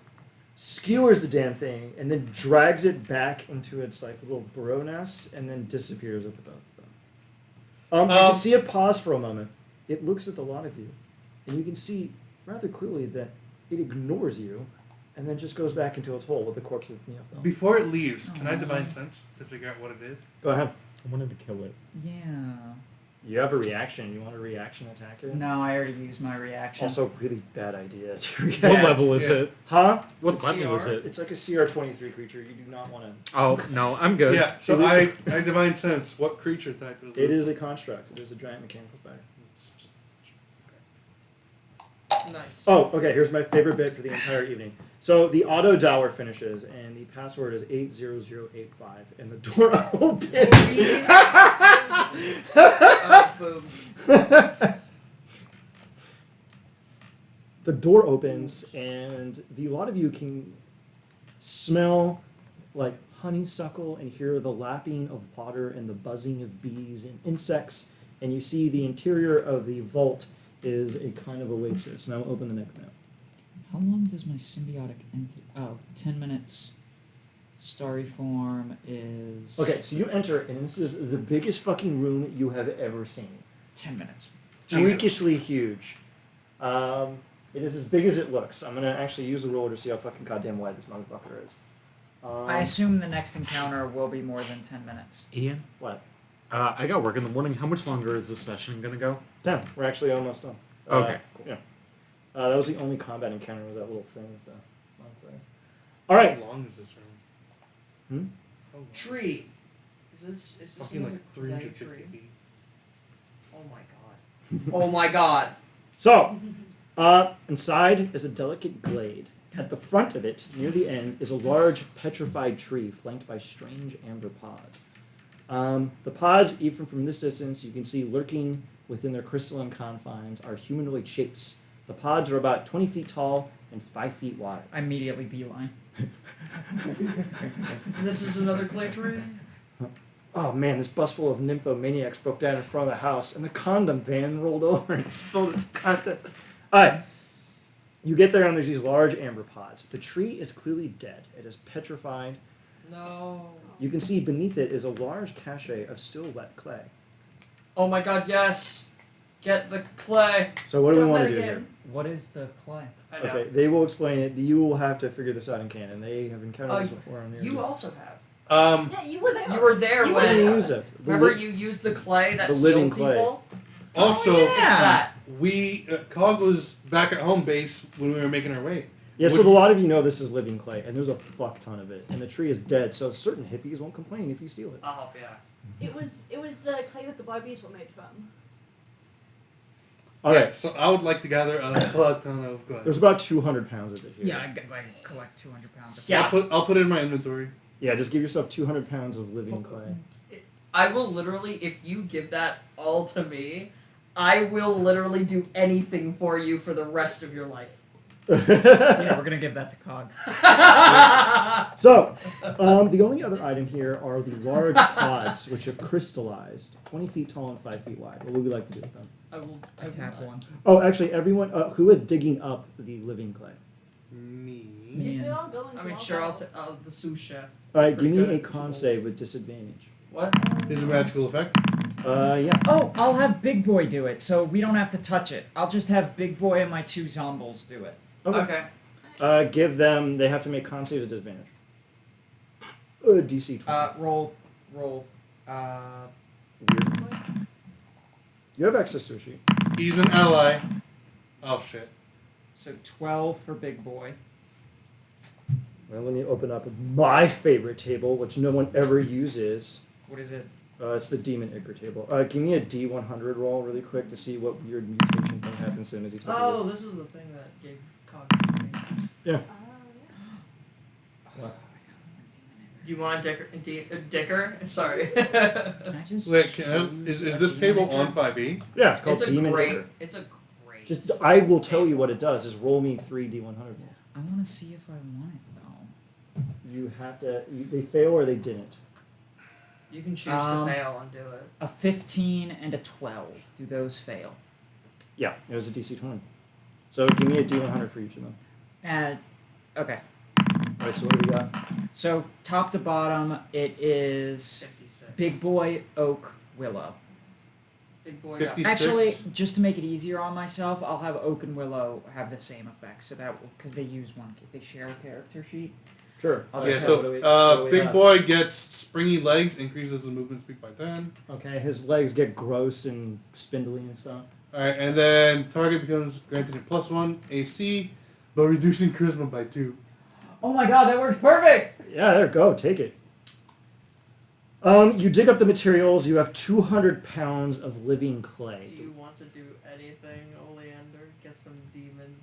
Speaker 1: skewers the damn thing, and then drags it back into its like little burrow nest, and then disappears with the both of them. You can see it pause for a moment. It looks at the lot of you, and you can see rather clearly that it ignores you, and then just goes back into its hole with the corpse of Neothelid.
Speaker 3: Before it leaves, can I
Speaker 2: Aw.
Speaker 3: divine sense to figure out what it is?
Speaker 1: Go ahead.
Speaker 4: I wanted to kill it.
Speaker 2: Yeah.
Speaker 1: You have a reaction. You want a reaction attack it?
Speaker 2: No, I already used my reaction.
Speaker 1: Also, really bad idea to react.
Speaker 4: What level is
Speaker 3: Yeah.
Speaker 4: it?
Speaker 1: Huh?
Speaker 4: What
Speaker 5: It's
Speaker 4: level is
Speaker 5: CR.
Speaker 4: it?
Speaker 1: It's like a CR23 creature. You do not want to.
Speaker 4: Oh, no, I'm good.
Speaker 3: Yeah, so I divine sense. What creature type is
Speaker 1: It
Speaker 3: this?
Speaker 1: is a construct. It is a giant mechanical spider.
Speaker 3: It's just
Speaker 5: Nice.
Speaker 1: Oh, okay. Here's my favorite bit for the entire evening. So the auto dower finishes, and the password is 80085, and the door opens.
Speaker 5: Oh, boobs.
Speaker 1: The door opens, and a lot of you can smell like honeysuckle and hear the lapping of water and the buzzing of bees and insects. And you see the interior of the vault is a kind of oasis. Now open the next map.
Speaker 2: How long does my symbiotic enter? Oh, 10 minutes. Starry form is...
Speaker 1: Okay, so you enter, and this is the biggest fucking room you have ever seen.
Speaker 2: 10 minutes.
Speaker 3: Jesus.
Speaker 1: Freakishly huge. It is as big as it looks. I'm gonna actually use the roller to see how fucking goddamn wide this motherfucker is.
Speaker 2: I assume the next encounter will be more than 10 minutes.
Speaker 4: Ian,
Speaker 1: What?
Speaker 4: I got work in the morning. How much longer is this session gonna go?
Speaker 1: 10. We're actually almost done.
Speaker 4: Okay,
Speaker 1: Cool. Yeah. That was the only combat encounter. Was that little thing with the bonfire. All right.
Speaker 3: How long is this room?
Speaker 1: Hmm?
Speaker 3: How long?
Speaker 5: Tree. Is this
Speaker 3: Fucking
Speaker 5: another
Speaker 3: like 350
Speaker 5: tree?
Speaker 3: feet.
Speaker 5: Oh my god. Oh my god.
Speaker 1: So, inside is a delicate glade. At the front of it, near the end, is a large petrified tree flanked by strange amber pods. The pods, even from this distance, you can see lurking within their crystalline confines are humanoid shapes. The pods are about 20 feet tall and 5 feet wide.
Speaker 2: I immediately beeline.
Speaker 5: This is another clay tree?
Speaker 1: Oh man, this bus full of nymphomaniacs broke down in front of the house, and the condom van rolled over and spilled its contents. Alright. You get there, and there's these large amber pods. The tree is clearly dead. It is petrified.
Speaker 5: No.
Speaker 1: You can see beneath it is a large cache of still wet clay.
Speaker 5: Oh my god, yes. Get the clay.
Speaker 1: So what do we
Speaker 6: Don't
Speaker 1: want
Speaker 6: let
Speaker 1: to
Speaker 6: it
Speaker 1: do
Speaker 6: get-
Speaker 1: here?
Speaker 2: What is the clay?
Speaker 5: I know.
Speaker 1: Okay, they will explain it. You will have to figure this out in canon. They have encountered
Speaker 5: Oh,
Speaker 1: this before on the
Speaker 5: You also have.
Speaker 6: Yeah, you were there.
Speaker 5: You were there
Speaker 1: When do you
Speaker 5: when.
Speaker 1: use it? The
Speaker 5: Remember
Speaker 1: li-
Speaker 5: you used the clay that
Speaker 1: the living
Speaker 5: healed
Speaker 1: clay.
Speaker 5: people?
Speaker 3: Also,
Speaker 2: yeah.
Speaker 5: It's that.
Speaker 3: we Cog was back at home base when we were making our way.
Speaker 1: Yeah, so
Speaker 3: Would-
Speaker 1: a lot of you know this is living clay, and there's a fuck ton of it, and the tree is dead. So certain hippies won't complain if you steal it.
Speaker 5: I'll help you out.
Speaker 6: It was the clay that the Barbies were made from.
Speaker 1: All
Speaker 3: Yeah,
Speaker 1: right,
Speaker 3: so I would like to gather a fuck ton of glass.
Speaker 1: there's about 200 pounds of it here.
Speaker 2: Yeah, I collect 200 pounds. Of
Speaker 5: Yeah.
Speaker 3: I'll put it in my inventory.
Speaker 1: Yeah, just give yourself 200 pounds of living clay.
Speaker 5: I will literally, if you give that all to me, I will literally do anything for you for the rest of your life.
Speaker 2: Yeah, we're gonna give that to Cog.
Speaker 1: So, the only other item here are the large pods, which have crystallized, 20 feet tall and 5 feet wide. What would we like to do with them?
Speaker 5: I will.
Speaker 2: I tap one.
Speaker 1: Oh, actually, everyone who is digging up the living clay.
Speaker 3: Me.
Speaker 2: Me.
Speaker 6: If they all go into
Speaker 5: I mean,
Speaker 6: all
Speaker 5: sure.
Speaker 6: that-
Speaker 5: The sous chef.
Speaker 1: All right, give
Speaker 5: Pretty
Speaker 1: me
Speaker 5: good
Speaker 1: a
Speaker 5: at
Speaker 1: con
Speaker 5: tools.
Speaker 1: save with disadvantage.
Speaker 5: What?
Speaker 3: Is it a magical effect?
Speaker 1: Yeah.
Speaker 2: Oh, I'll have Big Boy do it, so we don't have to touch it. I'll just have Big Boy and my 2 zombies do it.
Speaker 1: Okay.
Speaker 5: Okay.
Speaker 1: Give them. They have to make con saves at disadvantage. DC 20.
Speaker 2: Roll.
Speaker 1: Weird. You have access to a sheet.
Speaker 3: He's an ally. Oh shit.
Speaker 2: So 12 for Big Boy.
Speaker 1: Well, let me open up my favorite table, which no one ever uses.
Speaker 2: What is it?
Speaker 1: It's the Demon Ichor table. Give me a D100 roll really quick to see what weird mutation thing happens as soon as he touches
Speaker 5: Oh,
Speaker 1: it.
Speaker 5: this was the thing that gave Cog faces.
Speaker 6: yeah.
Speaker 5: Do you want a dicker? Sorry.
Speaker 2: Can I just
Speaker 3: Wait,
Speaker 2: choose
Speaker 3: is
Speaker 2: a
Speaker 3: this table
Speaker 2: demon
Speaker 3: on 5e?
Speaker 1: Yeah, it's called
Speaker 5: It's a
Speaker 1: Demon
Speaker 5: great.
Speaker 1: Ichor.
Speaker 5: It's a great.
Speaker 1: Just, I will tell you what it does. Just roll me 3 D100 rolls.
Speaker 2: I want to see if I want it though.
Speaker 1: You have to. They fail or they didn't.
Speaker 5: You can choose
Speaker 2: Um,
Speaker 5: to fail and do it.
Speaker 2: A 15 and a 12. Do those fail?
Speaker 1: Yeah, it was a DC 20. So give me a D100 for each of them.
Speaker 2: Okay.
Speaker 1: All right, so what do we got?
Speaker 2: So top to bottom, it is
Speaker 5: 56.
Speaker 2: Big Boy, Oak, Willow.
Speaker 5: Big boy.
Speaker 3: 56.
Speaker 2: Actually, just to make it easier on myself, I'll have Oak and Willow have the same effect. So that because they use one, they share a character sheet.
Speaker 1: Sure.
Speaker 2: I'll
Speaker 1: Okay,
Speaker 3: Yeah,
Speaker 2: just
Speaker 1: what do we-
Speaker 3: so
Speaker 1: what do we
Speaker 3: Big
Speaker 1: have?
Speaker 3: Boy gets springy legs, increases his movement speed by 10.
Speaker 1: Okay, his legs get gross and spindly and stuff.
Speaker 3: Alright, and then target becomes granted a +1 AC, but reducing charisma by 2.
Speaker 2: Oh my god, that works perfect!
Speaker 1: Yeah, there, go, take it. You dig up the materials. You have 200 pounds of living clay.
Speaker 5: Do you want to do anything, Oleander? Get some demon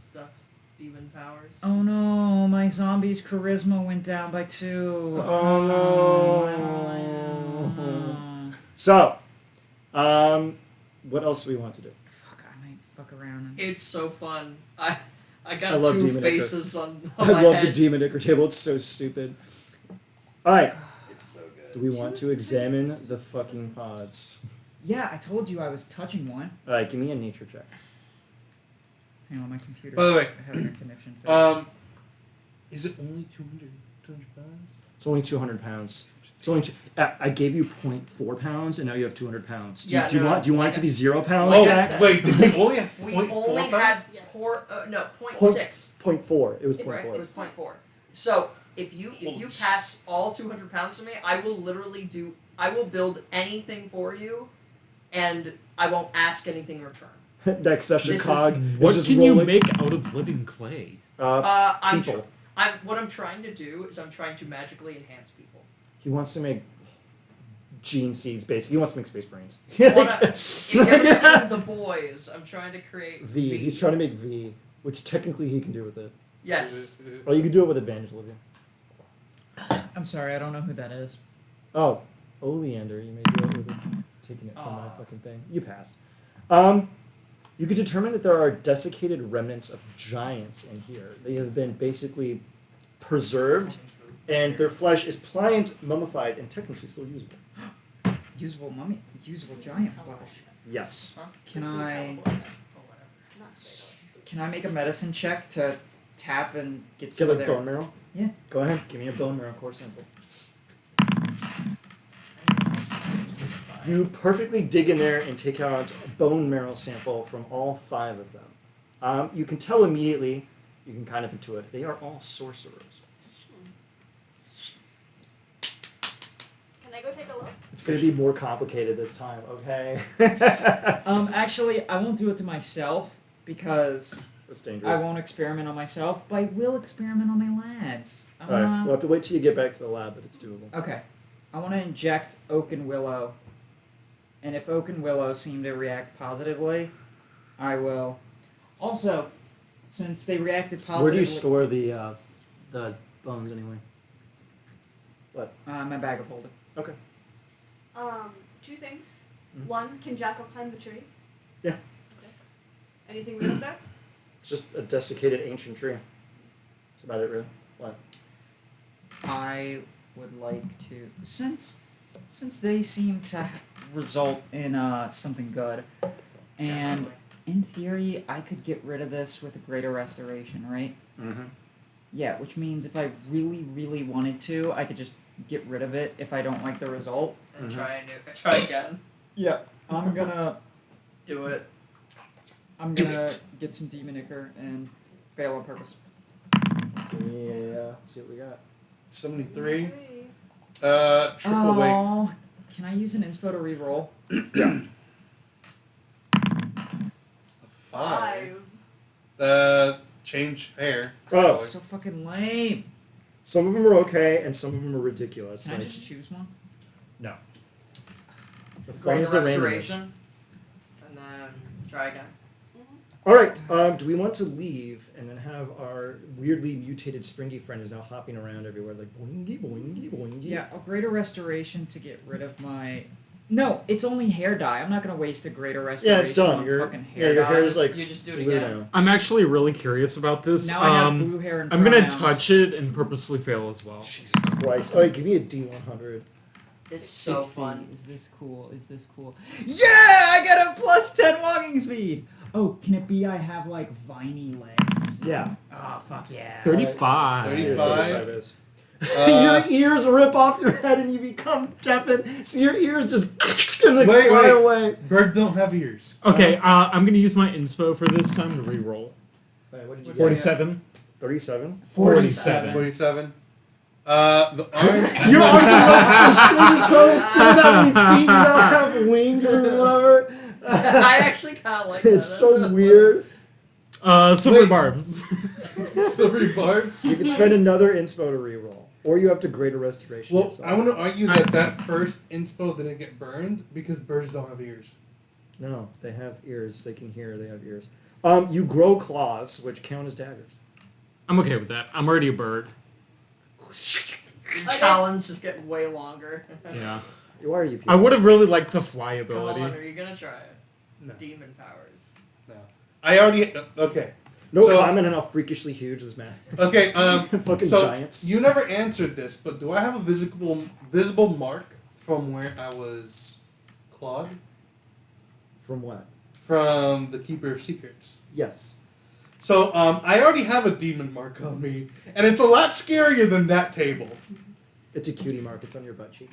Speaker 5: stuff, demon powers.
Speaker 2: Oh no, my zombie's charisma went down by 2.
Speaker 1: Oh no. So, what else do we want to do?
Speaker 2: Fuck, I might fuck around.
Speaker 5: It's so fun. I got
Speaker 1: I love
Speaker 5: 2
Speaker 1: Demon Ichor.
Speaker 5: faces on
Speaker 1: I
Speaker 5: my
Speaker 1: love
Speaker 5: head.
Speaker 1: the Demon Ichor table. It's so stupid. All right.
Speaker 5: It's so good.
Speaker 1: Do we want to examine the fucking pods?
Speaker 2: Yeah, I told you I was touching one.
Speaker 1: All right, give me a nature check.
Speaker 2: Hang on, my computer.
Speaker 3: By the way,
Speaker 2: having a connection failure.
Speaker 3: Is it only 200 pounds?
Speaker 1: It's only 200 pounds. It's only. I gave you 0.4 pounds, and now you have 200 pounds. Do you,
Speaker 5: Yeah,
Speaker 1: do you
Speaker 5: no,
Speaker 1: want? Do you want
Speaker 5: like
Speaker 1: it to be 0 pounds?
Speaker 5: like I
Speaker 1: Jack?
Speaker 5: said.
Speaker 3: Wait, did you only have
Speaker 5: We
Speaker 3: 0.4
Speaker 5: only
Speaker 3: pounds?
Speaker 5: had
Speaker 6: Yes.
Speaker 5: 0.6.
Speaker 1: 0.4. It was
Speaker 5: Right,
Speaker 1: 0.4.
Speaker 5: it was 0.4. So if you pass all 200 pounds to me, I will literally build anything for you, and I won't ask anything in return.
Speaker 1: Next session,
Speaker 5: This is-
Speaker 1: Cog. is
Speaker 4: What
Speaker 1: just
Speaker 4: can you
Speaker 1: rolling-
Speaker 4: make out of living clay?
Speaker 1: People.
Speaker 5: What I'm trying to do is I'm trying to magically enhance people.
Speaker 1: He wants to make gene seeds. Basically, he wants to make space brains.
Speaker 5: If you ever seen The Boys, I'm trying to create
Speaker 1: V. He's trying to make V, which technically he can do with it.
Speaker 5: Yes.
Speaker 1: Or you can do it with advantage, Olivia.
Speaker 2: I'm sorry, I don't know who that is.
Speaker 1: Oh, Oleander, you may do it with it. Taking it from my
Speaker 5: Aw.
Speaker 1: fucking thing. You passed. You can determine that there are desiccated remnants of giants in here. They have been basically preserved, and their flesh is pliant, mummified, and technically still usable.
Speaker 2: Usable mummy, usable giant flesh.
Speaker 1: Yes.
Speaker 5: Huh?
Speaker 2: Can
Speaker 5: It's in
Speaker 2: I-
Speaker 5: California. Oh, whatever.
Speaker 6: Not straight
Speaker 2: Can I make a medicine check to tap and get
Speaker 1: Get
Speaker 2: some
Speaker 1: like
Speaker 2: of their...
Speaker 1: bone marrow?
Speaker 2: Yeah.
Speaker 1: Go ahead. Give me a bone marrow core sample. You perfectly dig in there and take out a bone marrow sample from all 5 of them. You can tell immediately, you can kind of intuit, they are all sorcerers.
Speaker 6: Can I go take a look?
Speaker 1: It's going to be more complicated this time, okay?
Speaker 2: Actually, I won't do it to myself because
Speaker 1: That's
Speaker 2: I
Speaker 1: dangerous.
Speaker 2: won't experiment on myself, but I will experiment on my lads. I
Speaker 1: Alright,
Speaker 2: wanna...
Speaker 1: we'll have to wait till you get back to the lab, but it's doable.
Speaker 2: Okay. I want to inject Oak and Willow. And if Oak and Willow seem to react positively, I will. Also, since they reacted positively...
Speaker 1: Where do you store the bones anyway?
Speaker 2: my bag of holding.
Speaker 1: Okay.
Speaker 6: Two things.
Speaker 1: Mhm.
Speaker 6: One, can Jackal climb the tree?
Speaker 1: Yeah.
Speaker 6: Okay. Anything weird there?
Speaker 1: It's just a desiccated ancient tree. That's about it, really. What?
Speaker 2: I would like to... Since they seem to result in something good, and in theory, I could get rid of this with a greater restoration, right?
Speaker 1: Mm-hmm.
Speaker 2: Yeah, which means if I really, really wanted to, I could just get rid of it if I don't like the result.
Speaker 5: And
Speaker 1: Mhm.
Speaker 5: try again.
Speaker 2: Yeah, I'm gonna
Speaker 5: Do it.
Speaker 2: get some demon ichor and fail on purpose.
Speaker 1: Yeah, see what we got.
Speaker 3: 73.
Speaker 6: Three.
Speaker 3: Triple weight.
Speaker 2: Oh, can I use an inspo to reroll?
Speaker 3: 5. Change hair.
Speaker 1: Oh,
Speaker 2: That's so fucking lame.
Speaker 1: some of them are okay, and some of them are ridiculous.
Speaker 2: Can I
Speaker 1: Like,
Speaker 2: just choose one?
Speaker 1: the fun
Speaker 5: Great
Speaker 1: is the randomness.
Speaker 5: restoration. And then try again.
Speaker 1: All right. Do we want to leave and then have our weirdly mutated Springy friend who's now hopping around everywhere like boingy boingy boingy?
Speaker 2: Yeah, a greater restoration to get rid of my. No, it's only hair dye. I'm not gonna waste a greater restoration
Speaker 1: Yeah, it's done.
Speaker 2: on
Speaker 1: Your
Speaker 2: fucking hair
Speaker 1: your
Speaker 2: dye.
Speaker 1: hair is like
Speaker 5: You just do it
Speaker 1: blue
Speaker 5: again.
Speaker 1: now.
Speaker 4: I'm actually really curious about this.
Speaker 2: Now I have blue hair and
Speaker 4: I'm gonna
Speaker 2: pronouns.
Speaker 4: touch it and purposely fail as well.
Speaker 1: Jesus Christ! All right, give me a D100.
Speaker 5: It's so
Speaker 2: 60.
Speaker 5: fun.
Speaker 2: Is this cool? Is this cool? Yeah, I got a plus 10 walking speed. Oh, can it be I have like viney legs?
Speaker 1: Yeah.
Speaker 2: Oh fuck yeah.
Speaker 4: 35.
Speaker 1: Let's see what
Speaker 3: 35.
Speaker 1: 35 is.
Speaker 3: Uh,
Speaker 1: Your ears rip off your head and you become deafened. So your ears just gonna
Speaker 3: Wait,
Speaker 1: fly
Speaker 3: wait.
Speaker 1: away.
Speaker 3: Bird don't have ears.
Speaker 4: Okay, I'm gonna use my inspo for this time to reroll.
Speaker 1: Wait, what did you
Speaker 5: What
Speaker 1: get?
Speaker 4: 47.
Speaker 1: 37.
Speaker 4: 47.
Speaker 3: 47. The arms.
Speaker 1: Your arms are like so that many feet. You don't have wings or whatever.
Speaker 5: I actually kind of like that.
Speaker 1: It's so weird.
Speaker 4: Silver
Speaker 3: Wait.
Speaker 4: barbs.
Speaker 3: Silvery barbs.
Speaker 1: You can spend another inspo to reroll, or you have to greater restoration.
Speaker 3: Well,
Speaker 1: yourself.
Speaker 3: I want to argue that first inspo didn't get burned because birds don't have ears.
Speaker 1: No, they have ears. They can hear. They have ears. You grow claws, which count as daggers.
Speaker 4: I'm okay with that. I'm already a bird.
Speaker 5: The challenge just getting way longer.
Speaker 4: Yeah.
Speaker 1: Why are you? People?
Speaker 4: I would have really liked the
Speaker 5: Come
Speaker 4: flyability.
Speaker 5: on, are you gonna try it?
Speaker 3: No.
Speaker 5: Demon powers.
Speaker 3: No. I already. Okay.
Speaker 1: No
Speaker 3: So-
Speaker 1: comment on how freakishly huge this man is.
Speaker 3: Okay.
Speaker 1: Fucking
Speaker 3: So
Speaker 1: giants.
Speaker 3: you never answered this, but do I have a visible mark from where I was clawed?
Speaker 1: From what?
Speaker 3: From the Keeper of Secrets.
Speaker 1: Yes.
Speaker 3: So I already have a demon mark on me, and it's a lot scarier than that table.
Speaker 1: It's a cutie mark. It's on your butt cheek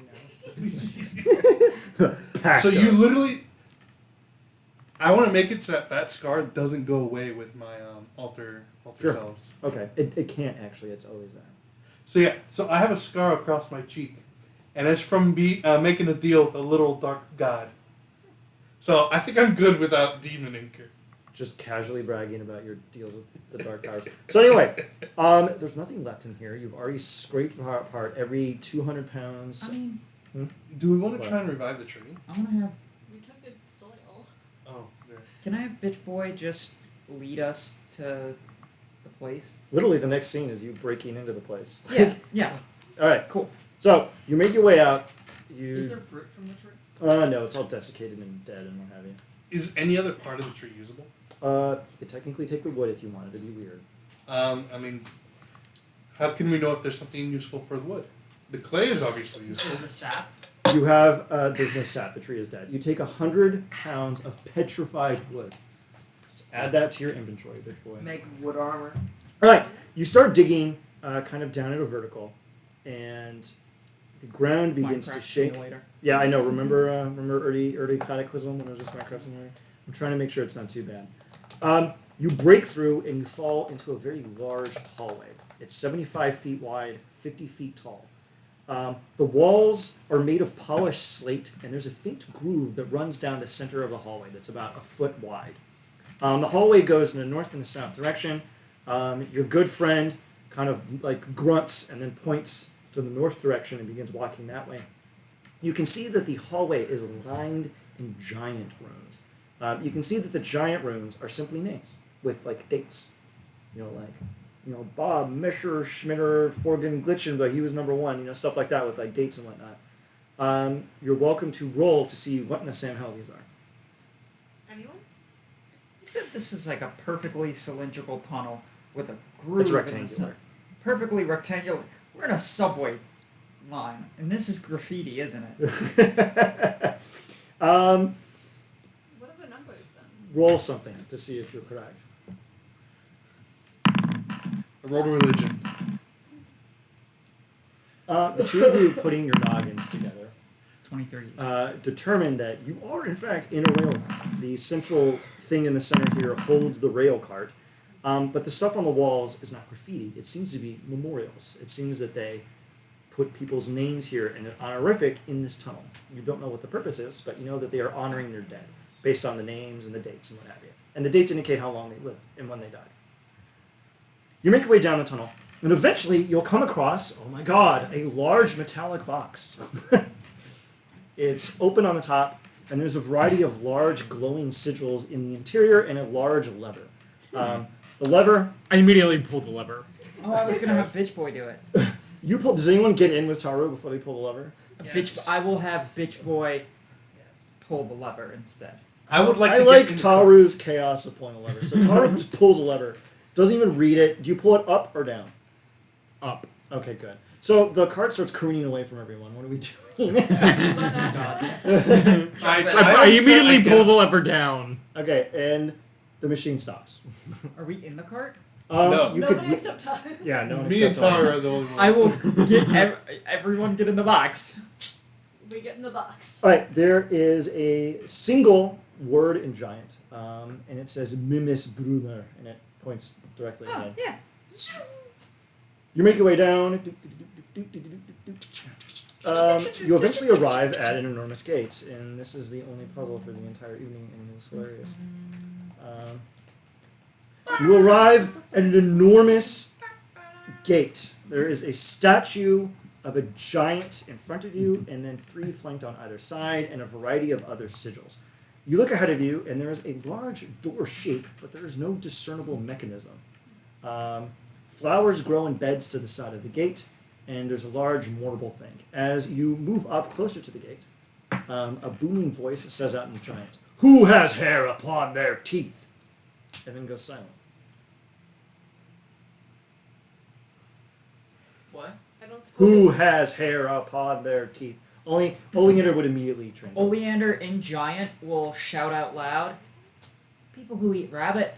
Speaker 3: So
Speaker 1: now. Packed
Speaker 3: you
Speaker 1: up.
Speaker 3: literally. I want to make it so that scar doesn't go away with my alter
Speaker 1: Sure.
Speaker 3: selves.
Speaker 1: Okay. It can't actually. It's always that.
Speaker 3: So yeah, so I have a scar across my cheek, and it's from making a deal with a little dark god. So I think I'm good without demon inker.
Speaker 1: Just casually bragging about your deals with the dark powers. So anyway, there's nothing left in here. You've already scraped apart every 200 pounds.
Speaker 2: I mean,
Speaker 3: Do we want to
Speaker 1: What?
Speaker 3: try and revive the tree?
Speaker 2: I want to have.
Speaker 6: We took its soil.
Speaker 3: Oh, yeah.
Speaker 2: Can I have Bitch Boy just lead us to the place?
Speaker 1: Literally, the next scene is you breaking into the place.
Speaker 2: Yeah. Yeah.
Speaker 1: All right, cool. So you make your way out.
Speaker 5: Is there
Speaker 1: You.
Speaker 5: fruit from the tree?
Speaker 1: No, it's all desiccated and dead and what have you.
Speaker 3: Is any other part of the tree usable?
Speaker 1: You could technically take the wood if you wanted. It'd be weird.
Speaker 3: I mean, how can we know if there's something useful for the wood? The clay is obviously
Speaker 5: Is
Speaker 3: useful.
Speaker 5: the sap?
Speaker 1: You have. There's no sap. The tree is dead. You take 100 pounds of petrified wood. Just add that to your inventory, bitch boy.
Speaker 5: Make wood armor.
Speaker 1: All right, you start digging, kind of down at a vertical, and the ground begins to
Speaker 2: Minecraft
Speaker 1: shake.
Speaker 2: Simulator.
Speaker 1: Yeah, I know. Remember early Cataclysm when it was just Minecraft Simulator? I'm trying to make sure it's not too bad. You break through and you fall into a very large hallway. It's 75 feet wide, 50 feet tall. The walls are made of polished slate, and there's a faint groove that runs down the center of the hallway that's about a foot wide. The hallway goes in a north and a south direction. Your good friend kind of like grunts and then points to the north direction and begins walking that way. You can see that the hallway is lined in giant runes. You can see that the giant runes are simply names with like dates. Bob, Mischer, Schmitter, Forgan, Glitchen, but he was number 1, stuff like that with like dates and whatnot. You're welcome to roll to see what in the Sam hell these are.
Speaker 6: Anyone?
Speaker 2: You said this is like a perfectly cylindrical tunnel with a groove.
Speaker 1: It's
Speaker 2: in the
Speaker 1: rectangular.
Speaker 2: center. Perfectly rectangular. We're in a subway line, and this is graffiti, isn't it?
Speaker 6: What are the numbers then?
Speaker 1: Roll something to see if you're correct.
Speaker 3: I rolled a religion.
Speaker 1: The two of you putting your noggins together
Speaker 2: 23.
Speaker 1: determine that you are in fact in a rail line. The central thing in the center here holds the rail cart, but the stuff on the walls is not graffiti. It seems to be memorials. It seems that they put people's names here in an honorific in this tunnel. You don't know what the purpose is, but you know that they are honoring their dead based on the names and the dates and what have you. And the dates indicate how long they lived and when they died. You make your way down the tunnel, and eventually you'll come across, oh my god, a large metallic box. It's open on the top, and there's a variety of large glowing sigils in the interior and a large lever. The lever,
Speaker 4: I immediately pull the lever.
Speaker 2: Oh, I was gonna have Bitch Boy do it.
Speaker 1: you pull. Does anyone get in with Taru before they pull the lever?
Speaker 2: Bitch, I will have Bitch Boy pull the lever instead.
Speaker 3: I would like
Speaker 1: I
Speaker 3: to
Speaker 1: like
Speaker 3: get in
Speaker 1: Taru's chaos of pulling a lever. So Taru just pulls a lever, doesn't even read it. Do you pull it up or down?
Speaker 4: Up.
Speaker 1: Okay, good. So the cart starts crooning away from everyone. What are we doing?
Speaker 4: I immediately pull the lever down.
Speaker 1: Okay, and the machine stops.
Speaker 2: Are we in the cart?
Speaker 3: No.
Speaker 1: You
Speaker 6: Nobody
Speaker 1: could.
Speaker 6: except Tyler.
Speaker 1: Yeah, no one
Speaker 3: Me and
Speaker 1: except Taru.
Speaker 3: Tara are the only ones.
Speaker 2: I will get everyone get in the box.
Speaker 6: We get in the box.
Speaker 1: All right, there is a single word in giant, and it says Mimis Brunner, and it points directly
Speaker 2: Oh,
Speaker 1: ahead.
Speaker 2: yeah.
Speaker 1: You make your way down. You eventually arrive at an enormous gate, and this is the only puzzle for the entire evening, and it is hilarious. You arrive at an enormous gate. There is a statue of a giant in front of you, and then 3 flanked on either side, and a variety of other sigils. You look ahead of you, and there is a large door shape, but there is no discernible mechanism. Flowers grow in beds to the side of the gate, and there's a large mournable thing. As you move up closer to the gate, a booming voice says out in giant, "Who has hair upon their teeth?" And then goes silent.
Speaker 5: What?
Speaker 6: I don't suppose
Speaker 1: Who has hair upon their teeth? Only Oleander would immediately translate.
Speaker 2: Oleander in Giant will shout out loud, "People who eat rabbit."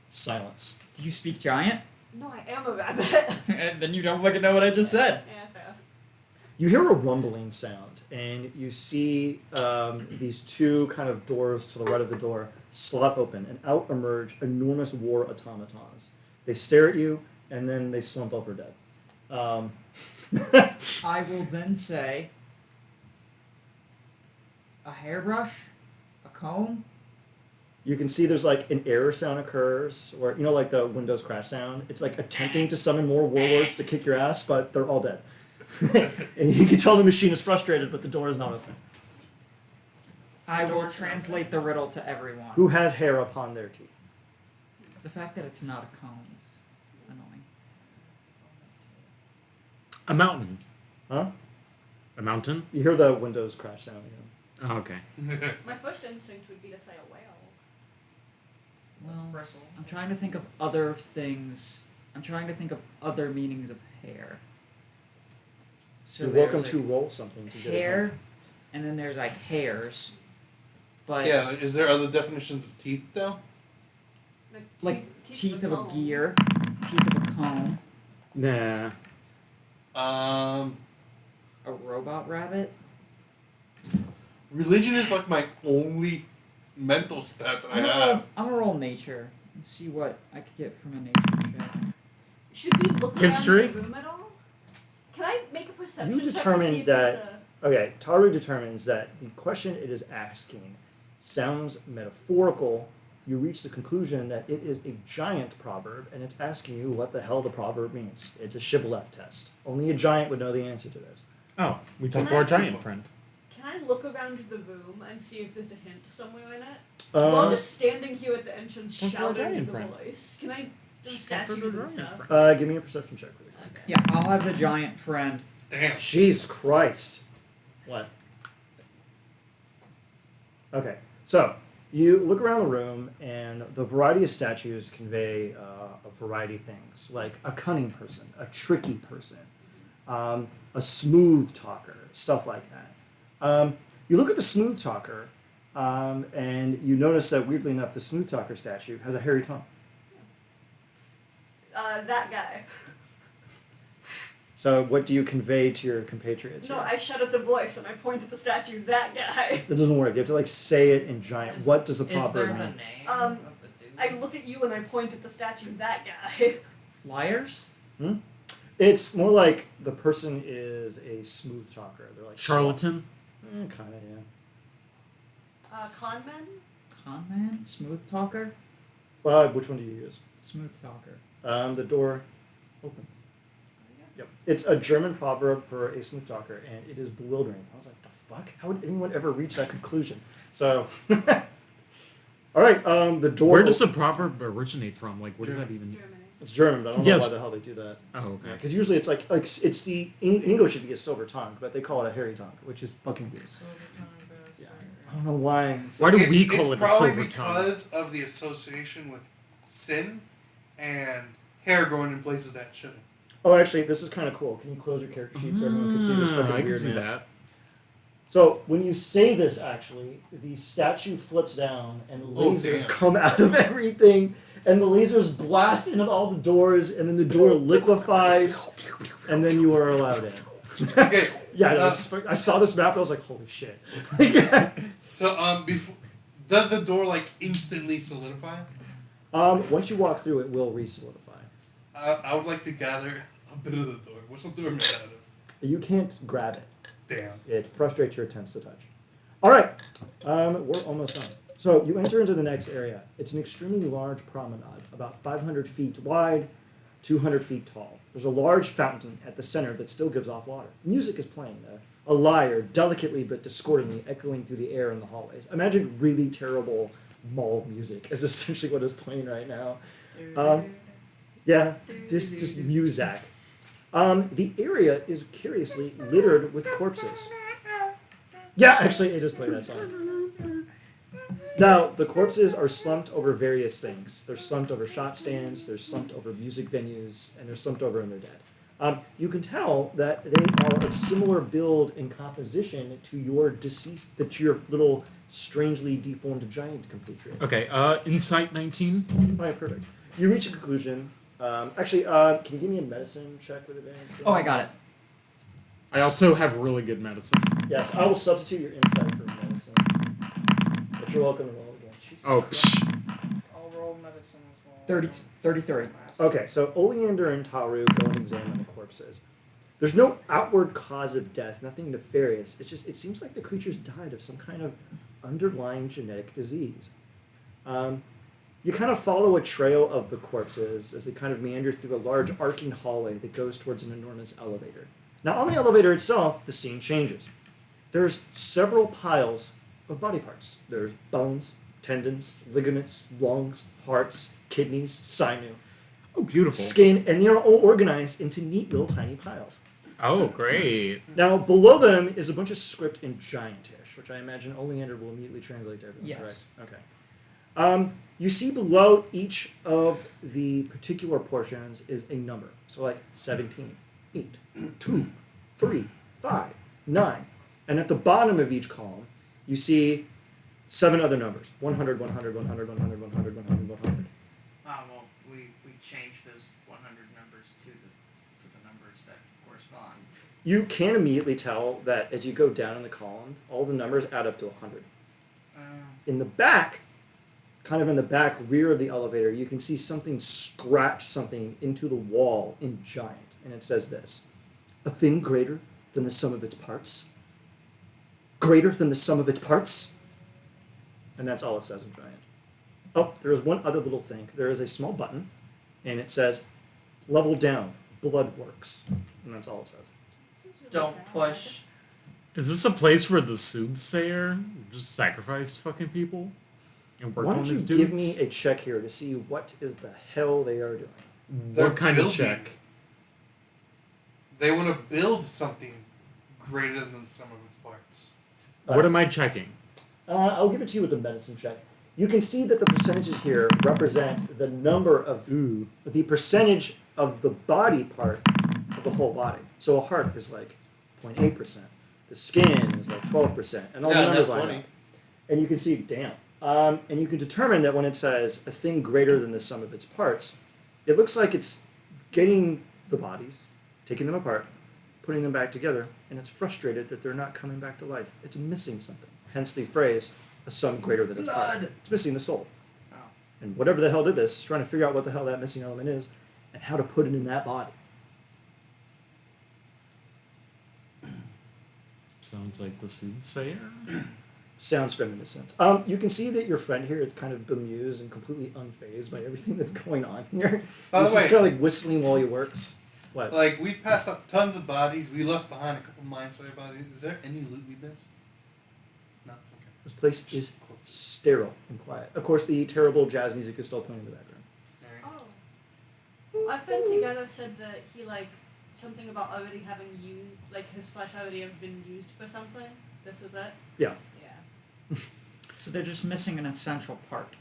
Speaker 1: Silence.
Speaker 2: Do you speak Giant?
Speaker 6: No, I am a rabbit.
Speaker 2: And then you don't fucking know what I just said.
Speaker 6: Yeah, fair.
Speaker 1: You hear a rumbling sound, and you see these 2 kind of doors to the right of the door slot open, and out emerge enormous war automatons. They stare at you, and then they slump over dead.
Speaker 2: I will then say, a hairbrush, a comb.
Speaker 1: You can see there's like an error sound occurs, or like the Windows crash sound. It's like attempting to summon more warlords to kick your ass, but they're all dead. And you can tell the machine is frustrated, but the door is not open.
Speaker 2: I will translate the riddle to everyone.
Speaker 1: Who has hair upon their teeth?
Speaker 2: The fact that it's not a comb is annoying.
Speaker 4: A mountain.
Speaker 1: Huh?
Speaker 4: A mountain?
Speaker 1: You hear the Windows crash sound again.
Speaker 4: Oh, okay.
Speaker 6: My first instinct would be to say a whale.
Speaker 2: Well,
Speaker 5: Bristle.
Speaker 2: I'm trying to think of other things. I'm trying to think of other meanings of hair. So
Speaker 1: You're
Speaker 2: there's,
Speaker 1: welcome to
Speaker 2: like,
Speaker 1: roll something to get it
Speaker 2: hair, and then there's like hairs. But
Speaker 3: Yeah, is there other definitions of teeth though?
Speaker 2: like teeth of a
Speaker 6: comb.
Speaker 2: gear, teeth of a comb,
Speaker 4: Nah.
Speaker 2: a robot rabbit.
Speaker 3: Religion is like my only mental stat that I have.
Speaker 2: I'm gonna roll nature and see what I could get from a nature check.
Speaker 6: Should we look
Speaker 4: History?
Speaker 6: around the room at all? perception
Speaker 1: You
Speaker 6: check to
Speaker 1: determine
Speaker 6: see if there's
Speaker 1: that- Okay, Taru determines that the question it is asking sounds metaphorical. You reach the conclusion that it is a giant proverb, and it's asking you what the hell the proverb means. It's a shibboleth test. Only a giant would know the answer to this.
Speaker 4: Oh, we
Speaker 6: Can
Speaker 4: talked to our
Speaker 6: I-
Speaker 4: giant friend.
Speaker 6: Can I look around the room and see if there's a hint somewhere in it?
Speaker 1: Uh,
Speaker 6: While just standing here at the entrance
Speaker 4: Talk to our
Speaker 6: shouting to
Speaker 4: giant
Speaker 6: the
Speaker 4: friend.
Speaker 6: voice. Can I do
Speaker 4: Talk to
Speaker 6: statues
Speaker 4: the
Speaker 6: and
Speaker 4: giant
Speaker 6: stuff?
Speaker 4: friend.
Speaker 1: give me a perception check. Really quick.
Speaker 6: Okay.
Speaker 2: Yeah, I'll have the giant friend.
Speaker 3: Damn.
Speaker 1: Jesus Christ. What? Okay, so you look around the room, and the variety of statues convey a variety of things, like a cunning person, a tricky person, a smooth talker, stuff like that. You look at the smooth talker, and you notice that, weirdly enough, the smooth talker statue has a hairy tongue.
Speaker 6: That guy.
Speaker 1: So what do you convey to your compatriots?
Speaker 6: No,
Speaker 1: here?
Speaker 6: I shut at the voice and I point at the statue. That guy.
Speaker 1: It doesn't work. You have to like say it in giant.
Speaker 5: Is-
Speaker 1: What does the
Speaker 5: Is there
Speaker 1: proverb
Speaker 5: the
Speaker 1: mean?
Speaker 5: name
Speaker 6: Um,
Speaker 5: of the dude?
Speaker 6: I look at you and I point at the statue. That guy.
Speaker 2: Liars?
Speaker 1: It's more like the person is a smooth talker. They're like
Speaker 4: Charlatan.
Speaker 1: kind of, yeah.
Speaker 6: Con men.
Speaker 2: Con man? Smooth talker?
Speaker 1: Which one do you use?
Speaker 2: Smooth talker.
Speaker 1: The door opens. Yep. It's a German proverb for a smooth talker, and it is bewildering. I was like, the fuck? How would anyone ever reach that conclusion? So, all right. The door.
Speaker 4: Where does the proverb originate from? Like, what does that even?
Speaker 6: Germany.
Speaker 1: It's German, but I don't
Speaker 4: Yes.
Speaker 1: know why the hell they do that.
Speaker 4: Oh, okay.
Speaker 1: Because usually it's like it's the in English it'd be a silver tongue, but they call it a hairy tongue, which is fucking weird. Yeah. I don't know why. It's
Speaker 4: Why do
Speaker 3: It's-
Speaker 4: we call
Speaker 3: it's
Speaker 4: it a
Speaker 3: probably
Speaker 4: silver tongue?
Speaker 3: because of the association with sin and hair growing in places that shouldn't.
Speaker 1: Oh, actually, this is kind of cool. Can you close your character sheet so everyone can see this fucking
Speaker 4: I can
Speaker 1: weird
Speaker 4: see
Speaker 1: man?
Speaker 4: that.
Speaker 1: So when you say this, actually, the statue flips down and
Speaker 3: Oh,
Speaker 1: lasers
Speaker 3: damn.
Speaker 1: come out of everything, and the lasers blast into all the doors, and then the door liquefies, and then you are allowed in.
Speaker 3: Okay.
Speaker 1: Yeah, no, this is fuck- I saw this map and I was like, holy shit.
Speaker 3: So before, does the door like instantly solidify?
Speaker 1: Once you walk through, it will re-solidify.
Speaker 3: I would like to gather a bit of the door. What's the door made out of?
Speaker 1: You can't grab it.
Speaker 3: Damn.
Speaker 1: It frustrates your attempts to touch. All right, we're almost done. So you enter into the next area. It's an extremely large promenade, about 500 feet wide, 200 feet tall. There's a large fountain at the center that still gives off water. Music is playing, a lyre, delicately but discordantly echoing through the air in the hallways. Imagine really terrible mall music is essentially what is playing right now. Yeah, just music. The area is curiously littered with corpses. Yeah, actually, it just played that song. Now, the corpses are slumped over various things. They're slumped over shop stands, they're slumped over music venues, and they're slumped over in their dead. You can tell that they are of similar build and composition to your deceased, to your little strangely deformed giant compatriot.
Speaker 4: Okay. Insight 19.
Speaker 1: All right, perfect. You reach a conclusion. Can you give me a medicine check with advantage?
Speaker 2: Oh, I got it.
Speaker 4: I also have really good medicine.
Speaker 1: Yes, I will substitute your insight for medicine. But you're welcome to roll again. Jesus
Speaker 4: Oh,
Speaker 1: Christ.
Speaker 5: I'll roll medicine as well.
Speaker 2: 33.
Speaker 1: Okay, so Oleander and Taru go and examine the corpses. There's no outward cause of death, nothing nefarious. It seems like the creatures died of some kind of underlying genetic disease. You kind of follow a trail of the corpses as they kind of meander through a large arcing hallway that goes towards an enormous elevator. Now, on the elevator itself, the scene changes. There's several piles of body parts. There's bones, tendons, ligaments, lungs, hearts, kidneys, sinew,
Speaker 4: Oh, beautiful.
Speaker 1: skin, and they are all organized into neat little tiny piles.
Speaker 4: Oh, great.
Speaker 1: Now, below them is a bunch of script in Giantish, which I imagine Oleander will immediately translate to everyone,
Speaker 2: Yes.
Speaker 1: correct? Okay. You see below each of the particular portions is a number. So like 17, 8, 2, 3, 5, 9. And at the bottom of each column, you see 7 other numbers. 100, 100, 100, 100, 100, 100, 100.
Speaker 5: Well, we changed those 100 numbers to the numbers that correspond.
Speaker 1: You can immediately tell that as you go down in the column, all the numbers add up to 100. In the back, kind of in the back rear of the elevator, you can see something scratch something into the wall in giant. And it says this: a thing greater than the sum of its parts. Greater than the sum of its parts. And that's all it says in giant. Oh, there is one other little thing. There is a small button, and it says, level down, blood works. And that's all it says.
Speaker 5: Don't push.
Speaker 4: Is this a place where the soothsayer just sacrificed fucking people and worked
Speaker 1: Why
Speaker 4: on
Speaker 1: don't you
Speaker 4: these
Speaker 1: give
Speaker 4: dudes?
Speaker 1: me a check here to see what is the hell they are doing?
Speaker 3: They're
Speaker 4: What kind of
Speaker 3: building.
Speaker 4: check?
Speaker 3: They want to build something greater than the sum of its parts.
Speaker 4: What am I checking?
Speaker 1: I'll give it to you with a medicine check. You can see that the percentages here represent the number of the percentage of the body part of the whole body. So a heart is like 0.8%. The skin is like 12%, and all the
Speaker 3: Yeah,
Speaker 1: numbers
Speaker 3: that's
Speaker 1: line
Speaker 3: 20.
Speaker 1: up. And you can see, damn. And you can determine that when it says a thing greater than the sum of its parts, it looks like it's getting the bodies, taking them apart, putting them back together, and it's frustrated that they're not coming back to life. It's missing something. Hence the phrase, a sum greater than its part.
Speaker 5: Blood.
Speaker 1: It's missing the soul.
Speaker 5: Oh.
Speaker 1: And whatever the hell did this is trying to figure out what the hell that missing element is and how to put it in that body.
Speaker 4: Sounds like the soothsayer.
Speaker 1: Sounds reminiscent. You can see that your friend here is kind of bemused and completely unfazed by everything that's going on here.
Speaker 3: By
Speaker 1: He's
Speaker 3: the
Speaker 1: just
Speaker 3: way,
Speaker 1: kind of like whistling while he works. What?
Speaker 3: like we've passed up tons of bodies. We left behind a couple Mind Slayer bodies. Is there any loot we missed? No. Okay.
Speaker 1: This place is sterile and quiet. Of course, the terrible jazz music is still playing in the background.
Speaker 3: Alright.
Speaker 6: Oh. Our friend together said that he like something about already having used, like his flesh already have been used for something. This was it.
Speaker 1: Yeah.
Speaker 6: Yeah.
Speaker 2: So they're just missing an essential part.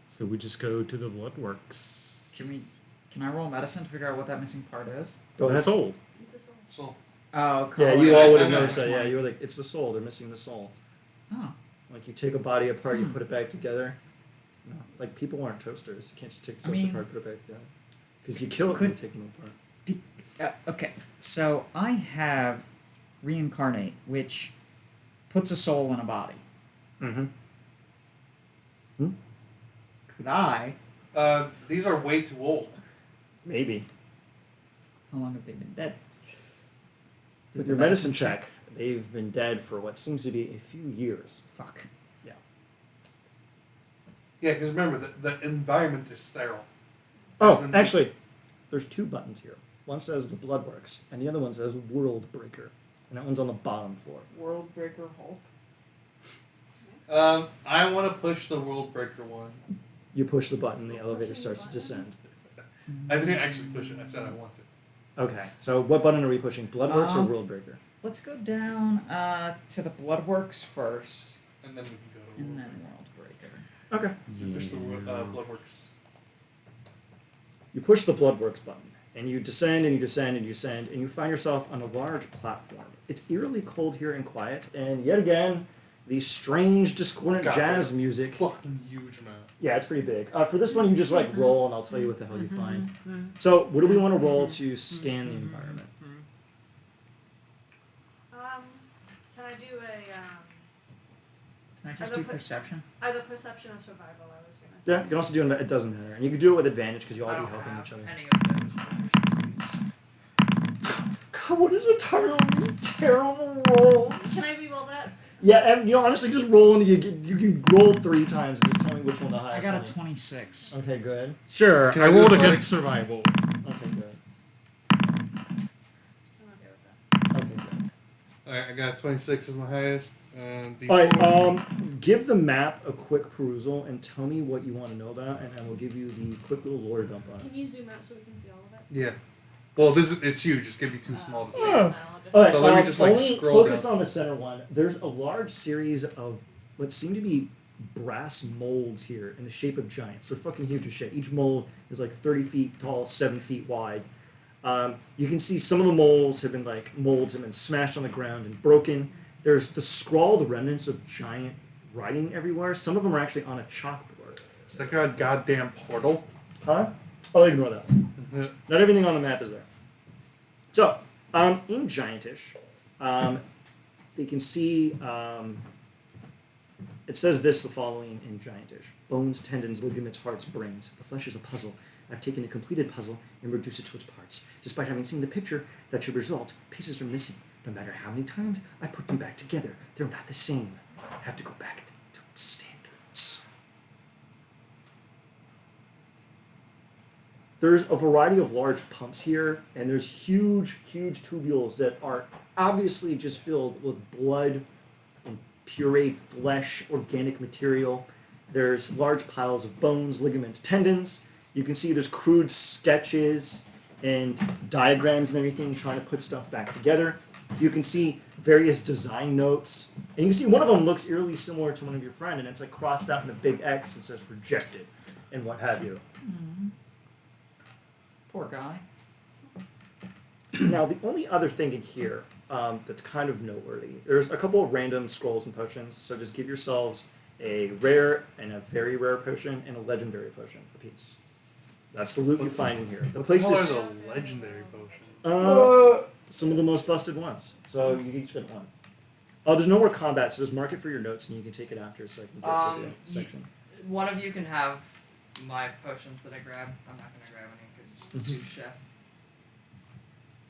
Speaker 4: So we just go to the blood works.
Speaker 2: Can I roll medicine to figure out what that missing part is?
Speaker 1: Go
Speaker 4: The
Speaker 1: ahead.
Speaker 4: soul.
Speaker 6: It's a soul.
Speaker 3: So
Speaker 2: Oh,
Speaker 1: Yeah,
Speaker 2: cool.
Speaker 1: you
Speaker 3: yeah,
Speaker 1: all would
Speaker 3: I
Speaker 1: have
Speaker 3: know.
Speaker 1: noticed that. Yeah, you were like, it's the soul. They're missing the soul.
Speaker 2: Oh.
Speaker 1: Like you take a body apart, you
Speaker 2: Hmm.
Speaker 1: put it back together. No, like people aren't toasters. You can't just take the
Speaker 2: I
Speaker 1: toaster
Speaker 2: mean,
Speaker 1: apart, put it back together. Because you kill it when you
Speaker 2: could-
Speaker 1: take them apart.
Speaker 2: Okay, so I have reincarnate, which puts a soul in a body.
Speaker 1: Mm-hmm.
Speaker 2: Could I?
Speaker 3: these are way too old.
Speaker 1: Maybe.
Speaker 2: How long have they been dead? Does
Speaker 1: With
Speaker 2: the
Speaker 1: your medicine check, they've been dead for what seems to be a few years.
Speaker 2: Fuck.
Speaker 3: Yeah, because remember the environment is sterile.
Speaker 1: Oh,
Speaker 3: When-
Speaker 1: actually, there's two buttons here. One says the blood works, and the other one says world breaker. And that one's on the bottom floor.
Speaker 5: World Breaker Hulk.
Speaker 3: I want to push the World Breaker one.
Speaker 1: You push the button, the elevator starts to descend.
Speaker 3: I didn't actually push it. I said I wanted.
Speaker 1: Okay, so what button are we pushing? Bloodworks or
Speaker 2: Um,
Speaker 1: World Breaker?
Speaker 2: Let's go down to the Bloodworks first,
Speaker 3: And then we can go to
Speaker 2: and
Speaker 3: World
Speaker 2: then
Speaker 3: Breaker.
Speaker 2: World Breaker.
Speaker 1: Okay.
Speaker 3: Push the Bloodworks.
Speaker 1: You push the Bloodworks button, and you descend and you descend and you descend, and you find yourself on a large platform. It's eerily cold here and quiet, and yet again, the strange, discordant
Speaker 3: God,
Speaker 1: jazz
Speaker 3: that's
Speaker 1: music.
Speaker 3: Fucking huge amount.
Speaker 1: Yeah, it's pretty big. For this one, you just like roll, and I'll tell you what the hell you find. So, what do we want to roll to scan the environment?
Speaker 6: Can I do a
Speaker 2: Can I just
Speaker 6: As a
Speaker 2: do
Speaker 6: per-
Speaker 2: perception?
Speaker 6: either perception or survival? I was gonna say.
Speaker 1: Yeah, you can also do it. It doesn't matter, and you can do it with advantage because you'll
Speaker 5: I
Speaker 1: all be
Speaker 5: don't
Speaker 1: helping
Speaker 5: have
Speaker 1: each other.
Speaker 5: any of those proficiencies.
Speaker 1: God, what is retarded on these terrible rolls?
Speaker 6: Can I re-roll that?
Speaker 1: Yeah, and honestly, just roll and you can roll 3 times and just tell me which one the highest.
Speaker 2: I got
Speaker 1: one
Speaker 2: a
Speaker 1: is.
Speaker 2: 26.
Speaker 1: Okay, good.
Speaker 4: Sure.
Speaker 3: Can
Speaker 4: I
Speaker 3: I do
Speaker 4: rolled a
Speaker 3: athletics?
Speaker 4: good survival.
Speaker 1: Okay, good.
Speaker 6: I'm okay with that.
Speaker 1: Okay, good.
Speaker 3: Alright, I got 26 as my highest. And these
Speaker 1: All right. Give the map a quick perusal and tell me what you want to know about, and I will give you the quick little lore dump on it.
Speaker 6: Can you zoom out so we can see all of it?
Speaker 3: Yeah. Well, it's huge. It's gonna be too small to see.
Speaker 1: Oh.
Speaker 6: No, I'll just-
Speaker 1: All right.
Speaker 3: So let me just, like,
Speaker 1: only
Speaker 3: scroll
Speaker 1: focus
Speaker 3: down.
Speaker 1: on the center one. There's a large series of what seem to be brass molds here in the shape of giants. They're fucking huge as shit. Each mold is like 30 feet tall, 7 feet wide. You can see some of the molds have been smashed on the ground and broken. There's the scrawled remnants of giant writing everywhere. Some of them are actually on a chalkboard.
Speaker 3: Is that got a goddamn portal?
Speaker 1: Huh? Oh, ignore that one. Not everything on the map is there. So, in Giantish, they can see, it says the following in Giantish. Bones, tendons, ligaments, hearts, brains. The flesh is a puzzle. I've taken a completed puzzle and reduced it to its parts. Despite having seen the picture that should result, pieces are missing. No matter how many times I put them back together, they're not the same. I have to go back to standards. There's a variety of large pumps here, and there's huge tubules that are obviously just filled with blood and pureed flesh, organic material. There's large piles of bones, ligaments, tendons. You can see there's crude sketches and diagrams and everything trying to put stuff back together. You can see various design notes. And you can see one of them looks eerily similar to one of your friend, and it's like crossed out in a big X and says rejected and what have you.
Speaker 2: Poor guy.
Speaker 1: Now, the only other thing in here that's kind of noteworthy, there's a couple of random scrolls and potions, so just give yourselves a rare and a very rare potion and a legendary potion apiece. That's the loot you find in here. The place is
Speaker 3: a legendary potion.
Speaker 1: some of the most busted ones, so you each get one. Oh, there's no more combat, so just mark it for your notes and you can take it after so I can get to the section.
Speaker 5: One of you can have my potions that I grabbed. I'm not going to grab any because sous chef.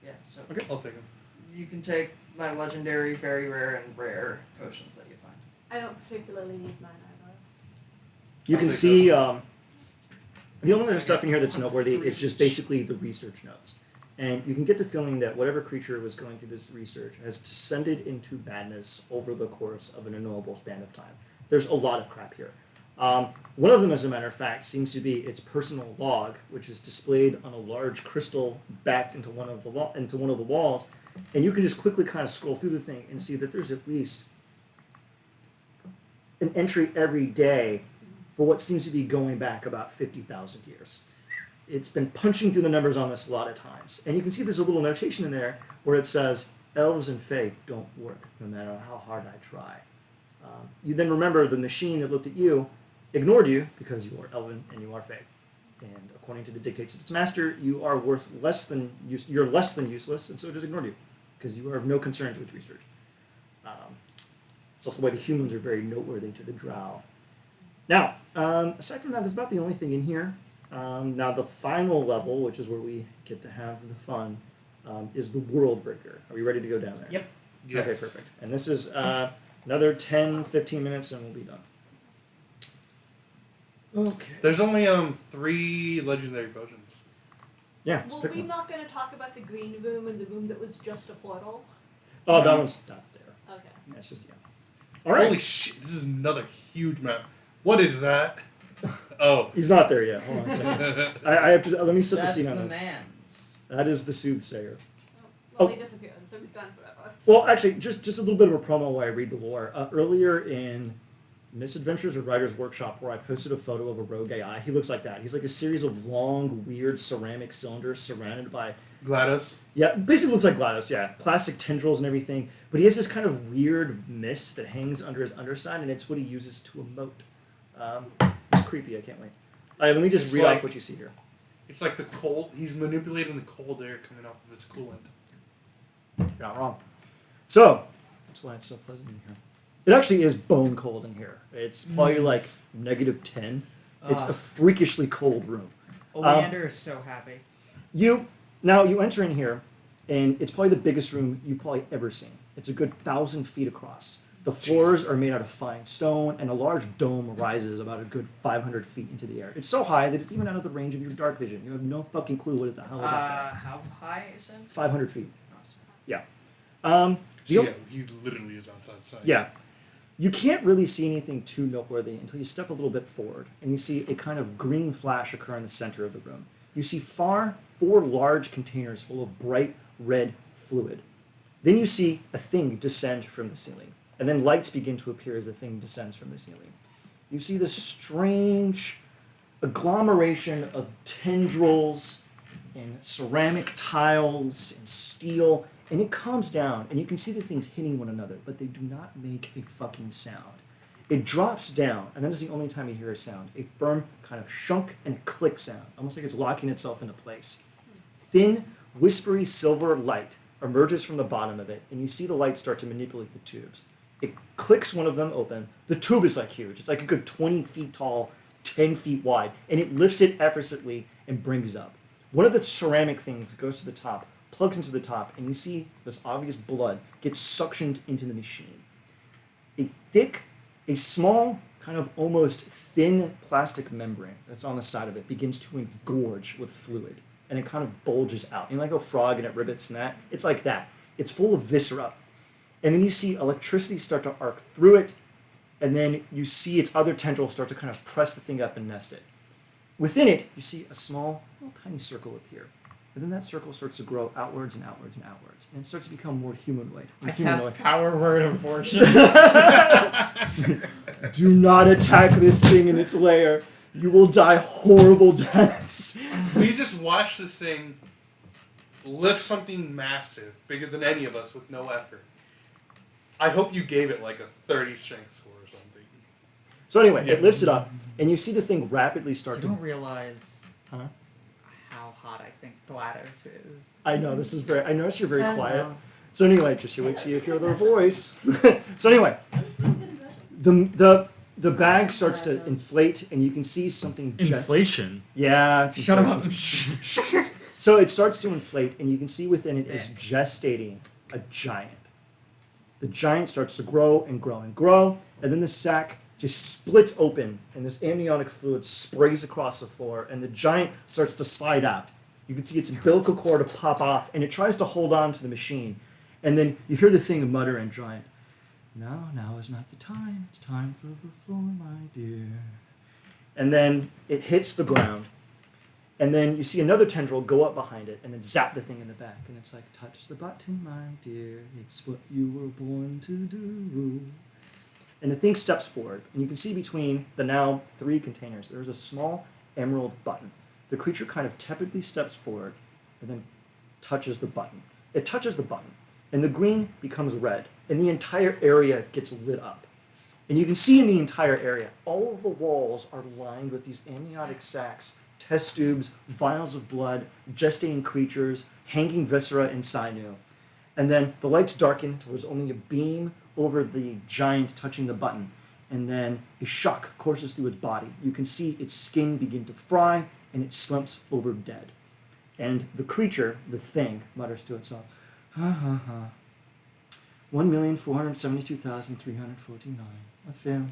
Speaker 5: Yeah, so
Speaker 1: Okay.
Speaker 3: I'll take them.
Speaker 5: you can take my legendary, very rare, and rare potions that you find.
Speaker 6: I don't particularly need mine either.
Speaker 1: You
Speaker 3: I'll
Speaker 1: can
Speaker 3: take
Speaker 1: see
Speaker 3: those.
Speaker 1: the only other stuff in here that's noteworthy is just basically the research notes. And you can get the feeling that whatever creature was going through this research has descended into badness over the course of an unknowable span of time. There's a lot of crap here. One of them, as a matter of fact, seems to be its personal log, which is displayed on a large crystal backed into one of the walls. And you can just quickly kind of scroll through the thing and see that there's at least an entry every day for what seems to be going back about 50,000 years. It's been punching through the numbers on this a lot of times. And you can see there's a little notation in there where it says, elves and fae don't work, no matter how hard I try. You then remember the machine that looked at you ignored you because you are elven and you are fae. And according to the dictates of its master, you are you're less than useless, and so it just ignored you because you are of no concern to its research. It's also why the humans are very noteworthy to the drow. Now, aside from that, that's about the only thing in here. Now, the final level, which is where we get to have the fun, is the World Breaker. Are we ready to go down there?
Speaker 2: Yep.
Speaker 3: Yes.
Speaker 1: Okay, perfect. And this is another 10, 15 minutes, and we'll be done. Okay.
Speaker 3: There's only 3 legendary potions.
Speaker 1: Yeah, just
Speaker 6: Were
Speaker 1: pick
Speaker 6: we
Speaker 1: one.
Speaker 6: not going to talk about the green room and the room that was just a portal?
Speaker 1: Oh, that one's not there.
Speaker 6: Okay.
Speaker 1: That's just, yeah. All right.
Speaker 3: Holy shit, this is another huge map. What is that? Oh.
Speaker 1: He's not there yet. Hold on a second. I have to, let me set the
Speaker 5: That's
Speaker 1: scene
Speaker 5: the
Speaker 1: on this.
Speaker 5: man's.
Speaker 1: That is the Soothsayer.
Speaker 6: Well,
Speaker 1: Oh.
Speaker 6: he disappeared, so he's gone forever.
Speaker 1: Well, actually, just a little bit of a promo while I read the lore. Earlier in Misadventures or Writer's Workshop, where I posted a photo of a rogue AI, he looks like that. He's like a series of long, weird ceramic cylinders surrounded by,
Speaker 3: GLaDOS.
Speaker 1: yeah, basically looks like GLaDOS, yeah, plastic tendrils and everything. But he has this kind of weird mist that hangs under his underside, and it's what he uses to emote. It's creepy. I can't wait. All right, let me just
Speaker 3: It's
Speaker 1: read
Speaker 3: like-
Speaker 1: off what you see here.
Speaker 3: It's like the cold. He's manipulating the cold air coming off of his coolant.
Speaker 1: You're not wrong. So, that's why it's so pleasant in here. It actually is bone cold in here. It's probably like -10. It's a freakishly cold room.
Speaker 2: Oleander is so happy.
Speaker 1: You enter in here, and it's probably the biggest room you've probably ever seen. It's a good 1,000 feet across. The floors are made out of fine stone, and a large dome rises about a good 500 feet into the air. It's so high that it's even out of the range of your dark vision. You have no fucking clue what the hell is up there.
Speaker 5: How high is it?
Speaker 1: 500 feet.
Speaker 5: Oh,
Speaker 3: So yeah, he literally is outside.
Speaker 1: Yeah. You can't really see anything too noteworthy until you step a little bit forward, and you see a kind of green flash occur in the center of the room. You see 4 large containers full of bright red fluid. Then you see a thing descend from the ceiling, and then lights begin to appear as the thing descends from the ceiling. You see this strange agglomeration of tendrils and ceramic tiles and steel, and it calms down, and you can see the things hitting one another, but they do not make a fucking sound. It drops down, and that is the only time you hear a sound. A firm kind of shunk and a click sound, almost like it's locking itself into place. Thin, whispery silver light emerges from the bottom of it, and you see the light start to manipulate the tubes. It clicks one of them open. The tube is like huge. It's like a good 20 feet tall, 10 feet wide, and it lifts it effortlessly and brings it up. One of the ceramic things goes to the top, plugs into the top, and you see this obvious blood get suctioned into the machine. A small, kind of almost thin plastic membrane that's on the side of it begins to engorge with fluid, and it kind of bulges out. You know, like a frog and it rivets and that? It's like that. It's full of viscera. And then you see electricity start to arc through it, and then you see its other tendrils start to kind of press the thing up and nest it. Within it, you see a small, little tiny circle appear. And then that circle starts to grow outwards and outwards and outwards. And it starts to become more humanoid.
Speaker 2: I cast power word abortion.
Speaker 1: Do not attack this thing in its lair. You will die horrible deaths.
Speaker 3: We just watched this thing lift something massive, bigger than any of us, with no effort. I hope you gave it like a 30 strength score or something.
Speaker 1: So anyway, it lifts it up, and you see the thing rapidly
Speaker 2: You
Speaker 1: start
Speaker 2: don't
Speaker 1: to...
Speaker 2: realize
Speaker 1: Huh?
Speaker 2: how hot I think GLaDOS is.
Speaker 1: I know, this is very... I notice you're very
Speaker 2: I
Speaker 1: quiet.
Speaker 2: know.
Speaker 1: So anyway, just you wait till you hear their voice. So anyway, the bag starts to inflate, and you can see something...
Speaker 4: Inflation.
Speaker 1: Yeah, it's
Speaker 2: Shut
Speaker 1: inflation.
Speaker 2: up.
Speaker 1: So it starts to inflate, and you can see within it is gestating a giant. The giant starts to grow and grow and grow, and then the sack just splits open, and this amniotic fluid sprays across the floor, and the giant starts to slide out. You can see its umbilical cord to pop off, and it tries to hold on to the machine. And then you hear the thing mutter and giant, now is not the time. It's time for the floor, my dear. And then it hits the ground. And then you see another tendril go up behind it and then zap the thing in the back. And it's like, touch the button, my dear. It's what you were born to do. And the thing steps forward. And you can see between the now 3 containers, there's a small emerald button. The creature kind of tepidly steps forward and then touches the button. It touches the button. And the green becomes red. And the entire area gets lit up. And you can see in the entire area, all of the walls are lined with these amniotic sacs, test tubes, vials of blood, gestating creatures, hanging viscera and sinew. And then the lights darken until there's only a beam over the giant touching the button. And then a shock courses through its body. You can see its skin begin to fry, and it slumps over dead. And the creature, the thing, mutters to itself, ha ha ha. 1,472,349. A failure.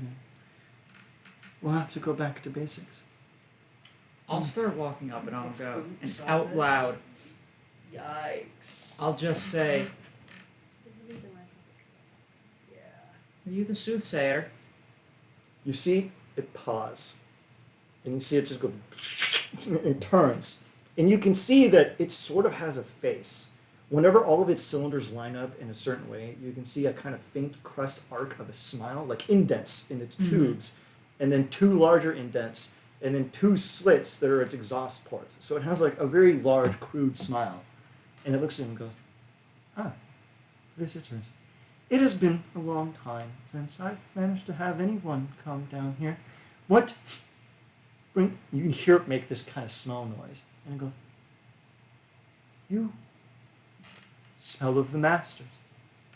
Speaker 1: We'll have to go back to basics.
Speaker 2: I'll start walking up and I'll go, and out loud,
Speaker 5: Yikes.
Speaker 2: I'll just say,
Speaker 6: There's a reason why it's not
Speaker 2: are you the soothsayer?
Speaker 1: You see it pause. And you see it just go, it turns. And you can see that it sort of has a face. Whenever all of its cylinders line up in a certain way, you can see a kind of faint crest arc of a smile, like indents in its tubes, and then 2 larger indents, and then 2 slits that are its exhaust ports. So it has like a very large, crude smile. And it looks at him and goes, visitors. It has been a long time since I've managed to have anyone come down here. What? You can hear it make this kind of smell noise. And it goes, you smell of the masters.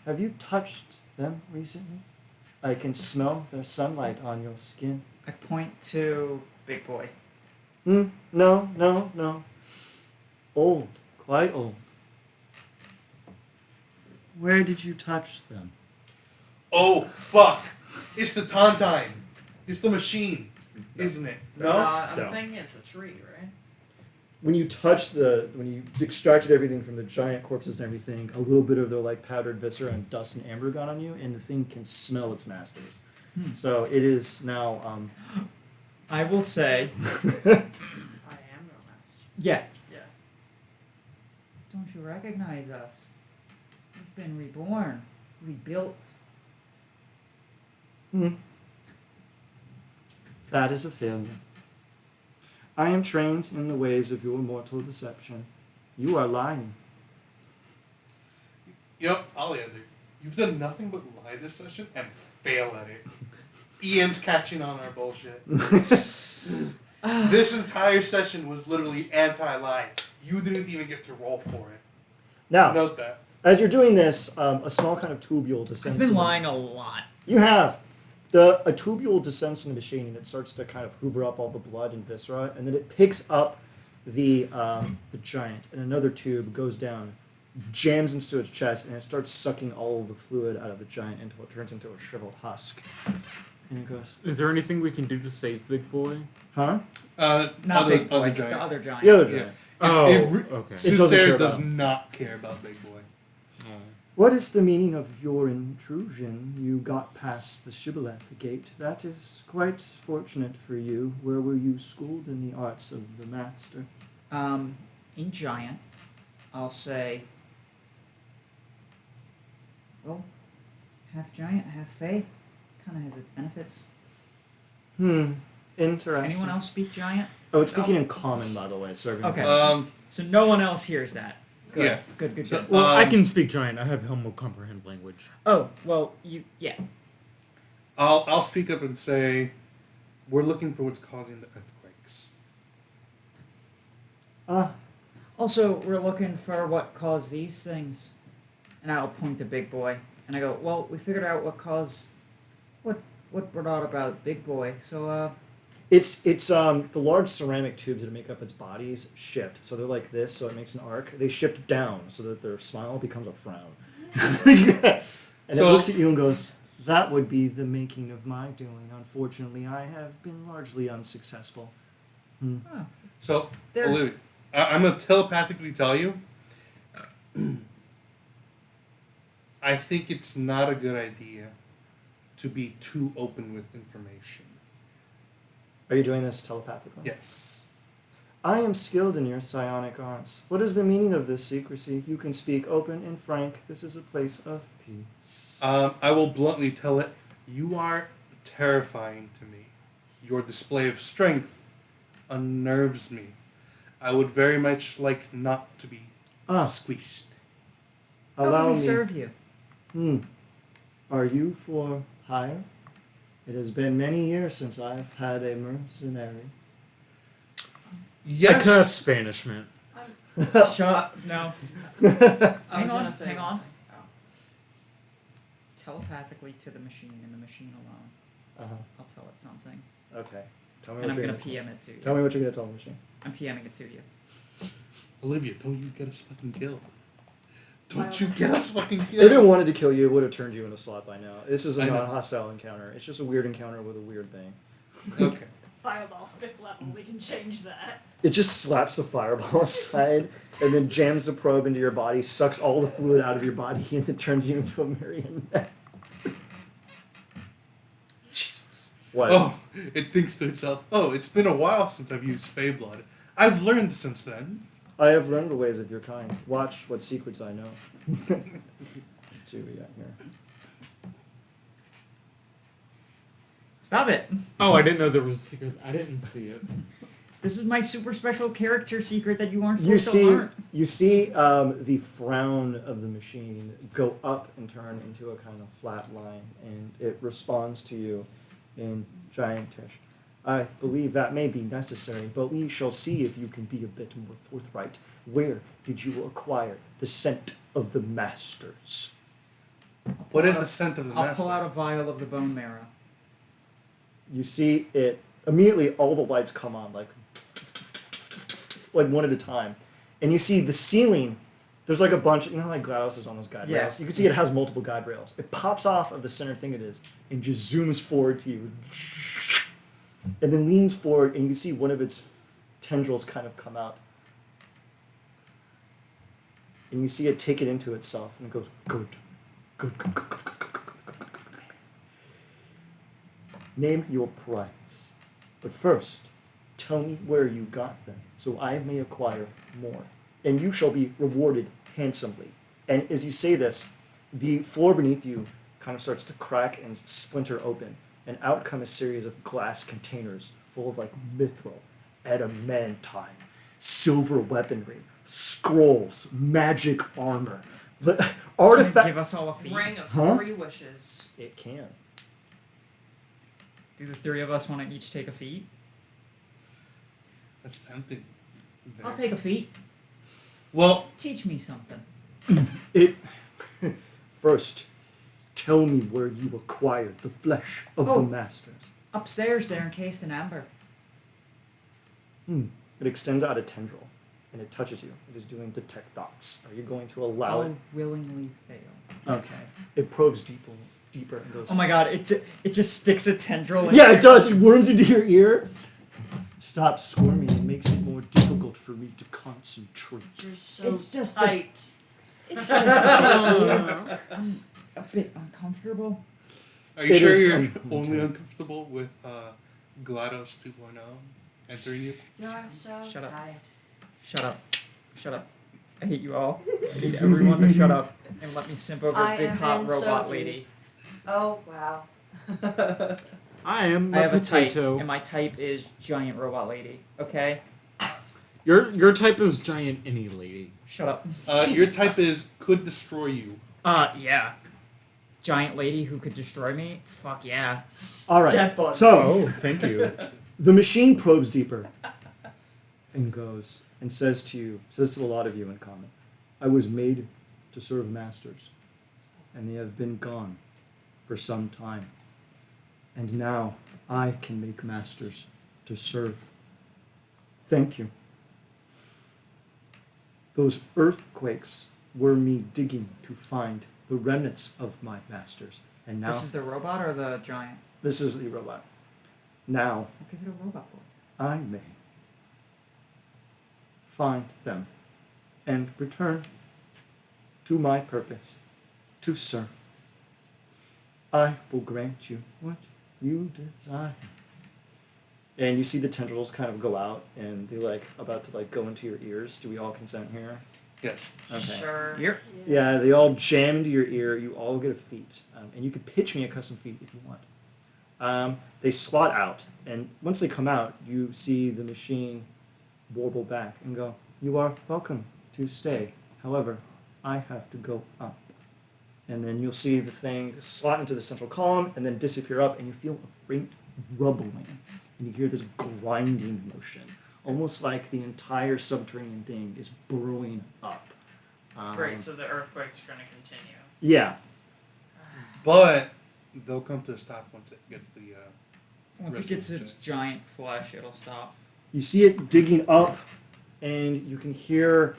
Speaker 1: Have you touched them recently? I can smell their sunlight on your skin.
Speaker 2: I point to Big Boy.
Speaker 1: No. Old, quite old. Where did you touch them?
Speaker 3: Oh, fuck. It's the Tontine. It's the machine, isn't it? No?
Speaker 5: I'm
Speaker 1: No.
Speaker 5: thinking it's a tree, right?
Speaker 1: When you extracted everything from the giant corpses and everything, a little bit of their like powdered viscera and dust and amber got on you, and the thing can smell its masters. So it is now.
Speaker 2: I will say,
Speaker 5: I am no master.
Speaker 2: yeah.
Speaker 5: Yeah.
Speaker 2: Don't you recognize us? We've been reborn, rebuilt.
Speaker 1: That is a failure. I am trained in the ways of your mortal deception. You are lying.
Speaker 3: Yep, Oleander. You've done nothing but lie this session and fail at it. Ian's catching on our bullshit. This entire session was literally anti-lie. You didn't even get to roll for it.
Speaker 1: Now,
Speaker 3: Note that.
Speaker 1: as you're doing this, a small kind of tubule descends.
Speaker 2: I've been
Speaker 1: from the-
Speaker 2: lying a lot.
Speaker 1: You have. A tubule descends from the machine and it starts to kind of hoover up all the blood and viscera, and then it picks up the giant, and another tube goes down jams into its chest, and it starts sucking all of the fluid out of the giant until it turns into a shriveled husk. And it goes,
Speaker 4: Is there anything we can do to save Big Boy?
Speaker 1: huh?
Speaker 2: Not
Speaker 3: other,
Speaker 2: Big Boy,
Speaker 3: other
Speaker 2: the
Speaker 3: giant.
Speaker 2: other giant.
Speaker 1: The other
Speaker 3: Yeah.
Speaker 1: giant.
Speaker 4: Oh, okay.
Speaker 1: It doesn't
Speaker 3: Soothsayer
Speaker 1: care
Speaker 3: does
Speaker 1: about him.
Speaker 3: not care about Big Boy.
Speaker 1: What is the meaning of your intrusion? You got past the Shibboleth gate. That is quite fortunate for you. Where were you schooled in the arts of the master?
Speaker 2: In giant, I'll say, well, half giant, half fae. Kind of has its benefits.
Speaker 1: Interesting.
Speaker 2: Anyone else speak giant?
Speaker 1: Oh, it's speaking in common, by the way. So everyone
Speaker 2: Okay. So no one else hears that. Good.
Speaker 3: Yeah.
Speaker 2: Good.
Speaker 3: So-
Speaker 2: Good.
Speaker 4: Well, I
Speaker 3: Um,
Speaker 4: can speak giant. I have Helmo comprehend language.
Speaker 2: Oh, well, yeah.
Speaker 3: I'll speak up and say, we're looking for what's causing the earthquakes.
Speaker 2: Also, we're looking for what caused these things. And I'll point to Big Boy. And I go, well, we figured out what caused, what brought about Big Boy. So,
Speaker 1: It's the large ceramic tubes that make up its bodies shift. So they're like this, so it makes an arc. They shift down so that their smile becomes a frown. And it
Speaker 3: So-
Speaker 1: looks at you and goes, that would be the making of my doing. Unfortunately, I have been largely unsuccessful.
Speaker 3: So,
Speaker 2: There-
Speaker 3: Olivia, I'm going to telepathically tell you, I think it's not a good idea to be too open with information.
Speaker 1: Are you doing this telepathically?
Speaker 3: Yes.
Speaker 1: I am skilled in your psionic arts. What is the meaning of this secrecy? You can speak open and frank. This is a place of peace.
Speaker 3: I will bluntly tell it, you are terrifying to me. Your display of strength unnerves me. I would very much like not to be squished.
Speaker 2: how
Speaker 1: Allow
Speaker 2: can we
Speaker 1: me.
Speaker 2: serve you?
Speaker 1: Are you for hire? It has been many years since I've had a mercenary.
Speaker 3: Yes.
Speaker 4: I curse Spanish, man.
Speaker 2: Shut up. No.
Speaker 5: I was
Speaker 2: Hang on.
Speaker 5: gonna say
Speaker 2: Hang on.
Speaker 5: something. Oh.
Speaker 2: Telepathically to the machine and the machine alone. I'll tell it something.
Speaker 1: Okay. Tell me
Speaker 2: And
Speaker 1: what
Speaker 2: I'm
Speaker 1: you're
Speaker 2: going to
Speaker 1: gonna
Speaker 2: PM it to you.
Speaker 1: Tell me what you're gonna tell the machine.
Speaker 2: I'm PMing it to you.
Speaker 3: Olivia, don't you get us fucking killed. Don't you get us fucking
Speaker 1: If it
Speaker 3: killed.
Speaker 1: wanted to kill you, it would have turned you into a slot by now. This is a
Speaker 3: I know.
Speaker 1: non-hostile encounter. It's just a weird encounter with a weird thing.
Speaker 3: Okay.
Speaker 6: Fireball, 5th level, we can change that.
Speaker 1: It just slaps the fireball aside and then jams the probe into your body, sucks all the fluid out of your body, and then turns you into a marionette.
Speaker 4: Jesus.
Speaker 1: What?
Speaker 3: Oh, it thinks to itself, oh, it's been a while since I've used Fey Blood. I've learned since then.
Speaker 1: I have learned the ways of your kind. Watch what secrets I know. Let's see what we got here.
Speaker 2: Stop it.
Speaker 4: Oh, I didn't know there was a secret. I didn't see it.
Speaker 2: This is my super special character secret that you aren't
Speaker 1: You
Speaker 2: supposed to
Speaker 1: see,
Speaker 2: learn.
Speaker 1: the frown of the machine go up and turn into a kind of flat line, and it responds to you in giantish. I believe that may be necessary, but we shall see if you can be a bit more forthright. Where did you acquire the scent of the masters?
Speaker 3: What is the scent of the
Speaker 2: I'll
Speaker 3: master?
Speaker 2: pull out a vial of the bone marrow.
Speaker 1: You see it immediately. All the lights come on, like one at a time, and you see the ceiling. There's like a bunch. You know, how like GLaDOS is on those guide
Speaker 2: Yeah.
Speaker 1: rails. You can see it has multiple guide rails. It pops off of the center thing it is, and just zooms forward to you, and then leans forward, and you can see one of its tendrils kind of come out, and you see it take it into itself, and it goes good, good, good, good, good, good, good, good, good, good, good. Name your price. But first, tell me where you got them, so I may acquire more. And you shall be rewarded handsomely. And as you say this, the floor beneath you kind of starts to crack and splinter open, and out come a series of glass containers full of like mithril, adamantine, silver weaponry, scrolls, magic armor,
Speaker 2: Can it
Speaker 1: artifact.
Speaker 2: give us all a feat?
Speaker 5: Ring of
Speaker 1: Huh?
Speaker 5: 3 wishes.
Speaker 1: It can.
Speaker 2: Do the three of us want to each take a feat?
Speaker 3: That's tempting.
Speaker 2: I'll take a feat.
Speaker 3: Well,
Speaker 2: Teach me something.
Speaker 1: It first. Tell me where you acquired the flesh of
Speaker 2: Oh.
Speaker 1: the masters.
Speaker 2: Upstairs there encased in amber.
Speaker 1: It extends out a tendril. and it touches you. It is doing detect thoughts. Are you going to allow
Speaker 2: I'll willingly fail.
Speaker 1: it? Okay. It probes deeper and goes.
Speaker 2: Oh my god, it just sticks a tendril in
Speaker 1: Yeah, it does. It worms into your ear. Stop squirming. It makes it more difficult for me to concentrate.
Speaker 5: You're so
Speaker 2: It's just
Speaker 5: tight.
Speaker 2: It's just I'm a bit uncomfortable.
Speaker 3: Are you
Speaker 1: It
Speaker 3: sure
Speaker 1: is
Speaker 3: you're
Speaker 1: uncomfortable.
Speaker 3: only uncomfortable with GLaDOS 2.0 entering you?
Speaker 5: You're so
Speaker 2: Shut up.
Speaker 5: tight.
Speaker 2: Shut up. Shut up. I hate you all. I need everyone to shut up and let me simp over
Speaker 5: I
Speaker 2: a big
Speaker 5: am
Speaker 2: hot
Speaker 5: in so
Speaker 2: robot
Speaker 5: deep.
Speaker 2: lady.
Speaker 5: Oh wow.
Speaker 4: I am
Speaker 2: I
Speaker 4: a
Speaker 2: have a type,
Speaker 4: potato.
Speaker 2: and my type is giant robot lady. Okay?
Speaker 4: Your type is giant any lady.
Speaker 2: Shut up.
Speaker 3: Your type is could destroy you.
Speaker 2: Yeah. Giant lady who could destroy me? Fuck yeah.
Speaker 1: All right.
Speaker 5: Death bug.
Speaker 1: So
Speaker 4: Oh, thank you.
Speaker 1: the machine probes deeper and goes and says to a lot of you in common, I was made to serve masters, and they have been gone for some time. And now I can make masters to serve. Thank you. Those earthquakes were me digging to find the remnants of my masters. And now
Speaker 2: This is the robot or the giant?
Speaker 1: this is the robot. Now
Speaker 2: I'll give it a robot voice.
Speaker 1: I may find them and return to my purpose to serve. I will grant you what you desire. And you see the tendrils kind of go out and they're like about to like go into your ears. Do we all consent here?
Speaker 3: Yes.
Speaker 1: Okay.
Speaker 5: Sure.
Speaker 2: Yep.
Speaker 1: Yeah, they all jam into your ear. You all get a feat. And you can pitch me a custom feat if you want. They slot out. And once they come out, you see the machine warble back and go, you are welcome to stay. However, I have to go up. And then you'll see the thing slot into the central column and then disappear up, and you feel a faint rumbling. And you hear this grinding motion, almost like the entire subterranean thing is burrowing up.
Speaker 5: Great. So the earthquake's gonna continue.
Speaker 1: Yeah.
Speaker 3: But they'll come to a stop once it gets the.
Speaker 2: Once it gets its giant flesh, it'll stop.
Speaker 1: You see it digging up, and you can hear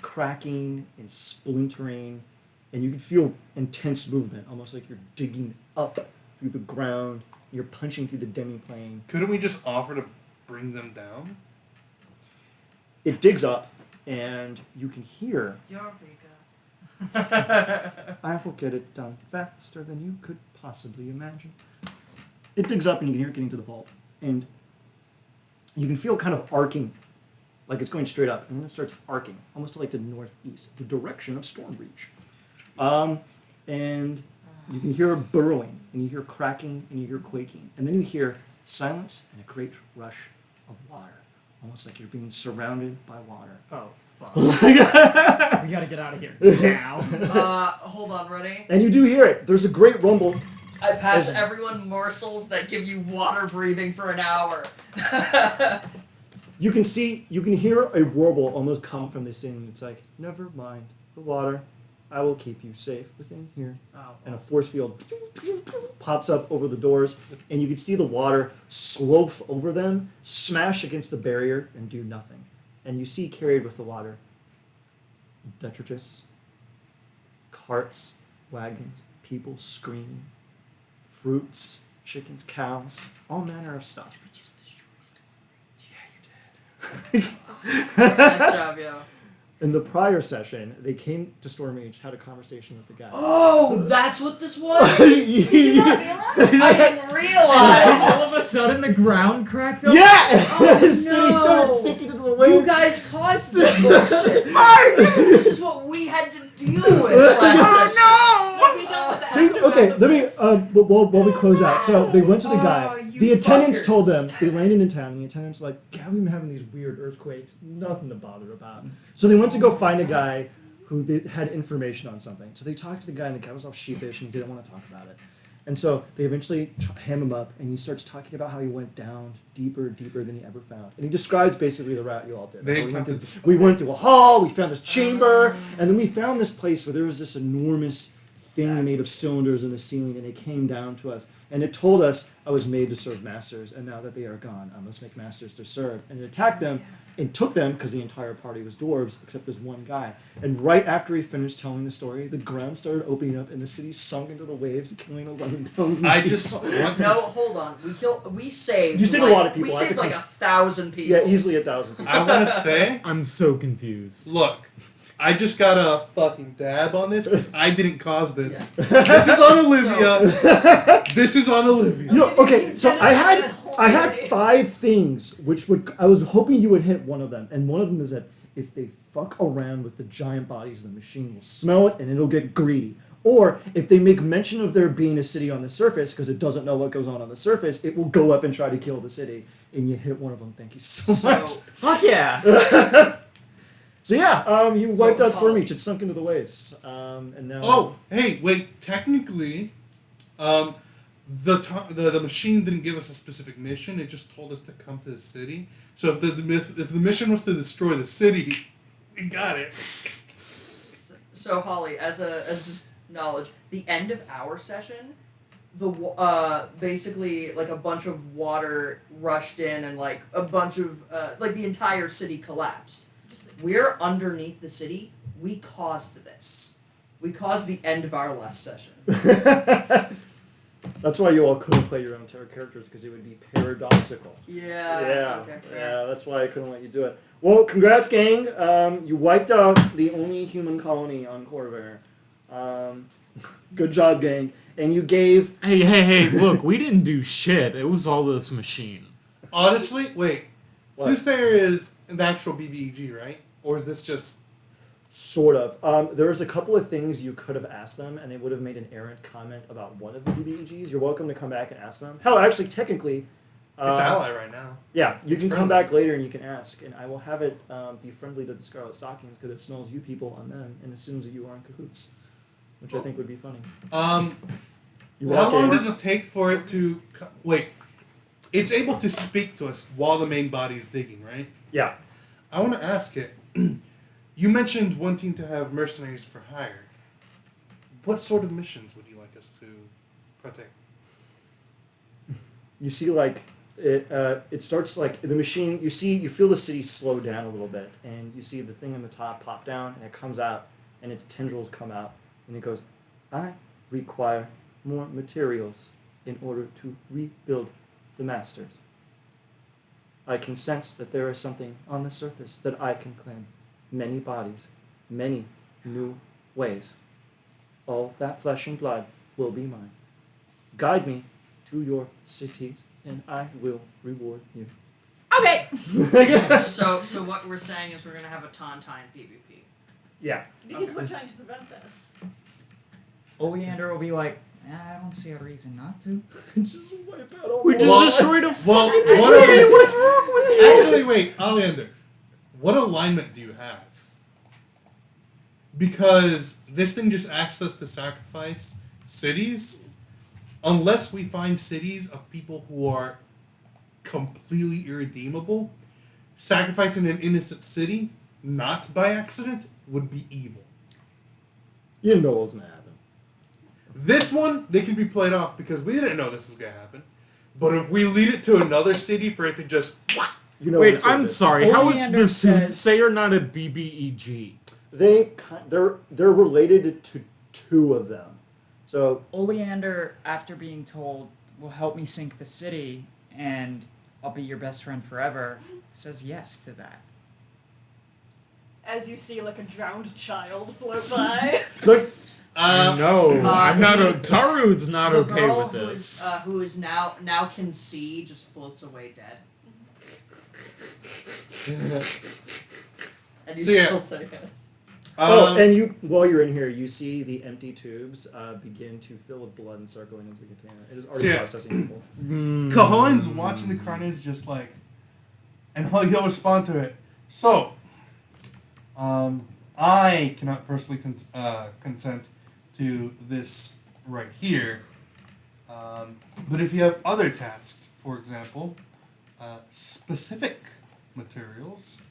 Speaker 1: cracking and splintering, and you can feel intense movement, almost like you're digging up through the ground. You're punching through the demiplane.
Speaker 3: Couldn't we just offer to bring them down?
Speaker 1: It digs up, and you can hear,
Speaker 5: Eureka.
Speaker 1: I will get it done faster than you could possibly imagine. It digs up, and you can hear it getting to the vault. And you can feel kind of arcing, like it's going straight up, and then it starts arcing, almost to like the northeast, the direction of Stormbreach. And you can hear burrowing, and you hear cracking, and you hear quaking. And then you hear silence and a great rush of water, almost like you're being surrounded by water.
Speaker 2: Oh, fuck. We gotta get out of here. Now.
Speaker 5: Hold on, ready?
Speaker 1: And you do hear it. There's a great rumble.
Speaker 5: I pass
Speaker 1: As-
Speaker 5: everyone morsels that give you water breathing for an hour.
Speaker 1: You can hear a warble almost come from this thing. It's like, never mind the water. I will keep you safe within here.
Speaker 5: Oh.
Speaker 1: And a force field pops up over the doors, and you can see the water slope over them, smash against the barrier, and do nothing. And you see carried with the water detritus, carts, wagons, people screaming, fruits, chickens, cows, all manner of stuff.
Speaker 5: Nice job, yo.
Speaker 1: In the prior session, they came to Stormage, had a conversation with the guy.
Speaker 5: Oh, that's what this was? I
Speaker 1: yeah!
Speaker 5: didn't realize.
Speaker 2: All of a sudden, the ground cracked open.
Speaker 5: Oh,
Speaker 1: The city started
Speaker 5: no.
Speaker 1: sinking into the waves.
Speaker 5: You guys caused this bullshit. This is what we had to deal with last session.
Speaker 1: Okay, let me, while we close out. So they went to the guy.
Speaker 5: Oh, you
Speaker 1: The attendants
Speaker 5: fuckers.
Speaker 1: told them, they landed in town, and the attendants were like, yeah, we've been having these weird earthquakes. Nothing to bother about. So they went to go find a guy who they had information on something. So they talked to the guy, and the guy was all sheepish and didn't want to talk about it. And so they eventually ham him up, and he starts talking about how he went down deeper than he ever found. And he describes basically the route you all did.
Speaker 3: They
Speaker 1: How
Speaker 3: encountered
Speaker 1: we went through a hall, we found this chamber, and then we found this place where there was this enormous thing
Speaker 5: That's
Speaker 1: made of cylinders in the ceiling, and it came down to us. And it told us I was made to serve masters, and now that they are gone, I must make masters to serve. And it attacked them and took them because the entire party was dwarves, except this one guy. And right after he finished telling the story, the ground started opening up, and the city sunk into the waves, killing 11,000
Speaker 3: I
Speaker 1: people.
Speaker 3: just want
Speaker 5: No,
Speaker 3: to,
Speaker 5: hold on. We saved.
Speaker 1: You saved a
Speaker 5: like,
Speaker 1: lot of people.
Speaker 5: We
Speaker 1: I have
Speaker 5: saved
Speaker 1: to
Speaker 5: like
Speaker 1: con-
Speaker 5: 1,000 people.
Speaker 1: Yeah, easily 1,000 people.
Speaker 3: I want to say,
Speaker 4: I'm so confused.
Speaker 3: look, I just got a fucking dab on this because I didn't cause this. This is on Olivia. This is on Olivia.
Speaker 1: You know, okay, so I had 5 things which I was hoping you would hit one of them, and one of them is that if they fuck around with the giant bodies, the machine will smell it and it'll get greedy. Or if they make mention of there being a city on the surface because it doesn't know what goes on the surface, it will go up and try to kill the city. And you hit one of them. Thank you so much.
Speaker 5: So
Speaker 2: Fuck yeah.
Speaker 1: So yeah, you wiped out
Speaker 5: Holly.
Speaker 1: Stormreach. It sunk into the waves. And now.
Speaker 3: Oh, hey, wait. Technically, the machine didn't give us a specific mission. It just told us to come to the city. So if the mission was to destroy the city, we got it.
Speaker 5: So Holly, as just knowledge, the end of our session, basically like a bunch of water rushed in and like a bunch of like the entire city collapsed. We're underneath the city. We caused this. We caused the end of our last session.
Speaker 1: That's why you all couldn't play your own terror characters, because it would be paradoxical.
Speaker 5: Yeah. Okay. Fair.
Speaker 1: Yeah, that's why I couldn't let you do it. Well, congrats, gang. You wiped out the only human colony on Corvair. Good job, gang. And you gave...
Speaker 4: Hey, look, we didn't do shit. It was all this machine.
Speaker 3: Honestly, wait.
Speaker 1: What?
Speaker 3: Soothsayer is an actual BBEG, right? Or is this just...
Speaker 1: Sort of. There's a couple of things you could have asked them, and they would have made an errant comment about one of the BBEGs. You're welcome to come back and ask them. Hell, actually, technically...
Speaker 3: It's ally right now.
Speaker 1: Yeah, you
Speaker 3: It's
Speaker 1: can come
Speaker 3: friendly.
Speaker 1: back later and you can ask, and I will have it be friendly to the Scarlet Stockings because it smells you people on them and assumes that you are in cahoots, which I think would be funny. You
Speaker 3: How
Speaker 1: walk
Speaker 3: long
Speaker 1: in-
Speaker 3: does it take for it to... Wait. It's able to speak to us while the main body is digging, right?
Speaker 1: Yeah.
Speaker 3: I want to ask it. You mentioned wanting to have mercenaries for hire. What sort of missions would you like us to protect?
Speaker 1: You see, like, it starts, like, the machine, you feel the city slow down a little bit, and you see the thing on the top pop down, and it comes out, and its tendrils come out, and it goes, I require more materials in order to rebuild the masters. I can sense that there is something on the surface that I can claim. Many bodies, many new ways. All that flesh and blood will be mine. Guide me to your cities, and I will reward you.
Speaker 5: Okay. So what we're saying is we're gonna have a Tontine PvP.
Speaker 1: Yeah.
Speaker 6: Because
Speaker 5: Okay.
Speaker 6: we're trying to prevent this.
Speaker 2: Oleander will be like, I don't see a reason not to.
Speaker 1: Just wipe out all
Speaker 4: We
Speaker 1: the-
Speaker 4: just
Speaker 3: Well,
Speaker 4: destroyed a
Speaker 3: Well,
Speaker 2: What's wrong with you?
Speaker 3: Actually, wait, Oleander. What alignment do you have? Because this thing just asks us to sacrifice cities. Unless we find cities of people who are completely irredeemable, sacrificing an innocent city, not by accident, would be evil.
Speaker 1: You know what's gonna happen.
Speaker 3: This one, they can be played off because we didn't know this was going to happen. But if we lead it to another city for it to just...
Speaker 1: You know what
Speaker 4: Wait,
Speaker 1: it's gonna
Speaker 4: I'm
Speaker 1: be.
Speaker 4: sorry. How is
Speaker 2: Oleander
Speaker 4: the
Speaker 2: says-
Speaker 4: Soothsayer not a BBEG?
Speaker 1: They're related to 2 of them. So
Speaker 2: Oleander, after being told, will help me sink the city and I'll be your best friend forever, says yes to that.
Speaker 6: As you see, like a drowned child float by.
Speaker 1: look,
Speaker 4: No, I'm not.
Speaker 5: he-
Speaker 4: Taru's not
Speaker 5: the
Speaker 4: okay
Speaker 5: girl
Speaker 4: with this.
Speaker 5: who is now can see just floats away dead. And you
Speaker 3: So, yeah.
Speaker 5: still say yes.
Speaker 1: and you while you're in here, you see the empty tubes begin to fill with blood and start going into the container. It is already
Speaker 3: So, yeah.
Speaker 1: processing people.
Speaker 3: Cahoan's watching the carnage just like... And he'll respond to it. So, I cannot personally consent to this right here. But if you have other tasks, for example, specific materials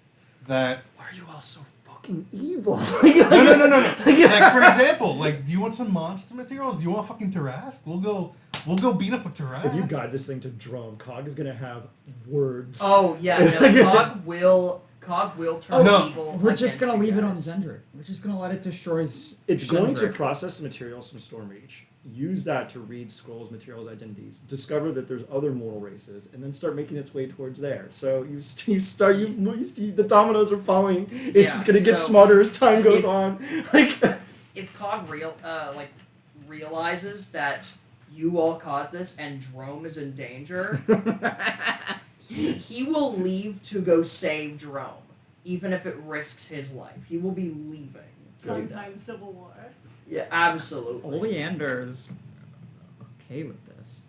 Speaker 3: that...
Speaker 1: Why are you all so fucking evil?
Speaker 3: No. Like for example, like, do you want some monster materials? Do you want fucking Tarask? We'll go beat up a Tarask.
Speaker 1: If you guide this thing to drum, Cog is gonna have words.
Speaker 5: Oh yeah, no, Cog will turn
Speaker 2: Oh,
Speaker 5: evil.
Speaker 2: we're just
Speaker 5: against
Speaker 2: gonna
Speaker 5: you
Speaker 2: leave it on
Speaker 5: guys.
Speaker 2: Zendrick. We're just gonna let it destroy.
Speaker 1: It's going to
Speaker 2: Zendrick.
Speaker 1: process materials from Stormreach, use that to read scrolls, materials, identities, discover that there's other mortal races, and then start making its way towards there. So the dominoes are falling. It's
Speaker 5: Yeah,
Speaker 1: just gonna get
Speaker 5: so
Speaker 1: smarter as time goes
Speaker 5: if-
Speaker 1: on. Like,
Speaker 5: If Cog realizes that you all caused this and Drome is in danger, he will leave to go save Drome, even if it risks his life. He will be leaving.
Speaker 6: Tontine Civil War.
Speaker 5: Yeah, absolutely.
Speaker 2: Oleander's okay with this.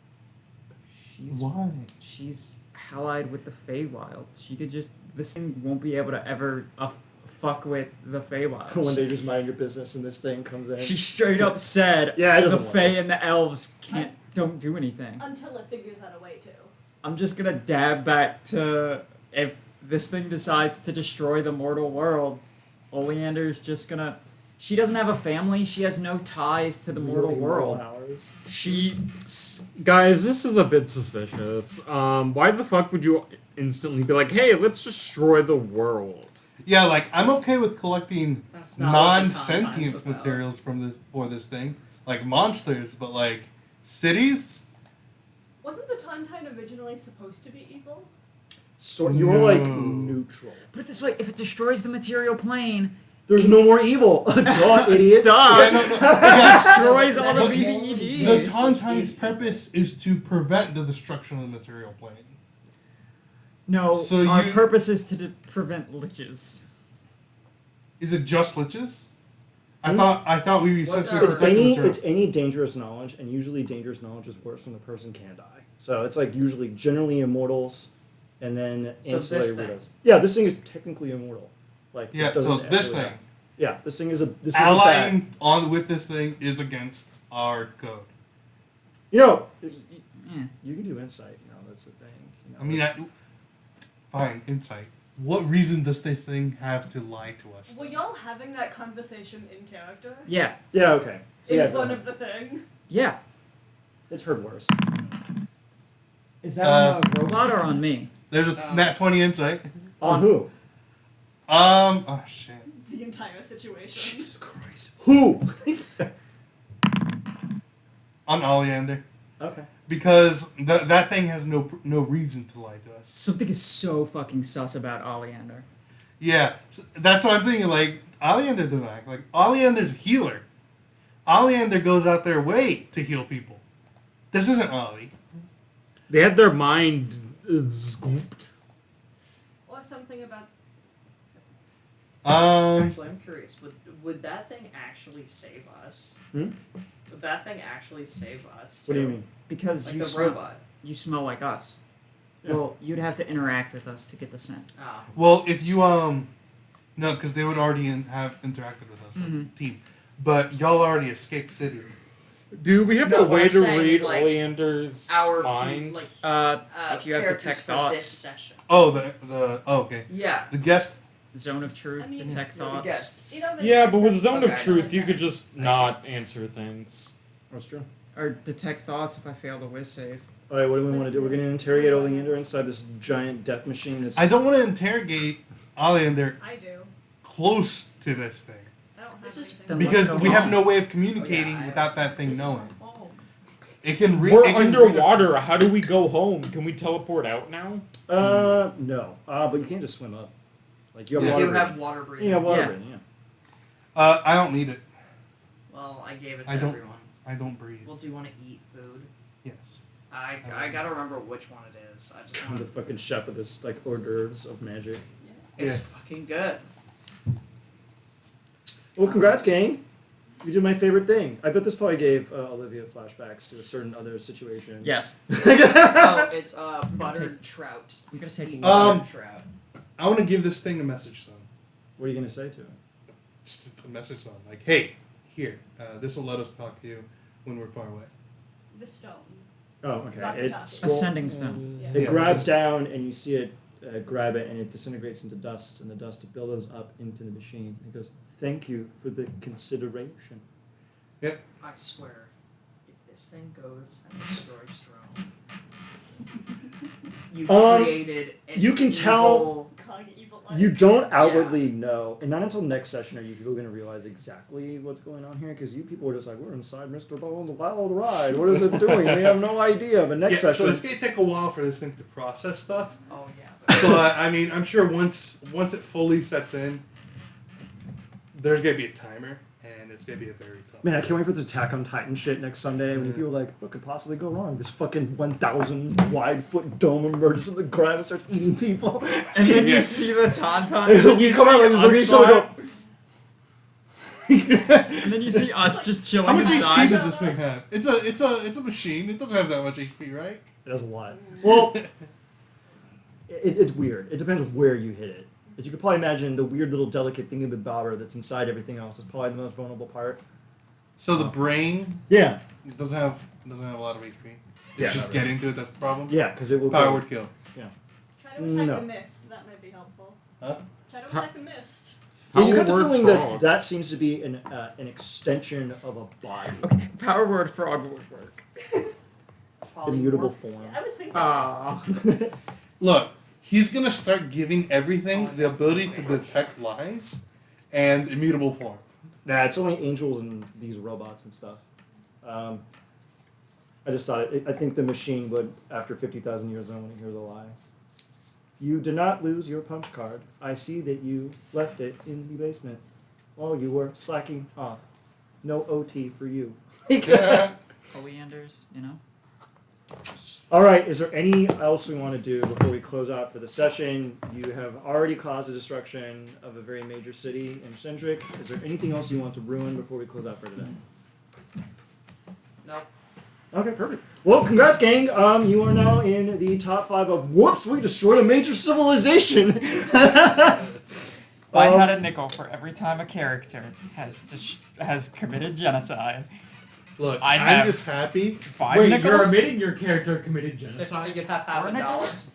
Speaker 2: She's allied with the Feywild. She could just. This thing won't be able to ever fuck with the Feywild.
Speaker 1: one day, just mind your business, and this thing comes in.
Speaker 2: She straight up said,
Speaker 1: Yeah, it
Speaker 2: the
Speaker 1: doesn't work.
Speaker 2: Fey and the elves don't do anything.
Speaker 6: Until it figures out a way to.
Speaker 2: I'm just gonna dab back to if this thing decides to destroy the mortal world, Oleander's just gonna. She doesn't have a family. She has no ties to the mortal world.
Speaker 1: Hours.
Speaker 2: She.
Speaker 4: Guys, this is a bit suspicious. Why the fuck would you instantly be like, hey, let's destroy the world?
Speaker 3: Yeah, like I'm okay with collecting
Speaker 5: That's not what the Tontine's
Speaker 3: non-sentient
Speaker 5: about.
Speaker 3: materials from this thing, like monsters, but like cities.
Speaker 6: Wasn't the Tontine originally supposed to be evil?
Speaker 1: So you're like
Speaker 3: No.
Speaker 1: neutral.
Speaker 2: Put it this way: if it destroys the material plane,
Speaker 1: There's no more evil. Duh, idiots.
Speaker 2: Duh.
Speaker 3: Yeah, no,
Speaker 2: it
Speaker 3: yeah.
Speaker 2: destroys all the
Speaker 3: But
Speaker 2: BBEGs.
Speaker 3: The Tontine's purpose is to prevent the destruction of the material plane.
Speaker 2: No,
Speaker 3: So
Speaker 2: our
Speaker 3: you-
Speaker 2: purpose is to prevent liches.
Speaker 3: Is it just liches? I thought we essentially
Speaker 5: our-
Speaker 1: It's
Speaker 3: protected
Speaker 1: any
Speaker 3: material.
Speaker 1: it's any dangerous knowledge, and usually dangerous knowledge is worse when the person can die. So it's like usually generally immortals, and then
Speaker 5: So
Speaker 1: ancillary
Speaker 5: this thing.
Speaker 1: widows. Yeah, this thing is technically immortal. Like it
Speaker 3: Yeah,
Speaker 1: doesn't
Speaker 3: so this
Speaker 1: actually
Speaker 3: thing,
Speaker 1: die. Yeah, this thing is a this is bad.
Speaker 3: allying on with this thing is against our code.
Speaker 1: You know,
Speaker 2: Yeah.
Speaker 1: you can do insight. You know, that's the thing. You know,
Speaker 3: I mean, fine, insight. What reason does this thing have to lie to us?
Speaker 6: Were y'all having that conversation in character?
Speaker 2: Yeah,
Speaker 1: yeah, okay. So
Speaker 6: In
Speaker 1: yeah,
Speaker 6: front
Speaker 1: go
Speaker 6: of the thing?
Speaker 2: yeah.
Speaker 1: it's heard worse.
Speaker 2: Is that on the robot or on me?
Speaker 3: There's a nat 20 insight.
Speaker 1: On who?
Speaker 3: Oh shit.
Speaker 6: The entire situation.
Speaker 1: Jesus Christ. Who?
Speaker 3: On Oleander.
Speaker 1: Okay.
Speaker 3: Because that thing has no reason to lie to us.
Speaker 2: Something is so fucking sus about Oleander.
Speaker 3: Yeah, that's what I'm thinking. Like, Oleander doesn't act like Oleander's a healer. Oleander goes out their way to heal people. This isn't Ollie.
Speaker 4: They had their mind scooped.
Speaker 6: Or something about.
Speaker 5: Actually, I'm curious. Would that thing actually save us?
Speaker 1: Hmm?
Speaker 5: Would that thing actually save us?
Speaker 1: What do you
Speaker 5: too?
Speaker 1: mean?
Speaker 2: Because
Speaker 5: Like
Speaker 2: you
Speaker 5: the
Speaker 2: smell,
Speaker 5: robot.
Speaker 2: you smell like us.
Speaker 1: Yeah.
Speaker 2: Well, you'd have to interact with us to get the scent.
Speaker 5: Ah.
Speaker 3: Well, if you no, because they would already have interacted with us, the team. But y'all already escaped city.
Speaker 4: Do we have
Speaker 5: No,
Speaker 4: a
Speaker 5: what
Speaker 4: way
Speaker 5: I'm
Speaker 4: to
Speaker 5: saying
Speaker 4: read
Speaker 5: is, like,
Speaker 4: Oleander's
Speaker 5: Our
Speaker 4: mind?
Speaker 5: like
Speaker 2: If you have
Speaker 5: characters
Speaker 2: detect
Speaker 5: for this
Speaker 2: thoughts,
Speaker 5: session.
Speaker 3: Oh, okay.
Speaker 5: Yeah.
Speaker 3: The guest.
Speaker 2: zone of truth,
Speaker 6: I mean,
Speaker 2: detect
Speaker 5: Yeah, the
Speaker 2: thoughts.
Speaker 5: guests.
Speaker 6: You know, the
Speaker 4: Yeah, but with Zone
Speaker 5: Okay,
Speaker 4: of
Speaker 5: I
Speaker 4: Truth,
Speaker 5: see.
Speaker 4: you could just not answer things.
Speaker 1: That's true.
Speaker 2: Or detect thoughts if I fail the whiz save.
Speaker 1: All right, what do we want to do? We're going to interrogate Oleander inside this giant death machine. This
Speaker 3: I don't want to interrogate Oleander
Speaker 6: I do.
Speaker 3: close to this thing.
Speaker 6: I don't have
Speaker 5: This is-
Speaker 6: anything.
Speaker 2: Then
Speaker 3: Because
Speaker 2: let's go
Speaker 3: we have
Speaker 2: home.
Speaker 3: no way of communicating
Speaker 5: Oh, yeah,
Speaker 3: without that thing
Speaker 5: This is
Speaker 3: knowing.
Speaker 5: our home.
Speaker 3: It can read.
Speaker 4: We're
Speaker 3: it can
Speaker 4: underwater. How do we go home? Can we teleport out now?
Speaker 1: no. But you can't just swim up. Like you have
Speaker 5: We
Speaker 1: water.
Speaker 5: do
Speaker 1: breathing.
Speaker 5: have water breathing.
Speaker 1: Yeah, water
Speaker 2: Yeah.
Speaker 1: breathing, yeah.
Speaker 3: I don't need it.
Speaker 5: Well, I gave it to
Speaker 3: I don't-
Speaker 5: everyone.
Speaker 3: I don't breathe.
Speaker 5: Well, do you want to eat food?
Speaker 3: Yes.
Speaker 5: I gotta remember which one it is. I just
Speaker 1: I'm the
Speaker 5: want.
Speaker 1: fucking chef of this like hors d'oeuvres of magic.
Speaker 5: It's
Speaker 3: Yeah.
Speaker 5: fucking good.
Speaker 1: Well, congrats, gang. You did my favorite thing. I bet this probably gave Olivia flashbacks to a certain other situation.
Speaker 2: Yes.
Speaker 5: Oh, it's buttered trout.
Speaker 2: I'm gonna take
Speaker 5: Eat
Speaker 3: Um,
Speaker 5: buttered trout.
Speaker 3: I want to give this thing a message, son.
Speaker 1: What are you gonna say to him?
Speaker 3: Just a message, son. Like, hey, here. This will let us talk to you when we're far away.
Speaker 6: The stone.
Speaker 1: Oh, okay.
Speaker 6: Not the
Speaker 1: It
Speaker 6: dust.
Speaker 1: scroll-
Speaker 2: Ascending stone.
Speaker 6: Yeah.
Speaker 1: It
Speaker 3: Yeah,
Speaker 1: grabs
Speaker 3: so-
Speaker 1: down, and you see it grab it, and it disintegrates into dust, and the dust billows up into the machine. It goes, Thank you for the consideration.
Speaker 5: I swear, if this thing goes and destroys Drone, you've created an
Speaker 1: you can tell-
Speaker 6: Evil
Speaker 1: You don't outwardly know, and not until next session are you people going to realize exactly what's going on here, because you people are just like, we're inside Mr. Bowles' wild ride. What is it doing? We have no idea. But next
Speaker 3: So
Speaker 1: session...
Speaker 3: it's going to take a while for this thing to process stuff.
Speaker 5: Oh yeah.
Speaker 3: But, I mean, I'm sure once it fully sets in, there's going to be a timer, and it's going to be a very tough...
Speaker 1: Man, I can't wait for this Attack on Titan shit next Sunday when people are like, what could possibly go wrong? This fucking 1,000 wide foot dome emerges from the ground and starts eating people.
Speaker 2: And then
Speaker 3: Yeah.
Speaker 2: you see the Tauntaun.
Speaker 1: you come out like just look at each other and go...
Speaker 2: And then you see us just chilling
Speaker 3: How much
Speaker 2: inside.
Speaker 3: HP does this thing have? It's a machine. It doesn't have that much HP, right?
Speaker 1: It does a lot. Well, it's weird. It depends on where you hit it. As you could probably imagine, the weird little delicate thingamabobber that's inside everything else is probably the most vulnerable part.
Speaker 3: So the brain
Speaker 1: Yeah.
Speaker 3: doesn't have a lot of HP. It's
Speaker 1: Yeah,
Speaker 3: just
Speaker 1: not
Speaker 3: getting to it. That's the problem.
Speaker 1: Yeah, because it will
Speaker 3: Power
Speaker 1: go...
Speaker 3: word kill.
Speaker 6: Try to attack
Speaker 1: No.
Speaker 6: the mist. That might be helpful.
Speaker 3: Huh?
Speaker 6: Try to attack the mist.
Speaker 1: Yeah, you
Speaker 4: Power
Speaker 1: got the
Speaker 4: word
Speaker 1: feeling
Speaker 4: frog.
Speaker 1: that seems to be an extension of a body.
Speaker 2: Okay, power word frog would work.
Speaker 1: Immutable
Speaker 5: Polymorph.
Speaker 1: form.
Speaker 6: I was thinking.
Speaker 2: Ah.
Speaker 3: Look, he's gonna start giving everything the ability to detect lies and immutable form.
Speaker 1: Nah, it's only angels and these robots and stuff. I just thought I think the machine would, after 50,000 years, know when it hears a lie. You did not lose your punch card. I see that you left it in the basement while you were slacking off. No OT for you.
Speaker 2: Oleanders, you know?
Speaker 1: All right, is there any else we want to do before we close out for the session? You have already caused the destruction of a very major city in Centric. Is there anything else you want to ruin before we close out for today?
Speaker 5: No.
Speaker 1: Okay, perfect. Well, congrats, gang. You are now in the top 5 of whoops, we destroyed a major civilization.
Speaker 2: I had a nickel for every time a character has committed genocide.
Speaker 3: Look,
Speaker 2: I
Speaker 3: I'm
Speaker 2: have
Speaker 3: just happy.
Speaker 2: 5
Speaker 4: Wait,
Speaker 2: nickels?
Speaker 4: you're admitting your character committed
Speaker 5: You
Speaker 4: genocide?
Speaker 5: could have half a dollar.
Speaker 2: nickels?